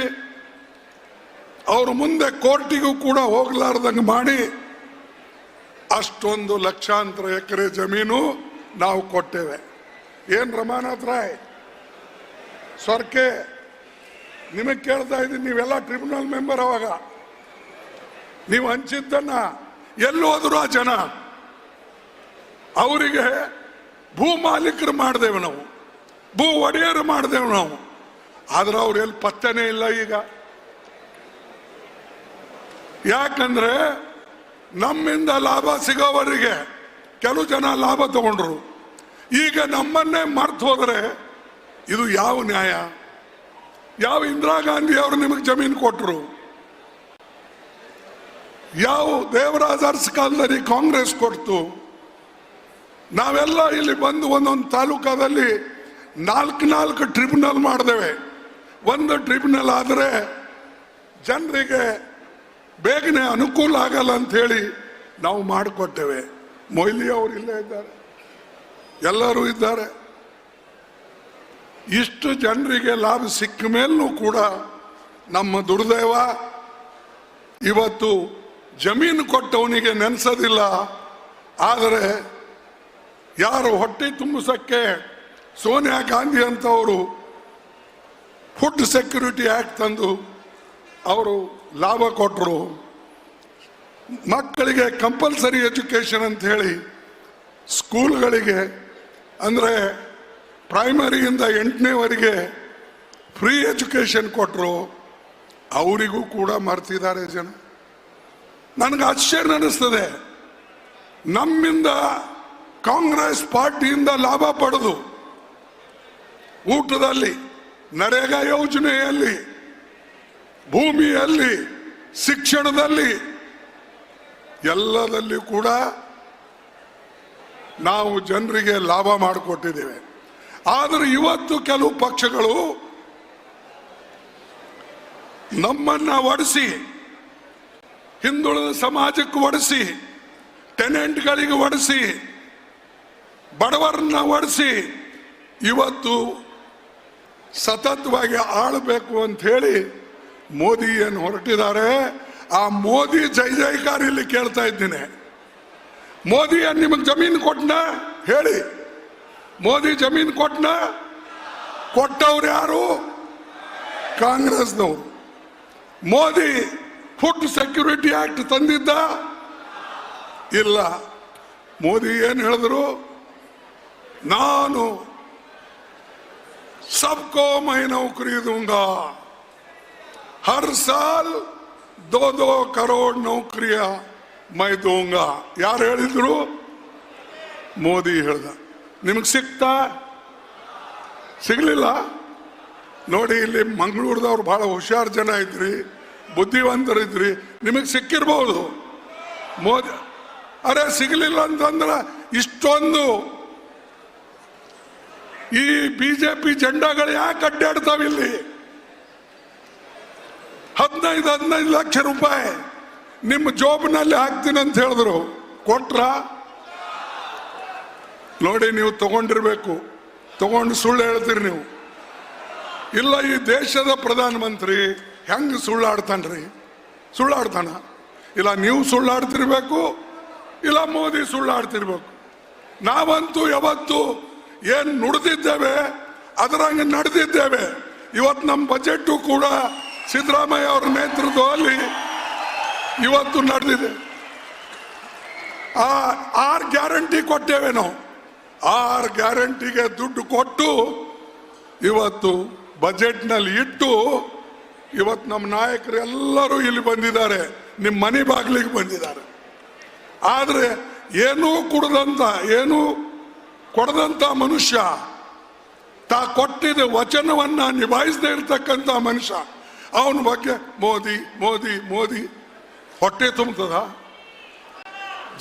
ಅವರು ಮುಂದೆ ಕೋರ್ಟಿಗೂ ಕೂಡ ಹೋಗ್ಲಾರ್ದಂಗೆ ಮಾಡಿ ಅಷ್ಟೊಂದು ಲಕ್ಷಾಂತರ ಎಕರೆ ಜಮೀನು ನಾವು ಕೊಟ್ಟೇವೆ. ಏನ್ ರಮಾನಾಥ್ ರಾಯ್ ಸ್ವರ್ಕೆ, ನಿಮಗೆ ಕೇಳ್ತಾ ಇದ್ದೀನಿ, ನೀವೆಲ್ಲ ಟ್ರಿಬ್ಯುನಲ್ ಮೆಂಬರ್, ಅವಾಗ ನೀವು ಹಂಚಿದ್ದನ್ನ ಎಲ್ಲಿ ಹೋದ್ರು ಆ ಜನ ಅವರಿಗೆ ಭೂ ಮಾಲೀಕರು ಮಾಡಿದೆವು ನಾವು, ಭೂ ಒಡೆಯರು ಮಾಡಿದೆವು ನಾವು. ಆದ್ರೆ ಅವ್ರು ಎಲ್ಲಿ ಪತ್ತೆನೇ ಇಲ್ಲ ಈಗ. ಯಾಕಂದ್ರೆ ನಮ್ಮಿಂದ ಲಾಭ ಸಿಗೋವರಿಗೆ ಕೆಲವು ಜನ ಲಾಭ ತಗೊಂಡ್ರು. ಈಗ ನಮ್ಮನ್ನೇ ಮರ್ತು ಹೋದರೆ ಇದು ಯಾವ ನ್ಯಾಯ? ಯಾವ ಇಂದಿರಾ ಗಾಂಧಿ ಅವರು ನಿಮಗೆ ಜಮೀನು ಕೊಟ್ಟರು? ಯಾವ ದೇವರಾಜ ಅರಸು ಕಾಲದಲ್ಲಿ ಕಾಂಗ್ರೆಸ್ ಕೊಡ್ತು? ನಾವೆಲ್ಲ ಇಲ್ಲಿ ಬಂದು ಒಂದೊಂದು ತಾಲೂಕಾದಲ್ಲಿ 4 ಟ್ರಿಬ್ಯುನಲ್ ಮಾಡಿದೇವೆ. ಒಂದು ಟ್ರಿಬ್ಯುನಲ್ ಆದರೆ ಜನರಿಗೆ ಬೇಗನೆ ಅನುಕೂಲ ಆಗಲ್ಲ ಅಂತ ಹೇಳಿ ನಾವು ಮಾಡಿಕೊಟ್ಟೇವೆ. ಮೊಯ್ಲಿ ಅವರು ಇಲ್ಲೇ ಇದ್ದಾರೆ, ಎಲ್ಲರೂ ಇದ್ದಾರೆ. ಇಷ್ಟು ಜನರಿಗೆ ಲಾಭ ಸಿಕ್ಕ ಮೇಲೂ ಕೂಡ ನಮ್ಮ ದುರ್ದೈವ ಇವತ್ತು ಜಮೀನು ಕೊಟ್ಟವನಿಗೆ ನೆನೆಸೋದಿಲ್ಲ. ಆದರೆ ಯಾರು ಹೊಟ್ಟೆ ತುಂಬಿಸಕ್ಕೆ ಸೋನಿಯಾ ಗಾಂಧಿ ಅಂತವರು ಫುಡ್ ಸೆಕ್ಯೂರಿಟಿ ಆಕ್ಟ್ ತಂದು ಅವರು ಲಾಭ ಕೊಟ್ಟರು. ಮಕ್ಕಳಿಗೆ ಕಂಪಲ್ಸರಿ ಎಜುಕೇಶನ್ ಅಂತ ಹೇಳಿ ಸ್ಕೂಲ್ಗಳಿಗೆ ಅಂದರೆ ಪ್ರೈಮರಿಯಿಂದ 8ನೇವರೆಗೆ ಫ್ರೀ ಎಜುಕೇಶನ್ ಕೊಟ್ಟರು. ಅವರಿಗೂ ಕೂಡ ಮರ್ತಿದ್ದಾರೆ ಜನ. ನನಗೆ ಆಶ್ಚರ್ಯ ಅನ್ನಿಸ್ತದೆ, ನಮ್ಮಿಂದ ಕಾಂಗ್ರೆಸ್ ಪಾರ್ಟಿಯಿಂದ ಲಾಭ ಪಡೆದು ಊಟದಲ್ಲಿ, ನರೇಗಾ ಯೋಜನೆಯಲ್ಲಿ, ಭೂಮಿಯಲ್ಲಿ, ಶಿಕ್ಷಣದಲ್ಲಿ ಎಲ್ಲದಲ್ಲಿ ಕೂಡ ನಾವು ಜನರಿಗೆ ಲಾಭ ಮಾಡಿಕೊಟ್ಟಿದ್ದೇವೆ. ಆದರೆ ಇವತ್ತು ಕೆಲವು ಪಕ್ಷಗಳು ನಮ್ಮನ್ನ ಒಡಿಸಿ, ಹಿಂದುಳಿದ ಸಮಾಜಕ್ಕೆ ಒಡಿಸಿ, ಟೆನೆಂಟ್ಗಳಿಗೆ ಒಡಿಸಿ, ಬಡವರನ್ನ ಒಡಿಸಿ ಇವತ್ತು ಸತತವಾಗಿ ಆಳಬೇಕು ಅಂತ ಹೇಳಿ ಮೋದಿ ಏನು ಹೊರಟಿದ್ದಾರೆ. ಆ ಮೋದಿ ಜೈ ಜೈಕಾರ ಇಲ್ಲಿ ಕೇಳ್ತಾ ಇದ್ದೀನಿ. ಮೋದಿ ನಿಮಗೆ ಜಮೀನು ಕೊಟ್ಟನ ಹೇಳಿ? ಮೋದಿ ಜಮೀನು ಕೊಟ್ಟನ? ಕೊಟ್ಟವ್ರು ಯಾರು? ಕಾಂಗ್ರೆಸ್ನವರು. ಮೋದಿ ಫುಡ್ ಸೆಕ್ಯೂರಿಟಿ ಆಕ್ಟ್ ತಂದಿದ್ದ? ಇಲ್ಲ. ಮೋದಿ ಏನು ಹೇಳಿದ್ರು? ನಾನು सबको मैं नौकरी दूंगा, हर साल 2-2 करोड़ नौकरियां मैं दूंगा. ಯಾರು ಹೇಳಿದ್ರು? ಮೋದಿ ಹೇಳ್ದ. ನಿಮಗೆ ಸಿಕ್ತಾ? ಸಿಗ್ಲಿಲ್ಲ. ನೋಡಿ, ಇಲ್ಲಿ ಮಂಗಳೂರದವ್ರು ಬಹಳ ಹುಷಾರ್ ಜನ ಇದ್ರಿ, ಬುದ್ಧಿವಂತರಿದ್ರಿ, ನಿಮಗೆ ಸಿಕ್ಕಿರ್ಬಹುದು. ಮೋದಿ ಅರೆ ಸಿಗ್ಲಿಲ್ಲ ಅಂತಂದ್ರೆ ಇಷ್ಟೊಂದು ಈ ಬಿಜೆಪಿ ಜೆಂಡಾಗಳು ಯಾಕೆ ಅಡ್ಡಾಡ್ತಾವ? ಇಲ್ಲಿ 15 ಲಕ್ಷ ರೂಪಾಯಿ ನಿಮ್ಮ ಜೋಬ್ನಲ್ಲಿ ಹಾಕ್ತೀನಿ ಅಂತ ಹೇಳಿದ್ರು, ಕೊಟ್ರ? ನೋಡಿ, ನೀವು ತಗೊಂಡಿರ್ಬೇಕು, ತಗೊಂಡು ಸುಳ್ಳು ಹೇಳ್ತೀರಿ ನೀವು. ಇಲ್ಲ, ಈ ದೇಶದ ಪ್ರಧಾನಮಂತ್ರಿ ಹೆಂಗ್ ಸುಳ್ಳಾಡ್ತಾನ್ರಿ? ಸುಳ್ಳಾಡ್ತಾನ? ಇಲ್ಲ ನೀವು ಸುಳ್ಳಾಡ್ತಿರ್ಬೇಕು, ಇಲ್ಲ ಮೋದಿ ಸುಳ್ಳಾಡ್ತಿರ್ಬೇಕು. ನಾವಂತೂ ಯಾವತ್ತು ಏನ್ ನುಡಿದಿದ್ದೇವೆ ಅದರಂಗೆ ನಡೆದಿದ್ದೇವೆ. ಇವತ್ತು ನಮ್ಮ ಬಜೆಟ್ ಕೂಡ ಸಿದ್ದರಾಮಯ್ಯ ಅವರ ನೇತೃತ್ವದಲ್ಲಿ ಇವತ್ತು ನಡೆದಿದೆ. 6 ಗ್ಯಾರಂಟಿ ಕೊಟ್ಟೇವೆ ನಾವು. 6 ಗ್ಯಾರಂಟಿಗೆ ದುಡ್ಡು ಕೊಟ್ಟು ಇವತ್ತು ಬಜೆಟ್ನಲ್ಲಿ ಇಟ್ಟು ಇವತ್ತು ನಮ್ಮ ನಾಯಕರು ಎಲ್ಲರೂ ಇಲ್ಲಿ ಬಂದಿದ್ದಾರೆ, ನಿಮ್ಮ ಮನೆ ಬಾಗಿಲಿಗೆ ಬಂದಿದ್ದಾರೆ. ಆದರೆ ಏನೂ ಕುಡದಂತ, ಏನೂ ಕೊಡದಂತ ಮನುಷ್ಯ, ತಾ ಕೊಟ್ಟಿದ್ದ ವಚನವನ್ನ ನಿಭಾಯಿಸದೇ ಇರ್ತಕ್ಕಂಥ ಮನುಷ್ಯ, ಅವನ ಬಗ್ಗೆ ಮೋದಿ ಮೋದಿ ಮೋದಿ ಹೊಟ್ಟೆ ತುಂಬುತ್ತದ?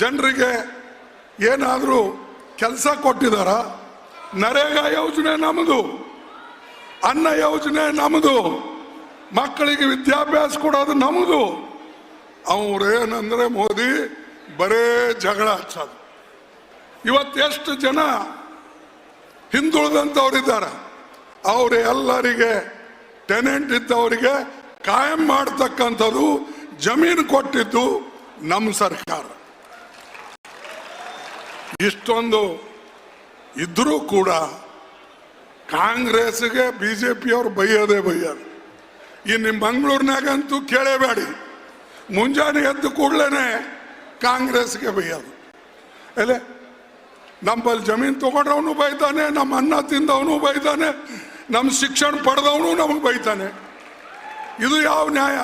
ಜನರಿಗೆ ಏನಾದರೂ ಕೆಲಸ ಕೊಟ್ಟಿದಾರ? ನರೇಗಾ ಯೋಜನೆ ನಮ್ಮದು, ಅನ್ನ ಯೋಜನೆ ನಮ್ಮದು, ಮಕ್ಕಳಿಗೆ ವಿದ್ಯಾಭ್ಯಾಸ ಕೊಡೋದು ನಮ್ಮದು. ಅವ್ರೇನಂದ್ರೆ ಮೋದಿ ಬರೇ ಜಗಳ ಹಚ್ಚೋದು. ಇವತ್ತೆಷ್ಟು ಜನ ಹಿಂದುಳಿದಂಥವ್ರಿದ್ದಾರೆ, ಅವ್ರ ಎಲ್ಲರಿಗೆ ಟೆನೆಂಟ್ ಇದ್ದವರಿಗೆ ಕಾಯಂ ಮಾಡ್ತಕ್ಕಂಥದ್ದು, ಜಮೀನು ಕೊಟ್ಟಿದ್ದು ನಮ್ಮ ಸರ್ಕಾರ. ಇಷ್ಟೊಂದು ಇದ್ರೂ ಕೂಡ ಕಾಂಗ್ರೆಸ್ಗೆ ಬಿಜೆಪಿಯವ್ರು ಬೈಯೋದೇ ಬೈಯೋದು. ಈ ನಿಮ್ಮ ಮಂಗಳೂರಿನಾಗಂತೂ ಕೇಳೇಬೇಡಿ, ಮುಂಜಾನೆ ಎದ್ದು ಕೂಡಲೇ ಕಾಂಗ್ರೆಸ್ಗೆ ಬೈಯೋದು. ಅಲ್ಲೇ ನಮ್ಮಲ್ಲಿ ಜಮೀನು ತಗೊಂಡವನು ಬೈತಾನೆ, ನಮ್ಮ ಅನ್ನ ತಿಂದವನು ಬೈತಾನೆ, ನಮ್ಮ ಶಿಕ್ಷಣ ಪಡೆದವನು ನಮಗೆ ಬೈತಾನೆ. ಇದು ಯಾವ ನ್ಯಾಯ?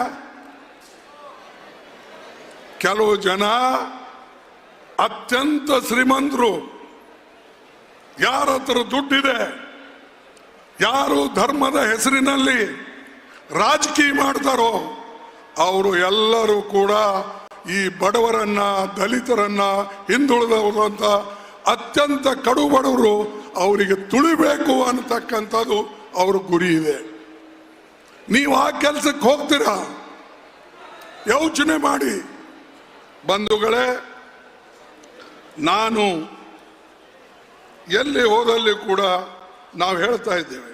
ಕೆಲವು ಜನ ಅತ್ಯಂತ ಶ್ರೀಮಂತರು, ಯಾರ ಹತ್ರ ದುಡ್ಡಿದೆ, ಯಾರು ಧರ್ಮದ ಹೆಸರಿನಲ್ಲಿ ರಾಜಕೀಯ ಮಾಡ್ತಾರೋ ಅವರು ಎಲ್ಲರೂ ಕೂಡ ಈ ಬಡವರನ್ನ, ದಲಿತರನ್ನ, ಹಿಂದುಳಿದವರು ಅಂತ ಅತ್ಯಂತ ಕಡು ಬಡವರು ಅವರಿಗೆ ತುಳಿಬೇಕು ಅನ್ನತಕ್ಕಂಥದ್ದು ಅವ್ರ ಗುರಿ ಇದೆ. ನೀವು ಆ ಕೆಲಸಕ್ಕೆ ಹೋಗ್ತೀರಾ? ಯೋಚನೆ ಮಾಡಿ ಬಂಧುಗಳೇ. ನಾನು ಎಲ್ಲಿ ಹೋದಲ್ಲಿ ಕೂಡ ನಾವು ಹೇಳ್ತಾ ಇದ್ದೇವೆ,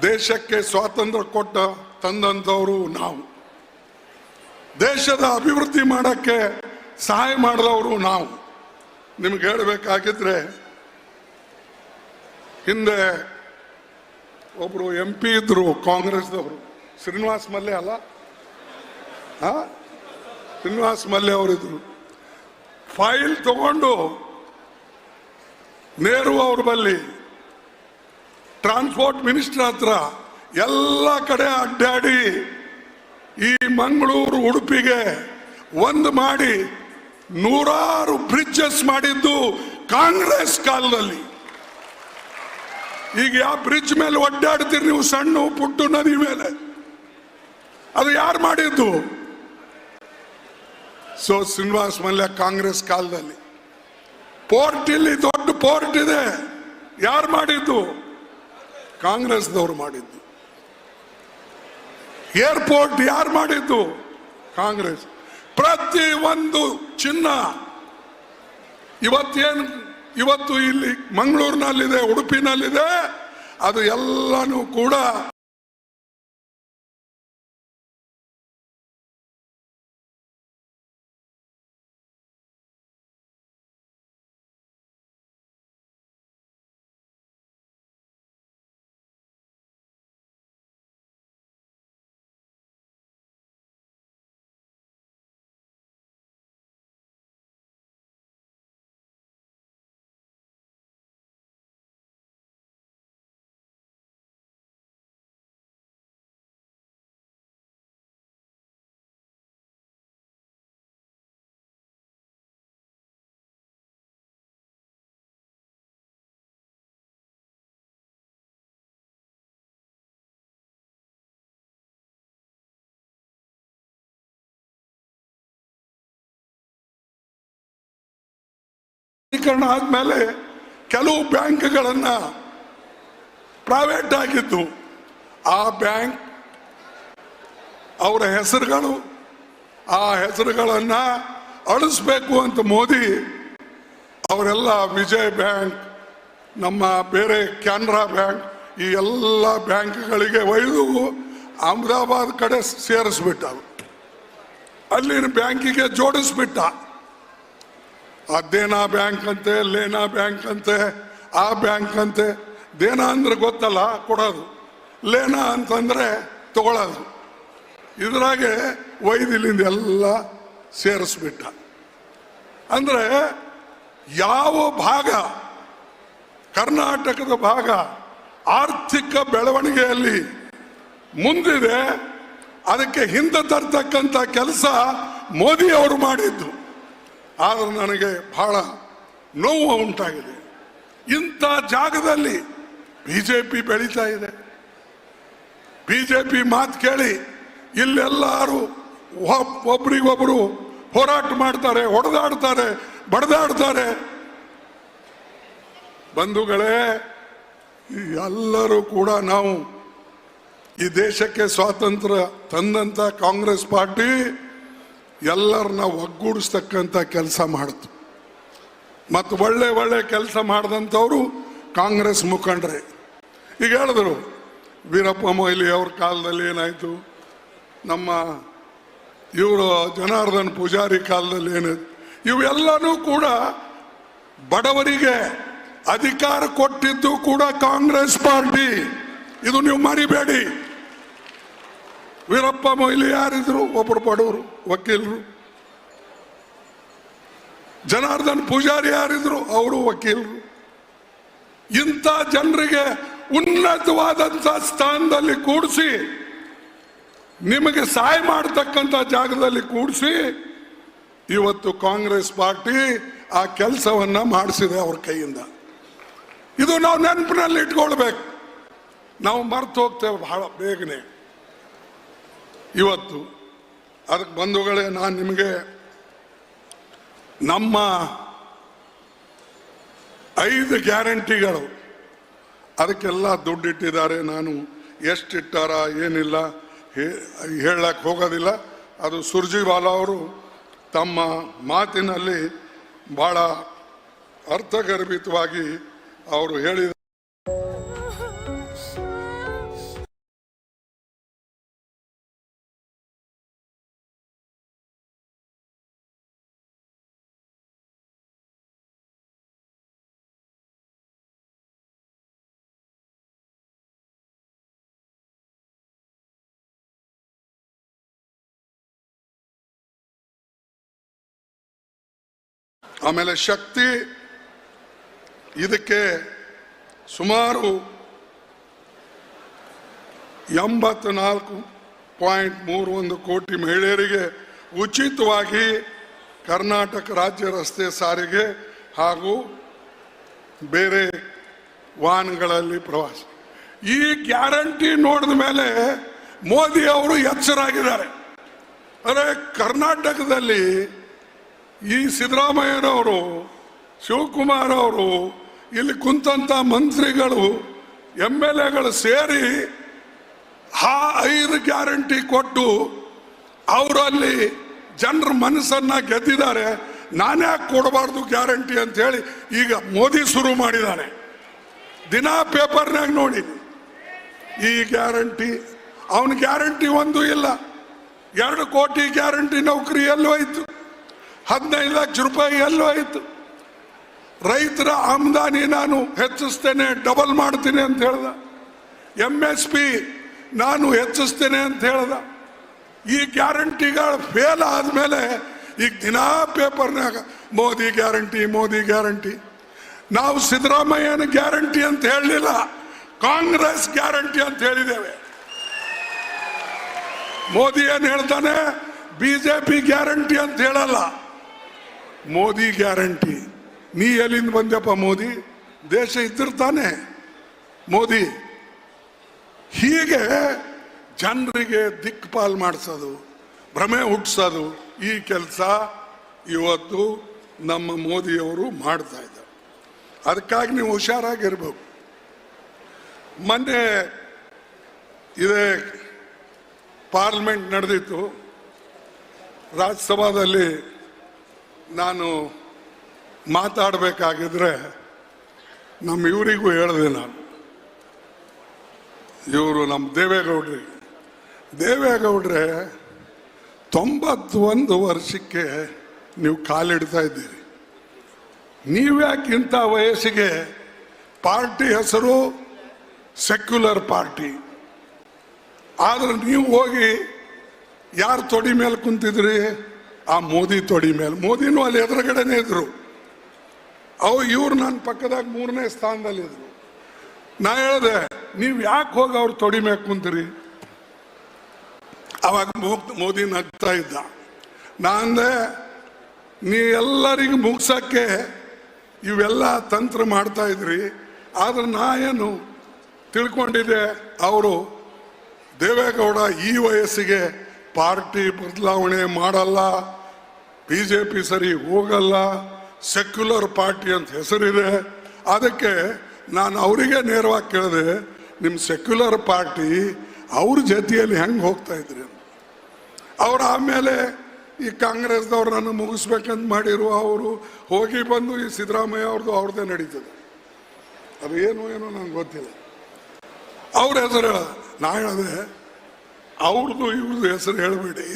ದೇಶಕ್ಕೆ ಸ್ವಾತಂತ್ರ್ಯ ಕೊಟ್ಟ ತಂದಂಥವರು ನಾವು, ದೇಶದ ಅಭಿವೃದ್ಧಿ ಮಾಡಕ್ಕೆ ಸಹಾಯ ಮಾಡಿದವರು ನಾವು. ನಿಮ್ಗೆ ಹೇಳಬೇಕಾಗಿದ್ರೆ, ಹಿಂದೆ ಒಬ್ರು MP ಇದ್ರು ಕಾಂಗ್ರೆಸ್ದವರು, ಶ್ರೀನಿವಾಸ್ ಮಲ್ಲೆ ಅಲ್ಲ, ಶ್ರೀನಿವಾಸ್ ಮಲ್ಲೆ ಅವರಿದ್ರು. ಫೈಲ್ ತಗೊಂಡು ನೆಹರು ಅವ್ರ ಬಳಿ ಟ್ರಾನ್ಸ್ಪೋರ್ಟ್ ಮಿನಿಸ್ಟರ್ ಹತ್ರ ಎಲ್ಲ ಕಡೆ ಅಡ್ಡಾಡಿ ಈ ಮಂಗಳೂರು ಉಡುಪಿಗೆ ಒಂದು ಮಾಡಿ 100 ಬ್ರಿಡ್ಜಸ್ ಮಾಡಿದ್ದು ಕಾಂಗ್ರೆಸ್ ಕಾಲದಲ್ಲಿ. ಈಗ ಯಾವ ಬ್ರಿಡ್ಜ್ ಮೇಲೆ ಒಡ್ಡಾಡ್ತೀರಿ ನೀವು? ಸಣ್ಣ ಪುಟ್ಟು ನದಿ ಮೇಲೆ, ಅದು ಯಾರು ಮಾಡಿದ್ದು? ಶ್ರೀನಿವಾಸ್ ಮಲ್ಯ ಕಾಂಗ್ರೆಸ್ ಕಾಲದಲ್ಲಿ. ಪೋರ್ಟ್, ಇಲ್ಲಿ ದೊಡ್ಡ ಪೋರ್ಟ್ ಇದೆ, ಯಾರು ಮಾಡಿದ್ದು? ಕಾಂಗ್ರೆಸ್ದವ್ರು ಮಾಡಿದ್ದು. ಏರ್ಪೋರ್ಟ್ ಯಾರು ಮಾಡಿದ್ದು? ಕಾಂಗ್ರೆಸ್. ಪ್ರತಿ ಒಂದು ಚಿನ್ನ ಇವತ್ತು ಇಲ್ಲಿ ಮಂಗಳೂರಿನಲ್ಲಿದೆ, ಉಡುಪಿನಲ್ಲಿದೆ, ಅದು ಎಲ್ಲನೂ ಕೂಡ ಆದ್ಮೇಲೆ ಕೆಲವು ಬ್ಯಾಂಕ್ಗಳನ್ನ ಪ್ರೈವೇಟ್ ಆಗಿದ್ದು, ಆ ಬ್ಯಾಂಕ್ ಅವರ ಹೆಸರುಗಳು, ಆ ಹೆಸರುಗಳನ್ನ ಅಳಿಸ್ಬೇಕು ಅಂತ ಮೋದಿ ಅವರೆಲ್ಲ ವಿಜಯ್ ಬ್ಯಾಂಕ್, ನಮ್ಮ ಬೇರೆ ಕೆನರಾ ಬ್ಯಾಂಕ್, ಈ ಎಲ್ಲ ಬ್ಯಾಂಕ್ಗಳಿಗೆ ಒಯ್ದು ಅಹಮದಾಬಾದ್ ಕಡೆ ಸೇರಿಸ್ಬಿಟ್ಟ, ಅಲ್ಲಿನ ಬ್ಯಾಂಕಿಗೆ ಜೋಡಿಸ್ಬಿಟ್ಟ. ಆ ದೇನಾ ಬ್ಯಾಂಕ್ ಅಂತೆ, ಲೇನಾ ಬ್ಯಾಂಕ್ ಅಂತೆ, ಆ ಬ್ಯಾಂಕ್ ಅಂತೆ. ದೇನಾ ಅಂದ್ರೆ ಗೊತ್ತಲ್ಲ, ಕೊಡೋದು. ಲೇನಾ ಅಂತಂದ್ರೆ ತಗೊಳ್ಳೋದು. ಇದ್ರಾಗೆ ವೈದಿಲಿಂದ ಎಲ್ಲ ಸೇರಿಸ್ಬಿಟ್ಟ. ಅಂದ್ರೆ ಯಾವ ಭಾಗ, ಕರ್ನಾಟಕದ ಭಾಗ ಆರ್ಥಿಕ ಬೆಳವಣಿಗೆಯಲ್ಲಿ ಮುಂದಿದೆ, ಅದಕ್ಕೆ ಹಿಂದೆ ತರ್ತಕ್ಕಂಥ ಕೆಲಸ ಮೋದಿ ಅವರು ಮಾಡಿದ್ದು. ಆದ್ರೆ ನನಗೆ ಬಹಳ ನೋವು ಉಂಟಾಗಿದೆ. ಇಂಥ ಜಾಗದಲ್ಲಿ ಬಿಜೆಪಿ ಬೆಳೀತಾ ಇದೆ. ಬಿಜೆಪಿ ಮಾತು ಕೇಳಿ ಇಲ್ಲೆಲ್ಲರೂ ಒಬ್ರಿಗೊಬ್ರು ಹೋರಾಟ ಮಾಡ್ತಾರೆ, ಹೊಡೆದಾಡ್ತಾರೆ, ಬಡದಾಡ್ತಾರೆ. ಬಂಧುಗಳೇ, ಎಲ್ಲರೂ ಕೂಡ ನಾವು ಈ ದೇಶಕ್ಕೆ ಸ್ವಾತಂತ್ರ್ಯ ತಂದಂತ ಕಾಂಗ್ರೆಸ್ ಪಾರ್ಟಿ ಎಲ್ಲರನ್ನ ಒಗ್ಗೂಡಿಸ್ತಕ್ಕಂಥ ಕೆಲಸ ಮಾಡಿತು. ಮತ್ತು ಒಳ್ಳೆ ಒಳ್ಳೆ ಕೆಲಸ ಮಾಡಿದಂಥವ್ರು ಕಾಂಗ್ರೆಸ್ ಮುಖಂಡರೇ. ಈಗ ಹೇಳಿದ್ರು ವೀರಪ್ಪ ಮೊಯ್ಲಿ ಅವ್ರ ಕಾಲದಲ್ಲಿ ಏನಾಯ್ತು, ನಮ್ಮ ಇವರು ಜನಾರ್ದನ್ ಪೂಜಾರಿ ಕಾಲದಲ್ಲಿ ಏನಾಯ್ತು, ಇವೆಲ್ಲನೂ ಕೂಡ ಬಡವರಿಗೆ ಅಧಿಕಾರ ಕೊಟ್ಟಿದ್ದು ಕೂಡ ಕಾಂಗ್ರೆಸ್ ಪಾರ್ಟಿ. ಇದು ನೀವು ಮರಿಬೇಡಿ. ವೀರಪ್ಪ ಮೊಯ್ಲಿ ಯಾರಿದ್ರು? ಒಬ್ಬರು ಬಡವರು ವಕೀಲರು. ಜನಾರ್ದನ್ ಪೂಜಾರಿ ಯಾರಿದ್ರು? ಅವರು ವಕೀಲರು. ಇಂಥ ಜನರಿಗೆ ಉನ್ನತವಾದಂಥ ಸ್ಥಾನದಲ್ಲಿ ಕೂಡಿಸಿ, ನಿಮಗೆ ಸಹಾಯ ಮಾಡತಕ್ಕಂಥ ಜಾಗದಲ್ಲಿ ಕೂಡಿಸಿ ಇವತ್ತು ಕಾಂಗ್ರೆಸ್ ಪಾರ್ಟಿ ಆ ಕೆಲಸವನ್ನ ಮಾಡಿಸಿದೆ ಅವ್ರ ಕೈಯಿಂದ. ಇದು ನಾವು ನೆನಪಿನಲ್ಲಿ ಇಟ್ಕೊಳ್ಬೇಕು. ನಾವು ಮರ್ತು ಹೋಗ್ತೇವೆ ಬಹಳ ಬೇಗನೆ. ಇವತ್ತು ಅದಕ್ಕೆ ಬಂಧುಗಳೇ, ನಾನು ನಿಮಗೆ ನಮ್ಮ 5 ಗ್ಯಾರಂಟಿಗಳು ಅದಕ್ಕೆಲ್ಲ ದುಡ್ಡಿಟ್ಟಿದ್ದಾರೆ. ನಾನು ಎಷ್ಟಿಟ್ಟಾರ ಏನಿಲ್ಲ ಹೇಳಕ್ಕೆ ಹೋಗೋದಿಲ್ಲ. ಅದು ಸುರ್ಜಿವಾಲಾ ಅವರು ತಮ್ಮ ಮಾತಿನಲ್ಲಿ ಬಹಳ ಅರ್ಥಗರ್ಭಿತವಾಗಿ ಅವರು ಹೇಳಿದ. ಆಮೇಲೆ ಶಕ್ತಿ, ಇದಕ್ಕೆ ಸುಮಾರು 84.31 ಕೋಟಿ ಮಹಿಳೆಯರಿಗೆ ಉಚಿತವಾಗಿ ಕರ್ನಾಟಕ ರಾಜ್ಯ ರಸ್ತೆ ಸಾರಿಗೆ ಹಾಗೂ ಬೇರೆ ವಾಹನಗಳಲ್ಲಿ ಪ್ರವಾಸ. ಈ ಗ್ಯಾರಂಟಿ ನೋಡಿದ ಮೇಲೆ ಮೋದಿ ಅವರು ಎಚ್ಚರಾಗಿದ್ದಾರೆ. ಅಂದರೆ ಕರ್ನಾಟಕದಲ್ಲಿ ಈ ಸಿದ್ದರಾಮಯ್ಯನವರು, ಶಿವಕುಮಾರ್ ಅವರು, ಇಲ್ಲಿ ಕುಂತಂತ ಮಂತ್ರಿಗಳು, MLAಗಳು ಸೇರಿ 5 ಗ್ಯಾರಂಟಿ ಕೊಟ್ಟು ಅವರಲ್ಲಿ ಜನರ ಮನಸ್ಸನ್ನ ಗೆದ್ದಿದ್ದಾರೆ. ನಾನ್ಯಾಕೆ ಕೊಡಬಾರ್ದು ಗ್ಯಾರಂಟಿ ಅಂತ ಹೇಳಿ ಈಗ ಮೋದಿ ಶುರು ಮಾಡಿದ್ದಾನೆ. ದಿನ ಪೇಪರ್ನಾಗ ನೋಡಿ ಈ ಗ್ಯಾರಂಟಿ, ಅವನ ಗ್ಯಾರಂಟಿ ಒಂದು ಇಲ್ಲ. 2 ಕೋಟಿ ಗ್ಯಾರಂಟಿ ನೌಕರಿ ಎಲ್ಲೋ ಆಯ್ತು, 15 ಲಕ್ಷ ರೂಪಾಯಿ ಎಲ್ಲೋ ಆಯ್ತು. ರೈತರ ಆಮದಾನಿ ನಾನು ಹೆಚ್ಚಿಸ್ತೇನೆ, ಡಬಲ್ ಮಾಡ್ತೀನಿ ಅಂತ ಹೇಳ್ದ. MSP ನಾನು ಹೆಚ್ಚಿಸ್ತೇನೆ ಅಂತ ಹೇಳ್ದ. ಈ ಗ್ಯಾರಂಟಿಗಳು ಫೇಲ್ ಆದ್ಮೇಲೆ ಈಗ ದಿನಾ ಪೇಪರ್ನಾಗ ಮೋದಿ ಗ್ಯಾರಂಟಿ, ಮೋದಿ ಗ್ಯಾರಂಟಿ. ನಾವು ಸಿದ್ದರಾಮಯ್ಯನ ಗ್ಯಾರಂಟಿ ಅಂತ ಹೇಳಲಿಲ್ಲ, ಕಾಂಗ್ರೆಸ್ ಗ್ಯಾರಂಟಿ ಅಂತ ಹೇಳಿದ್ದೇವೆ. ಮೋದಿ ಏನ್ ಹೇಳ್ತಾನೆ, ಬಿಜೆಪಿ ಗ್ಯಾರಂಟಿ ಅಂತ ಹೇಳಲ್ಲ, ಮೋದಿ ಗ್ಯಾರಂಟಿ. ನೀ ಎಲ್ಲಿಂದ ಬಂದಪ್ಪ ಮೋದಿ? ದೇಶ ಇದ್ದಿರ್ತಾನೆ ಮೋದಿ. ಹೀಗೆ ಜನರಿಗೆ ದಿಕ್ಪಾಲ್ ಮಾಡಿಸೋದು, ಭ್ರಮೆ ಹುಟ್ಟಿಸೋದು, ಈ ಕೆಲಸ ಇವತ್ತು ನಮ್ಮ ಮೋದಿಯವರು ಮಾಡ್ತಾ ಇದ್ದಾರೆ. ಅದಕ್ಕಾಗಿ ನೀವು ಹುಷಾರಾಗಿರ್ಬೇಕು. ಮೊನ್ನೆ ಇದೇ ಪಾರ್ಲಿಮೆಂಟ್ ನಡೆದಿತ್ತು, ರಾಜ್ಯಸಭಾದಲ್ಲಿ ನಾನು ಮಾತಾಡಬೇಕಾಗಿದ್ರೆ ನಮ್ಮ ಇವರಿಗೂ ಹೇಳಿದೆ ನಾನು, ಇವರು ನಮ್ಮ ದೇವೇಗೌಡ್ರೆ 91 ವರ್ಷಕ್ಕೆ ನೀವು ಕಾಲಿಡ್ತಾ ಇದ್ದೀರಿ. ನೀವ್ಯಾಕೆ ಇಂಥ ವಯಸ್ಸಿಗೆ ಪಾರ್ಟಿ ಹೆಸರು ಸೆಕ್ಯುಲರ್ ಪಾರ್ಟಿ, ಆದ್ರೆ ನೀವು ಹೋಗಿ ಯಾರು ತೊಡಿ ಮೇಲೆ ಕುಂತಿದ್ರಿ? ಆ ಮೋದಿ ತೊಡಿ ಮೇಲೆ. ಮೋದಿನೂ ಅಲ್ಲಿ ಎದುರುಗಡೆನೇ ಇದ್ರು. ಇವ್ರು ನನ್ನ ಪಕ್ಕದಾಗ 3ನೇ ಸ್ಥಾನದಲ್ಲಿದ್ರು. ನಾ ಹೇಳಿದೆ, ನೀವು ಯಾಕೆ ಹೋಗಿ ಅವ್ರು ತೊಡಿ ಮೇಲೆ ಕುಂತೀರಿ? ಅವಾಗ ಮೋದಿ ನಗ್ತಾ ಇದ್ದ. ನಾಂದೆ, ನೀ ಎಲ್ಲರಿಗೂ ಮುಗ್ಸಕ್ಕೆ ಇವೆಲ್ಲ ತಂತ್ರ ಮಾಡ್ತಾ ಇದ್ರಿ, ಆದ್ರೆ ನಾ ಏನು ತಿಳ್ಕೊಂಡಿದ್ದೆ, ಅವರು ದೇವೇಗೌಡ ಈ ವಯಸ್ಸಿಗೆ ಪಾರ್ಟಿ ಬದಲಾವಣೆ ಮಾಡಲ್ಲ, BJP ಸರಿ ಹೋಗಲ್ಲ, ಸೆಕ್ಯುಲರ್ ಪಾರ್ಟಿ ಅಂತ ಹೆಸರಿದೆ. ಅದಕ್ಕೆ ನಾನು ಅವರಿಗೆ ನೇರವಾಗಿ ಕೇಳಿದೆ, ನಿಮ್ಮ ಸೆಕ್ಯುಲರ್ ಪಾರ್ಟಿ ಅವ್ರ ಜೊತೆಯಲ್ಲಿ ಹೆಂಗೆ ಹೋಗ್ತಾ ಇದ್ರಿ? ಅವ್ರು ಆಮೇಲೆ ಈ ಕಾಂಗ್ರೆಸ್ದವ್ರನ್ನ ಮುಗಿಸ್ಬೇಕಂತ ಮಾಡಿರು, ಅವರು ಹೋಗಿ ಬಂದು ಈ ಸಿದ್ದರಾಮಯ್ಯ ಅವ್ರದ್ದೇ ನಡೀತದೆ. ಅದು ಏನೋ ನಂಗೆ ಗೊತ್ತಿಲ್ಲ. ಅವ್ರ ಹೆಸರು ನಾ ಹೇಳಿದೆ, ಅವ್ರದ್ದು ಇವ್ರದ್ದು ಹೆಸರು ಹೇಳಬೇಡಿ.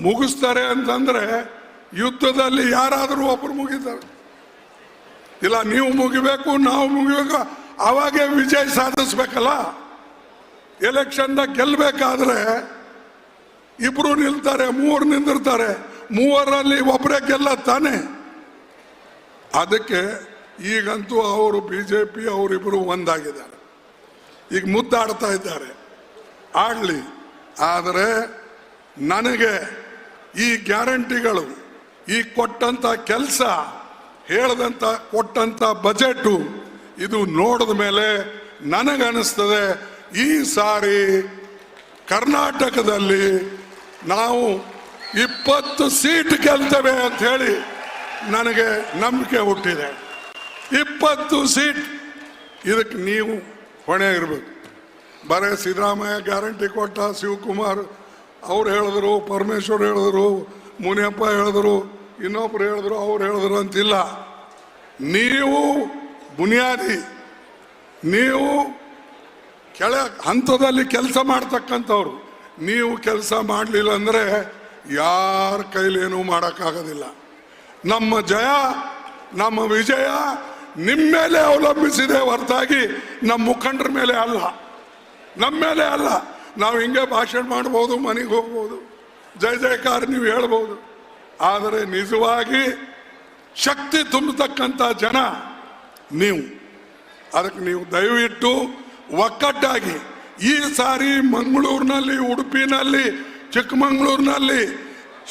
ಮುಗಿಸ್ತಾರೆ ಅಂತಂದ್ರೆ ಯುದ್ಧದಲ್ಲಿ ಯಾರಾದರೂ ಒಬ್ರು ಮುಗಿತಾರೆ, ಇಲ್ಲ ನೀವು ಮುಗಿಬೇಕು ನಾವು ಮುಗಿಬೇಕು, ಅವಾಗೇ ವಿಜಯ ಸಾಧಿಸ್ಬೇಕಲ್ಲ. ಎಲೆಕ್ಷನ್ದಾಗ ಗೆಲ್ಲಬೇಕಾದ್ರೆ ಇಬ್ರು ನಿಲ್ತಾರೆ, 3 ನಿಂದಿರ್ತಾರೆ, 3ರಲ್ಲಿ ಒಬ್ಬರೇ ಗೆಲ್ಲ ತಾನೆ. ಅದಕ್ಕೆ ಈಗಂತೂ ಅವರು BJP ಅವರಿಬ್ಬರು ಒಂದಾಗಿದ್ದಾರೆ, ಈಗ ಮುದ್ದಾಡ್ತಾ ಇದ್ದಾರೆ. ಆಡ್ಲಿ, ಆದರೆ ನನಗೆ ಈ ಗ್ಯಾರಂಟಿಗಳು, ಈ ಕೊಟ್ಟಂತ ಕೆಲಸ, ಕೊಟ್ಟಂತ ಬಜೆಟು ಇದು ನೋಡಿದ ಮೇಲೆ ನನಗನ್ನಿಸ್ತದೆ ಈ ಸಾರಿ ಕರ್ನಾಟಕದಲ್ಲಿ ನಾವು 20 ಸೀಟ್ ಗೆಲ್ತೇವೆ ಅಂತ ಹೇಳಿ ನನಗೆ ನಂಬಿಕೆ ಹುಟ್ಟಿದೆ. 20 ಸೀಟ್. ಇದಕ್ಕೆ ನೀವು ಹೊಣೆ ಇರಬೇಕು. ಬರೇ ಸಿದ್ದರಾಮಯ್ಯ ಗ್ಯಾರಂಟಿ ಕೊಟ್ಟ, ಶಿವಕುಮಾರ್ ಅವ್ರು ಹೇಳಿದ್ರು, ಪರಮೇಶ್ವರ್ ಹೇಳಿದ್ರು, ಮುನಿಯಪ್ಪ ಹೇಳಿದ್ರು, ಇನ್ನೊಬ್ರು ಹೇಳಿದ್ರು, ಅವ್ರು ಹೇಳಿದ್ರು ಅಂತಿಲ್ಲ. ನೀವು ಬುನಿಯಾದಿ, ನೀವು ಕೆಳ ಹಂತದಲ್ಲಿ ಕೆಲಸ ಮಾಡ್ತಕ್ಕಂಥವ್ರು, ನೀವು ಕೆಲಸ ಮಾಡಲಿಲ್ಲ ಅಂದರೆ ಯಾರ ಕೈಲೇನೂ ಮಾಡೋಕ್ಕಾಗೋದಿಲ್ಲ. ನಮ್ಮ ಜಯ, ನಮ್ಮ ವಿಜಯ ನಿಮ್ಮ ಮೇಲೆ ಅವಲಂಬಿಸಿದೆ ಹೊರತಾಗಿ ನಮ್ಮ ಮುಖಂಡರ ಮೇಲೆ ಅಲ್ಲ, ನಮ್ಮ ಮೇಲೆ ಅಲ್ಲ. ನಾವು ಹಿಂಗೆ ಭಾಷಣ ಮಾಡ್ಬೋದು, ಮನೆಗೆ ಹೋಗ್ಬೋದು, ಜಯ ಜಯಕಾರ ನೀವು ಹೇಳ್ಬೋದು, ಆದರೆ ನಿಜವಾಗಿ ಶಕ್ತಿ ತುಂಬತಕ್ಕಂಥ ಜನ ನೀವು. ಅದಕ್ಕೆ ನೀವು ದಯವಿಟ್ಟು ಒಕ್ಕಟ್ಟಾಗಿ ಈ ಸಾರಿ ಮಂಗಳೂರಿನಲ್ಲಿ, ಉಡುಪಿನಲ್ಲಿ, ಚಿಕ್ಕಮಗಳೂರಿನಲ್ಲಿ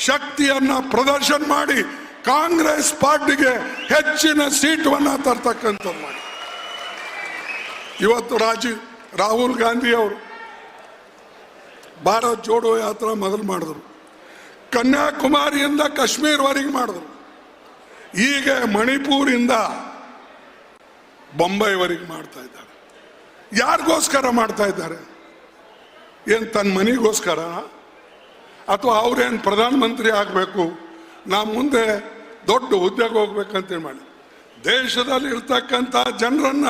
ಶಕ್ತಿಯನ್ನ ಪ್ರದರ್ಶನ ಮಾಡಿ ಕಾಂಗ್ರೆಸ್ ಪಾರ್ಟಿಗೆ ಹೆಚ್ಚಿನ ಸೀಟನ್ನ ತರ್ತಕ್ಕಂಥದ್ದು ಮಾಡಿ. ಇವತ್ತು ರಾಹುಲ್ ಗಾಂಧಿ ಅವರು ಭಾರತ್ ಜೋಡೋ ಯಾತ್ರಾ ಮೊದಲು ಮಾಡಿದ್ರು, ಕನ್ಯಾಕುಮಾರಿಯಿಂದ ಕಾಶ್ಮೀರವರೆಗೆ ಮಾಡಿದ್ರು, ಈಗ ಮಣಿಪುರಿಂದ ಬೊಂಬೈವರೆಗೆ ಮಾಡ್ತಾ ಇದ್ದಾರೆ. ಯಾರಿಗೋಸ್ಕರ ಮಾಡ್ತಾ ಇದ್ದಾರೆ? ಏನು ತನ್ನ ಮನೆಗೋಸ್ಕರ? ಅಥವಾ ಅವ್ರೇನು ಪ್ರಧಾನಮಂತ್ರಿ ಆಗಬೇಕು, ನಾ ಮುಂದೆ ದೊಡ್ಡ ಹುದ್ದೆಗೆ ಹೋಗ್ಬೇಕಂತ ಮಾಡಿ ದೇಶದಲ್ಲಿ ಇರ್ತಕ್ಕಂಥ ಜನರನ್ನ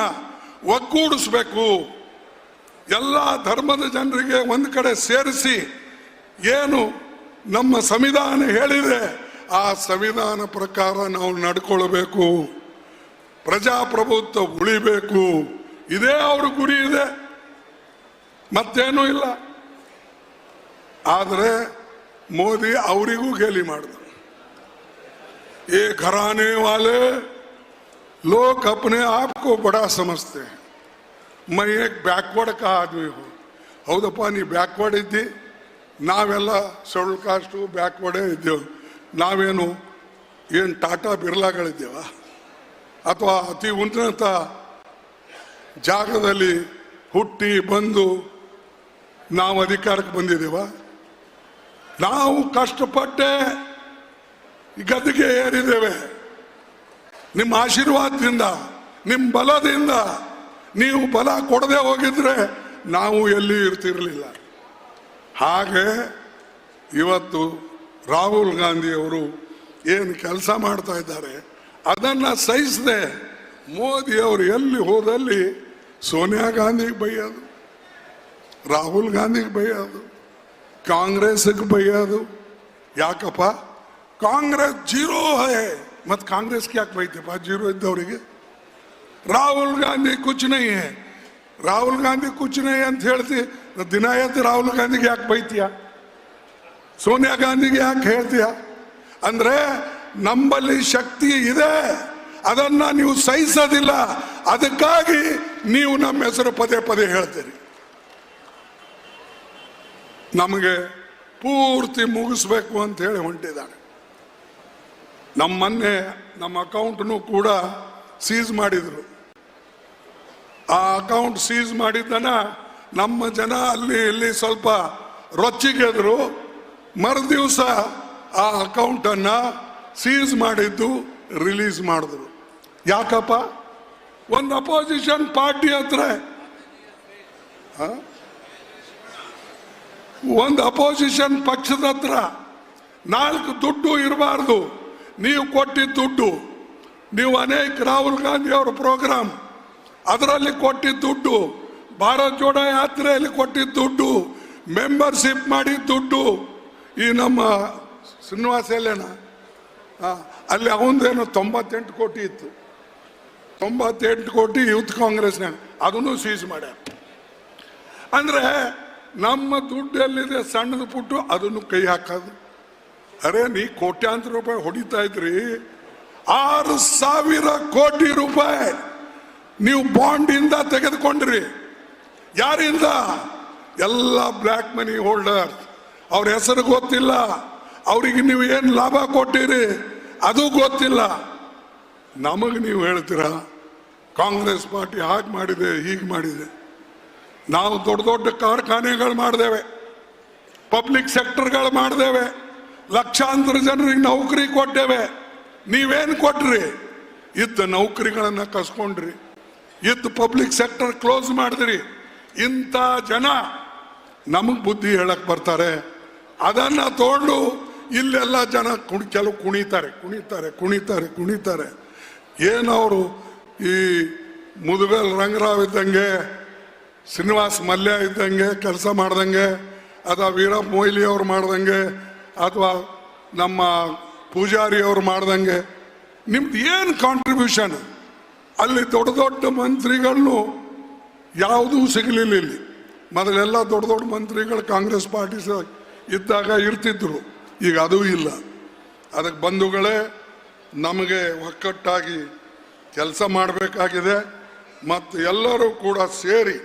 ಒಗ್ಗೂಡಿಸ್ಬೇಕು, ಎಲ್ಲ ಧರ್ಮದ ಜನರಿಗೆ ಒಂದು ಕಡೆ ಸೇರಿಸಿ ಏನು ನಮ್ಮ ಸಂವಿಧಾನ ಹೇಳಿದೆ ಆ ಸಂವಿಧಾನ ಪ್ರಕಾರ ನಾವು ನಡ್ಕೊಳ್ಬೇಕು, ಪ್ರಜಾಪ್ರಭುತ್ವ ಉಳಿಬೇಕು. ಇದೇ ಅವ್ರ ಗುರಿ ಇದೆ, ಮತ್ತೇನೂ ಇಲ್ಲ. ಆದರೆ ಮೋದಿ ಅವರಿಗೂ ಗೇಲಿ ಮಾಡಿದ್ರು. ये घराने वाले लोग अपने आप को बड़ा समझते हैं. मैं एक ಬ್ಯಾಕ್ವರ್ಡ್ का आदमी हूँ. ಹೌದಪ್ಪ, ನೀ ಬ್ಯಾಕ್ವರ್ಡ್ ಇದ್ದಿ, ನಾವೆಲ್ಲ ಶೆಡ್ಯೂಲ್ ಕಾಸ್ಟು ಬ್ಯಾಕ್ವರ್ಡೇ ಇದ್ದೇವೆ. ನಾವೇನು ಏನು ಟಾಟಾ ಬಿರ್ಲಾಗಳಿದ್ದೇವ? ಅಥವಾ ಅತಿ ಉನ್ನತ ಜಾಗದಲ್ಲಿ ಹುಟ್ಟಿ ಬಂದು ನಾವು ಅಧಿಕಾರಕ್ಕೆ ಬಂದಿದ್ದೇವ? ನಾವು ಕಷ್ಟಪಟ್ಟೆ ಗದ್ದಿಗೆ ಏರಿದ್ದೇವೆ. ನಿಮ್ಮ ಆಶೀರ್ವಾದದಿಂದ, ನಿಮ್ಮ ಬಲದಿಂದ. ನೀವು ಬಲ ಕೊಡದೆ ಹೋಗಿದ್ರೆ ನಾವು ಎಲ್ಲಿ ಇರ್ತಿರ್ಲಿಲ್ಲ. ಹಾಗೆ ಇವತ್ತು ರಾಹುಲ್ ಗಾಂಧಿ ಅವರು ಏನು ಕೆಲಸ ಮಾಡ್ತಾ ಇದ್ದಾರೆ ಅದನ್ನ ಸಹಿಸದೆ ಮೋದಿ ಅವರು ಎಲ್ಲಿ ಹೋದಲ್ಲಿ ಸೋನಿಯಾ ಗಾಂಧಿಗೆ ಬೈಯೋದು, ರಾಹುಲ್ ಗಾಂಧಿಗೆ ಬೈಯೋದು, ಕಾಂಗ್ರೆಸ್ಗೆ ಬೈಯೋದು. ಯಾಕಪ್ಪ ಕಾಂಗ್ರೆಸ್ ಜೀರೋ ಹೇ, ಮತ್ ಕಾಂಗ್ರೆಸ್ಗೆ ಯಾಕೆ ಬೈತಪ್ಪ ಜೀರೋ ಇದ್ದವರಿಗೆ? ರಾಹುಲ್ ಗಾಂಧಿ ಕುಚ್ ನಹೀ ಹೇ, ರಾಹುಲ್ ಗಾಂಧಿ ಕುಚ್ ನಹೀ ಅಂತ ಹೇಳ್ತಿ, ದಿನ ಎದ್ದು ರಾಹುಲ್ ಗಾಂಧಿಗೆ ಯಾಕೆ ಬೈತೀಯ? ಸೋನಿಯಾ ಗಾಂಧಿಗೆ ಯಾಕೆ ಹೇಳ್ತೀಯ? ಅಂದ್ರೆ ನಮ್ಮಲ್ಲಿ ಶಕ್ತಿ ಇದೆ, ಅದನ್ನ ನೀವು ಸಹಿಸೋದಿಲ್ಲ, ಅದಕ್ಕಾಗಿ ನೀವು ನಮ್ಮ ಹೆಸರು ಪದೇ ಪದೇ ಹೇಳ್ತೀರಿ. ನಮಗೆ ಪೂರ್ತಿ ಮುಗಿಸ್ಬೇಕು ಅಂತ ಹೇಳಿ ಹೊಂಟಿದ್ದಾನೆ. ಮೊನ್ನೆ ನಮ್ಮ ಅಕೌಂಟ್ನು ಕೂಡ ಸೀಸ್ ಮಾಡಿದ್ರು. ಆ ಅಕೌಂಟ್ ಸೀಸ್ ಮಾಡಿದ್ದನ ನಮ್ಮ ಜನ ಅಲ್ಲಿ ಇಲ್ಲಿ ಸ್ವಲ್ಪ ರೊಚ್ಚಿಗೆದ್ರು. ಮರುದಿವಸ ಆ ಅಕೌಂಟ್ ಅನ್ನ ಸೀಸ್ ಮಾಡಿದ್ದು ರಿಲೀಸ್ ಮಾಡಿದ್ರು. ಯಾಕಪ್ಪ? ಒಂದು ಅಪೋಸಿಷನ್ ಪಾರ್ಟಿ ಹತ್ರ, ಒಂದು ಅಪೋಸಿಷನ್ ಪಕ್ಷದ ಹತ್ರ 4 ದುಡ್ಡು ಇರಬಾರ್ದು. ನೀವು ಕೊಟ್ಟಿದ್ದ ದುಡ್ಡು, ನೀವು ಅನೇಕ ರಾಹುಲ್ ಗಾಂಧಿ ಅವರ ಪ್ರೋಗ್ರಾಮ್ ಅದರಲ್ಲಿ ಕೊಟ್ಟಿದ್ದ ದುಡ್ಡು, ಭಾರತ್ ಜೋಡೋ ಯಾತ್ರೆಯಲ್ಲಿ ಕೊಟ್ಟಿದ್ದ ದುಡ್ಡು, ಮೆಂಬರ್ಶಿಪ್ ಮಾಡಿದ ದುಡ್ಡು, ಈ ನಮ್ಮ ಶ್ರೀನಿವಾಸ ಎಲ್ಲೇನ ಅಲ್ಲಿ ಅವಂದೇನು 98 ಕೋಟಿ ಇತ್ತು, 98 ಕೋಟಿ ಯೂತ್ ಕಾಂಗ್ರೆಸ್ನಾಗ ಅದನ್ನು ಸೀಸ್ ಮಾಡ್ಯಾರ. ಅಂದ್ರೆ ನಮ್ಮ ದುಡ್ಡು ಎಲ್ಲಿದೆ ಸಣ್ಣದು ಪುಟ್ಟು ಅದನ್ನು ಕೈ ಹಾಕೋದು. ಅರೆ ನೀ ಕೋಟ್ಯಾಂತರ ರೂಪಾಯಿ ಹೊಡಿತಾ ಇದ್ರಿ, 6,000 ಕೋಟಿ ರೂಪಾಯಿ ನೀವು ಬಾಂಡ್ ಇಂದ ತೆಗೆದುಕೊಂಡ್ರಿ. ಯಾರಿಂದ? ಎಲ್ಲ ಬ್ಲ್ಯಾಕ್ ಮನಿ ಹೋಲ್ಡರ್. ಅವ್ರ ಹೆಸರು ಗೊತ್ತಿಲ್ಲ, ಅವರಿಗೆ ನೀವು ಏನು ಲಾಭ ಕೊಟ್ಟಿರಿ ಅದು ಗೊತ್ತಿಲ್ಲ. ನಮಗೆ ನೀವು ಹೇಳ್ತೀರಾ ಕಾಂಗ್ರೆಸ್ ಪಾರ್ಟಿ ಹಾಗೆ ಮಾಡಿದೆ ಹೀಗೆ ಮಾಡಿದೆ. ನಾವು ದೊಡ್ಡ ದೊಡ್ಡ ಕಾರ್ಖಾನೆಗಳು ಮಾಡಿದೇವೆ, ಪಬ್ಲಿಕ್ ಸೆಕ್ಟರ್ಗಳು ಮಾಡಿದೇವೆ, ಲಕ್ಷಾಂತರ ಜನರಿಗೆ ನೌಕರಿ ಕೊಟ್ಟೇವೆ. ನೀವೇನು ಕೊಟ್ರಿ? ಇದ್ದ ನೌಕರಿಗಳನ್ನ ಕಸ್ಕೊಂಡ್ರಿ, ಇದ್ದ ಪಬ್ಲಿಕ್ ಸೆಕ್ಟರ್ ಕ್ಲೋಸ್ ಮಾಡಿದ್ರಿ. ಇಂಥ ಜನ ನಮಗ್ ಬುದ್ಧಿ ಹೇಳಕ್ ಬರ್ತಾರೆ. ಅದನ್ನ ತಗೊಂಡು ಇಲ್ಲೆಲ್ಲ ಜನ ಕೆಲವು ಕುಣಿತಾರೆ ಕುಣಿತಾರೆ ಕುಣಿತಾರೆ ಕುಣಿತಾರೆ. ಏನವರು ಈ ಮುದುಗಲ್ ರಂಗರಾವ್ ಇದ್ದಂಗೆ, ಶ್ರೀನಿವಾಸ್ ಮಲ್ಯ ಇದ್ದಂಗೆ ಕೆಲಸ ಮಾಡ್ದಂಗೆ, ಅಥವಾ ವೀರಪ್ಪ ಮೊಯ್ಲಿ ಅವ್ರು ಮಾಡ್ದಂಗೆ, ಅಥವಾ ನಮ್ಮ ಪೂಜಾರಿ ಅವ್ರು ಮಾಡ್ದಂಗೆ ನಿಮ್ದು ಏನು ಕಾಂಟ್ರಿಬ್ಯೂಷನ್? ಅಲ್ಲಿ ದೊಡ್ಡ ದೊಡ್ಡ ಮಂತ್ರಿಗಳನ್ನು ಯಾವುದೂ ಸಿಗಲಿಲ್ಲ. ಇಲ್ಲಿ ಮೊದಲೆಲ್ಲ ದೊಡ್ಡ ದೊಡ್ಡ ಮಂತ್ರಿಗಳು ಕಾಂಗ್ರೆಸ್ ಪಾರ್ಟಿ ಇದ್ದಾಗ ಇರ್ತಿದ್ರು, ಈಗ ಅದೂ ಇಲ್ಲ. ಅದಕ್ಕೆ ಬಂಧುಗಳೇ, ನಮಗೆ ಒಕ್ಕಟ್ಟಾಗಿ ಕೆಲಸ ಮಾಡಬೇಕಾಗಿದೆ. ಮತ್ತು ಎಲ್ಲರೂ ಕೂಡ ಸೇರಿ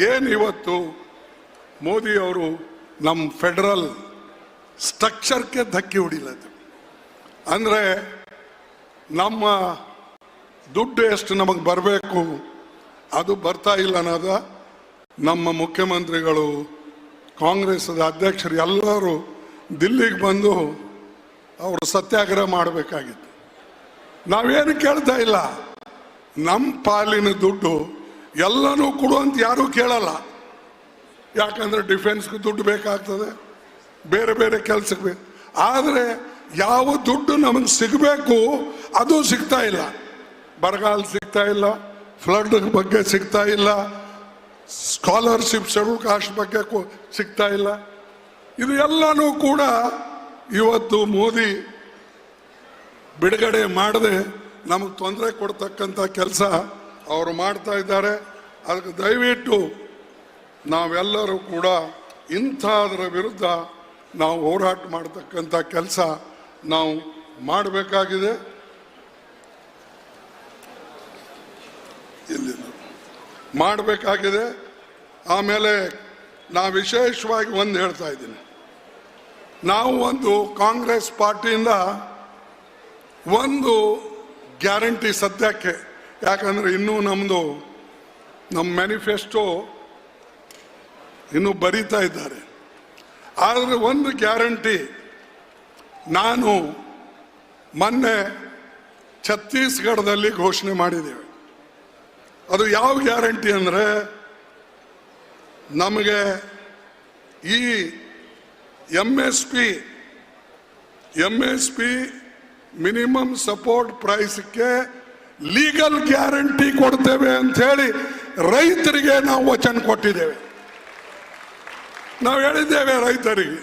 ಏನು ಇವತ್ತು ಮೋದಿ ಅವರು ನಮ್ಮ ಫೆಡರಲ್ ಸ್ಟ್ರಕ್ಚರ್ಗೆ ಧಕ್ಕೆ ಹೊಡಿಲದು. ಅಂದರೆ ನಮ್ಮ ದುಡ್ಡು ಎಷ್ಟು ನಮಗೆ ಬರಬೇಕು ಅದು ಬರ್ತಾ ಇಲ್ಲ ಅನ್ನೋದ ನಮ್ಮ ಮುಖ್ಯಮಂತ್ರಿಗಳು, ಕಾಂಗ್ರೆಸ್ದ ಅಧ್ಯಕ್ಷರು ಎಲ್ಲರೂ ದಿಲ್ಲಿಗೆ ಬಂದು ಅವರು ಸತ್ಯಾಗ್ರಹ ಮಾಡಬೇಕಾಗಿತ್ತು. ನಾವೇನು ಕೇಳ್ತಾ ಇಲ್ಲ, ನಮ್ಮ ಪಾಲಿನ ದುಡ್ಡು ಎಲ್ಲನೂ ಕೊಡುವಂತ ಯಾರೂ ಕೇಳಲ್ಲ. ಯಾಕಂದ್ರೆ ಡಿಫೆನ್ಸ್ಗೆ ದುಡ್ಡು ಬೇಕಾಗ್ತದೆ, ಬೇರೆ ಬೇರೆ ಕೆಲಸಕ್ಕೆ ಬೇಕು. ಆದರೆ ಯಾವ ದುಡ್ಡು ನಮಗೆ ಸಿಗಬೇಕು ಅದು ಸಿಗ್ತಾ ಇಲ್ಲ. ಬರಗಾಲ ಸಿಗ್ತಾ ಇಲ್ಲ, ಫ್ಲಡ್ ಬಗ್ಗೆ ಸಿಗ್ತಾ ಇಲ್ಲ, ಸ್ಕಾಲರ್ಶಿಪ್ ಶೆಡ್ಯೂಲ್ ಕಾಸ್ಟ್ ಬಗ್ಗೆ ಸಿಗ್ತಾ ಇಲ್ಲ. ಇದು ಎಲ್ಲನೂ ಕೂಡ ಇವತ್ತು ಮೋದಿ ಬಿಡುಗಡೆ ಮಾಡದೆ ನಮಗೆ ತೊಂದರೆ ಕೊಡ್ತಕ್ಕಂಥ ಕೆಲಸ ಅವರು ಮಾಡ್ತಾ ಇದ್ದಾರೆ. ಅದಕ್ಕೆ ದಯವಿಟ್ಟು ನಾವೆಲ್ಲರೂ ಕೂಡ ಇಂಥದ್ರ ವಿರುದ್ಧ ನಾವು ಹೋರಾಟ ಮಾಡತಕ್ಕಂಥ ಕೆಲಸ ನಾವು ಮಾಡಬೇಕಾಗಿದೆ. ಮಾಡಬೇಕಾಗಿದೆ. ಆಮೇಲೆ ನಾವು ವಿಶೇಷವಾಗಿ ಒಂದು ಹೇಳ್ತಾ ಇದ್ದೀನಿ, ನಾವು ಒಂದು ಕಾಂಗ್ರೆಸ್ ಪಾರ್ಟಿಯಿಂದ ಒಂದು ಗ್ಯಾರಂಟಿ ಸದ್ಯಕ್ಕೆ, ಯಾಕಂದ್ರೆ ಇನ್ನೂ ನಮ್ಮ ಮ್ಯಾನಿಫೆಸ್ಟೋ ಇನ್ನೂ ಬರೀತಾ ಇದ್ದಾರೆ. ಆದರೆ ಒಂದು ಗ್ಯಾರಂಟಿ ನಾನು ಮೊನ್ನೆ ಛತ್ತೀಸ್ಗಢದಲ್ಲಿ ಘೋಷಣೆ ಮಾಡಿದ್ದೇವೆ. ಅದು ಯಾವ ಗ್ಯಾರಂಟಿ ಅಂದರೆ, ನಮಗೆ ಈ M S P minimum support ಪ್ರೈಸ್ಗೆ ಲೀಗಲ್ ಗ್ಯಾರಂಟಿ ಕೊಡ್ತೇವೆ ಅಂತ ಹೇಳಿ ರೈತರಿಗೆ ನಾವು ವಚನ ಕೊಟ್ಟಿದ್ದೇವೆ. ನಾವು ಹೇಳಿದ್ದೇವೆ ರೈತರಿಗೆ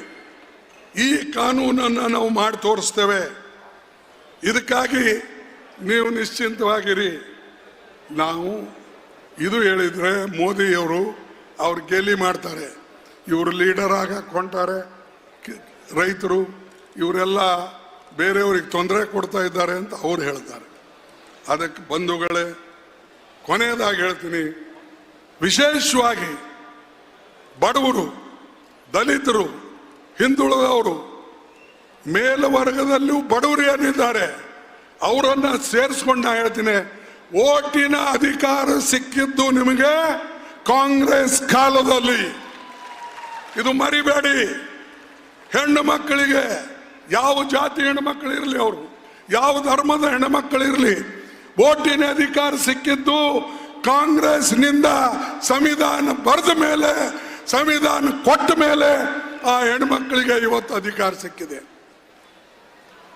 ಈ ಕಾನೂನನ್ನು ನಾವು ಮಾಡಿ ತೋರಿಸ್ತೇವೆ. ಇದಕ್ಕಾಗಿ ನೀವು ನಿಶ್ಚಿಂತವಾಗಿರಿ. ನಾವು ಇದು ಹೇಳಿದ್ರೆ ಮೋದಿಯವರು ಅವ್ರು ಗೇಲಿ ಮಾಡ್ತಾರೆ, ಇವರು ಲೀಡರ್ ಹಾಕೊಂತಾರೆ, ರೈತರು ಇವರೆಲ್ಲ ಬೇರೆಯವ್ರಿಗೆ ತೊಂದರೆ ಕೊಡ್ತಾ ಇದ್ದಾರೆ ಅಂತ ಅವ್ರು ಹೇಳ್ತಾರೆ. ಅದಕ್ಕೆ ಬಂಧುಗಳೇ, ಕೊನೆಯದಾಗಿ ಹೇಳ್ತೀನಿ, ವಿಶೇಷವಾಗಿ ಬಡವರು, ದಲಿತರು, ಹಿಂದುಳಿದವರು, ಮೇಲ್ವರ್ಗದಲ್ಲೂ ಬಡವರು ಏನಿದ್ದಾರೆ ಅವರನ್ನ ಸೇರಿಸ್ಕೊಂಡು ನಾ ಹೇಳ್ತೀನಿ, ಓಟಿನ ಅಧಿಕಾರ ಸಿಕ್ಕಿದ್ದು ನಿಮಗೆ ಕಾಂಗ್ರೆಸ್ ಕಾಲದಲ್ಲಿ. ಇದು ಮರಿಬೇಡಿ. ಹೆಣ್ಣು ಮಕ್ಕಳಿಗೆ, ಯಾವ ಜಾತಿ ಹೆಣ್ಣು ಮಕ್ಕಳು ಇರಲಿ, ಅವರು ಯಾವ ಧರ್ಮದ ಹೆಣ್ಣು ಮಕ್ಕಳು ಇರಲಿ, ಓಟಿನ ಅಧಿಕಾರ ಸಿಕ್ಕಿದ್ದು ಕಾಂಗ್ರೆಸ್ನಿಂದ. ಸಂವಿಧಾನ ಬರೆದ ಮೇಲೆ, ಸಂವಿಧಾನ ಕೊಟ್ಟ ಮೇಲೆ ಆ ಹೆಣ್ಮಕ್ಳಿಗೆ ಇವತ್ತು ಅಧಿಕಾರ ಸಿಕ್ಕಿದೆ.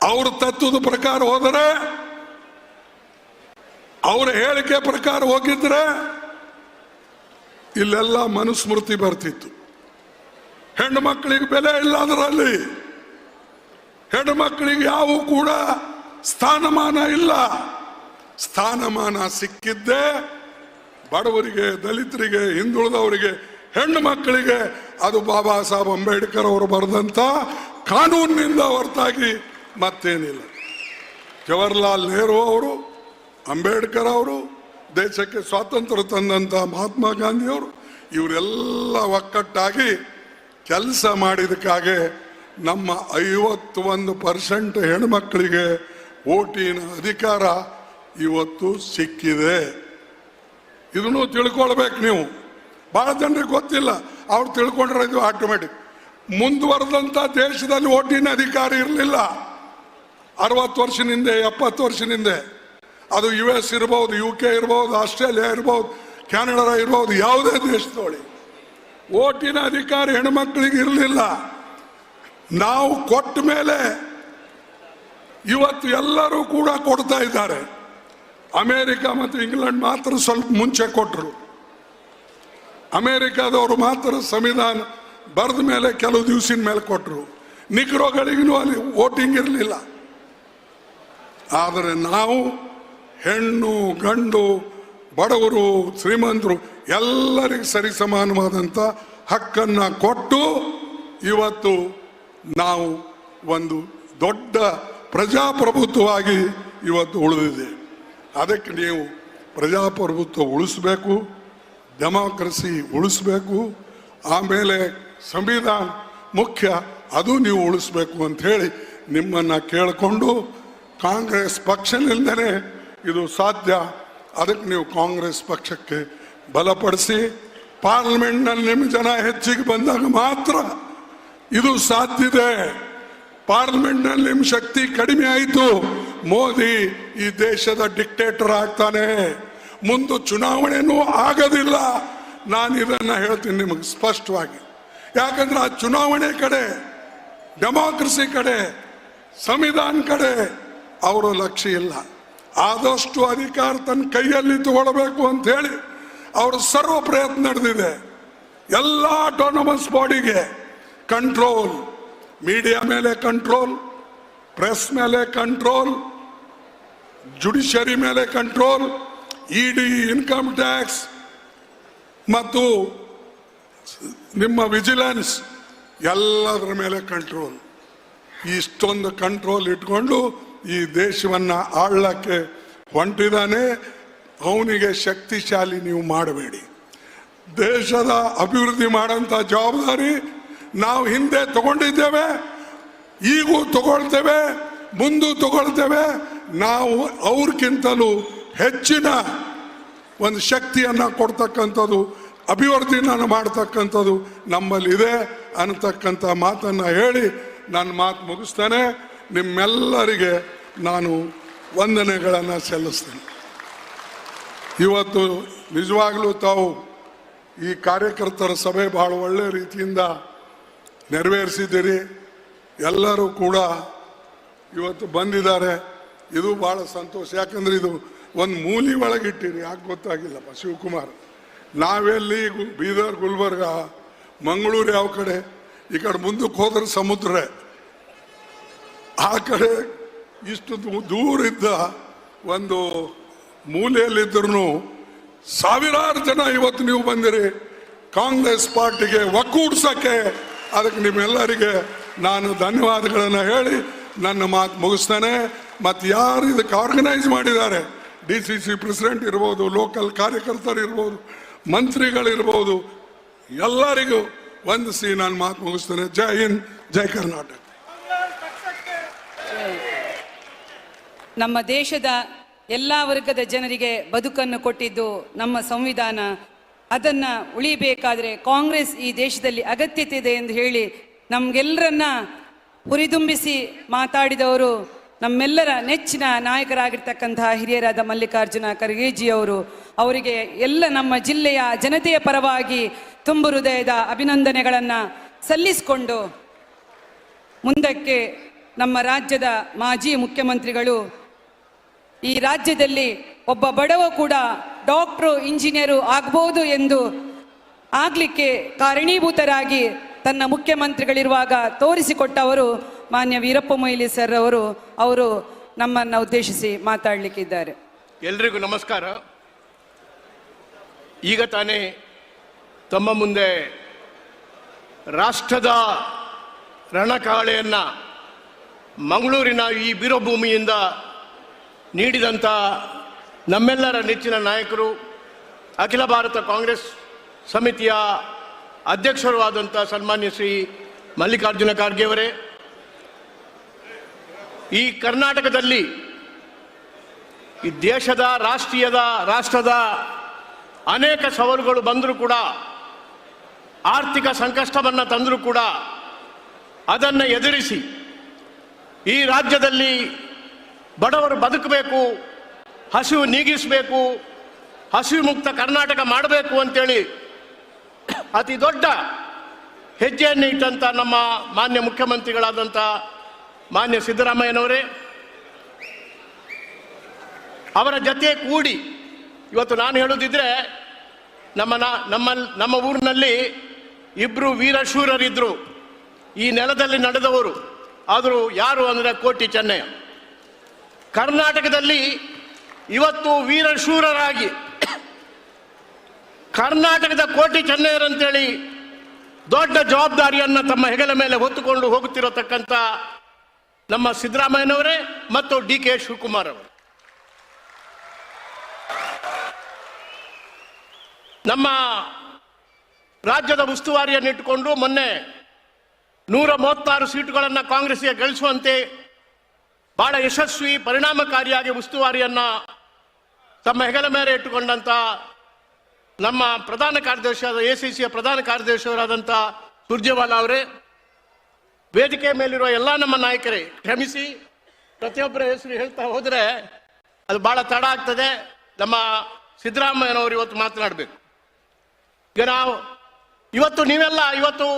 ಅವ್ರ ತತ್ವದ ಪ್ರಕಾರ ಹೋದರೆ, ಅವರ ಹೇಳಿಕೆ ಪ್ರಕಾರ ಹೋಗಿದ್ರೆ ಇಲ್ಲೆಲ್ಲ ಮನುಸ್ಮೃತಿ ಬರ್ತಿತ್ತು. ಹೆಣ್ಣು ಮಕ್ಕಳಿಗೆ ಬೆಲೆ ಇಲ್ಲ, ಅದರಲ್ಲಿ ಹೆಣ್ಣು ಮಕ್ಕಳಿಗೆ ಯಾವ ಕೂಡ ಸ್ಥಾನಮಾನ ಇಲ್ಲ. ಸ್ಥಾನಮಾನ ಸಿಕ್ಕಿದ್ದೇ ಬಡವರಿಗೆ, ದಲಿತರಿಗೆ, ಹಿಂದುಳಿದವರಿಗೆ, ಹೆಣ್ಣು ಮಕ್ಕಳಿಗೆ. ಅದು ಬಾಬಾ ಸಾಹೇಬ್ ಅಂಬೇಡ್ಕರ್ ಅವರು ಬರೆದಂತ ಕಾನೂನಿನಿಂದ ಹೊರತಾಗಿ ಮತ್ತೇನಿಲ್ಲ. ಜವಾಹರ್ಲಾಲ್ ನೆಹರು ಅವರು, ಅಂಬೇಡ್ಕರ್ ಅವರು, ದೇಶಕ್ಕೆ ಸ್ವಾತಂತ್ರ್ಯ ತಂದಂತ ಮಹಾತ್ಮ ಗಾಂಧಿಯವರು, ಇವರೆಲ್ಲ ಒಕ್ಕಟ್ಟಾಗಿ ಕೆಲಸ ಮಾಡಿದಕ್ಕಾಗೆ ನಮ್ಮ 51% ಹೆಣ್ಮಕ್ಕಳಿಗೆ ಓಟಿನ ಅಧಿಕಾರ ಇವತ್ತು ಸಿಕ್ಕಿದೆ. ಇದನ್ನು ತಿಳ್ಕೊಳ್ಬೇಕು ನೀವು. ಬಹಳ ಜನರಿಗೆ ಗೊತ್ತಿಲ್ಲ, ಅವ್ರು ತಿಳ್ಕೊಂಡ್ರೆ ಇದು ಆಟೋಮೆಟಿಕ್. ಮುಂದುವರೆದಂತ ದೇಶದಲ್ಲಿ ಓಟಿನ ಅಧಿಕಾರ ಇರಲಿಲ್ಲ 60 ವರ್ಷದಿಂದ, 70 ವರ್ಷದಿಂದ. ಅದು US ಇರ್ಬೋದು, UK ಇರ್ಬೋದು, ಆಸ್ಟ್ರೇಲಿಯಾ ಇರ್ಬೋದು, ಕೆನಡಾ ಇರ್ಬೋದು, ಯಾವುದೇ ದೇಶದೊಳಗೆ ಓಟಿನ ಅಧಿಕಾರ ಹೆಣ್ಮಕ್ಳಿಗೆ ಇರಲಿಲ್ಲ. ನಾವು ಕೊಟ್ಟ ಮೇಲೆ ಇವತ್ತು ಎಲ್ಲರೂ ಕೂಡ ಕೊಡ್ತಾ ಇದ್ದಾರೆ. ಅಮೇರಿಕ ಮತ್ತು ಇಂಗ್ಲೆಂಡ್ ಮಾತ್ರ ಸ್ವಲ್ಪ ಮುಂಚೆ ಕೊಟ್ಟರು. ಅಮೇರಿಕಾದವರು ಮಾತ್ರ ಸಂವಿಧಾನ ಬರೆದ ಮೇಲೆ ಕೆಲವು ದಿವಸಿನ ಮೇಲೆ ಕೊಟ್ಟರು. ನಿಗ್ರೋಗಳಿಗೂ ಅಲ್ಲಿ ವೋಟಿಂಗ್ ಇರಲಿಲ್ಲ. ಆದರೆ ನಾವು ಹೆಣ್ಣು, ಗಂಡು, ಬಡವರು, ಶ್ರೀಮಂತರು ಎಲ್ಲರಿಗೂ ಸರಿ ಸಮಾನವಾದಂಥ ಹಕ್ಕನ್ನು ಕೊಟ್ಟು ಇವತ್ತು ನಾವು ಒಂದು ದೊಡ್ಡ ಪ್ರಜಾಪ್ರಭುತ್ವವಾಗಿ ಇವತ್ತು ಉಳಿದಿದೆ. ಅದಕ್ಕೆ ನೀವು ಪ್ರಜಾಪ್ರಭುತ್ವ ಉಳಿಸ್ಬೇಕು, ಡೆಮಾಕ್ರಸಿ ಉಳಿಸ್ಬೇಕು, ಆಮೇಲೆ ಸಂವಿಧಾನ ಮುಖ್ಯ, ಅದು ನೀವು ಉಳಿಸ್ಬೇಕು ಅಂತ ಹೇಳಿ ನಿಮ್ಮನ್ನು ಕೇಳಿಕೊಂಡು, ಕಾಂಗ್ರೆಸ್ ಪಕ್ಷದಿಂದಲೇ ಇದು ಸಾಧ್ಯ. ಅದಕ್ಕೆ ನೀವು ಕಾಂಗ್ರೆಸ್ ಪಕ್ಷಕ್ಕೆ ಬಲಪಡಿಸಿ, ಪಾರ್ಲಿಮೆಂಟ್ನಲ್ಲಿ ನಿಮ್ಮ ಜನ ಹೆಚ್ಚಿಗೆ ಬಂದಾಗ ಮಾತ್ರ ಇದು ಸಾಧ್ಯತೆ. ಪಾರ್ಲಿಮೆಂಟ್ನಲ್ಲಿ ನಿಮ್ಮ ಶಕ್ತಿ ಕಡಿಮೆ ಆಯಿತು, ಮೋದಿ ಈ ದೇಶದ ಡಿಕ್ಟೇಟರ್ ಆಗ್ತಾನೆ, ಮುಂದೆ ಚುನಾವಣೆನೂ ಆಗೋದಿಲ್ಲ. ನಾನು ಇದನ್ನ ಹೇಳ್ತೀನಿ ನಿಮಗೆ ಸ್ಪಷ್ಟವಾಗಿ. ಯಾಕಂದ್ರೆ ಆ ಚುನಾವಣೆ ಕಡೆ, ಡೆಮಾಕ್ರಸಿ ಕಡೆ, ಸಂವಿಧಾನ ಕಡೆ ಅವರ ಲಕ್ಷ್ಯ ಇಲ್ಲ. ಆದಷ್ಟು ಅಧಿಕಾರ ತನ್ನ ಕೈಯಲ್ಲಿ ತಗೊಳ್ಬೇಕು ಅಂತ ಹೇಳಿ ಅವರ ಸರ್ವ ಪ್ರಯತ್ನ ನಡೆದಿದೆ. ಎಲ್ಲ ಆಟೋನಮಸ್ ಬಾಡಿಗೆ ಕಂಟ್ರೋಲ್, ಮೀಡಿಯಾ ಮೇಲೆ ಕಂಟ್ರೋಲ್, ಪ್ರೆಸ್ ಮೇಲೆ ಕಂಟ್ರೋಲ್, ಜುಡಿಷರಿ ಮೇಲೆ ಕಂಟ್ರೋಲ್, ED, ಇನ್ಕಮ್ ಟ್ಯಾಕ್ಸ್ ಮತ್ತು ನಿಮ್ಮ ವಿಜಿಲೆನ್ಸ್ ಎಲ್ಲದರ ಮೇಲೆ ಕಂಟ್ರೋಲ್. ಇಷ್ಟೊಂದು ಕಂಟ್ರೋಲ್ ಇಟ್ಕೊಂಡು ಈ ದೇಶವನ್ನು ಆಳಕ್ಕೆ ಹೊಂಟಿದ್ದಾನೆ. ಅವನಿಗೆ ಶಕ್ತಿಶಾಲಿ ನೀವು ಮಾಡಬೇಡಿ. ದೇಶದ ಅಭಿವೃದ್ಧಿ ಮಾಡೋಂಥ ಜವಾಬ್ದಾರಿ ನಾವು ಹಿಂದೆ ತಗೊಂಡಿದ್ದೇವೆ, ಈಗೂ ತಗೊಳ್ತೇವೆ, ಮುಂದೂ ತಗೊಳ್ತೇವೆ. ನಾವು ಅವ್ರಿಗಿಂತಲೂ ಹೆಚ್ಚಿನ ಒಂದು ಶಕ್ತಿಯನ್ನು ಕೊಡ್ತಕ್ಕಂಥದ್ದು, ಅಭಿವೃದ್ಧಿನ ಮಾಡ್ತಕ್ಕಂಥದ್ದು ನಮ್ಮಲ್ಲಿದೆ ಅನ್ನತಕ್ಕಂಥ ಮಾತನ್ನು ಹೇಳಿ ನನ್ನ ಮಾತು ಮುಗಿಸ್ತೇನೆ. ನಿಮ್ಮೆಲ್ಲರಿಗೆ ನಾನು ವಂದನೆಗಳನ್ನು ಸಲ್ಲಿಸ್ತೇನೆ. ಇವತ್ತು ನಿಜವಾಗ್ಲೂ ತಾವು ಈ ಕಾರ್ಯಕರ್ತರ ಸಭೆ ಬಹಳ ಒಳ್ಳೆಯ ರೀತಿಯಿಂದ ನೆರವೇರಿಸಿದ್ದೀರಿ. ಎಲ್ಲರೂ ಕೂಡ ಇವತ್ತು ಬಂದಿದ್ದಾರೆ. ಇದು ಬಹಳ ಸಂತೋಷ. ಯಾಕಂದ್ರೆ ಇದು ಒಂದು ಮೂಲಿ ಒಳಗಿಟ್ಟಿರಿ, ಯಾಕೆ ಗೊತ್ತಾಗಿಲ್ಲಪ್ಪ ಶಿವಕುಮಾರ್. ನಾವೆಲ್ಲಿ ಬೀದರ್, ಗುಲ್ಬರ್ಗ, ಮಂಗಳೂರು ಯಾವ ಕಡೆ, ಈ ಕಡೆ ಮುಂದಕ್ಕೆ ಹೋದ್ರೆ ಸಮುದ್ರ, ಆ ಕಡೆ ಇಷ್ಟು ದೂರ ಇದ್ದ ಒಂದು ಮೂಲೆಯಲ್ಲಿದ್ದರೂ ಸಾವಿರಾರು ಜನ ಇವತ್ತು ನೀವು ಬಂದಿರಿ ಕಾಂಗ್ರೆಸ್ ಪಾರ್ಟಿಗೆ ಒಕ್ಕೂಡ್ಸಕ್ಕೆ. ಅದಕ್ಕೆ ನಿಮ್ಮೆಲ್ಲರಿಗೆ ನಾನು ಧನ್ಯವಾದಗಳನ್ನು ಹೇಳಿ ನನ್ನ ಮಾತು ಮುಗಿಸ್ತೇನೆ. ಮತ್ತು ಯಾರು ಇದಕ್ಕೆ ಆರ್ಗನೈಸ್ ಮಾಡಿದ್ದಾರೆ, DCC ಪ್ರೆಸಿಡೆಂಟ್ ಇರ್ಬೋದು, ಲೋಕಲ್ ಕಾರ್ಯಕರ್ತರು ಇರ್ಬೋದು, ಮಂತ್ರಿಗಳಿರ್ಬೋದು, ಎಲ್ಲರಿಗೂ ವಂದಿಸಿ ನಾನು ಮಾತು ಮುಗಿಸ್ತೇನೆ. ಜೈ ಹಿಂದ್, ಜೈ ಕರ್ನಾಟಕ. ನಮ್ಮ ದೇಶದ ಎಲ್ಲ ವರ್ಗದ ಜನರಿಗೆ ಬದುಕನ್ನು ಕೊಟ್ಟಿದ್ದು ನಮ್ಮ ಸಂವಿಧಾನ. ಅದನ್ನು ಉಳಿಬೇಕಾದರೆ ಕಾಂಗ್ರೆಸ್ ಈ ದೇಶದಲ್ಲಿ ಅಗತ್ಯತೆ ಇದೆ ಎಂದು ಹೇಳಿ ನಮಗೆಲ್ಲರನ್ನ ಹುರಿದುಂಬಿಸಿ ಮಾತಾಡಿದವರು ನಮ್ಮೆಲ್ಲರ ನೆಚ್ಚಿನ ನಾಯಕರಾಗಿರ್ತಕ್ಕಂತಹ ಹಿರಿಯರಾದ ಮಲ್ಲಿಕಾರ್ಜುನ ಖರ್ಗೆಜಿ ಅವರು. ಅವರಿಗೆ ಎಲ್ಲ ನಮ್ಮ ಜಿಲ್ಲೆಯ ಜನತೆಯ ಪರವಾಗಿ ತುಂಬು ಹೃದಯದ ಅಭಿನಂದನೆಗಳನ್ನು ಸಲ್ಲಿಸಿಕೊಂಡು ಮುಂದಕ್ಕೆ ನಮ್ಮ ರಾಜ್ಯದ ಮಾಜಿ ಮುಖ್ಯಮಂತ್ರಿಗಳು ಈ ರಾಜ್ಯದಲ್ಲಿ ಒಬ್ಬ ಬಡವ ಕೂಡ ಡಾಕ್ಟ್ರು, ಇಂಜಿನಿಯರು ಆಗ್ಬೋದು ಎಂದು ಆಗಲಿಕ್ಕೆ ಕಾರಣೀಭೂತರಾಗಿ ತನ್ನ ಮುಖ್ಯಮಂತ್ರಿಗಳಿರುವಾಗ ತೋರಿಸಿಕೊಟ್ಟವರು ಮಾನ್ಯ ವೀರಪ್ಪ ಮೊಯ್ಲಿ ಸರ್ ಅವರು ನಮ್ಮನ್ನು ಉದ್ದೇಶಿಸಿ ಮಾತಾಡಲಿಕ್ಕಿದ್ದಾರೆ. ಎಲ್ರಿಗೂ ನಮಸ್ಕಾರ. ಈಗ ತಾನೇ ತಮ್ಮ ಮುಂದೆ ರಾಷ್ಟ್ರದ ರಣಕಾಳೆಯನ್ನು ಮಂಗಳೂರಿನ ಈ ಬೀರಭೂಮಿಯಿಂದ ನೀಡಿದಂಥ ನಮ್ಮೆಲ್ಲರ ನೆಚ್ಚಿನ ನಾಯಕರು, ಅಖಿಲ ಭಾರತ ಕಾಂಗ್ರೆಸ್ ಸಮಿತಿಯ ಅಧ್ಯಕ್ಷರು ಆದಂಥ ಸನ್ಮಾನ್ಯ ಶ್ರೀ ಮಲ್ಲಿಕಾರ್ಜುನ ಖರ್ಗೆ ಅವರೇ, ಈ ಕರ್ನಾಟಕದಲ್ಲಿ ಈ ದೇಶದ ರಾಷ್ಟ್ರದ ಅನೇಕ ಸವಾಲುಗಳು ಬಂದರೂ ಕೂಡ, ಆರ್ಥಿಕ ಸಂಕಷ್ಟವನ್ನು ತಂದರೂ ಕೂಡ ಅದನ್ನು ಎದುರಿಸಿ ಈ ರಾಜ್ಯದಲ್ಲಿ ಬಡವರು ಬದುಕಬೇಕು, ಹಸಿವು ನೀಗಿಸಬೇಕು, ಹಸಿವು ಮುಕ್ತ ಕರ್ನಾಟಕ ಮಾಡಬೇಕು ಅಂತೇಳಿ ಅತಿ ದೊಡ್ಡ ಹೆಜ್ಜೆಯನ್ನು ಇಟ್ಟಂಥ ನಮ್ಮ ಮಾನ್ಯ ಮುಖ್ಯಮಂತ್ರಿಗಳಾದಂಥ ಮಾನ್ಯ ಸಿದ್ದರಾಮಯ್ಯನವರೇ, ಅವರ ಜೊತೆ ಕೂಡಿ ಇವತ್ತು ನಾನು ಹೇಳೋದಿದ್ರೆ ನಮ್ಮ ಊರಿನಲ್ಲಿ ಇಬ್ಬರು ವೀರಶೂರರಿದ್ದರು, ಈ ನೆಲದಲ್ಲಿ ನಡೆದವರು. ಆದರೂ ಯಾರು ಅಂದರೆ ಕೋಟಿ ಚೆನ್ನಯ್ಯ. ಕರ್ನಾಟಕದಲ್ಲಿ ಇವತ್ತು ವೀರಶೂರರಾಗಿ ಕರ್ನಾಟಕದ ಕೋಟಿ ಚೆನ್ನಯ್ಯರಂತೇಳಿ ದೊಡ್ಡ ಜವಾಬ್ದಾರಿಯನ್ನು ತಮ್ಮ ಹೆಗಲ ಮೇಲೆ ಹೊತ್ತುಕೊಂಡು ಹೋಗುತ್ತಿರತಕ್ಕಂಥ ನಮ್ಮ ಸಿದ್ದರಾಮಯ್ಯನವರೇ ಮತ್ತು DK ಶಿವಕುಮಾರ್ ಅವರು. ನಮ್ಮ ರಾಜ್ಯದ ಉಸ್ತುವಾರಿಯನ್ನಿಟ್ಟುಕೊಂಡು ಮೊನ್ನೆ 136 ಸೀಟುಗಳನ್ನು ಕಾಂಗ್ರೆಸ್ಗೆ ಗಳಿಸುವಂತೆ ಬಹಳ ಯಶಸ್ವಿ ಪರಿಣಾಮಕಾರಿಯಾಗಿ ಉಸ್ತುವಾರಿಯನ್ನು ತಮ್ಮ ಹೆಗಲ ಮೇಲೆ ಇಟ್ಟುಕೊಂಡಂಥ ನಮ್ಮ ಪ್ರಧಾನ ಕಾರ್ಯದರ್ಶಿಯಾದ ACCಯ ಪ್ರಧಾನ ಕಾರ್ಯದರ್ಶಿಯವರಾದಂಥ ಸುರ್ಜೇವಾಲಾ ಅವರೇ, ವೇದಿಕೆ ಮೇಲಿರುವ ಎಲ್ಲ ನಮ್ಮ ನಾಯಕರೇ, ಕ್ಷಮಿಸಿ ಪ್ರತಿಯೊಬ್ಬರ ಹೆಸರು ಹೇಳ್ತಾ ಹೋದರೆ ಅದು ಬಹಳ ತಡ ಆಗ್ತದೆ. ನಮ್ಮ ಸಿದ್ದರಾಮಯ್ಯನವರು ಇವತ್ತು ಮಾತನಾಡಬೇಕು. ಈಗ ನೀವೆಲ್ಲ ಇವತ್ತು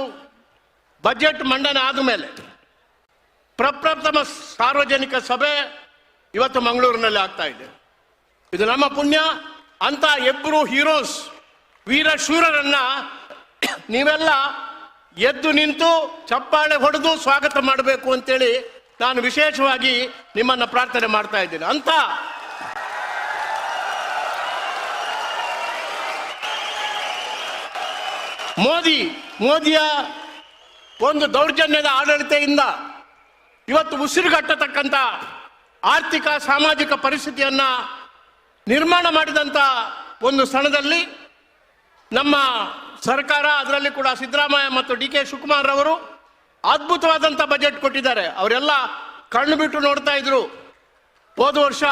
ಬಜೆಟ್ ಮಂಡನೆ ಆದ ಮೇಲೆ ಪ್ರಪ್ರಥಮ ಸಾರ್ವಜನಿಕ ಸಭೆ ಇವತ್ತು ಮಂಗಳೂರಿನಲ್ಲಿ ಆಗ್ತಾ ಇದೆ. ಇದು ನಮ್ಮ ಪುಣ್ಯ. ಅಂತ ಇಬ್ಬರು ಹೀರೋಸ್, ವೀರಶೂರರನ್ನ ನೀವೆಲ್ಲ ಎದ್ದು ನಿಂತು ಚಪ್ಪಾಳೆ ಹೊಡೆದು ಸ್ವಾಗತ ಮಾಡಬೇಕು ಅಂತೇಳಿ ನಾನು ವಿಶೇಷವಾಗಿ ನಿಮ್ಮನ್ನ ಪ್ರಾರ್ಥನೆ ಮಾಡ್ತಾ ಇದ್ದೇನೆ. ಅಂತ ಮೋದಿಯ ಒಂದು ದೌರ್ಜನ್ಯದ ಆಡಳಿತದಿಂದ ಇವತ್ತು ಉಸಿರುಗಟ್ಟತಕ್ಕಂಥ ಆರ್ಥಿಕ ಸಾಮಾಜಿಕ ಪರಿಸ್ಥಿತಿಯನ್ನ ನಿರ್ಮಾಣ ಮಾಡಿದಂಥ ಒಂದು ಸ್ಥಳದಲ್ಲಿ ನಮ್ಮ ಸರ್ಕಾರ, ಅದರಲ್ಲಿ ಕೂಡ ಸಿದ್ದರಾಮಯ್ಯ ಮತ್ತು DK ಶಿವಕುಮಾರ್ ಅವರು ಅದ್ಭುತವಾದಂಥ ಬಜೆಟ್ ಕೊಟ್ಟಿದ್ದಾರೆ. ಅವರೆಲ್ಲ ಕಣ್ಣು ಬಿಟ್ಟು ನೋಡ್ತಾ ಇದ್ರು. ಹೋದ ವರ್ಷ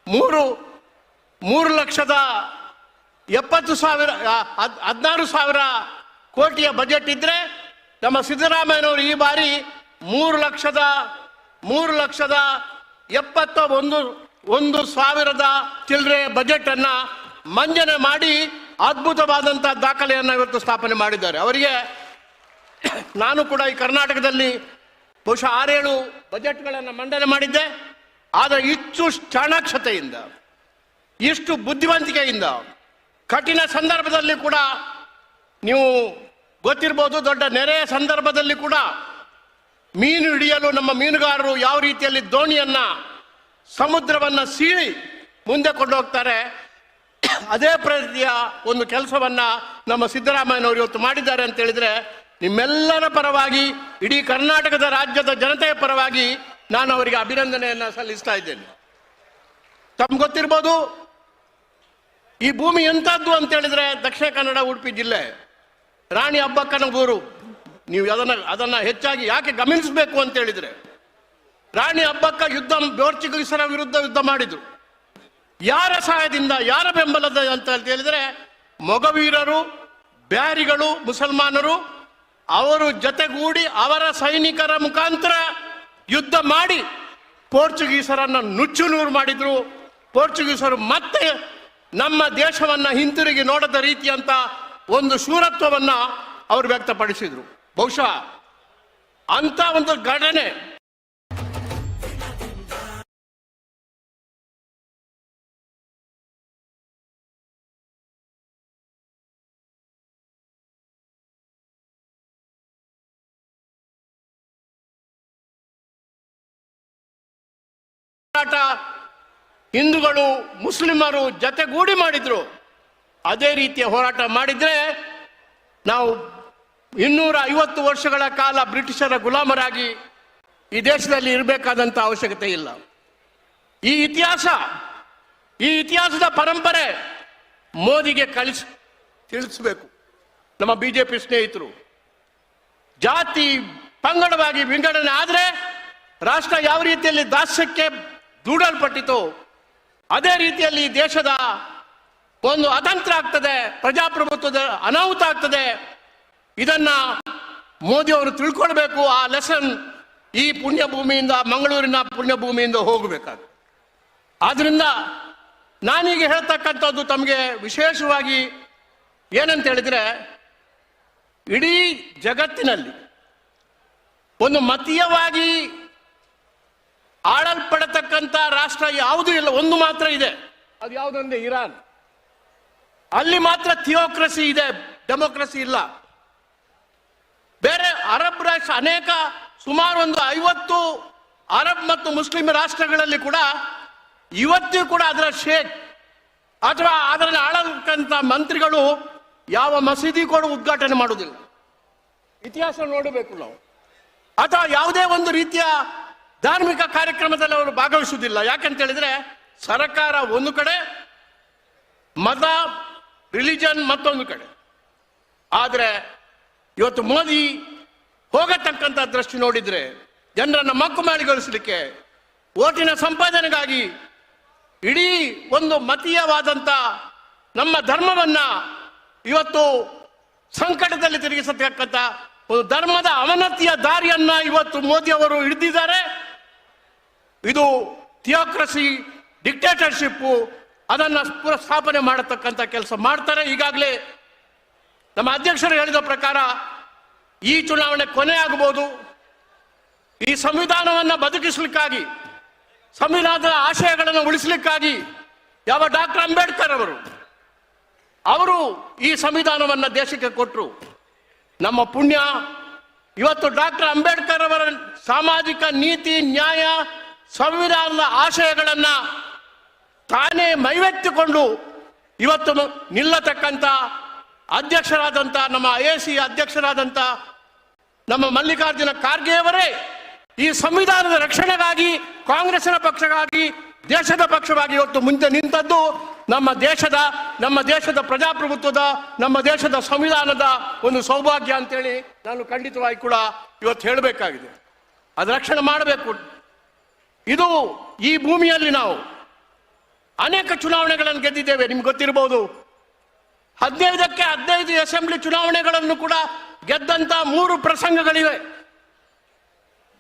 3,70,000 ಕೋಟಿಯ ಬಜೆಟ್ ಇದ್ರೆ ನಮ್ಮ ಸಿದ್ದರಾಮಯ್ಯನವರು ಈ ಬಾರಿ 3,71,000 ಚಿಲ್ಲರೆ ಬಜೆಟ್ ಅನ್ನ ಮಂಜನೆ ಮಾಡಿ ಅದ್ಭುತವಾದಂತಹ ದಾಖಲೆಯನ್ನು ಇವತ್ತು ಸ್ಥಾಪನೆ ಮಾಡಿದ್ದಾರೆ. ಅವರಿಗೆ ನಾನು ಕೂಡ ಈ ಕರ್ನಾಟಕದಲ್ಲಿ ಬಹುಶಃ 6-7 ಬಜೆಟ್ಗಳನ್ನು ಮಂಡನೆ ಮಾಡಿದ್ದೆ. ಆದರೆ ಇಷ್ಟು ಚಾಣಾಕ್ಷತೆಯಿಂದ, ಇಷ್ಟು ಬುದ್ಧಿವಂತಿಕೆಯಿಂದ, ಕಠಿಣ ಸಂದರ್ಭದಲ್ಲಿ ಕೂಡ ನೀವು ಗೊತ್ತಿರ್ಬೋದು, ದೊಡ್ಡ ನೆರೆಯ ಸಂದರ್ಭದಲ್ಲಿ ಕೂಡ ಮೀನು ಹಿಡಿಯಲು ನಮ್ಮ ಮೀನುಗಾರರು ಯಾವ ರೀತಿಯಲ್ಲಿ ದೋಣಿಯನ್ನ ಸಮುದ್ರವನ್ನ ಸೀಳಿ ಮುಂದೆ ಕೊಂಡು ಹೋಗ್ತಾರೆ, ಅದೇ ರೀತಿಯ ಒಂದು ಕೆಲಸವನ್ನ ನಮ್ಮ ಸಿದ್ದರಾಮಯ್ಯನವರು ಇವತ್ತು ಮಾಡಿದ್ದಾರೆ ಅಂತ ಹೇಳಿದ್ರೆ, ನಿಮ್ಮೆಲ್ಲರ ಪರವಾಗಿ, ಇಡೀ ಕರ್ನಾಟಕದ ರಾಜ್ಯದ ಜನತೆಯ ಪರವಾಗಿ ನಾನು ಅವರಿಗೆ ಅಭಿನಂದನೆಯನ್ನ ಸಲ್ಲಿಸ್ತಾ ಇದ್ದೇನೆ. ತಮ್ಗೆ ಗೊತ್ತಿರ್ಬೋದು, ಈ ಭೂಮಿ ಎಂಥದ್ದು ಅಂತ ಹೇಳಿದ್ರೆ ದಕ್ಷಿಣ ಕನ್ನಡ ಉಡುಪಿ ಜಿಲ್ಲೆ, ರಾಣಿ ಅಬ್ಬಕ್ಕನ ಊರು. ನೀವು ಅದನ್ನ ಹೆಚ್ಚಾಗಿ ಯಾಕೆ ಗಮನಿಸಬೇಕು ಅಂತ ಹೇಳಿದ್ರೆ, ರಾಣಿ ಅಬ್ಬಕ್ಕ ಪೋರ್ಚುಗೀಸರ ವಿರುದ್ಧ ಯುದ್ಧ ಮಾಡಿದ್ರು. ಯಾರ ಸಹಾಯದಿಂದ, ಯಾರ ಬೆಂಬಲದ ಅಂತ ಹೇಳಿದ್ರೆ, ಮೊಗವೀರರು, ಬ್ಯಾರಿಗಳು, ಮುಸಲ್ಮಾನರು ಅವರು ಜೊತೆಗೂಡಿ ಅವರ ಸೈನಿಕರ ಮುಖಾಂತರ ಯುದ್ಧ ಮಾಡಿ ಪೋರ್ಚುಗೀಸರನ್ನ ನುಚ್ಚು ನೂರು ಮಾಡಿದ್ರು. ಪೋರ್ಚುಗೀಸರು ಮತ್ತೆ ನಮ್ಮ ದೇಶವನ್ನ ಹಿಂತಿರುಗಿ ನೋಡದ ರೀತಿಯಂತ ಒಂದು ಶೂರತ್ವವನ್ನ ಅವರು ವ್ಯಕ್ತಪಡಿಸಿದ್ರು. ಬಹುಶಃ ಅಂತ ಒಂದು ಘಟನೆ ಹಿಂದೂಗಳು ಮುಸ್ಲಿಮರು ಜೊತೆಗೂಡಿ ಮಾಡಿದ್ರು. ಅದೇ ರೀತಿಯ ಹೋರಾಟ ಮಾಡಿದ್ರೆ ನಾವು 250 ವರ್ಷಗಳ ಕಾಲ ಬ್ರಿಟಿಷರ ಗುಲಾಮರಾಗಿ ಈ ದೇಶದಲ್ಲಿ ಇರಬೇಕಾದಂತ ಅವಶ್ಯಕತೆ ಇಲ್ಲ. ಈ ಇತಿಹಾಸದ ಪರಂಪರೆ ಮೋದಿಗೆ ತಿಳಿಸಬೇಕು. ನಮ್ಮ ಬಿಜೆಪಿ ಸ್ನೇಹಿತರು ಜಾತಿ ಪಂಗಡವಾಗಿ ವಿಂಗಡಣೆ ಆದರೆ ರಾಷ್ಟ್ರ ಯಾವ ರೀತಿಯಲ್ಲಿ ದಾಸ್ಯಕ್ಕೆ ದೂಡಲ್ಪಟ್ಟಿತು, ಅದೇ ರೀತಿಯಲ್ಲಿ ದೇಶದ ಒಂದು ಅತಂತ್ರ ಆಗ್ತದೆ, ಪ್ರಜಾಪ್ರಭುತ್ವದ ಅನಾಹುತ ಆಗ್ತದೆ. ಇದನ್ನ ಮೋದಿ ಅವರು ತಿಳ್ಕೊಳ್ಬೇಕು. ಆ ಲೆಸನ್ ಈ ಪುಣ್ಯಭೂಮಿಯಿಂದ, ಮಂಗಳೂರಿನ ಪುಣ್ಯಭೂಮಿಯಿಂದ ಹೋಗಬೇಕಾಗುತ್ತೆ. ಆದ್ರಿಂದ ನಾನೀಗ ಹೇಳ್ತಕ್ಕಂಥದ್ದು ತಮಗೆ ವಿಶೇಷವಾಗಿ ಏನಂತ ಹೇಳಿದ್ರೆ, ಇಡೀ ಜಗತ್ತಿನಲ್ಲಿ ಒಂದು ಮತೀಯವಾಗಿ ಆಳಲ್ಪಡತಕ್ಕಂಥ ರಾಷ್ಟ್ರ ಯಾವುದೂ ಇಲ್ಲ, ಒಂದು ಮಾತ್ರ ಇದೆ. ಅದು ಯಾವುದಂದ್ರೆ ಇರಾನ್. ಅಲ್ಲಿ ಮಾತ್ರ ಥಿಯೋಕ್ರಸಿ ಇದೆ, ಡೆಮೋಕ್ರಸಿ ಇಲ್ಲ. ಬೇರೆ ಅರಬ್ ರಾಷ್ಟ್ರ ಅನೇಕ ಸುಮಾರು ಒಂದು 50 ಅರಬ್ ಮತ್ತು ಮುಸ್ಲಿಂ ರಾಷ್ಟ್ರಗಳಲ್ಲಿ ಕೂಡ ಇವತ್ತಿಗೂ ಕೂಡ ಅದರ ಶೇಖ್ ಅಥವಾ ಅದರಲ್ಲಿ ಆಳತಕ್ಕಂಥ ಮಂತ್ರಿಗಳು ಯಾವ ಮಸೀದಿ ಕೂಡ ಉದ್ಘಾಟನೆ ಮಾಡುವುದಿಲ್ಲ. ಇತಿಹಾಸ ನೋಡಬೇಕು ನಾವು. ಅಥವಾ ಯಾವುದೇ ಒಂದು ರೀತಿಯ ಧಾರ್ಮಿಕ ಕಾರ್ಯಕ್ರಮದಲ್ಲಿ ಅವರು ಭಾಗವಹಿಸುವುದಿಲ್ಲ. ಯಾಕಂತ ಹೇಳಿದ್ರೆ ಸರ್ಕಾರ ಒಂದು ಕಡೆ, ಮತ ರಿಲಿಜನ್ ಮತ್ತೊಂದು ಕಡೆ. ಆದರೆ ಇವತ್ತು ಮೋದಿ ಹೋಗತಕ್ಕಂಥ ದೃಷ್ಟಿ ನೋಡಿದ್ರೆ, ಜನರನ್ನ ಮಕ್ಕುಮಾಳಿಗೊಳಿಸಲಿಕ್ಕೆ, ಓಟಿನ ಸಂಪಾದನೆಗಾಗಿ ಇಡೀ ಒಂದು ಮತೀಯವಾದಂಥ ನಮ್ಮ ಧರ್ಮವನ್ನ ಇವತ್ತು ಸಂಕಟದಲ್ಲಿ ತಿರುಗಿಸತಕ್ಕಂಥ ಒಂದು ಧರ್ಮದ ಅವನತಿಯ ದಾರಿಯನ್ನ ಇವತ್ತು ಮೋದಿ ಅವರು ಹಿಡಿದಿದ್ದಾರೆ. ಇದು ಥಿಯೋಕ್ರಸಿ, ಡಿಕ್ಟೇಟರ್ಶಿಪ್, ಅದನ್ನ ಸ್ಥಾಪನೆ ಮಾಡತಕ್ಕಂಥ ಕೆಲಸ ಮಾಡ್ತಾರೆ. ಈಗಾಗಲೇ ನಮ್ಮ ಅಧ್ಯಕ್ಷರು ಹೇಳಿದ ಪ್ರಕಾರ ಈ ಚುನಾವಣೆ ಕೊನೆ ಆಗಬಹುದು. ಈ ಸಂವಿಧಾನವನ್ನ ಬದುಕಿಸಲಿಕ್ಕಾಗಿ, ಸಂವಿಧಾನದ ಆಶಯಗಳನ್ನು ಉಳಿಸಲಿಕ್ಕಾಗಿ ಯಾವ ಡಾಕ್ಟರ್ ಅಂಬೇಡ್ಕರ್ ಅವರು ಈ ಸಂವಿಧಾನವನ್ನ ದೇಶಕ್ಕೆ ಕೊಟ್ಟರು. ನಮ್ಮ ಪುಣ್ಯ ಇವತ್ತು ಡಾಕ್ಟರ್ ಅಂಬೇಡ್ಕರ್ ಅವರ ಸಾಮಾಜಿಕ ನೀತಿ, ನ್ಯಾಯ, ಸಂವಿಧಾನದ ಆಶಯಗಳನ್ನ ತಾನೇ ಮೈವೆತ್ತಿಕೊಂಡು ಇವತ್ತು ನಿಲ್ಲತಕ್ಕಂಥ ಅಧ್ಯಕ್ಷರಾದಂಥ, ನಮ್ಮ AIC ಅಧ್ಯಕ್ಷರಾದಂಥ ನಮ್ಮ ಮಲ್ಲಿಕಾರ್ಜುನ ಖರ್ಗೆ ಅವರೇ ಈ ಸಂವಿಧಾನದ ರಕ್ಷಣೆಗಾಗಿ, ಕಾಂಗ್ರೆಸ್ನ ಪಕ್ಷವಾಗಿ, ದೇಶದ ಪಕ್ಷವಾಗಿ ಇವತ್ತು ಮುಂದೆ ನಿಂತದ್ದು ನಮ್ಮ ದೇಶದ ಪ್ರಜಾಪ್ರಭುತ್ವದ, ನಮ್ಮ ದೇಶದ ಸಂವಿಧಾನದ ಒಂದು ಸೌಭಾಗ್ಯ ಅಂತೇಳಿ ನಾನು ಖಂಡಿತವಾಗಿ ಕೂಡ ಇವತ್ತು ಹೇಳಬೇಕಾಗಿದೆ. ಅದು ರಕ್ಷಣೆ ಮಾಡಬೇಕು. ಇದು ಈ ಭೂಮಿಯಲ್ಲಿ ನಾವು ಅನೇಕ ಚುನಾವಣೆಗಳನ್ನು ಗೆದ್ದಿದ್ದೇವೆ. ನಿಮ್ಗೆ ಗೊತ್ತಿರಬಹುದು, 15ಕ್ಕೆ 15 ಅಸೆಂಬ್ಲಿ ಚುನಾವಣೆಗಳನ್ನು ಕೂಡ ಗೆದ್ದಂತ 3 ಪ್ರಸಂಗಗಳಿವೆ.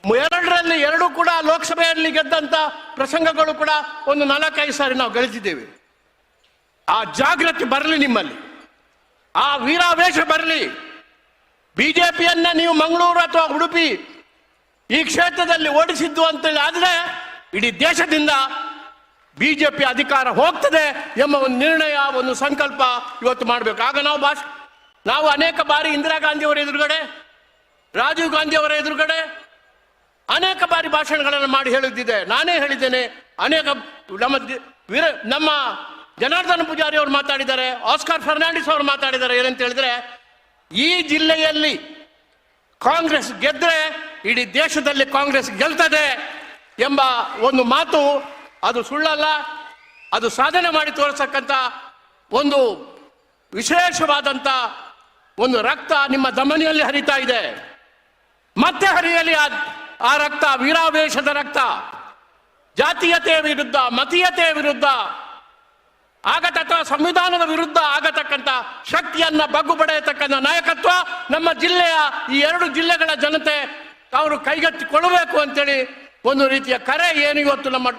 2ರಲ್ಲಿ 2 ಕೂಡ ಲೋಕಸಭೆಯಲ್ಲಿ ಗೆದ್ದಂತ ಪ್ರಸಂಗಗಳು ಕೂಡ ಒಂದು 4-5 ಸಾರಿ ನಾವು ಗಳಿಸಿದ್ದೇವೆ. ಆ ಜಾಗೃತಿ ಬರಲಿ ನಿಮ್ಮಲ್ಲಿ, ಆ ವೀರಾವೇಶ ಬರಲಿ. ಬಿಜೆಪಿಯನ್ನ ನೀವು ಮಂಗಳೂರು ಅಥವಾ ಉಡುಪಿ ಈ ಕ್ಷೇತ್ರದಲ್ಲಿ ಓಡಿಸಿದ್ದು ಅಂತೇಳಿ ಆದ್ರೆ ಇಡೀ ದೇಶದಿಂದ ಬಿಜೆಪಿ ಅಧಿಕಾರ ಹೋಗ್ತದೆ ಎಂಬ ಒಂದು ನಿರ್ಣಯ, ಒಂದು ಸಂಕಲ್ಪ ಇವತ್ತು ಮಾಡಬೇಕು. ಆಗ ನಾವು ಅನೇಕ ಬಾರಿ ಇಂದಿರಾ ಗಾಂಧಿಯವರ ಎದುರುಗಡೆ, ರಾಜೀವ್ ಗಾಂಧಿ ಅವರ ಎದುರುಗಡೆ ಅನೇಕ ಬಾರಿ ಭಾಷಣಗಳನ್ನು ಮಾಡಿ ಹೇಳಿದ್ದಿದೆ. ನಾನೇ ಹೇಳಿದ್ದೇನೆ. ಅನೇಕ ನಮ್ಮ ಜನಾರ್ದನ ಪೂಜಾರಿ ಅವರು ಮಾತಾಡಿದ್ದಾರೆ, ಆಸ್ಕರ್ ಫರ್ನಾಂಡಿಸ್ ಅವರು ಮಾತಾಡಿದ್ದಾರೆ. ಏನಂತ ಹೇಳಿದ್ರೆ, ಈ ಜಿಲ್ಲೆಯಲ್ಲಿ ಕಾಂಗ್ರೆಸ್ ಗೆದ್ರೆ ಇಡೀ ದೇಶದಲ್ಲಿ ಕಾಂಗ್ರೆಸ್ ಗೆಲ್ತದೆ ಎಂಬ ಒಂದು ಮಾತು. ಅದು ಸುಳ್ಳಲ್ಲ, ಅದು ಸಾಧನೆ ಮಾಡಿ ತೋರಿಸಕ್ಕಂಥ ಒಂದು ವಿಶೇಷವಾದಂಥ ಒಂದು ರಕ್ತ ನಿಮ್ಮ ಧಮನಿಯಲ್ಲಿ ಹರಿತಾ ಇದೆ. ಮತ್ತೆ ಹರಿಯಲಿ ಆ ರಕ್ತ, ವೀರಾವೇಶದ ರಕ್ತ. ಜಾತೀಯತೆಯ ವಿರುದ್ಧ, ಮತೀಯತೆಯ ವಿರುದ್ಧ ಅಥವಾ ಸಂವಿಧಾನದ ವಿರುದ್ಧ ಆಗತಕ್ಕಂಥ ಶಕ್ತಿಯನ್ನ ಬಗ್ಗು ಪಡೆಯತಕ್ಕಂಥ ನಾಯಕತ್ವ ನಮ್ಮ ಜಿಲ್ಲೆಯ ಈ 2 ಜಿಲ್ಲೆಗಳ ಜನತೆ ಅವರು ಕೈಗೆತ್ತಿಕೊಳ್ಳಬೇಕು ಅಂತೇಳಿ ಒಂದು ರೀತಿಯ ಕರೆ ಏನು ಇವತ್ತು ನಮ್ಮ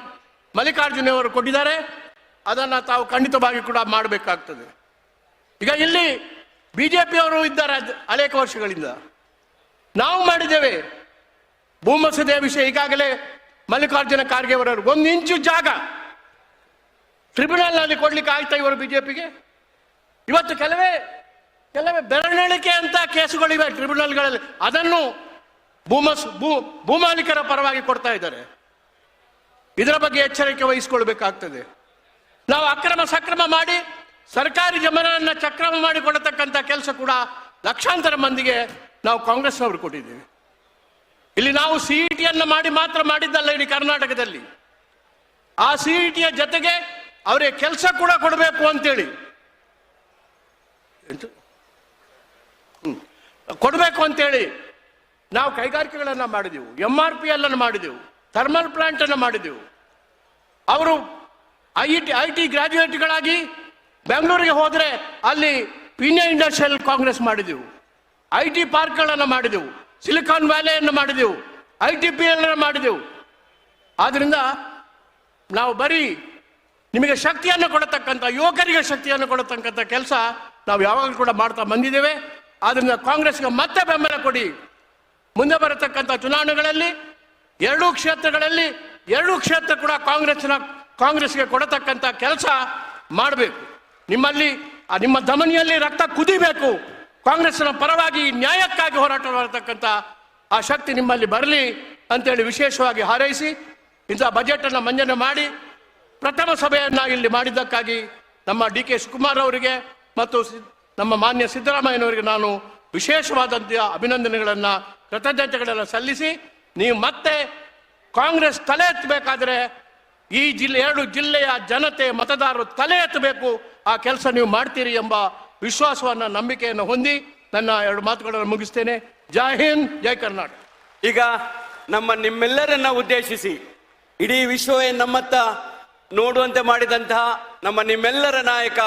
ಮಲ್ಲಿಕಾರ್ಜುನವರು ಕೊಟ್ಟಿದ್ದಾರೆ, ಅದನ್ನು ತಾವು ಖಂಡಿತವಾಗಿ ಕೂಡ ಮಾಡಬೇಕಾಗ್ತದೆ. ಈಗ ಇಲ್ಲಿ ಬಿಜೆಪಿಯವರು ಇದ್ದಾರೆ ಅನೇಕ ವರ್ಷಗಳಿಂದ. ನಾವು ಮಾಡಿದ್ದೇವೆ ಭೂಮಸೂದೆ ವಿಷಯ. ಈಗಾಗಲೇ ಮಲ್ಲಿಕಾರ್ಜುನ ಖರ್ಗೆ ಅವರವರು 1 ಇಂಚು ಜಾಗ ಟ್ರಿಬ್ಯುನಲ್ನಲ್ಲಿ ಕೊಡ್ಲಿಕ್ಕೆ ಆಯ್ತಾ ಇವರು ಬಿಜೆಪಿಗೆ? ಇವತ್ತು ಕೆಲವೇ ಬೆರಳೆಣಿಕೆ ಅಂತ ಕೇಸುಗಳಿವೆ ಟ್ರಿಬ್ಯುನಲ್ಗಳಲ್ಲಿ, ಅದನ್ನು ಭೂಮಾಲೀಕರ ಪರವಾಗಿ ಕೊಡ್ತಾ ಇದ್ದಾರೆ. ಇದರ ಬಗ್ಗೆ ಎಚ್ಚರಿಕೆ ವಹಿಸಿಕೊಳ್ಬೇಕಾಗ್ತದೆ. ನಾವು ಅಕ್ರಮ ಸಕ್ರಮ ಮಾಡಿ ಸರ್ಕಾರಿ ಜಮೀನನ್ನ ಚಕ್ರಮ ಮಾಡಿಕೊಡತಕ್ಕಂಥ ಕೆಲಸ ಕೂಡ ಲಕ್ಷಾಂತರ ಮಂದಿಗೆ ನಾವು ಕಾಂಗ್ರೆಸ್ನವರು ಕೊಟ್ಟಿದ್ದೇವೆ. ಇಲ್ಲಿ ನಾವು ಸಿಇಟಿಯನ್ನು ಮಾತ್ರ ಮಾಡಿದ್ದಲ್ಲ, ಇಡೀ ಕರ್ನಾಟಕದಲ್ಲಿ ಆ ಸಿಇಟಿಯ ಜೊತೆಗೆ ಅವರಿಗೆ ಕೆಲಸ ಕೂಡ ಕೊಡಬೇಕು ಅಂತೇಳಿ ನಾವು ಕೈಗಾರಿಕೆಗಳನ್ನು ಮಾಡಿದೆವು, MRPL ಅನ್ನು ಮಾಡಿದೆವು, ಥರ್ಮಲ್ ಪ್ಲಾಂಟ್ ಅನ್ನು ಮಾಡಿದೆವು. ಅವರು IT ಗ್ರಾಜ್ಯುಯೇಟ್ಗಳಾಗಿ ಬೆಂಗಳೂರಿಗೆ ಹೋದರೆ ಅಲ್ಲಿ ಪೀಣ್ಯ ಇಂಡಸ್ಟ್ರಿಯಲ್ ಕಾಂಗ್ರೆಸ್ ಮಾಡಿದೆವು, IT ಪಾರ್ಕ್ಗಳನ್ನು ಮಾಡಿದೆವು, ಸಿಲಿಕಾನ್ ವ್ಯಾಲಿಯನ್ನು ಮಾಡಿದೆವು, ITPL ಅನ್ನು ಮಾಡಿದೆವು. ಆದ್ರಿಂದ ನಾವು ಬರೀ ನಿಮಗೆ ಶಕ್ತಿಯನ್ನು ಕೊಡತಕ್ಕಂಥ, ಯುವಕರಿಗೆ ಶಕ್ತಿಯನ್ನು ಕೊಡತಕ್ಕಂಥ ಕೆಲಸ ನಾವು ಯಾವಾಗಲೂ ಕೂಡ ಮಾಡ್ತಾ ಬಂದಿದ್ದೇವೆ. ಆದ್ರಿಂದ ಕಾಂಗ್ರೆಸ್ಗೆ ಮತ್ತೆ ಬೆಂಬಲ ಕೊಡಿ. ಮುಂದೆ ಬರತಕ್ಕಂಥ ಚುನಾವಣೆಗಳಲ್ಲಿ 2 ಕ್ಷೇತ್ರಗಳಲ್ಲಿ 2 ಕ್ಷೇತ್ರ ಕೂಡ ಕಾಂಗ್ರೆಸ್ಗೆ ಕೊಡತಕ್ಕಂಥ ಕೆಲಸ ಮಾಡಬೇಕು. ನಿಮ್ಮ ಧಮನಿಯಲ್ಲಿ ರಕ್ತ ಕುದಿಬೇಕು. ಕಾಂಗ್ರೆಸ್ನ ಪರವಾಗಿ ನ್ಯಾಯಕ್ಕಾಗಿ ಹೋರಾಟ ಮಾಡತಕ್ಕಂಥ ಆ ಶಕ್ತಿ ನಿಮ್ಮಲ್ಲಿ ಬರಲಿ ಅಂತೇಳಿ ವಿಶೇಷವಾಗಿ ಹಾರೈಸಿ ಇಂಥ ಬಜೆಟ್ ಅನ್ನು ಮಂಡನೆ ಮಾಡಿ ಪ್ರಥಮ ಸಭೆಯನ್ನ ಇಲ್ಲಿ ಮಾಡಿದ್ದಕ್ಕಾಗಿ ನಮ್ಮ DK ಶಿವಕುಮಾರ್ ಅವರಿಗೆ ಮತ್ತು ನಮ್ಮ ಮಾನ್ಯ ಸಿದ್ದರಾಮಯ್ಯನವರಿಗೆ ನಾನು ವಿಶೇಷವಾದಂಥ ಅಭಿನಂದನೆಗಳನ್ನು, ಕೃತಜ್ಞತೆಗಳನ್ನು ಸಲ್ಲಿಸಿ, ನೀವು ಮತ್ತೆ ಕಾಂಗ್ರೆಸ್ ತಲೆ ಎತ್ತಬೇಕಾದ್ರೆ ಈ 2 ಜಿಲ್ಲೆಯ ಜನತೆ ಮತದಾರರು ತಲೆ ಎತ್ತಬೇಕು. ಆ ಕೆಲಸ ನೀವು ಮಾಡ್ತೀರಿ ಎಂಬ ವಿಶ್ವಾಸವನ್ನು, ನಂಬಿಕೆಯನ್ನು ಹೊಂದಿ ನನ್ನ 2 ಮಾತುಗಳನ್ನು ಮುಗಿಸ್ತೇನೆ. ಜೈ ಹಿಂದ್, ಜೈ ಕರ್ನಾಟಕ. ಈಗ ನಿಮ್ಮೆಲ್ಲರನ್ನ ಉದ್ದೇಶಿಸಿ ಇಡೀ ವಿಶ್ವವೇ ನಮ್ಮತ್ತ ನೋಡುವಂತೆ ಮಾಡಿದಂತಹ ನಿಮ್ಮೆಲ್ಲರ ನಾಯಕ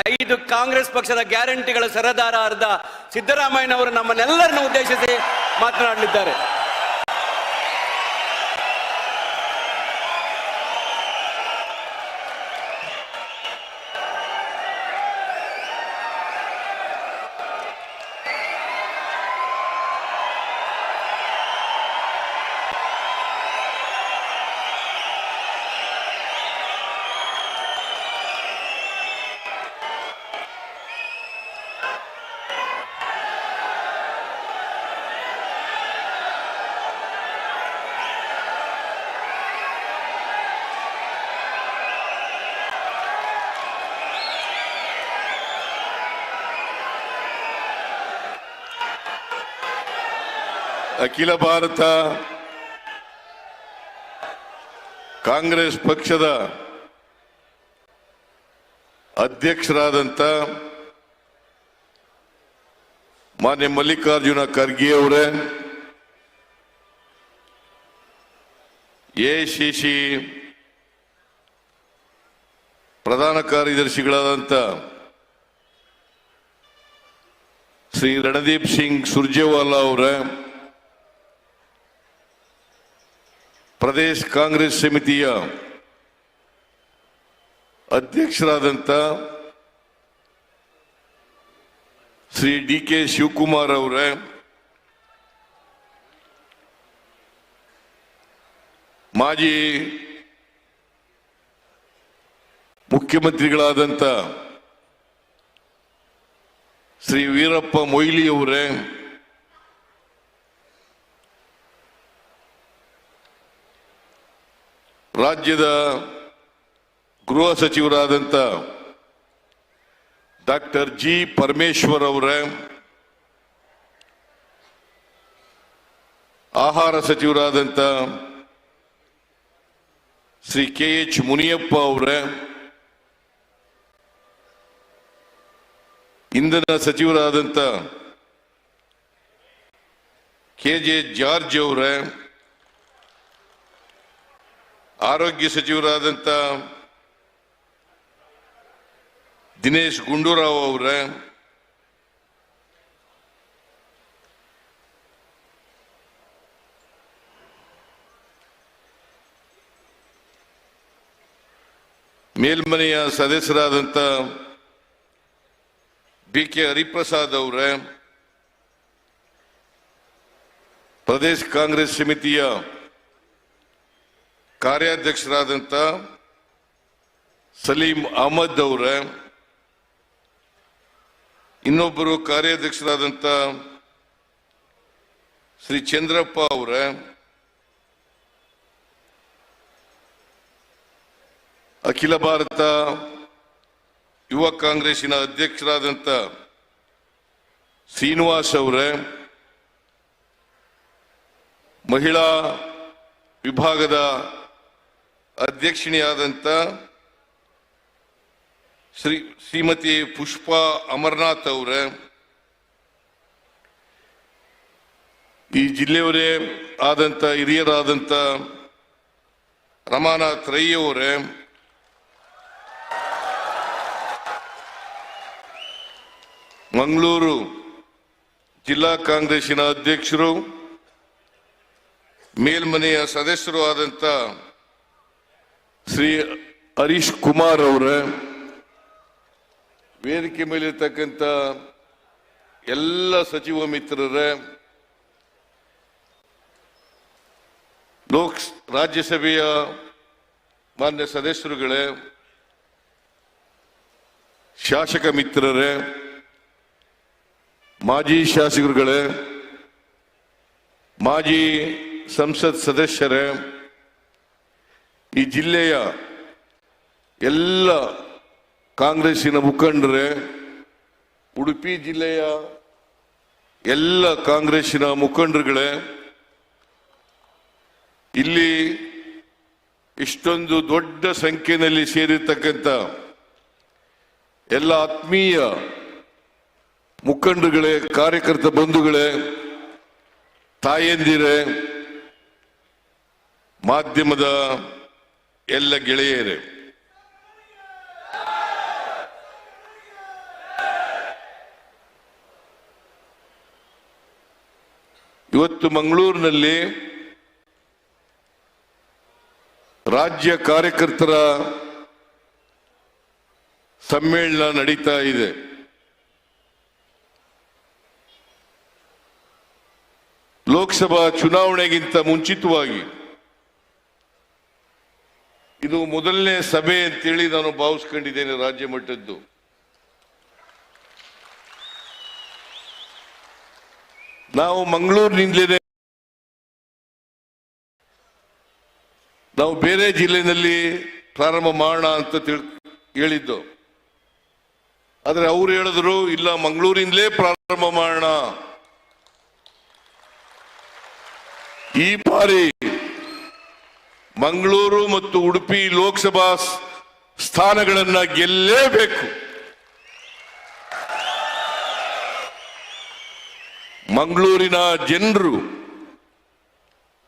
5 ಕಾಂಗ್ರೆಸ್ ಪಕ್ಷದ ಗ್ಯಾರಂಟಿಗಳ ಸರದಾರರಾದ ಸಿದ್ದರಾಮಯ್ಯನವರು ನಮ್ಮನ್ನೆಲ್ಲರನ್ನು ಉದ್ದೇಶಿಸಿ ಮಾತನಾಡಲಿದ್ದಾರೆ. ಅಖಿಲ ಭಾರತ ಕಾಂಗ್ರೆಸ್ ಪಕ್ಷದ ಅಧ್ಯಕ್ಷರಾದಂಥ ಮಾನ್ಯ ಮಲ್ಲಿಕಾರ್ಜುನ ಖರ್ಗೆ ಅವರೇ, AICC ಪ್ರಧಾನ ಕಾರ್ಯದರ್ಶಿಗಳಾದಂಥ ಶ್ರೀ ರಣದೀಪ್ ಸಿಂಗ್ ಸುರ್ಜೇವಾಲಾ ಅವರೇ, ಪ್ರದೇಶ ಕಾಂಗ್ರೆಸ್ ಸಮಿತಿಯ ಅಧ್ಯಕ್ಷರಾದಂಥ ಶ್ರೀ DK ಶಿವಕುಮಾರ್ ಅವರೇ, ಮಾಜಿ ಮುಖ್ಯಮಂತ್ರಿಗಳಾದಂಥ ಶ್ರೀ ವೀರಪ್ಪ ಮೊಯ್ಲಿ ಅವರೇ, ರಾಜ್ಯದ ಗೃಹ ಸಚಿವರಾದಂಥ ಡಾಕ್ಟರ್ ಜಿ ಪರಮೇಶ್ವರ್ ಅವರೇ, ಆಹಾರ ಸಚಿವರಾದಂಥ ಶ್ರೀ KH ಮುನಿಯಪ್ಪ ಅವರೇ, ಇಂಧನ ಸಚಿವರಾದಂಥ KJ ಜಾರ್ಜ್ ಅವರೇ, ಆರೋಗ್ಯ ಸಚಿವರಾದಂಥ ದಿನೇಶ್ ಗುಂಡೂರಾವ್ ಅವರೇ, ಮೇಲ್ಮನೆಯ ಸದಸ್ಯರಾದಂಥ BK ಹರಿಪ್ರಸಾದ್ ಅವರೇ, ಪ್ರದೇಶ ಕಾಂಗ್ರೆಸ್ ಸಮಿತಿಯ ಕಾರ್ಯಾಧ್ಯಕ್ಷರಾದಂಥ ಸಲೀಂ ಅಹಮದ್ ಅವರೇ, ಇನ್ನೊಬ್ಬರು ಕಾರ್ಯಾಧ್ಯಕ್ಷರಾದಂಥ ಶ್ರೀ ಚಂದ್ರಪ್ಪ ಅವರೇ, ಅಖಿಲ ಭಾರತ ಯುವ ಕಾಂಗ್ರೆಸ್ಸಿನ ಅಧ್ಯಕ್ಷರಾದಂಥ ಶ್ರೀನಿವಾಸ್ ಅವರೇ, ಮಹಿಳಾ ವಿಭಾಗದ ಅಧ್ಯಕ್ಷಿಣಿಯಾದಂಥ ಶ್ರೀಮತಿ ಪುಷ್ಪಾ ಅಮರನಾಥ್ ಅವರೇ, ಈ ಜಿಲ್ಲೆಯವರೇ ಆದಂಥ ಹಿರಿಯರಾದಂಥ ರಮಾನಾಥ್ ರೈ ಅವರೇ, ಮಂಗಳೂರು ಜಿಲ್ಲಾ ಕಾಂಗ್ರೆಸ್ಸಿನ ಅಧ್ಯಕ್ಷರು ಮೇಲ್ಮನೆಯ ಸದಸ್ಯರು ಆದಂಥ ಶ್ರೀ ಹರೀಶ್ ಕುಮಾರ್ ಅವರೇ, ವೇದಿಕೆ ಮೇಲಿರ್ತಕ್ಕಂಥ ಎಲ್ಲ ಸಚಿವ ಮಿತ್ರರೇ, ರಾಜ್ಯಸಭೆಯ ಮಾನ್ಯ ಸದಸ್ಯರುಗಳೇ, ಶಾಸಕ ಮಿತ್ರರೇ, ಮಾಜಿ ಶಾಸಕರುಗಳೇ, ಮಾಜಿ ಸಂಸತ್ ಸದಸ್ಯರೇ, ಈ ಜಿಲ್ಲೆಯ ಎಲ್ಲ ಕಾಂಗ್ರೆಸ್ಸಿನ ಮುಖಂಡರೇ, ಉಡುಪಿ ಜಿಲ್ಲೆಯ ಎಲ್ಲ ಕಾಂಗ್ರೆಸ್ಸಿನ ಮುಖಂಡರುಗಳೇ, ಇಲ್ಲಿ ಇಷ್ಟೊಂದು ದೊಡ್ಡ ಸಂಖ್ಯೆಯಲ್ಲಿ ಸೇರಿರ್ತಕ್ಕಂಥ ಎಲ್ಲ ಆತ್ಮೀಯ ಮುಖಂಡರುಗಳೇ, ಕಾರ್ಯಕರ್ತ ಬಂಧುಗಳೇ, ತಾಯಂದಿರೇ, ಮಾಧ್ಯಮದ ಎಲ್ಲ ಗೆಳೆಯರೇ, ಇವತ್ತು ಮಂಗಳೂರಿನಲ್ಲಿ ರಾಜ್ಯ ಕಾರ್ಯಕರ್ತರ ಸಮ್ಮೇಳನ ನಡೀತಾ ಇದೆ. ಲೋಕಸಭಾ ಚುನಾವಣೆಗಿಂತ ಮುಂಚಿತವಾಗಿ ಇದು ಮೊದಲನೇ ಸಭೆ ಅಂತೇಳಿ ನಾನು ಭಾವಿಸ್ಕೊಂಡಿದ್ದೇನೆ ರಾಜ್ಯ ಮಟ್ಟದ್ದು. ನಾವು ಮಂಗಳೂರಿನಿಂದಲೇ ನಾವು ಬೇರೆ ಜಿಲ್ಲೆಯಲ್ಲಿ ಪ್ರಾರಂಭ ಮಾಡೋಣ ಅಂತ ಹೇಳಿದ್ದು, ಆದರೆ ಅವ್ರು ಹೇಳಿದ್ರು ಇಲ್ಲ ಮಂಗಳೂರಿನಿಂದಲೇ ಪ್ರಾರಂಭ ಮಾಡೋಣ. ಈ ಬಾರಿ ಮಂಗಳೂರು ಮತ್ತು ಉಡುಪಿ ಲೋಕಸಭಾ ಸ್ಥಾನಗಳನ್ನ ಗೆಲ್ಲೇಬೇಕು. ಮಂಗಳೂರಿನ ಜನರು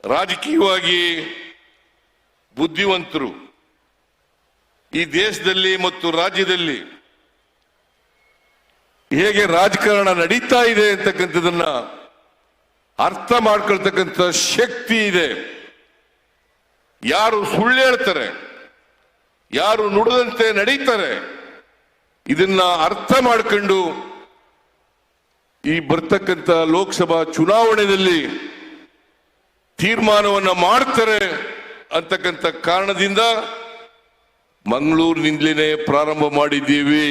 ರಾಜಕೀಯವಾಗಿ ಬುದ್ಧಿವಂತರು. ಈ ದೇಶದಲ್ಲಿ ಮತ್ತು ರಾಜ್ಯದಲ್ಲಿ ಹೇಗೆ ರಾಜಕಾರಣ ನಡೀತಾ ಇದೆ ಅಂತಕ್ಕಂಥದನ್ನ ಅರ್ಥ ಮಾಡ್ಕೊಳ್ತಕ್ಕಂಥ ಶಕ್ತಿ ಇದೆ. ಯಾರು ಸುಳ್ಳು ಹೇಳ್ತಾರೆ, ಯಾರು ನುಡಿದಂತೆ ನಡೀತಾರೆ, ಇದನ್ನ ಅರ್ಥ ಮಾಡ್ಕೊಂಡು ಈ ಬರ್ತಕ್ಕಂಥ ಲೋಕಸಭಾ ಚುನಾವಣೆಯಲ್ಲಿ ತೀರ್ಮಾನವನ್ನ ಮಾಡ್ತಾರೆ ಅಂತಕ್ಕಂಥ ಕಾರಣದಿಂದ ಮಂಗಳೂರಿನಿಂದಲೇ ಪ್ರಾರಂಭ ಮಾಡಿದ್ದೀವಿ.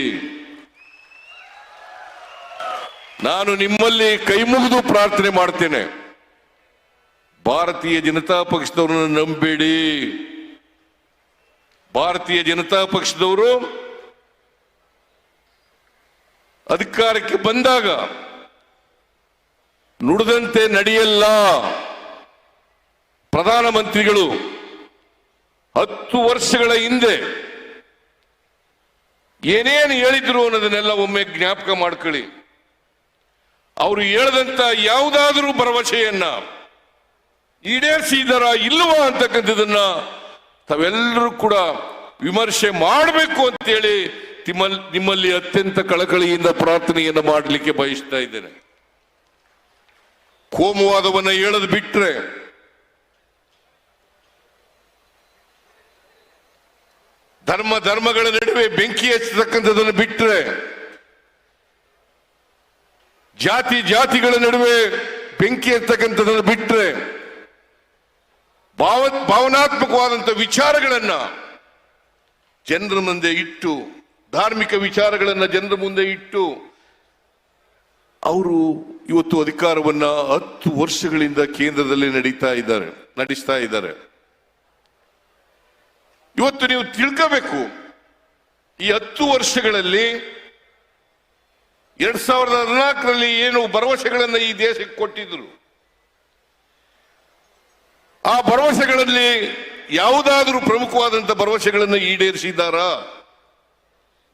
ನಾನು ನಿಮ್ಮಲ್ಲಿ ಕೈ ಮುಗಿದು ಪ್ರಾರ್ಥನೆ ಮಾಡ್ತೇನೆ, ಭಾರತೀಯ ಜನತಾ ಪಕ್ಷದವರನ್ನು ನಂಬೇಡಿ. ಭಾರತೀಯ ಜನತಾ ಪಕ್ಷದವರು ಅಧಿಕಾರಕ್ಕೆ ಬಂದಾಗ ನುಡಿದಂತೆ ನಡೆಯಲ್ಲ. ಪ್ರಧಾನಮಂತ್ರಿಗಳು 10 ವರ್ಷಗಳ ಹಿಂದೆ ಏನೇನು ಹೇಳಿದ್ರು ಅನ್ನೋದನ್ನೆಲ್ಲ ಒಮ್ಮೆ ಜ್ಞಾಪಕ ಮಾಡ್ಕೊಳ್ಳಿ. ಅವರು ಹೇಳದಂತ ಯಾವುದಾದ್ರೂ ಭರವಸೆಯನ್ನ ಈಡೇರಿಸಿದಾರ ಇಲ್ವಾ ಅಂತಕ್ಕಂಥದನ್ನ ತಾವೆಲ್ಲರೂ ಕೂಡ ವಿಮರ್ಶೆ ಮಾಡಬೇಕು ಅಂತೇಳಿ ನಿಮ್ಮಲ್ಲಿ ಅತ್ಯಂತ ಕಳಕಳಿಯಿಂದ ಪ್ರಾರ್ಥನೆಯನ್ನು ಮಾಡಲಿಕ್ಕೆ ಬಯಸ್ತಾ ಇದ್ದೇನೆ. ಕೋಮುವಾದವನ್ನ ಹೇಳದ್ ಬಿಟ್ರೆ, ಧರ್ಮಗಳ ನಡುವೆ ಬೆಂಕಿ ಹಚ್ಚತಕ್ಕಂಥದನ್ನು ಬಿಟ್ರೆ, ಜಾತಿಗಳ ನಡುವೆ ಬೆಂಕಿ ಹಚ್ಚತಕ್ಕಂಥದನ್ನು ಬಿಟ್ರೆ, ಭಾವನಾತ್ಮಕವಾದಂಥ ವಿಚಾರಗಳನ್ನ ಜನರ ಮುಂದೆ ಇಟ್ಟು, ಧಾರ್ಮಿಕ ವಿಚಾರಗಳನ್ನ ಜನರ ಮುಂದೆ ಇಟ್ಟು ಅವರು ಇವತ್ತು ಅಧಿಕಾರವನ್ನ 10 ವರ್ಷಗಳಿಂದ ಕೇಂದ್ರದಲ್ಲಿ ನಡೆಸ್ತಾ ಇದ್ದಾರೆ. ಇವತ್ತು ನೀವು ತಿಳ್ಕೋಬೇಕು, ಈ 10 ವರ್ಷಗಳಲ್ಲಿ 2014ರಲ್ಲಿ ಏನು ಭರವಸೆಗಳನ್ನ ಈ ದೇಶಕ್ಕೆ ಕೊಟ್ಟಿದ್ರು, ಆ ಭರವಸೆಗಳಲ್ಲಿ ಯಾವುದಾದ್ರೂ ಪ್ರಮುಖವಾದಂಥ ಭರವಸೆಗಳನ್ನು ಈಡೇರಿಸಿದ್ದಾರಾ?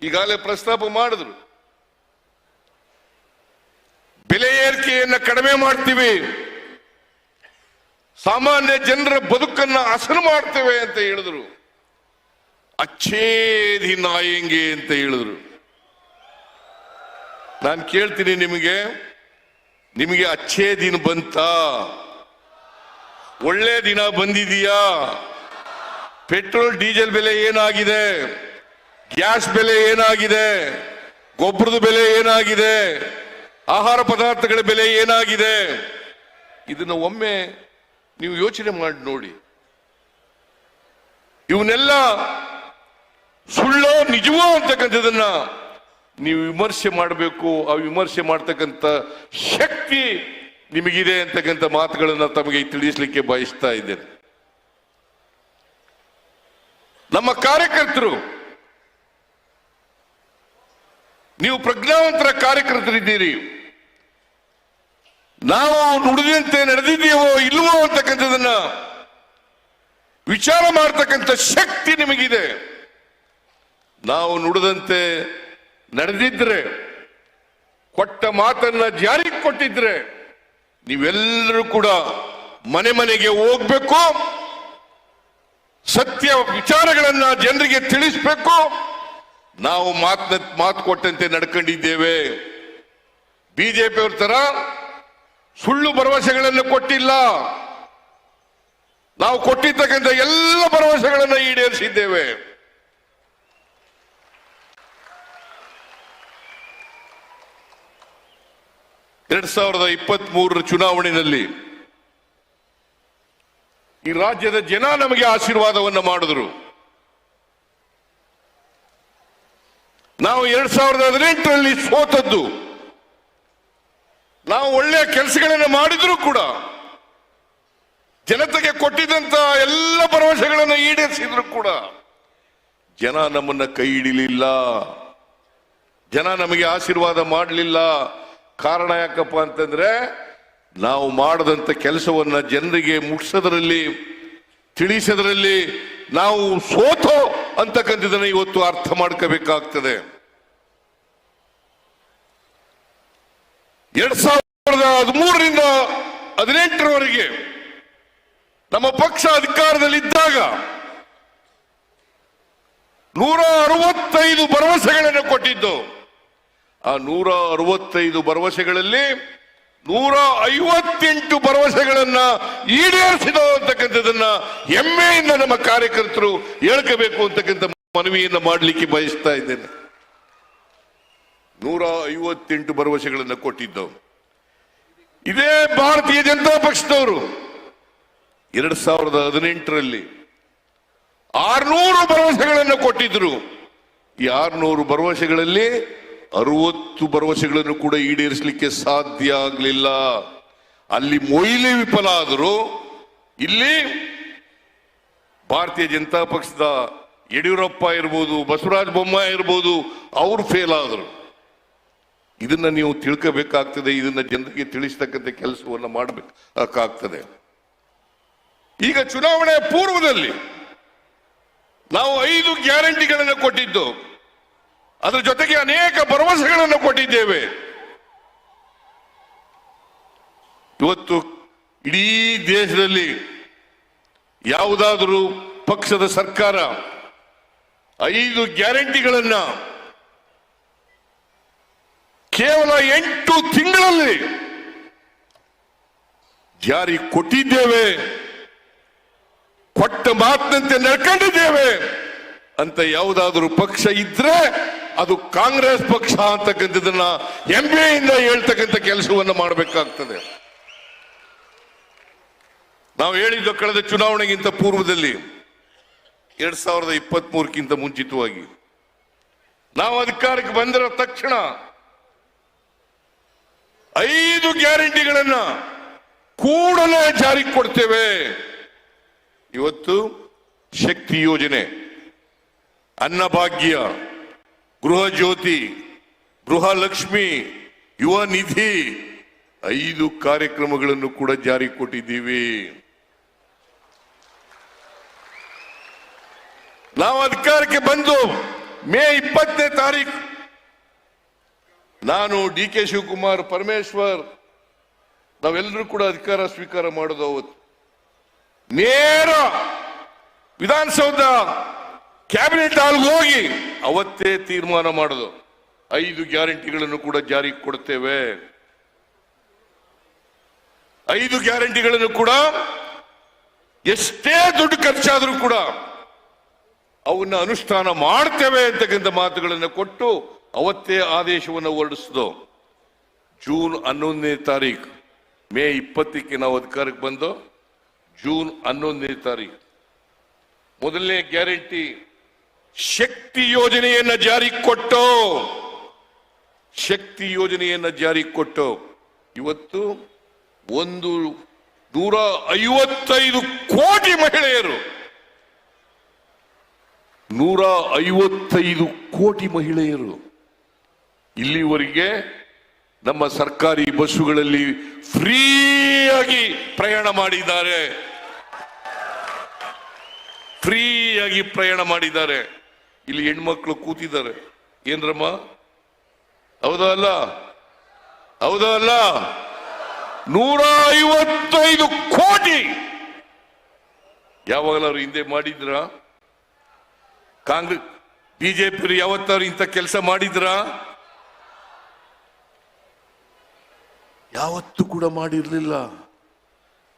ಈಗಾಗಲೇ ಪ್ರಸ್ತಾಪ ಮಾಡಿದ್ರು. ಬೆಲೆ ಏರಿಕೆಯನ್ನ ಕಡಿಮೆ ಮಾಡ್ತೀವಿ, ಸಾಮಾನ್ಯ ಜನರ ಬದುಕನ್ನ ಹಸನು ಮಾಡ್ತೇವೆ ಅಂತ ಹೇಳಿದ್ರು. ಅಚ್ಚೇ ದಿನ ಆಯಂಗೆ ಅಂತ ಹೇಳಿದ್ರು. ನಾನು ಕೇಳ್ತೀನಿ, ನಿಮಗೆ ಅಚ್ಚೇ ದಿನ ಬಂತಾ? ಒಳ್ಳೆ ದಿನ ಬಂದಿದೆಯಾ? ಪೆಟ್ರೋಲ್ ಡೀಸೆಲ್ ಬೆಲೆ ಏನಾಗಿದೆ? ಗ್ಯಾಸ್ ಬೆಲೆ ಏನಾಗಿದೆ? ಗೊಬ್ಬರದ ಬೆಲೆ ಏನಾಗಿದೆ? ಆಹಾರ ಪದಾರ್ಥಗಳ ಬೆಲೆ ಏನಾಗಿದೆ? ಇದನ್ನ ಒಮ್ಮೆ ನೀವು ಯೋಚನೆ ಮಾಡಿ ನೋಡಿ. ಇವನ್ನೆಲ್ಲ ಸುಳ್ಳೋ ನಿಜವೋ ಅಂತಕ್ಕಂಥದನ್ನ ನೀವು ವಿಮರ್ಶೆ ಮಾಡಬೇಕು. ಆ ವಿಮರ್ಶೆ ಮಾಡ್ತಕ್ಕಂಥ ಶಕ್ತಿ ನಿಮಗಿದೆ ಅಂತಕ್ಕಂಥ ಮಾತುಗಳನ್ನ ತಮಗೆ ತಿಳಿಸಲಿಕ್ಕೆ ಬಯಸ್ತಾ ಇದ್ದೇನೆ. ನಮ್ಮ ಕಾರ್ಯಕರ್ತರು, ನೀವು ಪ್ರಜ್ಞಾವಂತರ ಕಾರ್ಯಕರ್ತರಿದ್ದೀರಿ. ನಾವು ನುಡಿದಂತೆ ನಡೆದಿದ್ದೀವೋ ಇಲ್ವೋ ಅಂತಕ್ಕಂಥದನ್ನ ವಿಚಾರ ಮಾಡತಕ್ಕಂಥ ಶಕ್ತಿ ನಿಮಗಿದೆ. ನಾವು ನುಡಿದಂತೆ ನಡೆದಿದ್ರೆ, ಕೊಟ್ಟ ಮಾತನ್ನ ಜಾರಿಗೆ ಕೊಟ್ಟಿದ್ರೆ, ನೀವೆಲ್ಲರೂ ಕೂಡ ಮನೆಗೆ ಹೋಗ್ಬೇಕು, ಸತ್ಯ ವಿಚಾರಗಳನ್ನ ಜನರಿಗೆ ತಿಳಿಸ್ಬೇಕು. ನಾವು ಮಾತು ಕೊಟ್ಟಂತೆ ನಡ್ಕೊಂಡಿದ್ದೇವೆ. ಬಿಜೆಪಿಯವ್ರ ತರ ಸುಳ್ಳು ಭರವಸೆಗಳನ್ನು ಕೊಟ್ಟಿಲ್ಲ. ನಾವು ಕೊಟ್ಟಿರ್ತಕ್ಕಂಥ ಎಲ್ಲ ಭರವಸೆಗಳನ್ನು ಈಡೇರಿಸಿದ್ದೇವೆ. ಎರಡ್ 2023 ಚುನಾವಣೆಯಲ್ಲಿ ಈ ರಾಜ್ಯದ ಜನ ನಮಗೆ ಆಶೀರ್ವಾದವನ್ನು ಮಾಡಿದ್ರು. ನಾವು 2018ರಲ್ಲಿ ಸೋತದ್ದು. ನಾವು ಒಳ್ಳೆಯ ಕೆಲಸಗಳನ್ನು ಮಾಡಿದ್ರು ಕೂಡ, ಜನತೆಗೆ ಕೊಟ್ಟಿದ್ದಂತ ಎಲ್ಲ ಭರವಸೆಗಳನ್ನು ಈಡೇರಿಸಿದ್ರು ಕೂಡ ಜನ ನಮ್ಮನ್ನ ಕೈ ಹಿಡಿಲಿಲ್ಲ. ಜನ ನಮಗೆ ಆಶೀರ್ವಾದ ಮಾಡಲಿಲ್ಲ. ಕಾರಣ ಯಾಕಪ್ಪ ಅಂತಂದ್ರೆ, ನಾವು ಮಾಡದಂತ ಕೆಲಸವನ್ನ ಜನರಿಗೆ ಮುಟ್ಸೋದ್ರಲ್ಲಿ, ತಿಳಿಸೋದ್ರಲ್ಲಿ ನಾವು ಸೋತೋ ಅಂತಕ್ಕಂಥದನ್ನ ಇವತ್ತು ಅರ್ಥ ಮಾಡ್ಕೋಬೇಕಾಗ್ತದೆ. 2013ರಿಂದ 2018ರವರೆಗೆ ನಮ್ಮ ಪಕ್ಷ ಅಧಿಕಾರದಲ್ಲಿದ್ದಾಗ 165 ಭರವಸೆಗಳನ್ನು ಕೊಟ್ಟಿದ್ದು. ಆ 165 ಭರವಸೆಗಳಲ್ಲಿ 158 ಭರವಸೆಗಳನ್ನ ಈಡೇರಿಸಿದ ಅಂತಕ್ಕಂಥದನ್ನ ಹೆಮ್ಮೆಯಿಂದ ನಮ್ಮ ಕಾರ್ಯಕರ್ತರು ಹೇಳ್ಕೋಬೇಕು ಅಂತಕ್ಕಂಥ ಮನವಿಯನ್ನ ಮಾಡಲಿಕ್ಕೆ ಬಯಸ್ತಾ ಇದ್ದೇನೆ. 158 ಭರವಸೆಗಳನ್ನು ಕೊಟ್ಟಿದ್ದವು. ಇದೇ ಭಾರತೀಯ ಜನತಾ ಪಕ್ಷದವರು 2018ರಲ್ಲಿ 600 ಭರವಸೆಗಳನ್ನು ಕೊಟ್ಟಿದ್ರು. ಈ 600 ಭರವಸೆಗಳಲ್ಲಿ 60 ಭರವಸೆಗಳನ್ನು ಕೂಡ ಈಡೇರಿಸಲಿಕ್ಕೆ ಸಾಧ್ಯ ಆಗಲಿಲ್ಲ. ಅಲ್ಲಿ ಮೊಯ್ಲಿ ವಿಫಲ ಆದರು, ಇಲ್ಲಿ ಭಾರತೀಯ ಜನತಾ ಪಕ್ಷದ ಯಡಿಯೂರಪ್ಪ ಇರ್ಬೋದು, ಬಸವರಾಜ ಬೊಮ್ಮಾಯಿ ಇರ್ಬೋದು, ಅವರು ಫೇಲ್ ಆದರು. ಇದನ್ನ ನೀವು ತಿಳ್ಕೋಬೇಕಾಗ್ತದೆ, ಇದನ್ನ ಜನರಿಗೆ ತಿಳಿಸ್ತಕ್ಕಂಥ ಕೆಲಸವನ್ನು ಮಾಡಬೇಕಾಗ್ತದೆ. ಈಗ ಚುನಾವಣೆಯ ಪೂರ್ವದಲ್ಲಿ ನಾವು 5 ಗ್ಯಾರಂಟಿಗಳನ್ನು ಕೊಟ್ಟಿದ್ದು, ಅದರ ಜೊತೆಗೆ ಅನೇಕ ಭರವಸೆಗಳನ್ನು ಕೊಟ್ಟಿದ್ದೇವೆ. ಇವತ್ತು ಇಡೀ ದೇಶದಲ್ಲಿ ಯಾವುದಾದರೂ ಪಕ್ಷದ ಸರ್ಕಾರ 5 ಗ್ಯಾರಂಟಿಗಳನ್ನ ಕೇವಲ 8 ತಿಂಗಳಲ್ಲಿ ಜಾರಿ ಕೊಟ್ಟಿದ್ದೇವೆ, ಕೊಟ್ಟ ಮಾತಿನಂತೆ ನಡ್ಕೊಂಡಿದ್ದೇವೆ ಅಂತ ಯಾವುದಾದರೂ ಪಕ್ಷ ಇದ್ರೆ ಅದು ಕಾಂಗ್ರೆಸ್ ಪಕ್ಷ ಅಂತಕ್ಕಂಥದನ್ನ ಹೆಮ್ಮೆಯಿಂದ ಹೇಳ್ತಕ್ಕಂಥ ಕೆಲಸವನ್ನು ಮಾಡಬೇಕಾಗ್ತದೆ. ನಾವು ಹೇಳಿದ್ದು ಕಳೆದ ಚುನಾವಣೆಗಿಂತ ಪೂರ್ವದಲ್ಲಿ 2023ಕ್ಕಿಂತ ಮುಂಚಿತವಾಗಿ ನಾವು ಅಧಿಕಾರಕ್ಕೆ ಬಂದಿರೋ ತಕ್ಷಣ 5 ಗ್ಯಾರಂಟಿಗಳನ್ನ ಕೂಡಲೇ ಜಾರಿಗೆ ಕೊಡ್ತೇವೆ. ಇವತ್ತು ಶಕ್ತಿ ಯೋಜನೆ, ಅನ್ನಭಾಗ್ಯ, ಗೃಹ ಜ್ಯೋತಿ, ಗೃಹಲಕ್ಷ್ಮಿ, ಯುವ ನಿಧಿ 5 ಕಾರ್ಯಕ್ರಮಗಳನ್ನು ಕೂಡ ಜಾರಿಗೆ ಕೊಟ್ಟಿದ್ದೀವಿ. ನಾವು ಅಧಿಕಾರಕ್ಕೆ ಬಂದು ಮೇ 20ನೇ ತಾರೀಕು ನಾನು DK ಶಿವಕುಮಾರ್, ಪರಮೇಶ್ವರ್ ನಾವೆಲ್ಲರೂ ಕೂಡ ಅಧಿಕಾರ ಸ್ವೀಕಾರ ಮಾಡೋದು. ಅವತ್ತು ನೇರ ವಿಧಾನಸೌಧ ಕ್ಯಾಬಿನೆಟ್ ಹಾಲ್ಗೆ ಹೋಗಿ ಅವತ್ತೇ ತೀರ್ಮಾನ ಮಾಡೋದು, 5 ಗ್ಯಾರಂಟಿಗಳನ್ನು ಕೂಡ ಜಾರಿಗೆ ಕೊಡ್ತೇವೆ. 5 ಗ್ಯಾರಂಟಿಗಳನ್ನು ಕೂಡ ಎಷ್ಟೇ ದುಡ್ಡು ಖರ್ಚಾದರೂ ಕೂಡ ಅವನ್ನ ಅನುಷ್ಠಾನ ಮಾಡ್ತೇವೆ ಅಂತಕ್ಕಂಥ ಮಾತುಗಳನ್ನು ಕೊಟ್ಟು ಅವತ್ತೇ ಆದೇಶವನ್ನು ಹೊರಡಿಸಿದ್ದು. ಜೂನ್ 11ನೇ ತಾರೀಕು, ಮೇ 20ಕ್ಕೆ ನಾವು ಅಧಿಕಾರಕ್ಕೆ ಬಂದು ಜೂನ್ 11ನೇ ತಾರೀಕು ಮೊದಲನೇ ಗ್ಯಾರಂಟಿ ಶಕ್ತಿ ಯೋಜನೆಯನ್ನ ಜಾರಿಗೆ ಕೊಟ್ಟು, ಶಕ್ತಿ ಯೋಜನೆಯನ್ನ ಜಾರಿಗೆ ಕೊಟ್ಟು ಇವತ್ತು 155 ಕೋಟಿ ಮಹಿಳೆಯರು, 155 ಕೋಟಿ ಮಹಿಳೆಯರು ಇಲ್ಲಿವರೆಗೆ ನಮ್ಮ ಸರ್ಕಾರಿ ಬಸ್ಸುಗಳಲ್ಲಿ ಫ್ರೀಯಾಗಿ ಪ್ರಯಾಣ ಮಾಡಿದ್ದಾರೆ. ಫ್ರೀಯಾಗಿ ಪ್ರಯಾಣ ಮಾಡಿದ್ದಾರೆ. ಇಲ್ಲಿ ಹೆಣ್ಮಕ್ಳು ಕೂತಿದ್ದಾರೆ. ಏನ್ರಮ್ಮ, ಹೌದಾ ಅಲ್ಲ? ಹೌದಾ ಅಲ್ಲ? 155 ಕೋಟಿ ಯಾವಾಗಲಾದ್ರು ಹಿಂದೆ ಮಾಡಿದ್ರ? ಕಾಂಗ್ರೆಸ್ ಬಿಜೆಪಿ ಯಾವತ್ತಾರು ಇಂಥ ಕೆಲಸ ಮಾಡಿದ್ರ? ಯಾವತ್ತೂ ಕೂಡ ಮಾಡಿರ್ಲಿಲ್ಲ.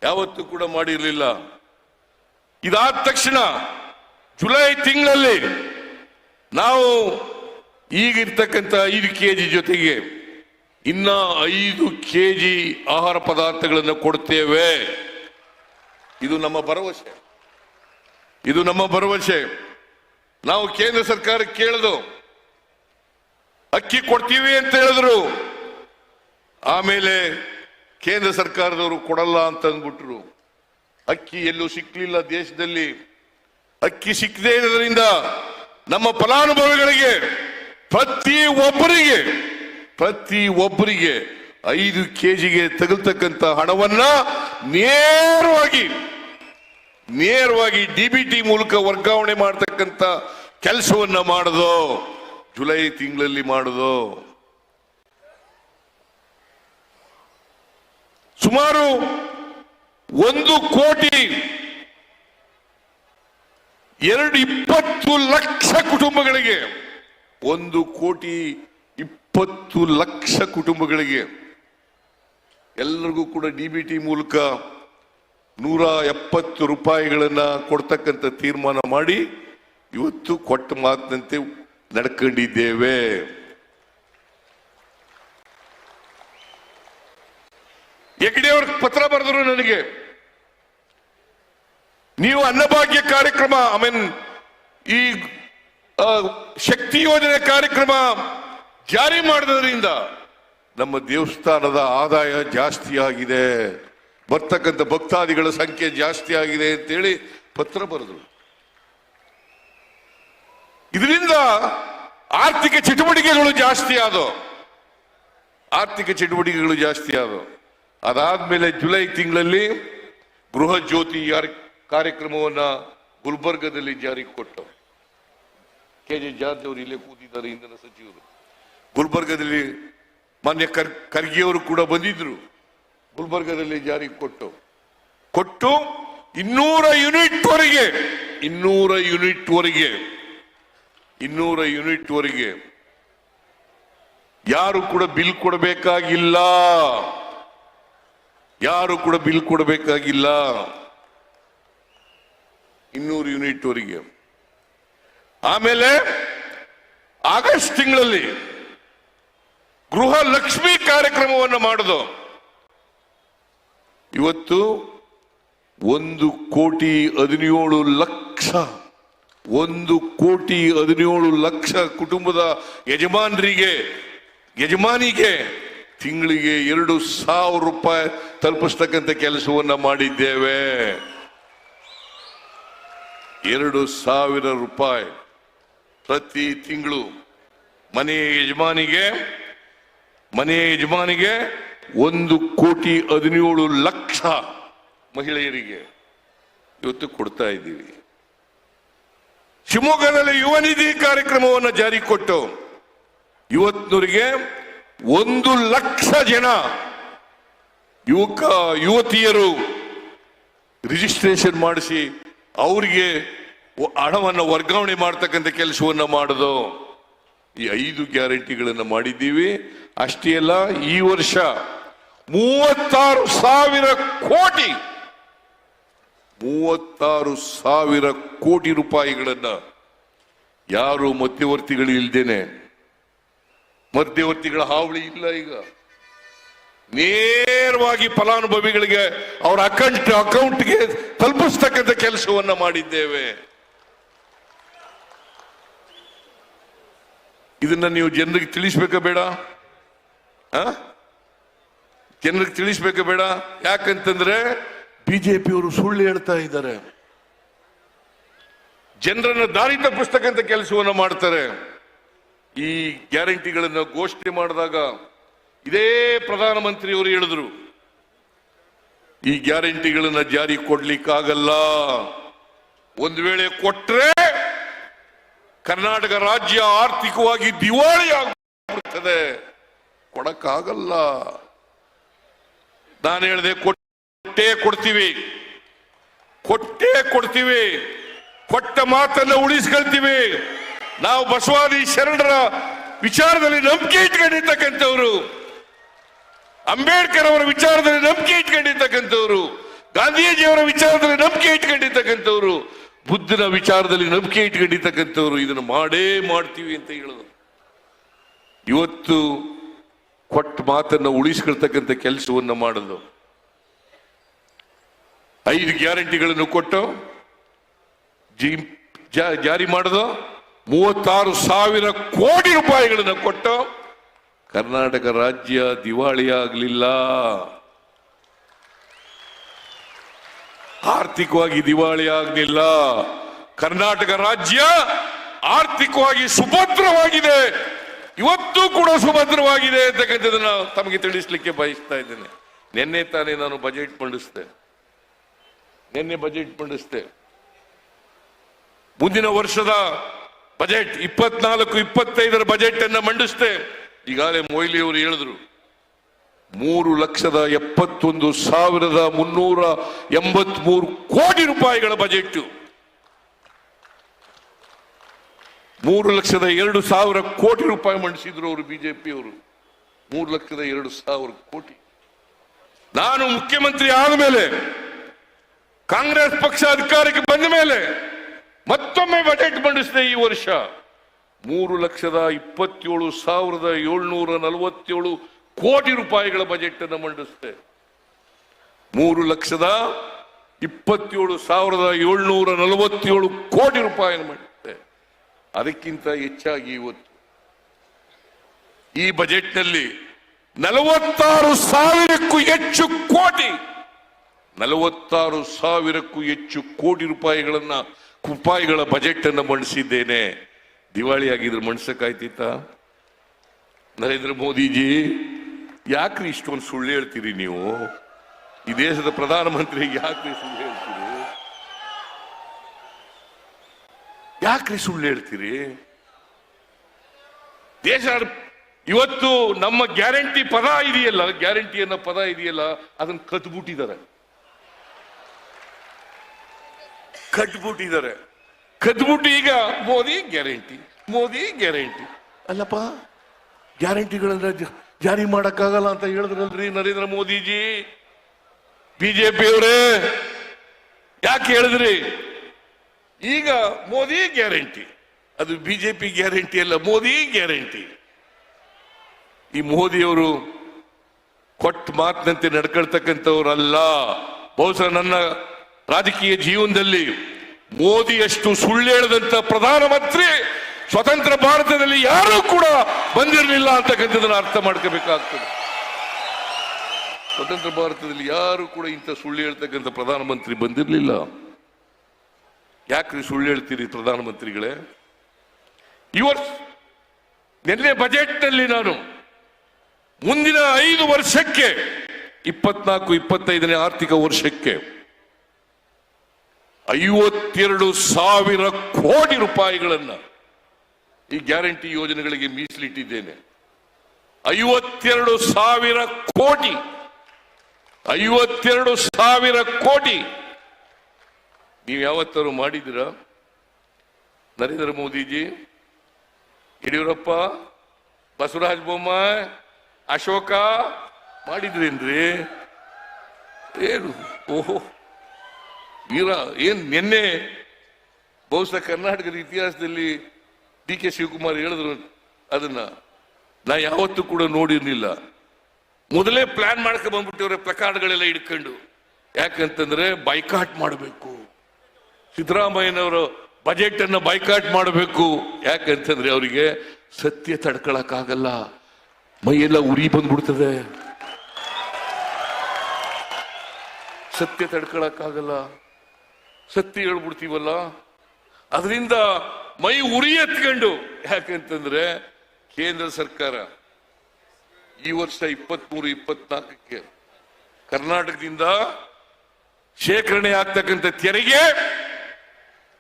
ಯಾವತ್ತೂ ಕೂಡ ಮಾಡಿರ್ಲಿಲ್ಲ. ಇದಾದ ತಕ್ಷಣ ಜುಲೈ ತಿಂಗಳಲ್ಲಿ ನಾವು ಈಗಿರ್ತಕ್ಕಂಥ 5 ಕೆಜಿ ಜೊತೆಗೆ ಇನ್ನ 5 ಕೆಜಿ ಆಹಾರ ಪದಾರ್ಥಗಳನ್ನು ಕೊಡ್ತೇವೆ. ಇದು ನಮ್ಮ ಭರವಸೆ. ಇದು ನಮ್ಮ ಭರವಸೆ. ನಾವು ಕೇಂದ್ರ ಸರ್ಕಾರಕ್ಕೆ ಕೇಳಿದು ಅಕ್ಕಿ ಕೊಡ್ತೀವಿ ಅಂತ ಹೇಳಿದ್ರು. ಆಮೇಲೆ ಕೇಂದ್ರ ಸರ್ಕಾರದವರು ಕೊಡಲ್ಲ ಅಂತ ಅಂದ್ಬಿಟ್ರು. ಅಕ್ಕಿ ಎಲ್ಲೂ ಸಿಕ್ಲಿಲ್ಲ ದೇಶದಲ್ಲಿ. ಅಕ್ಕಿ ಸಿಕ್ಕದೇ ಇರೋದ್ರಿಂದ ನಮ್ಮ ಫಲಾನುಭವಿಗಳಿಗೆ ಪ್ರತಿ ಒಬ್ಬರಿಗೆ 5 ಕೆಜಿಗೆ ತಗಲ್ತಕ್ಕಂಥ ಹಣವನ್ನ ನೇರವಾಗಿ DBT ಮೂಲಕ ವರ್ಗಾವಣೆ ಮಾಡತಕ್ಕಂಥ ಕೆಲಸವನ್ನ ಮಾಡೋದು ಜುಲೈ ತಿಂಗಳಲ್ಲಿ ಮಾಡೋದು. ಸುಮಾರು 1,20 ಲಕ್ಷ ಕುಟುಂಬಗಳಿಗೆ 1,20 ಲಕ್ಷ ಕುಟುಂಬಗಳಿಗೆ ಎಲ್ಲರಿಗೂ ಕೂಡ DBT ಮೂಲಕ 170 ರೂಪಾಯಿಗಳನ್ನ ಕೊಡ್ತಕ್ಕಂಥ ತೀರ್ಮಾನ ಮಾಡಿ ಇವತ್ತು ಕೊಟ್ಟ ಮಾತಿನಂತೆ ನಡ್ಕೊಂಡಿದ್ದೇವೆ. ಹೆಗ್ಡೆ ಅವರು ಪತ್ರ ಬರೆದರು ನನಗೆ, ನೀವು ಅನ್ನಭಾಗ್ಯ ಕಾರ್ಯಕ್ರಮ ಈ ಶಕ್ತಿ ಯೋಜನೆ ಕಾರ್ಯಕ್ರಮ ಜಾರಿ ಮಾಡೋದ್ರಿಂದ ನಮ್ಮ ದೇವಸ್ಥಾನದ ಆದಾಯ ಜಾಸ್ತಿ ಆಗಿದೆ, ಬರ್ತಕ್ಕಂಥ ಭಕ್ತಾದಿಗಳ ಸಂಖ್ಯೆ ಜಾಸ್ತಿ ಆಗಿದೆ ಅಂತೇಳಿ ಪತ್ರ ಬರೆದ್ರು. ಇದರಿಂದ ಆರ್ಥಿಕ ಚಟುವಟಿಕೆಗಳು ಜಾಸ್ತಿ ಆದವು. ಅದಾದ್ಮೇಲೆ ಜುಲೈ ತಿಂಗಳಲ್ಲಿ ಗೃಹ ಜ್ಯೋತಿ ಕಾರ್ಯಕ್ರಮವನ್ನ ಗುಲ್ಬರ್ಗದಲ್ಲಿ ಜಾರಿಗೆ ಕೊಟ್ಟವು. KJ ಜಾರ್ಜ್ ಅವರು ಇಲ್ಲೇ ಕೂತಿದ್ದಾರೆ, ಇಂಧನ ಸಚಿವರು. ಗುಲ್ಬರ್ಗದಲ್ಲಿ ಮಾನ್ಯ ಖರ್ಗೆ ಅವರು ಕೂಡ ಬಂದಿದ್ರು. ಗುಲ್ಬರ್ಗದಲ್ಲಿ ಜಾರಿಗೆ ಕೊಟ್ಟು 200 ಯೂನಿಟ್ ವರೆಗೆ ಯಾರು ಕೂಡ ಬಿಲ್ ಕೊಡಬೇಕಾಗಿಲ್ಲ. 200 ಯೂನಿಟ್ ವರೆಗೆ. ಆಮೇಲೆ ಆಗಸ್ಟ್ ತಿಂಗಳಲ್ಲಿ ಗೃಹ ಲಕ್ಷ್ಮಿ ಕಾರ್ಯಕ್ರಮವನ್ನು ಮಾಡುದು. ಇವತ್ತು 1,17,00,000 ಕುಟುಂಬದ ಯಜಮಾನಿಗೆ ತಿಂಗಳಿಗೆ 2,000 ರೂಪಾಯಿ ತಲುಪಿಸ್ತಕ್ಕಂಥ ಕೆಲಸವನ್ನ ಮಾಡಿದ್ದೇವೆ. 2,000 ರೂಪಾಯಿ ಪ್ರತಿ ತಿಂಗಳು ಮನೆಯ ಯಜಮಾನಿಗೆ 1,17,00,000 ಮಹಿಳೆಯರಿಗೆ ಇವತ್ತು ಕೊಡ್ತಾ ಇದ್ದೀವಿ. ಶಿವಮೊಗ್ಗದಲ್ಲಿ ಯುವ ನಿಧಿ ಕಾರ್ಯಕ್ರಮವನ್ನು ಜಾರಿ ಕೊಟ್ಟು ಇವತ್ತಿನವರಿಗೆ 1,00,000 ಜನ ಯುವತಿಯರು ರಿಜಿಸ್ಟ್ರೇಷನ್ ಮಾಡಿಸಿ ಅವರಿಗೆ ಹಣವನ್ನು ವರ್ಗಾವಣೆ ಮಾಡ್ತಕ್ಕಂಥ ಕೆಲಸವನ್ನ ಮಾಡೋದು. ಈ 5 ಗ್ಯಾರಂಟಿಗಳನ್ನು ಮಾಡಿದ್ದೀವಿ. ಅಷ್ಟೇ ಅಲ್ಲ, ಈ ವರ್ಷ 36,000 ಕೋಟಿ ರೂಪಾಯಿಗಳನ್ನ ಯಾರು ಮಧ್ಯವರ್ತಿಗಳು ಇಲ್ದೇನೆ, ಮಧ್ಯವರ್ತಿಗಳ ಹಾವಳಿ ಇಲ್ಲ, ಈಗ ನೇರವಾಗಿ ಫಲಾನುಭವಿಗಳಿಗೆ ಅವರ ಅಕೌಂಟ್ಗೆ ತಲುಪಿಸ್ತಕ್ಕಂಥ ಕೆಲಸವನ್ನ ಮಾಡಿದ್ದೇವೆ. ಇದನ್ನ ನೀವು ಜನರಿಗೆ ತಿಳಿಸ್ಬೇಕ ಬೇಡ? ಜನರಿಗೆ ತಿಳಿಸ್ಬೇಕ ಬೇಡ? ಯಾಕಂತಂದ್ರೆ ಬಿಜೆಪಿಯವರು ಸುಳ್ಳು ಹೇಳ್ತಾ ಇದ್ದಾರೆ, ಜನರನ್ನ ದಾರಿ ತಪ್ಪಿಸ್ತಕ್ಕಂಥ ಕೆಲಸವನ್ನ ಮಾಡ್ತಾರೆ. ಈ ಗ್ಯಾರಂಟಿಗಳನ್ನು ಘೋಷಣೆ ಮಾಡಿದಾಗ ಇದೇ ಪ್ರಧಾನಮಂತ್ರಿಯವರು ಹೇಳಿದ್ರು, ಈ ಗ್ಯಾರಂಟಿಗಳನ್ನ ಜಾರಿ ಕೊಡ್ಲಿಕ್ಕಾಗಲ್ಲ. ಒಂದು ವೇಳೆ ಕೊಟ್ರೆ ಕರ್ನಾಟಕ ರಾಜ್ಯ ಆರ್ಥಿಕವಾಗಿ ದಿವಾಳಿ ಆಗ್ಬಿಡ್ತದೆ, ಕೊಡಕ್ಕಾಗಲ್ಲ. ನಾನು ಹೇಳಿದೆ, ಕೊಟ್ಟೇ ಕೊಡ್ತೀವಿ, ಕೊಟ್ಟ ಮಾತನ್ನ ಉಳಿಸ್ಕೊಳ್ತೀವಿ. ನಾವು ಬಸವಾದಿ ಶರಣರ ವಿಚಾರದಲ್ಲಿ ನಂಬಿಕೆ ಇಟ್ಕೊಂಡಿರ್ತಕ್ಕಂಥವ್ರು, ಅಂಬೇಡ್ಕರ್ ಅವರ ವಿಚಾರದಲ್ಲಿ ನಂಬಿಕೆ ಇಟ್ಕೊಂಡಿರ್ತಕ್ಕಂಥವ್ರು, ಗಾಂಧೀಜಿಯವರ ವಿಚಾರದಲ್ಲಿ ನಂಬಿಕೆ ಇಟ್ಕೊಂಡಿರ್ತಕ್ಕಂಥವ್ರು, ಬುದ್ಧನ ವಿಚಾರದಲ್ಲಿ ನಂಬಿಕೆ ಇಟ್ಕೊಂಡಿರ್ತಕ್ಕಂಥವ್ರು ಇದನ್ನು ಮಾಡ್ತೀವಿ ಅಂತ ಹೇಳೋದು. ಇವತ್ತು ಕೊಟ್ಟ ಮಾತನ್ನ ಉಳಿಸ್ಕೊಳ್ತಕ್ಕಂಥ ಕೆಲಸವನ್ನ ಮಾಡೋದು. 5 ಗ್ಯಾರಂಟಿಗಳನ್ನು ಕೊಟ್ಟು ಜಾರಿ ಮಾಡೋದು. 36,000 ಕೋಟಿ ರೂಪಾಯಿಗಳನ್ನು ಕೊಟ್ಟು ಕರ್ನಾಟಕ ರಾಜ್ಯ ದಿವಾಳಿ ಆಗಲಿಲ್ಲ, ಆರ್ಥಿಕವಾಗಿ ದಿವಾಳಿ ಆಗಲಿಲ್ಲ. ಕರ್ನಾಟಕ ರಾಜ್ಯ ಆರ್ಥಿಕವಾಗಿ ಸುಭದ್ರವಾಗಿದೆ, ಇವತ್ತು ಕೂಡ ಸುಭದ್ರವಾಗಿದೆ ಅಂತಕ್ಕಂಥದ್ದನ್ನ ತಮಗೆ ತಿಳಿಸ್ಲಿಕ್ಕೆ ಬಯಸ್ತಾ ಇದ್ದೇನೆ. ನಿನ್ನೆ ತಾನೇ ನಾನು ಬಜೆಟ್ ಮಂಡಿಸಿದೆ. ಮುಂದಿನ ವರ್ಷದ ಬಜೆಟ್ 24-25 ಬಜೆಟ್ ಅನ್ನ ಮಂಡಿಸಿದೆ. ಈಗಾಗಲೇ ಮೊಯ್ಲಿ ಅವರು ಹೇಳಿದ್ರು, 3,71,383 ಕೋಟಿ ರೂಪಾಯಿಗಳ ಬಜೆಟ್. 3,02,000 ಕೋಟಿ ರೂಪಾಯಿ ಮಂಡಿಸಿದ್ರು ಅವರು, ಬಿಜೆಪಿಯವರು. 3,02,000 ಕೋಟಿ. ನಾನು ಮುಖ್ಯಮಂತ್ರಿ ಆದ ಮೇಲೆ, ಕಾಂಗ್ರೆಸ್ ಪಕ್ಷ ಅಧಿಕಾರಕ್ಕೆ ಬಂದ ಮೇಲೆ ಮತ್ತೊಮ್ಮೆ ಬಜೆಟ್ ಮಂಡಿಸಿದೆ. ಈ ವರ್ಷ 3,27,747 ಕೋಟಿ ರೂಪಾಯಿಗಳ ಬಜೆಟ್ ಅನ್ನು ಮಂಡಿಸಿದೆ. 27,747 ಕೋಟಿ ರೂಪಾಯಿಯನ್ನು ಮಾಡಿದೆ. ಅದಕ್ಕಿಂತ ಹೆಚ್ಚಾಗಿ ಇವತ್ತು ಈ ಬಜೆಟ್ನಲ್ಲಿ 46,000ಕ್ಕೂ ಹೆಚ್ಚು ಕೋಟಿ 46,000ಕ್ಕೂ ಹೆಚ್ಚು ಕೋಟಿ ರೂಪಾಯಿಗಳ ಬಜೆಟ್ ಅನ್ನು ಮಂಡಿಸಿದ್ದೇನೆ. ದಿವಾಳಿ ಆಗಿದ್ರೆ ಮಂಡಿಸಕ್ಕಾಯ್ತಿತ್ತ? ನರೇಂದ್ರ ಮೋದಿಜಿ, ಯಾಕ್ರಿ ಇಷ್ಟೊಂದು ಸುಳ್ಳು ಹೇಳ್ತೀರಿ ನೀವು? ಈ ದೇಶದ ಪ್ರಧಾನಮಂತ್ರಿಗೆ ಯಾಕ್ರಿ ಸುಳ್ಳು ಹೇಳ್ತೀರಿ? ಯಾಕ್ರಿ ಸುಳ್ಳು ಹೇಳ್ತೀರಿ? ದೇಶ ಇವತ್ತು ನಮ್ಮ ಗ್ಯಾರಂಟಿ ಪದ ಇದೆಯಲ್ಲ, ಗ್ಯಾರಂಟಿ ಅನ್ನೋ ಪದ ಇದೆಯಲ್ಲ, ಅದನ್ನ ಕದ್ಬಿಟ್ಟಿದ್ದಾರೆ. ಕದ್ಬಿಟ್ಟು ಈಗ ಮೋದಿ ಗ್ಯಾರಂಟಿ ಅಲ್ಲಪ್ಪ, ಗ್ಯಾರಂಟಿಗಳನ್ನ ಜಾರಿ ಮಾಡಕ್ಕಾಗಲ್ಲ ಅಂತ ಹೇಳಿದ್ರಲ್ರಿ ನರೇಂದ್ರ ಮೋದಿಜಿ. ಬಿಜೆಪಿ ಅವರೇ ಯಾಕೆ ಹೇಳಿದ್ರಿ? ಈಗ ಮೋದಿ ಗ್ಯಾರಂಟಿ, ಅದು ಬಿಜೆಪಿ ಗ್ಯಾರಂಟಿ ಅಲ್ಲ, ಮೋದಿ ಗ್ಯಾರಂಟಿ. ಈ ಮೋದಿಯವರು ಕೊಟ್ಟ ಮಾತಿನಂತೆ ನಡ್ಕೊಳ್ತಕ್ಕಂಥವ್ರಲ್ಲ. ಬಹುಶಃ ನನ್ನ ರಾಜಕೀಯ ಜೀವನದಲ್ಲಿ ಮೋದಿಯಷ್ಟು ಸುಳ್ಳು ಹೇಳದಂತ ಪ್ರಧಾನಮಂತ್ರಿ ಸ್ವತಂತ್ರ ಭಾರತದಲ್ಲಿ ಯಾರೂ ಕೂಡ ಬಂದಿರಲಿಲ್ಲ ಅಂತಕ್ಕಂಥದ್ದನ್ನು ಅರ್ಥ ಮಾಡ್ಕೋಬೇಕಾಗ್ತದೆ. ಸ್ವತಂತ್ರ ಭಾರತದಲ್ಲಿ ಯಾರು ಕೂಡ ಇಂಥ ಸುಳ್ಳು ಹೇಳ್ತಕ್ಕಂಥ ಪ್ರಧಾನಮಂತ್ರಿ ಬಂದಿರಲಿಲ್ಲ. ಯಾಕ್ರಿ ಸುಳ್ಳು ಹೇಳ್ತೀರಿ ಪ್ರಧಾನಮಂತ್ರಿಗಳೇ? ನಿನ್ನೆ ಬಜೆಟ್ ನಲ್ಲಿ ನಾನು ಮುಂದಿನ 5 ವರ್ಷಕ್ಕೆ 24-25ನೇ ಆರ್ಥಿಕ ವರ್ಷಕ್ಕೆ 52,000 ಕೋಟಿ ರೂಪಾಯಿಗಳನ್ನ ಈ ಗ್ಯಾರಂಟಿ ಯೋಜನೆಗಳಿಗೆ ಮೀಸಲಿಟ್ಟಿದ್ದೇನೆ. 52,000 ಕೋಟಿ 52,000 ಕೋಟಿ. ನೀವು ಯಾವತ್ತಾರು ಮಾಡಿದ್ದೀರಾ? ನರೇಂದ್ರ ಮೋದಿಜಿ, ಯಡಿಯೂರಪ್ಪ, ಬಸವರಾಜ ಬೊಮ್ಮಾಯಿ, ಅಶೋಕ ಮಾಡಿದ್ರೇನ್ರಿ? ಏನು ಓಹೋ ವೀರ, ಏನ್ ನಿನ್ನೆ ಬಹುಶಃ ಕರ್ನಾಟಕದ ಇತಿಹಾಸದಲ್ಲಿ ಡಿ ಕೆ ಶಿವಕುಮಾರ್ ಹೇಳಿದ್ರು, ಅದನ್ನ ನಾ ಯಾವತ್ತೂ ಕೂಡ ನೋಡಿರ್ಲಿಲ್ಲ. ಮೊದಲೇ ಪ್ಲಾನ್ ಮಾಡ್ಕೊಂಡು ಬಂದ್ಬಿಟ್ಟಿವ್ರೆ ಪ್ಲಕಾರ್ಡ್ಗಳೆಲ್ಲ ಇಟ್ಕೊಂಡು. ಯಾಕಂತಂದ್ರೆ ಬೈಕಾಟ್ ಮಾಡಬೇಕು, ಸಿದ್ದರಾಮಯ್ಯನವರ ಬಜೆಟ್ ಅನ್ನ ಬೈಕಾಟ್ ಮಾಡಬೇಕು. ಯಾಕಂತಂದ್ರೆ ಅವರಿಗೆ ಸತ್ಯ ತಡ್ಕೊಳಕ್ಕಾಗಲ್ಲ, ಮೈಯೆಲ್ಲ ಉರಿ ಬಂದ್ಬಿಡ್ತದೆ. ಸತ್ಯ ತಡ್ಕೊಳಕ್ಕಾಗಲ್ಲ, ಸತ್ಯ ಹೇಳ್ಬಿಡ್ತೀವಲ್ಲ, ಅದರಿಂದ ಮೈ ಉರಿ ಎತ್ಕೊಂಡು. ಯಾಕಂತಂದ್ರೆ ಕೇಂದ್ರ ಸರ್ಕಾರ ಈ ವರ್ಷ 23-24ಕ್ಕೆ ಕರ್ನಾಟಕದಿಂದ ಶೇಖರಣೆ ಆಗ್ತಕ್ಕಂಥ ತೆರಿಗೆ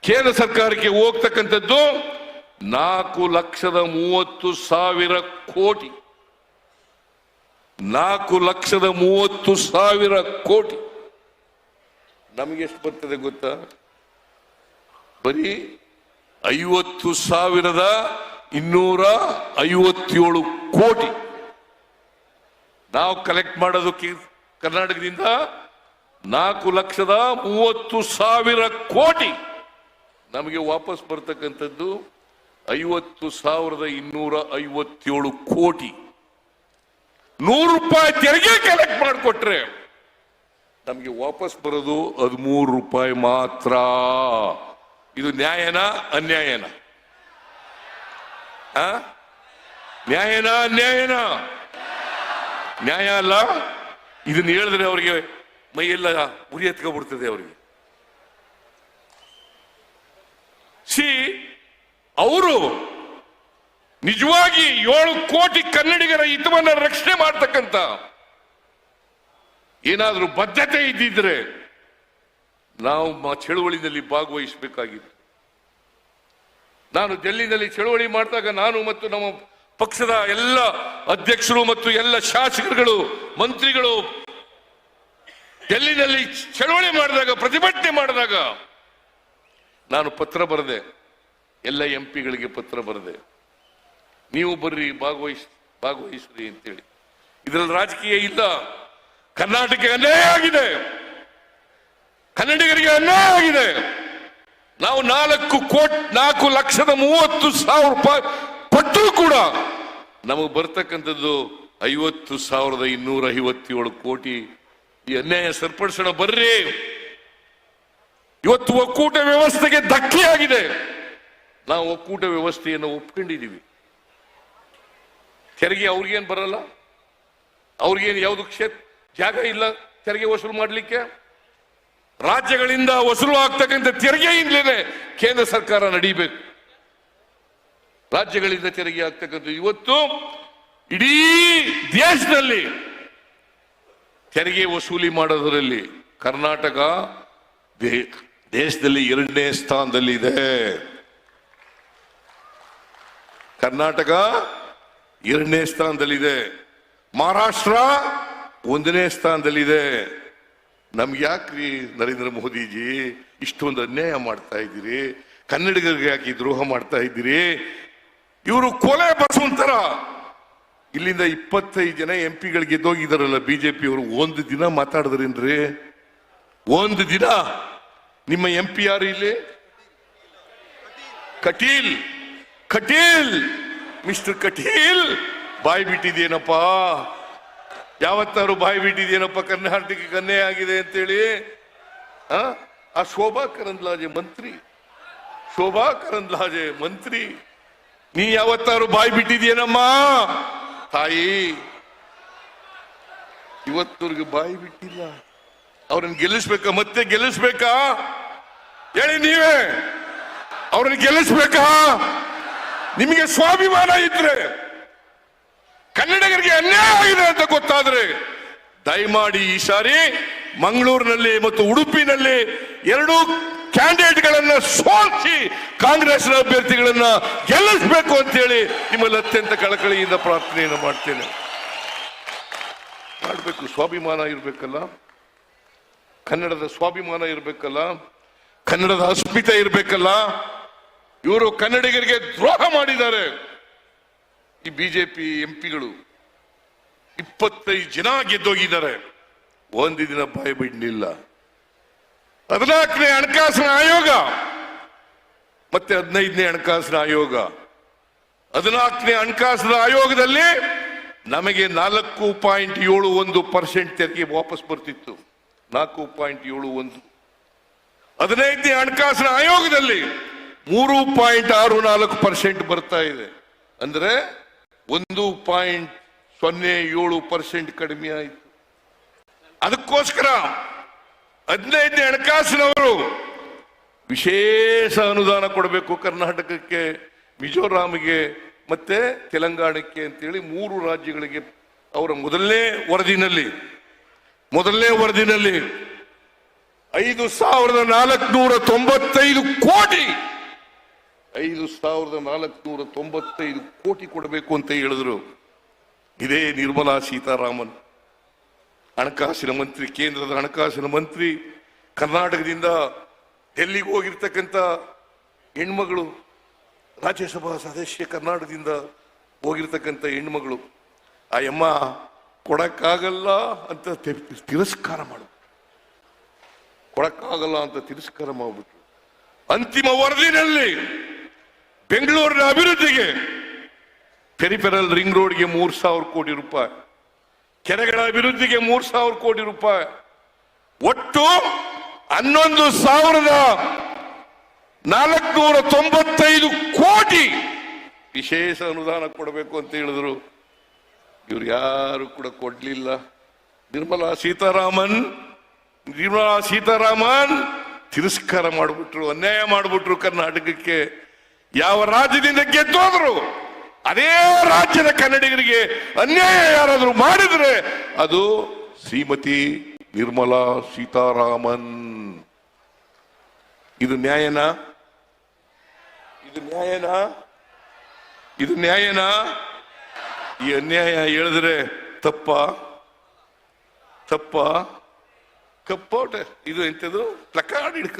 ಕೇಂದ್ರ ಸರ್ಕಾರಕ್ಕೆ ಹೋಗ್ತಕ್ಕಂಥದ್ದು 4,30,000 ಕೋಟಿ. 4,30,000 ಕೋಟಿ. ನಮಗೆ ಎಷ್ಟು ಬರ್ತದೆ ಗೊತ್ತಾ? ಬರೀ 50,257 ಕೋಟಿ ನಾವು ಕಲೆಕ್ಟ್ ಮಾಡೋದಕ್ಕೆ ಕರ್ನಾಟಕದಿಂದ 4,30,000 ಕೋಟಿ. ನಮಗೆ ವಾಪಸ್ ಬರ್ತಕ್ಕಂಥದ್ದು 50,257 ಕೋಟಿ. 100 ರೂಪಾಯಿ ತೆರಿಗೆ ಕಲೆಕ್ಟ್ ಮಾಡಿಕೊಟ್ರೆ ನಮಗೆ ವಾಪಸ್ ಬರೋದು 13 ರೂಪಾಯಿ ಮಾತ್ರ. ಇದು ನ್ಯಾಯನಾ ಅನ್ಯಾಯನಾ? ನ್ಯಾಯನಾ ಅನ್ಯಾಯನಾ? ನ್ಯಾಯ ಅಲ್ಲ. ಇದನ್ನ ಹೇಳಿದ್ರೆ ಅವರಿಗೆ ಮೈಯೆಲ್ಲ ಉರಿ ಎತ್ಕೊಬಿಡ್ತದೆ ಅವರಿಗೆ. ಅವರು ನಿಜವಾಗಿ 7 ಕೋಟಿ ಕನ್ನಡಿಗರ ಹಿತವನ್ನ ರಕ್ಷಣೆ ಮಾಡ್ತಕ್ಕಂಥ ಏನಾದ್ರೂ ಬದ್ಧತೆ ಇದ್ದಿದ್ರೆ ನಾವು ಚಳುವಳಿನಲ್ಲಿ ಭಾಗವಹಿಸಬೇಕಾಗಿತ್ತು. ನಾನು ಡೆಲ್ಲಿನಲ್ಲಿ ಚಳುವಳಿ ಮಾಡಿದಾಗ ನಾನು ಮತ್ತು ನಮ್ಮ ಪಕ್ಷದ ಎಲ್ಲ ಅಧ್ಯಕ್ಷರು ಮತ್ತು ಎಲ್ಲ ಶಾಸಕರುಗಳು, ಮಂತ್ರಿಗಳು ಡೆಲ್ಲಿನಲ್ಲಿ ಚಳುವಳಿ ಮಾಡಿದಾಗ, ಪ್ರತಿಭಟನೆ ಮಾಡಿದಾಗ ನಾನು ಪತ್ರ ಬರೆದೆ, ಎಲ್ಲ ಎಂಪಿಗಳಿಗೆ ಪತ್ರ ಬರೆದೆ, ನೀವು ಬರ್ರಿ ಭಾಗವಹಿಸ್ರಿ ಅಂತೇಳಿ. ಇದರಲ್ಲಿ ರಾಜಕೀಯ ಇಲ್ಲ. ಕರ್ನಾಟಕ ಅನ್ಯಾಯ ಆಗಿದೆ, ಕನ್ನಡಿಗರಿಗೆ ಅನ್ಯಾಯ ಆಗಿದೆ. ನಾವು 4,30,000 ರೂಪಾಯಿ ಕೊಟ್ಟರೂ ಕೂಡ ನಮಗೆ ಬರ್ತಕ್ಕಂಥದ್ದು 50,257 ಕೋಟಿ. ಈ ಅನ್ಯಾಯ ಸರಿಪಡಿಸೋಣ ಬರ್ರಿ. ಇವತ್ತು ಒಕ್ಕೂಟ ವ್ಯವಸ್ಥೆಗೆ ಧಕ್ಕೆಯಾಗಿದೆ. ನಾವು ಒಕ್ಕೂಟ ವ್ಯವಸ್ಥೆಯನ್ನು ಒಪ್ಕೊಂಡಿದ್ದೀವಿ. ತೆರಿಗೆ ಅವ್ರಿಗೇನು ಬರಲ್ಲ, ಅವ್ರಿಗೇನು ಯಾವುದು ಜಾಗ ಇಲ್ಲ ತೆರಿಗೆ ವಸೂಲು ಮಾಡಲಿಕ್ಕೆ. ರಾಜ್ಯಗಳಿಂದ ವಸೂಲು ಆಗ್ತಕ್ಕಂಥ ತೆರಿಗೆಯಿಂದಲೇ ಕೇಂದ್ರ ಸರ್ಕಾರ ನಡೀಬೇಕು. ರಾಜ್ಯಗಳಿಂದ ತೆರಿಗೆ ಆಗ್ತಕ್ಕಂಥ ಇವತ್ತು ಇಡೀ ದೇಶದಲ್ಲಿ ತೆರಿಗೆ ವಸೂಲಿ ಮಾಡೋದರಲ್ಲಿ ಕರ್ನಾಟಕ ದೇಶದಲ್ಲಿ 2ನೇ ಸ್ಥಾನದಲ್ಲಿದೆ. ಕರ್ನಾಟಕ 2ನೇ ಸ್ಥಾನದಲ್ಲಿದೆ. ಮಹಾರಾಷ್ಟ್ರ 1ನೇ ಸ್ಥಾನದಲ್ಲಿದೆ. ನಮ್ಗೆ ಯಾಕ್ರಿ ನರೇಂದ್ರ ಮೋದಿಜಿ ಇಷ್ಟೊಂದು ಅನ್ಯಾಯ ಮಾಡ್ತಾ ಇದ್ದೀರಿ? ಕನ್ನಡಿಗರಿಗೆ ಯಾಕೆ ದ್ರೋಹ ಮಾಡ್ತಾ ಇದ್ದೀರಿ? ಇವರು ಕೊಲೆ ಬಸವಂತರ ಇಲ್ಲಿಂದ 25 ಜನ MP ಗಳು ಗೆದ್ದೋಗಿದಾರಲ್ಲ ಬಿಜೆಪಿ ಅವರು. ಒಂದು ದಿನ ಮಾತಾಡಿದ್ರೇನ್ರಿ? ಒಂದು ದಿನ ನಿಮ್ಮ MP ಯಾರು ಇಲ್ಲಿ? ಕಟೀಲ್ ಮಿಸ್ಟರ್ ಕಟೀಲ್ ಬಾಯಿ ಬಿಟ್ಟಿದೇನಪ್ಪ? ಯಾವತ್ತಾರು ಬಾಯಿ ಬಿಟ್ಟಿದೇನಪ್ಪ ಕರ್ನಾಟಕಕ್ಕೆ ಅನ್ಯಾಯ ಆಗಿದೆ ಅಂತೇಳಿ? ಆ ಶೋಭಾ ಕರಂದ್ಲಾಜೆ ಮಂತ್ರಿ ನೀ ಯಾವತ್ತಾರು ಬಾಯಿ ಬಿಟ್ಟಿದೇನಮ್ಮ? ತಾಯಿ ಇವತ್ತವ್ರಿಗೆ ಬಾಯಿ ಬಿಟ್ಟಿಲ್ಲ. ಅವ್ರನ್ನ ಗೆಲ್ಲಿಸ್ಬೇಕಾ? ಮತ್ತೆ ಗೆಲ್ಲಿಸ್ಬೇಕಾ? ಹೇಳಿ ನೀವೇ, ಅವ್ರನ್ನ ಗೆಲ್ಲಿಸ್ಬೇಕಾ? ನಿಮಗೆ ಸ್ವಾಭಿಮಾನ ಇದ್ರೆ, ಕನ್ನಡಿಗರಿಗೆ ಅನ್ಯಾಯ ಆಗಿದೆ ಅಂತ ಗೊತ್ತಾದ್ರೆ ದಯಮಾಡಿ ಈ ಸಾರಿ ಮಂಗಳೂರಿನಲ್ಲಿ ಮತ್ತು ಉಡುಪಿನಲ್ಲಿ 2 ಕ್ಯಾಂಡಿಡೇಟ್ಗಳನ್ನ ಸೋಲಿಸಿ ಕಾಂಗ್ರೆಸ್ ಅಭ್ಯರ್ಥಿಗಳನ್ನ ಗೆಲ್ಲಿಸಬೇಕು ಅಂತ ಹೇಳಿ ನಿಮ್ಮಲ್ಲಿ ಅತ್ಯಂತ ಕಳಕಳಿಯಿಂದ ಪ್ರಾರ್ಥನೆಯನ್ನು ಮಾಡ್ತೇನೆ. ಮಾಡಬೇಕು. ಸ್ವಾಭಿಮಾನ ಇರಬೇಕಲ್ಲ, ಕನ್ನಡದ ಸ್ವಾಭಿಮಾನ ಇರಬೇಕಲ್ಲ, ಕನ್ನಡದ ಅಸ್ಮಿತೆ ಇರಬೇಕಲ್ಲ. ಇವರು ಕನ್ನಡಿಗರಿಗೆ ದ್ರೋಹ ಮಾಡಿದ್ದಾರೆ. ಈ ಬಿಜೆಪಿ MP ಗಳು 25 ಜನ ಗೆದ್ದೋಗಿದ್ದಾರೆ. ಒಂದು ದಿನ ಬಾಯಿ ಬಿಡಲಿಲ್ಲ. 14ನೇ ಹಣಕಾಸಿನ ಆಯೋಗ ಮತ್ತೆ 15ನೇ ಹಣಕಾಸಿನ ಆಯೋಗ. 14ನೇ ಹಣಕಾಸಿನ ಆಯೋಗದಲ್ಲಿ ನಮಗೆ 4.71% ತೆರಿಗೆ ವಾಪಸ್ ಬರ್ತಿತ್ತು. 4.71. 15ನೇ ಹಣಕಾಸಿನ ಆಯೋಗದಲ್ಲಿ 3.64% ಬರ್ತಾ ಇದೆ. ಅಂದ್ರೆ 1.07% ಕಡಿಮೆ ಆಯಿತು. ಅದಕ್ಕೋಸ್ಕರ 15ನೇ ಹಣಕಾಸಿನವರು ವಿಶೇಷ ಅನುದಾನ ಕೊಡಬೇಕು ಕರ್ನಾಟಕಕ್ಕೆ, ಮಿಜೋರಾಂಗೆ ಮತ್ತೆ ತೆಲಂಗಾಣಕ್ಕೆ ಅಂತೇಳಿ 3 ರಾಜ್ಯಗಳಿಗೆ ಅವರ ಮೊದಲನೇ ವರದಿನಲ್ಲಿ 5,495 ಕೋಟಿ 5,495 ಕೋಟಿ ಕೊಡಬೇಕು ಅಂತ ಹೇಳಿದ್ರು. ಇದೇ ನಿರ್ಮಲಾ ಸೀತಾರಾಮನ್ ಹಣಕಾಸಿನ ಮಂತ್ರಿ, ಕೇಂದ್ರದ ಹಣಕಾಸಿನ ಮಂತ್ರಿ, ಕರ್ನಾಟಕದಿಂದ ಡೆಲ್ಲಿಗೆ ಹೋಗಿರ್ತಕ್ಕಂಥ ಹೆಣ್ಮಗಳು, ರಾಜ್ಯಸಭಾ ಸದಸ್ಯ, ಕರ್ನಾಟಕದಿಂದ ಹೋಗಿರ್ತಕ್ಕಂಥ ಹೆಣ್ಮಗಳು, ಆ ಅಮ್ಮ ಕೊಡಕ್ಕಾಗಲ್ಲ ಅಂತ ತಿರಸ್ಕಾರ ಮಾಡಿಬಿಟ್ರು. ಅಂತಿಮ ವರದಿನಲ್ಲಿ ಬೆಂಗಳೂರಿನ ಅಭಿವೃದ್ಧಿಗೆ, ಪೆರಿಫೆರಲ್ ರಿಂಗ್ ರೋಡ್ಗೆ 3,000 ಕೋಟಿ ರೂಪಾಯಿ, ಕೆರೆಗಳ ಅಭಿವೃದ್ಧಿಗೆ 3,000 ಕೋಟಿ ರೂಪಾಯಿ, ಒಟ್ಟು 11,495 ಕೋಟಿ ವಿಶೇಷ ಅನುದಾನ ಕೊಡಬೇಕು ಅಂತ ಹೇಳಿದ್ರು. ಇವ್ರು ಯಾರು ಕೂಡ ಕೊಡ್ಲಿಲ್ಲ. ನಿರ್ಮಲಾ ಸೀತಾರಾಮನ್ ತಿರಸ್ಕಾರ ಮಾಡಿಬಿಟ್ರು, ಅನ್ಯಾಯ ಮಾಡಿಬಿಟ್ರು ಕರ್ನಾಟಕಕ್ಕೆ. ಯಾವ ರಾಜ್ಯದಿಂದ ಗೆದ್ದೋದ್ರು ಅದೇ ರಾಜ್ಯದ ಕನ್ನಡಿಗರಿಗೆ ಅನ್ಯಾಯ ಯಾರಾದರೂ ಮಾಡಿದ್ರೆ ಅದು ಶ್ರೀಮತಿ ನಿರ್ಮಲಾ ಸೀತಾರಾಮನ್. ಇದು ನ್ಯಾಯನಾ? ಈ ಅನ್ಯಾಯ ಹೇಳಿದ್ರೆ ಕಪ್ಪೋಟ ಇದು ಎಂತದು? ಪ್ಲಕಾರ್ಡ್ ಹಿಡ್ಕ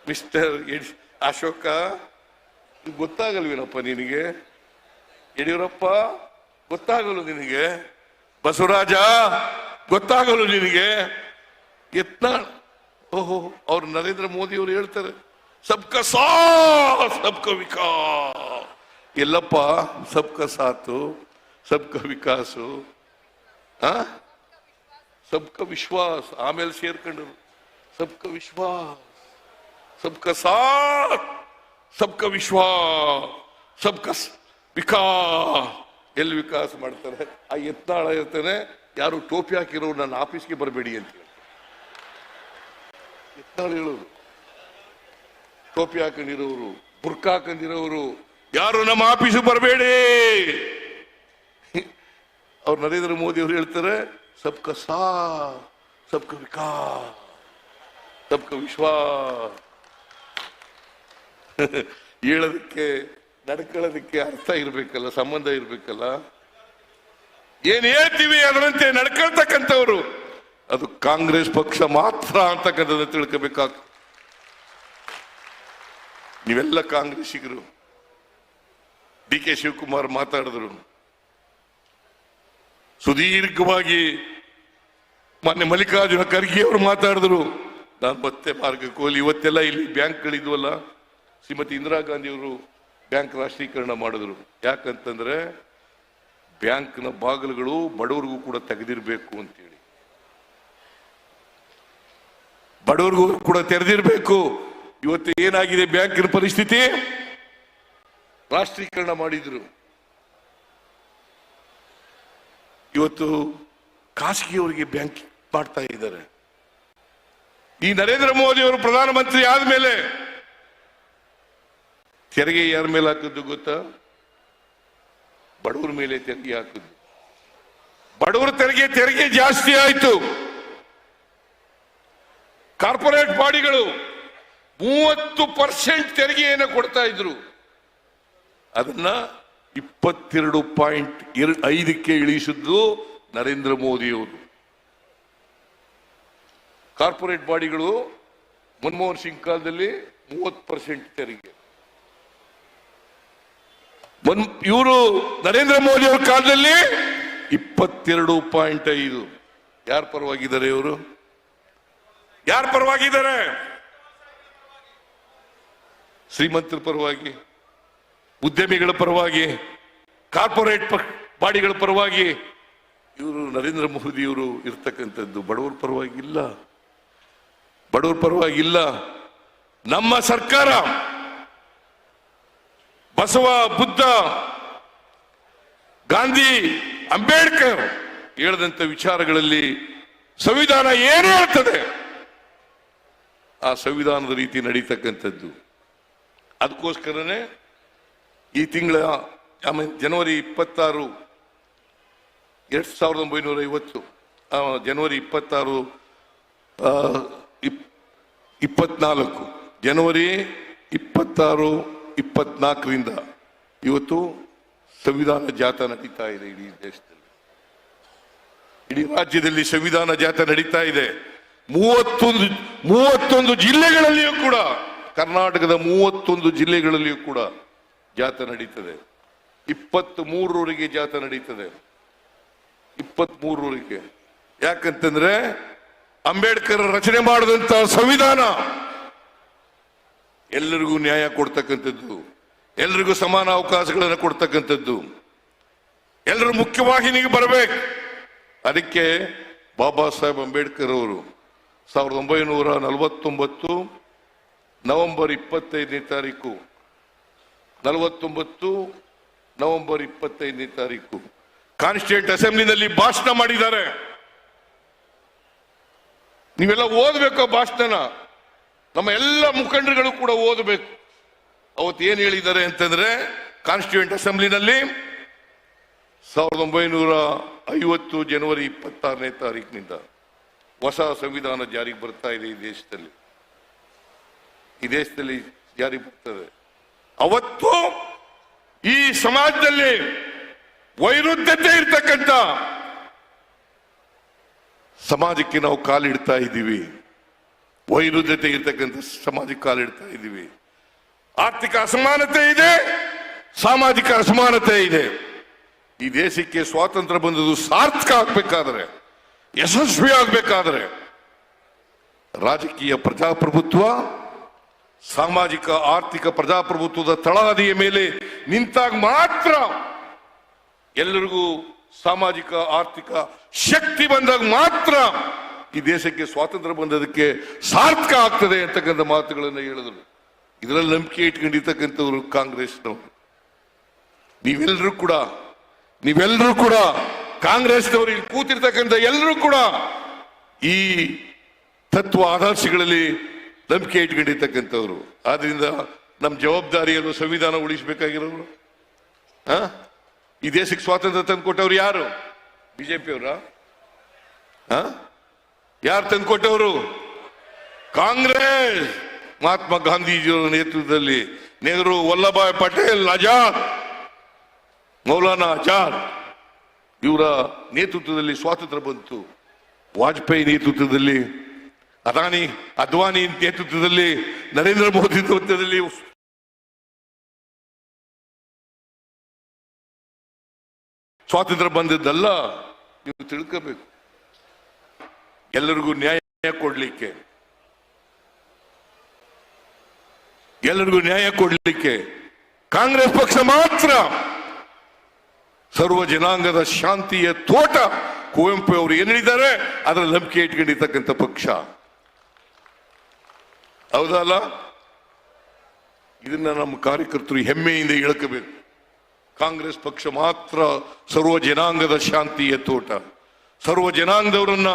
ಮಿಸ್ಟರ್ ಅಶೋಕ, ಗೊತ್ತಾಗಲ್ವೇನಪ್ಪ ನಿನಗೆ? ಯಡಿಯೂರಪ್ಪ ಗೊತ್ತಾಗಲು ನಿನಗೆ? ಬಸವರಾಜ ಗೊತ್ತಾಗಲು ನಿನಗೆ? ಯತ್ನಾಳ್, ಓಹೋ, ಅವ್ರು ನರೇಂದ್ರ ಮೋದಿ ಅವರು ಹೇಳ್ತಾರೆ ಸಬ್ಕಾ ಸಾಥ್ ಸಬ್ಕಾ ವಿಕಾಸ್. ಎಲ್ಲಪ್ಪ ಸಬ್ಕಾ ಸಾಥು ಸಬ್ಕಾ ವಿಕಾಸು? ಸಬ್ಕಾ ವಿಶ್ವಾಸ್ ಆಮೇಲೆ ಸೇರ್ಕೊಂಡ್ರು ಸಬ್ಕಾ ವಿಶ್ವಾಸ್ ಸಬ್ಕಾ ಸಾಥ್ ಸಬ್ಕಾ ವಿಶ್ವಾಸ್ ಸಬ್ಕಾ ವಿಕಾಸ್. ಎಲ್ಲಿ ವಿಕಾಸ ಮಾಡ್ತಾರೆ? ಆ ಯತ್ನಾಳ ಇರ್ತಾನೆ, ಯಾರು ಟೋಪಿ ಹಾಕಿರೋ ನನ್ನ ಆಫೀಸ್ಗೆ ಬರಬೇಡಿ ಅಂತ ಹೇಳಿ ಯತ್ನಾಳ ಹೇಳೋರು. ಟೋಪಿ ಹಾಕೊಂಡಿರೋರು, ಬುರ್ಕ ಹಾಕೊಂಡಿರೋರು ಯಾರು ನಮ್ಮ ಆಫೀಸಿಗೆ ಬರಬೇಡಿ. ಅವ್ರು ನರೇಂದ್ರ ಮೋದಿ ಅವರು ಹೇಳ್ತಾರೆ ಸಬ್ಕಾ ಸಾಥ್ ಸಬ್ಕಾ ವಿಕಾಸ್ ಸಬ್ಕಾ ವಿಶ್ವಾಸ್. ಹೇಳೋದಕ್ಕೆ ನಡ್ಕೊಳ್ಳೋದಕ್ಕೆ ಅರ್ಥ ಇರ್ಬೇಕಲ್ಲ, ಸಂಬಂಧ ಇರ್ಬೇಕಲ್ಲ. ಏನ್ ಹೇಳ್ತೀವಿ ಅದರಂತೆ ನಡ್ಕೊಳ್ತಕ್ಕಂಥವ್ರು ಅದು ಕಾಂಗ್ರೆಸ್ ಪಕ್ಷ ಮಾತ್ರ ಅಂತಕ್ಕಂಥದ್ದು ತಿಳ್ಕೋಬೇಕಾಗ್ತದೆ. ನೀವೆಲ್ಲ ಕಾಂಗ್ರೆಸ್ಸಿಗರು. DK ಶಿವಕುಮಾರ್ ಮಾತಾಡಿದ್ರು ಸುದೀರ್ಘವಾಗಿ, ಮಾನ್ಯ ಮಲ್ಲಿಕಾರ್ಜುನ ಖರ್ಗೆ ಅವರು ಮಾತಾಡಿದ್ರು. ನಾನು ಮತ್ತೆ ಮಾರ್ಗಕ್ಕೆ ಹೋಗ್ಲಿ. ಇವತ್ತೆಲ್ಲ ಇಲ್ಲಿ ಬ್ಯಾಂಕ್ಗಳಿದ್ವಲ್ಲ, ಶ್ರೀಮತಿ ಇಂದಿರಾ ಗಾಂಧಿ ಅವರು ಬ್ಯಾಂಕ್ ರಾಷ್ಟ್ರೀಕರಣ ಮಾಡಿದ್ರು. ಯಾಕಂತಂದ್ರೆ ಬ್ಯಾಂಕ್ನ ಬಾಗಿಲುಗಳು ಬಡವರಿಗೂ ಕೂಡ ತೆಗೆದಿರ್ಬೇಕು ಅಂತೇಳಿ, ಬಡವರಿಗೂ ಕೂಡ ತೆರೆದಿರ್ಬೇಕು. ಇವತ್ತು ಏನಾಗಿದೆ ಬ್ಯಾಂಕಿನ ಪರಿಸ್ಥಿತಿ? ರಾಷ್ಟ್ರೀಕರಣ ಮಾಡಿದ್ರು. ಇವತ್ತು ಖಾಸಗಿಯವರಿಗೆ ಬ್ಯಾಂಕ್ ಮಾಡ್ತಾ ಇದ್ದಾರೆ. ಈ ನರೇಂದ್ರ ಮೋದಿ ಅವರು ಪ್ರಧಾನಮಂತ್ರಿ ಆದ್ಮೇಲೆ ತೆರಿಗೆ ಯಾರ ಮೇಲೆ ಹಾಕಿದ್ದು ಗೊತ್ತಾ? ಬಡವರ ಮೇಲೆ ತೆರಿಗೆ ಹಾಕಿದ್ದು. ಬಡವರ ತೆರಿಗೆ ಜಾಸ್ತಿ ಆಯ್ತು. ಕಾರ್ಪೊರೇಟ್ ಬಾಡಿಗಳು 30% ತೆರಿಗೆಯನ್ನು ಕೊಡ್ತಾ ಇದ್ರು. ಅದನ್ನ 22.5ಕ್ಕೆ ಇಳಿಸಿದ್ದು ನರೇಂದ್ರ ಮೋದಿ ಅವರು. ಕಾರ್ಪೊರೇಟ್ ಬಾಡಿಗಳು ಮನಮೋಹನ್ ಸಿಂಗ್ ಕಾಲದಲ್ಲಿ 30% ತೆರಿಗೆ, ಇವರು ನರೇಂದ್ರ ಮೋದಿ ಅವರ ಕಾಲದಲ್ಲಿ 22.5. ಯಾರ ಪರವಾಗಿದ್ದಾರೆ ಇವರು? ಯಾರ ಪರವಾಗಿದ್ದಾರೆ? ಶ್ರೀಮಂತರ ಪರವಾಗಿ, ಉದ್ಯಮಿಗಳ ಪರವಾಗಿ, ಕಾರ್ಪೊರೇಟ್ ಬಾಡಿಗಳ ಪರವಾಗಿ ಇವರು ನರೇಂದ್ರ ಮೋದಿ ಅವರು ಇರ್ತಕ್ಕಂಥದ್ದು. ಬಡವರ ಪರವಾಗಿಲ್ಲ, ಬಡವರ ಪರವಾಗಿಲ್ಲ. ನಮ್ಮ ಸರ್ಕಾರ ಬಸವ, ಬುದ್ಧ, ಗಾಂಧಿ, ಅಂಬೇಡ್ಕರ್ ಹೇಳಿದಂತ ವಿಚಾರಗಳಲ್ಲಿ ಸಂವಿಧಾನ ಏನು ಹೇಳ್ತದೆ ಆ ಸಂವಿಧಾನದ ರೀತಿ ನಡೀತಕ್ಕಂಥದ್ದು. ಅದಕ್ಕೋಸ್ಕರನೇ ಈ ತಿಂಗಳ ಜನವರಿ 26, 1950, ಜನವರಿ 26, 24, ಜನವರಿ 26, 24ರಿಂದ ಇವತ್ತು ಸಂವಿಧಾನ ಜಾಥಾ ನಡೀತಾ ಇದೆ. ಇಡೀ ದೇಶದಲ್ಲಿ, ಇಡೀ ರಾಜ್ಯದಲ್ಲಿ ಸಂವಿಧಾನ ಜಾಥಾ ನಡೀತಾ ಇದೆ. 31 ಜಿಲ್ಲೆಗಳಲ್ಲಿಯೂ ಕೂಡ, ಕರ್ನಾಟಕದ 31 ಜಿಲ್ಲೆಗಳಲ್ಲಿಯೂ ಕೂಡ ಜಾಥಾ ನಡೀತದೆ. 23ರವರೆಗೆ ಜಾಥಾ ನಡೀತದೆ. 23ರವರೆಗೆ. ಯಾಕಂತಂದ್ರೆ ಅಂಬೇಡ್ಕರ್ ರಚನೆ ಮಾಡಿದಂತ ಸಂವಿಧಾನ ಎಲ್ಲರಿಗೂ ನ್ಯಾಯ ಕೊಡ್ತಕ್ಕಂಥದ್ದು, ಎಲ್ಲರಿಗೂ ಸಮಾನ ಅವಕಾಶಗಳನ್ನು ಕೊಡ್ತಕ್ಕಂಥದ್ದು, ಎಲ್ಲರೂ ಮುಖ್ಯವಾಹಿನಿಗೆ ಬರಬೇಕು. ಅದಕ್ಕೆ ಬಾಬಾ ಸಾಹೇಬ್ ಅಂಬೇಡ್ಕರ್ ಅವರು 1949 ನವೆಂಬರ್ 25ನೇ ತಾರೀಕು 49 ನವೆಂಬರ್ 25ನೇ ತಾರೀಕು ಕಾನ್ಸ್ಟಿಟ್ಯೂಂಟ್ ಅಸೆಂಬ್ಲಿನಲ್ಲಿ ಭಾಷಣ ಮಾಡಿದ್ದಾರೆ. ನೀವೆಲ್ಲ ಓದಬೇಕು ಭಾಷಣ. ನಮ್ಮ ಎಲ್ಲ ಮುಖಂಡರುಗಳು ಕೂಡ ಓದಬೇಕು. ಅವತ್ತು ಏನ್ ಹೇಳಿದ್ದಾರೆ ಅಂತಂದ್ರೆ, ಕಾನ್ಸ್ಟಿಟ್ಯೂಂಟ್ ಅಸೆಂಬ್ಲಿನಲ್ಲಿ 1950 ಜನವರಿ 26ನೇ ತಾರೀಕಿನಿಂದ ಹೊಸ ಸಂವಿಧಾನ ಜಾರಿಗೆ ಬರ್ತಾ ಇದೆ ಈ ದೇಶದಲ್ಲಿ. ಈ ದೇಶದಲ್ಲಿ ಜಾರಿ ಬರ್ತದೆ. ಅವತ್ತು ಈ ಸಮಾಜದಲ್ಲಿ ವೈರುಧ್ಯತೆ ಇರ್ತಕ್ಕಂಥ ಸಮಾಜಕ್ಕೆ ನಾವು ಕಾಲಿಡ್ತಾ ಇದ್ದೀವಿ. ವೈರುಧ್ಯತೆ ಇರ್ತಕ್ಕಂಥ ಸಮಾಜಕ್ಕೆ ಕಾಲಿಡ್ತಾ ಇದ್ದೀವಿ. ಆರ್ಥಿಕ ಅಸಮಾನತೆ ಇದೆ, ಸಾಮಾಜಿಕ ಅಸಮಾನತೆ ಇದೆ. ಈ ದೇಶಕ್ಕೆ ಸ್ವಾತಂತ್ರ್ಯ ಬಂದದ್ದು ಸಾರ್ಥಕ ಆಗ್ಬೇಕಾದ್ರೆ, ಯಶಸ್ವಿ ಆಗ್ಬೇಕಾದ್ರೆ ರಾಜಕೀಯ ಪ್ರಜಾಪ್ರಭುತ್ವ, ಸಾಮಾಜಿಕ ಆರ್ಥಿಕ ಪ್ರಜಾಪ್ರಭುತ್ವದ ತಳಹದಿಯ ಮೇಲೆ ನಿಂತಾಗ ಮಾತ್ರ ಎಲ್ಲರಿಗೂ ಸಾಮಾಜಿಕ ಆರ್ಥಿಕ ಶಕ್ತಿ ಬಂದಾಗ ಮಾತ್ರ ಈ ದೇಶಕ್ಕೆ ಸ್ವಾತಂತ್ರ್ಯ ಬಂದದಕ್ಕೆ ಸಾರ್ಥಕ ಆಗ್ತದೆ ಅಂತಕ್ಕಂಥ ಮಾತುಗಳನ್ನು ಹೇಳಿದ್ರು. ಇದರಲ್ಲಿ ನಂಬಿಕೆ ಇಟ್ಕೊಂಡಿರ್ತಕ್ಕಂಥವ್ರು ಕಾಂಗ್ರೆಸ್ನವರು. ನೀವೆಲ್ಲರೂ ಕೂಡ ಕಾಂಗ್ರೆಸ್ನವರು ಇಲ್ಲಿ ಕೂತಿರ್ತಕ್ಕಂಥ ಎಲ್ಲರೂ ಕೂಡ ಈ ತತ್ವ ಆದರ್ಶಗಳಲ್ಲಿ ನಂಬಿಕೆ ಇಟ್ಕೊಂಡಿರ್ತಕ್ಕಂಥವ್ರು. ಆದ್ರಿಂದ ನಮ್ಮ ಜವಾಬ್ದಾರಿಯನ್ನು ಸಂವಿಧಾನ ಉಳಿಸಬೇಕಾಗಿರೋರು. ಈ ದೇಶಕ್ಕೆ ಸ್ವಾತಂತ್ರ್ಯ ತಂದುಕೊಟ್ಟವ್ರು ಯಾರು? ಬಿಜೆಪಿಯವರ? ಯಾರು ತಂದುಕೊಟ್ಟವರು? ಕಾಂಗ್ರೆಸ್. ಮಹಾತ್ಮ ಗಾಂಧೀಜಿಯವರ ನೇತೃತ್ವದಲ್ಲಿ ನೆಹರು, ವಲ್ಲಭಾಯ್ ಪಟೇಲ್, ಆಜಾದ್, ಮೌಲಾನಾ ಆಜಾದ್ ಇವರ ನೇತೃತ್ವದಲ್ಲಿ ಸ್ವಾತಂತ್ರ್ಯ ಬಂತು. ವಾಜಪೇಯಿ ನೇತೃತ್ವದಲ್ಲಿ, ಅದ್ವಾನಿ ನೇತೃತ್ವದಲ್ಲಿ, ನರೇಂದ್ರ ಮೋದಿ ನೇತೃತ್ವದಲ್ಲಿ ಸ್ವಾತಂತ್ರ್ಯ ಬಂದದ್ದಲ್ಲ. ನೀವು ತಿಳ್ಕೋಬೇಕು. ಎಲ್ಲರಿಗೂ ನ್ಯಾಯ ಕೊಡ್ಲಿಕ್ಕೆ ಕಾಂಗ್ರೆಸ್ ಪಕ್ಷ ಮಾತ್ರ ಸರ್ವ ಜನಾಂಗದ ಶಾಂತಿಯ ತೋಟ. ಕುವೆಂಪು ಅವರು ಏನ್ ಹೇಳಿದ್ದಾರೆ ಅದರ ನಂಬಿಕೆ ಇಟ್ಕೊಂಡಿರ್ತಕ್ಕಂಥ ಪಕ್ಷ. ಹೌದಲ್ಲ? ಇದನ್ನ ನಮ್ಮ ಕಾರ್ಯಕರ್ತರು ಹೆಮ್ಮೆಯಿಂದ ಹೇಳ್ಕೋಬೇಕು. ಕಾಂಗ್ರೆಸ್ ಪಕ್ಷ ಮಾತ್ರ ಸರ್ವ ಜನಾಂಗದ ಶಾಂತಿಯ ತೋಟ. ಸರ್ವ ಜನಾಂಗದವರನ್ನ,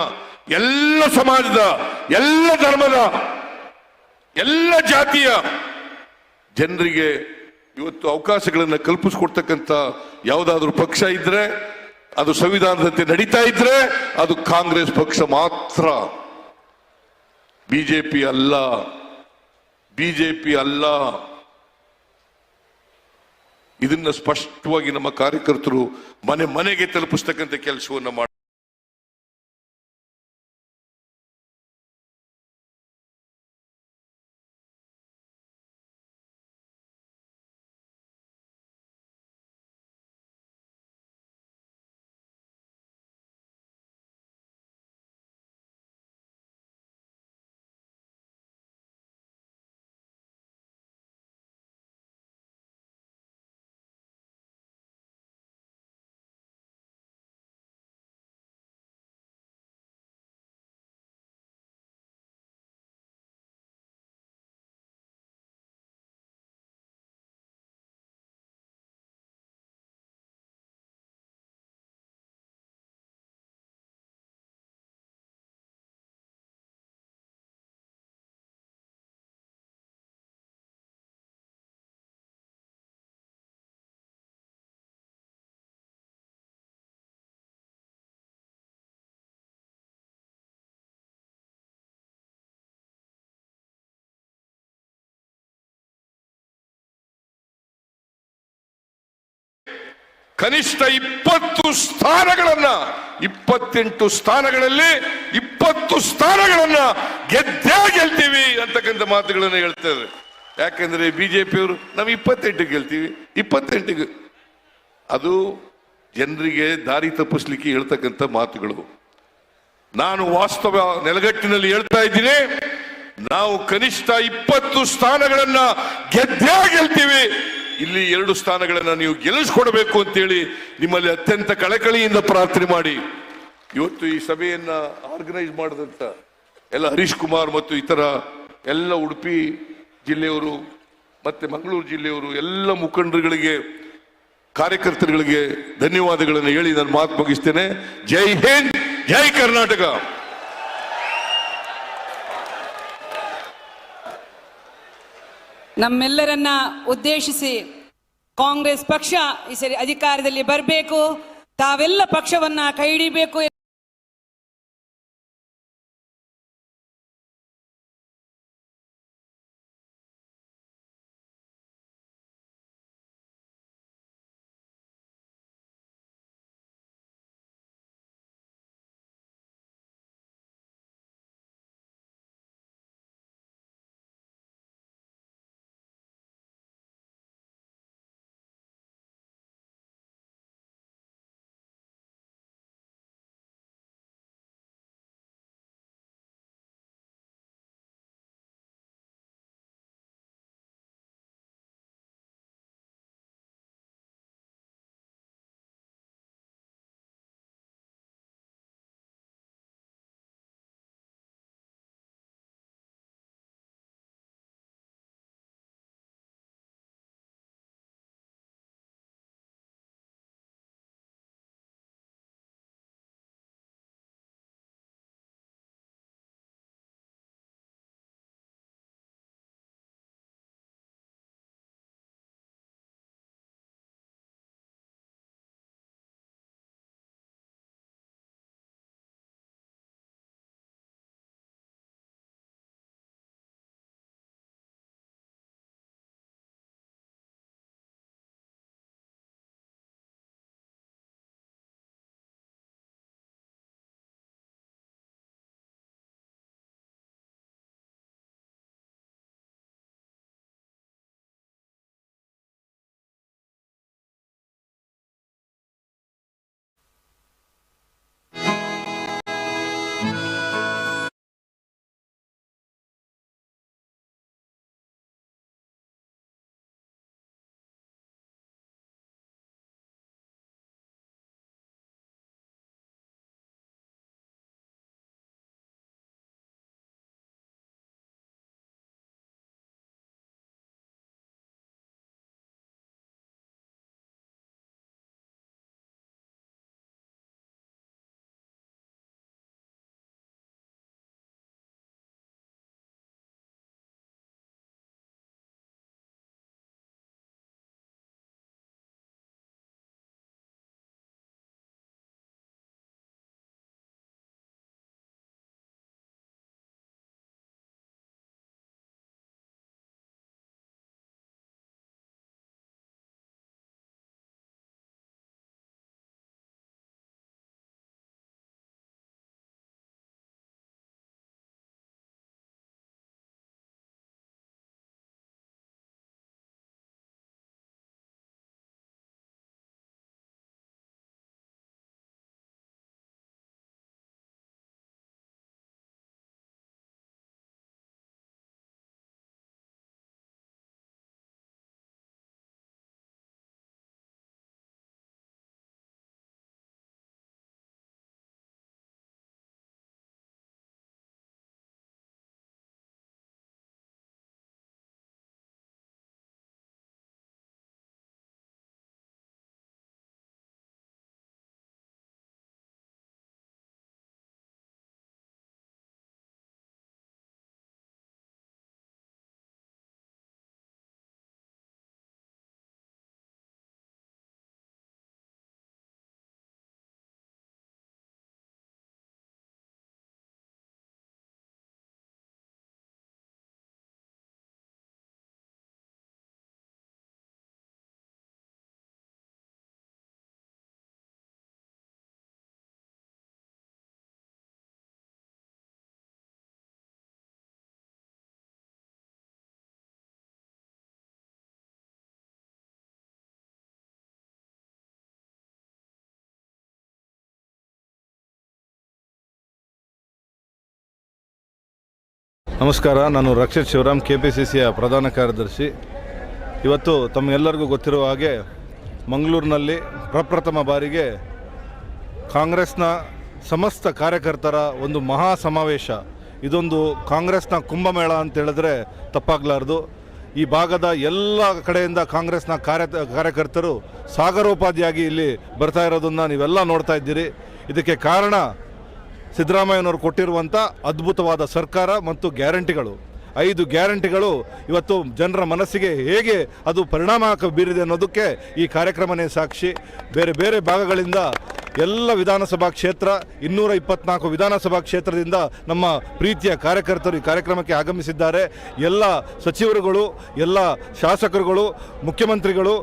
ಎಲ್ಲ ಸಮಾಜದ, ಎಲ್ಲ ಧರ್ಮದ, ಎಲ್ಲ ಜಾತಿಯ ಜನರಿಗೆ ಇವತ್ತು ಅವಕಾಶಗಳನ್ನು ಕಲ್ಪಿಸ್ಕೊಡ್ತಕ್ಕಂಥ ಯಾವುದಾದ್ರೂ ಪಕ್ಷ ಇದ್ರೆ, ಅದು ಸಂವಿಧಾನದಂತೆ ನಡೀತಾ ಇದ್ರೆ ಅದು ಕಾಂಗ್ರೆಸ್ ಪಕ್ಷ ಮಾತ್ರ. ಬಿಜೆಪಿ ಅಲ್ಲ. ಇದನ್ನ ಸ್ಪಷ್ಟವಾಗಿ ನಮ್ಮ ಕಾರ್ಯಕರ್ತರು ಮನೆಗೆ ತಲುಪಿಸ್ತಕ್ಕಂಥ ಕೆಲಸವನ್ನು ಮಾಡಿ. ಕನಿಷ್ಠ 20 ಸ್ಥಾನಗಳನ್ನ, 28 ಸ್ಥಾನಗಳಲ್ಲಿ 20 ಸ್ಥಾನಗಳನ್ನ ಗೆಲ್ತೀವಿ ಅಂತಕ್ಕಂಥ ಮಾತುಗಳನ್ನು ಹೇಳ್ತಾರೆ. ಯಾಕೆಂದ್ರೆ ಬಿಜೆಪಿಯವರು ನಾವು 28 ಗೆಲ್ತೀವಿ, 28 ಅದು ಜನರಿಗೆ ದಾರಿ ತಪ್ಪಿಸ್ಲಿಕ್ಕೆ ಹೇಳ್ತಕ್ಕಂಥ ಮಾತುಗಳು. ನಾನು ವಾಸ್ತವ ನೆಲಗಟ್ಟಿನಲ್ಲಿ ಹೇಳ್ತಾ ಇದ್ದೀನಿ, ನಾವು ಕನಿಷ್ಠ 20 ಸ್ಥಾನಗಳನ್ನ ಗೆಲ್ತೀವಿ. ಇಲ್ಲಿ 2 ಸ್ಥಾನಗಳನ್ನ ನೀವು ಗೆಲ್ಲಿಸ್ಕೊಡ್ಬೇಕು ಅಂತೇಳಿ ನಿಮ್ಮಲ್ಲಿ ಅತ್ಯಂತ ಕಳಕಳಿಯಿಂದ ಪ್ರಾರ್ಥನೆ ಮಾಡಿ ಇವತ್ತು ಈ ಸಭೆಯನ್ನ ಆರ್ಗನೈಸ್ ಮಾಡಿದಂತ ಎಲ್ಲ ಹರೀಶ್ ಕುಮಾರ್ ಮತ್ತು ಇತರ ಎಲ್ಲ ಉಡುಪಿ ಜಿಲ್ಲೆಯವರು ಮತ್ತೆ ಮಂಗಳೂರು ಜಿಲ್ಲೆಯವರು ಎಲ್ಲ ಮುಖಂಡರುಗಳಿಗೆ, ಕಾರ್ಯಕರ್ತರುಗಳಿಗೆ ಧನ್ಯವಾದಗಳನ್ನು ಹೇಳಿ ನಾನು ಮಾತು ಮುಗಿಸ್ತೇನೆ. ಜೈ ಹಿಂದ್, ಜೈ ಕರ್ನಾಟಕ. ನಮ್ಮೆಲ್ಲರನ್ನ ಉದ್ದೇಶಿಸಿ ಕಾಂಗ್ರೆಸ್ ಪಕ್ಷ ಈ ಸರಿ ಅಧಿಕಾರದಲ್ಲಿ ಬರಬೇಕು, ತಾವೆಲ್ಲ ಪಕ್ಷವನ್ನ ಕೈ ಹಿಡಿಬೇಕು ನಮಸ್ಕಾರ, ನಾನು ರಕ್ಷಿತ್ ಶಿವರಾಮ್, KPCCಯ ಪ್ರಧಾನ ಕಾರ್ಯದರ್ಶಿ. ಇವತ್ತು ತಮಗೆಲ್ಲರಿಗೂ ಗೊತ್ತಿರುವ ಹಾಗೆ ಮಂಗಳೂರಿನಲ್ಲಿ ಪ್ರಪ್ರಥಮ ಬಾರಿಗೆ ಕಾಂಗ್ರೆಸ್ನ ಸಮಸ್ತ ಕಾರ್ಯಕರ್ತರ ಒಂದು ಮಹಾ ಸಮಾವೇಶ, ಇದೊಂದು ಕಾಂಗ್ರೆಸ್ನ ಕುಂಭಮೇಳ ಅಂತ ಹೇಳಿದ್ರೆ ತಪ್ಪಾಗಲಾರ್ದು. ಈ ಭಾಗದ ಎಲ್ಲ ಕಡೆಯಿಂದ ಕಾಂಗ್ರೆಸ್ನ ಕಾರ್ಯಕರ್ತರು ಸಾಗರೋಪಾದಿಯಾಗಿ ಇಲ್ಲಿ ಬರ್ತಾ ಇರೋದನ್ನು ನೀವೆಲ್ಲ ನೋಡ್ತಾ ಇದ್ದೀರಿ. ಇದಕ್ಕೆ ಕಾರಣ ಸಿದ್ದರಾಮಯ್ಯನವರು ಕೊಟ್ಟಿರುವಂಥ ಅದ್ಭುತವಾದ ಸರ್ಕಾರ ಮತ್ತು ಗ್ಯಾರಂಟಿಗಳು. 5 ಗ್ಯಾರಂಟಿಗಳು ಇವತ್ತು ಜನರ ಮನಸ್ಸಿಗೆ ಹೇಗೆ ಅದು ಪರಿಣಾಮ ಬೀರಿದೆ ಅನ್ನೋದಕ್ಕೆ ಈ ಕಾರ್ಯಕ್ರಮನೇ ಸಾಕ್ಷಿ. ಬೇರೆ ಬೇರೆ ಭಾಗಗಳಿಂದ ಎಲ್ಲ ವಿಧಾನಸಭಾ ಕ್ಷೇತ್ರ 224 ವಿಧಾನಸಭಾ ಕ್ಷೇತ್ರದಿಂದ ನಮ್ಮ ಪ್ರೀತಿಯ ಕಾರ್ಯಕರ್ತರು ಈ ಕಾರ್ಯಕ್ರಮಕ್ಕೆ ಆಗಮಿಸಿದ್ದಾರೆ. ಎಲ್ಲ ಸಚಿವರುಗಳು, ಎಲ್ಲ ಶಾಸಕರುಗಳು, ಮುಖ್ಯಮಂತ್ರಿಗಳು,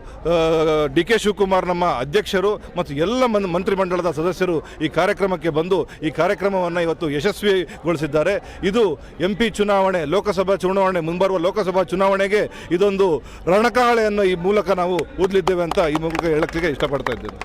DK ಶಿವಕುಮಾರ್ ನಮ್ಮ ಅಧ್ಯಕ್ಷರು ಮತ್ತು ಎಲ್ಲ ಮಂತ್ರಿಮಂಡಲದ ಸದಸ್ಯರು ಈ ಕಾರ್ಯಕ್ರಮಕ್ಕೆ ಬಂದು ಈ ಕಾರ್ಯಕ್ರಮವನ್ನು ಇವತ್ತು ಯಶಸ್ವಿಗೊಳಿಸಿದ್ದಾರೆ. ಇದು MP ಚುನಾವಣೆ, ಲೋಕಸಭಾ ಚುನಾವಣೆ, ಮುಂಬರುವ ಲೋಕಸಭಾ ಚುನಾವಣೆಗೆ ಇದೊಂದು ರಣಕಾಳೆಯನ್ನು ಈ ಮೂಲಕ ನಾವು ಊದಲಿದ್ದೇವೆ ಅಂತ ಈ ಮೂಲಕ ಹೇಳಕ್ಕೆ ಇಷ್ಟಪಡ್ತಾ ಇದ್ದೇನೆ.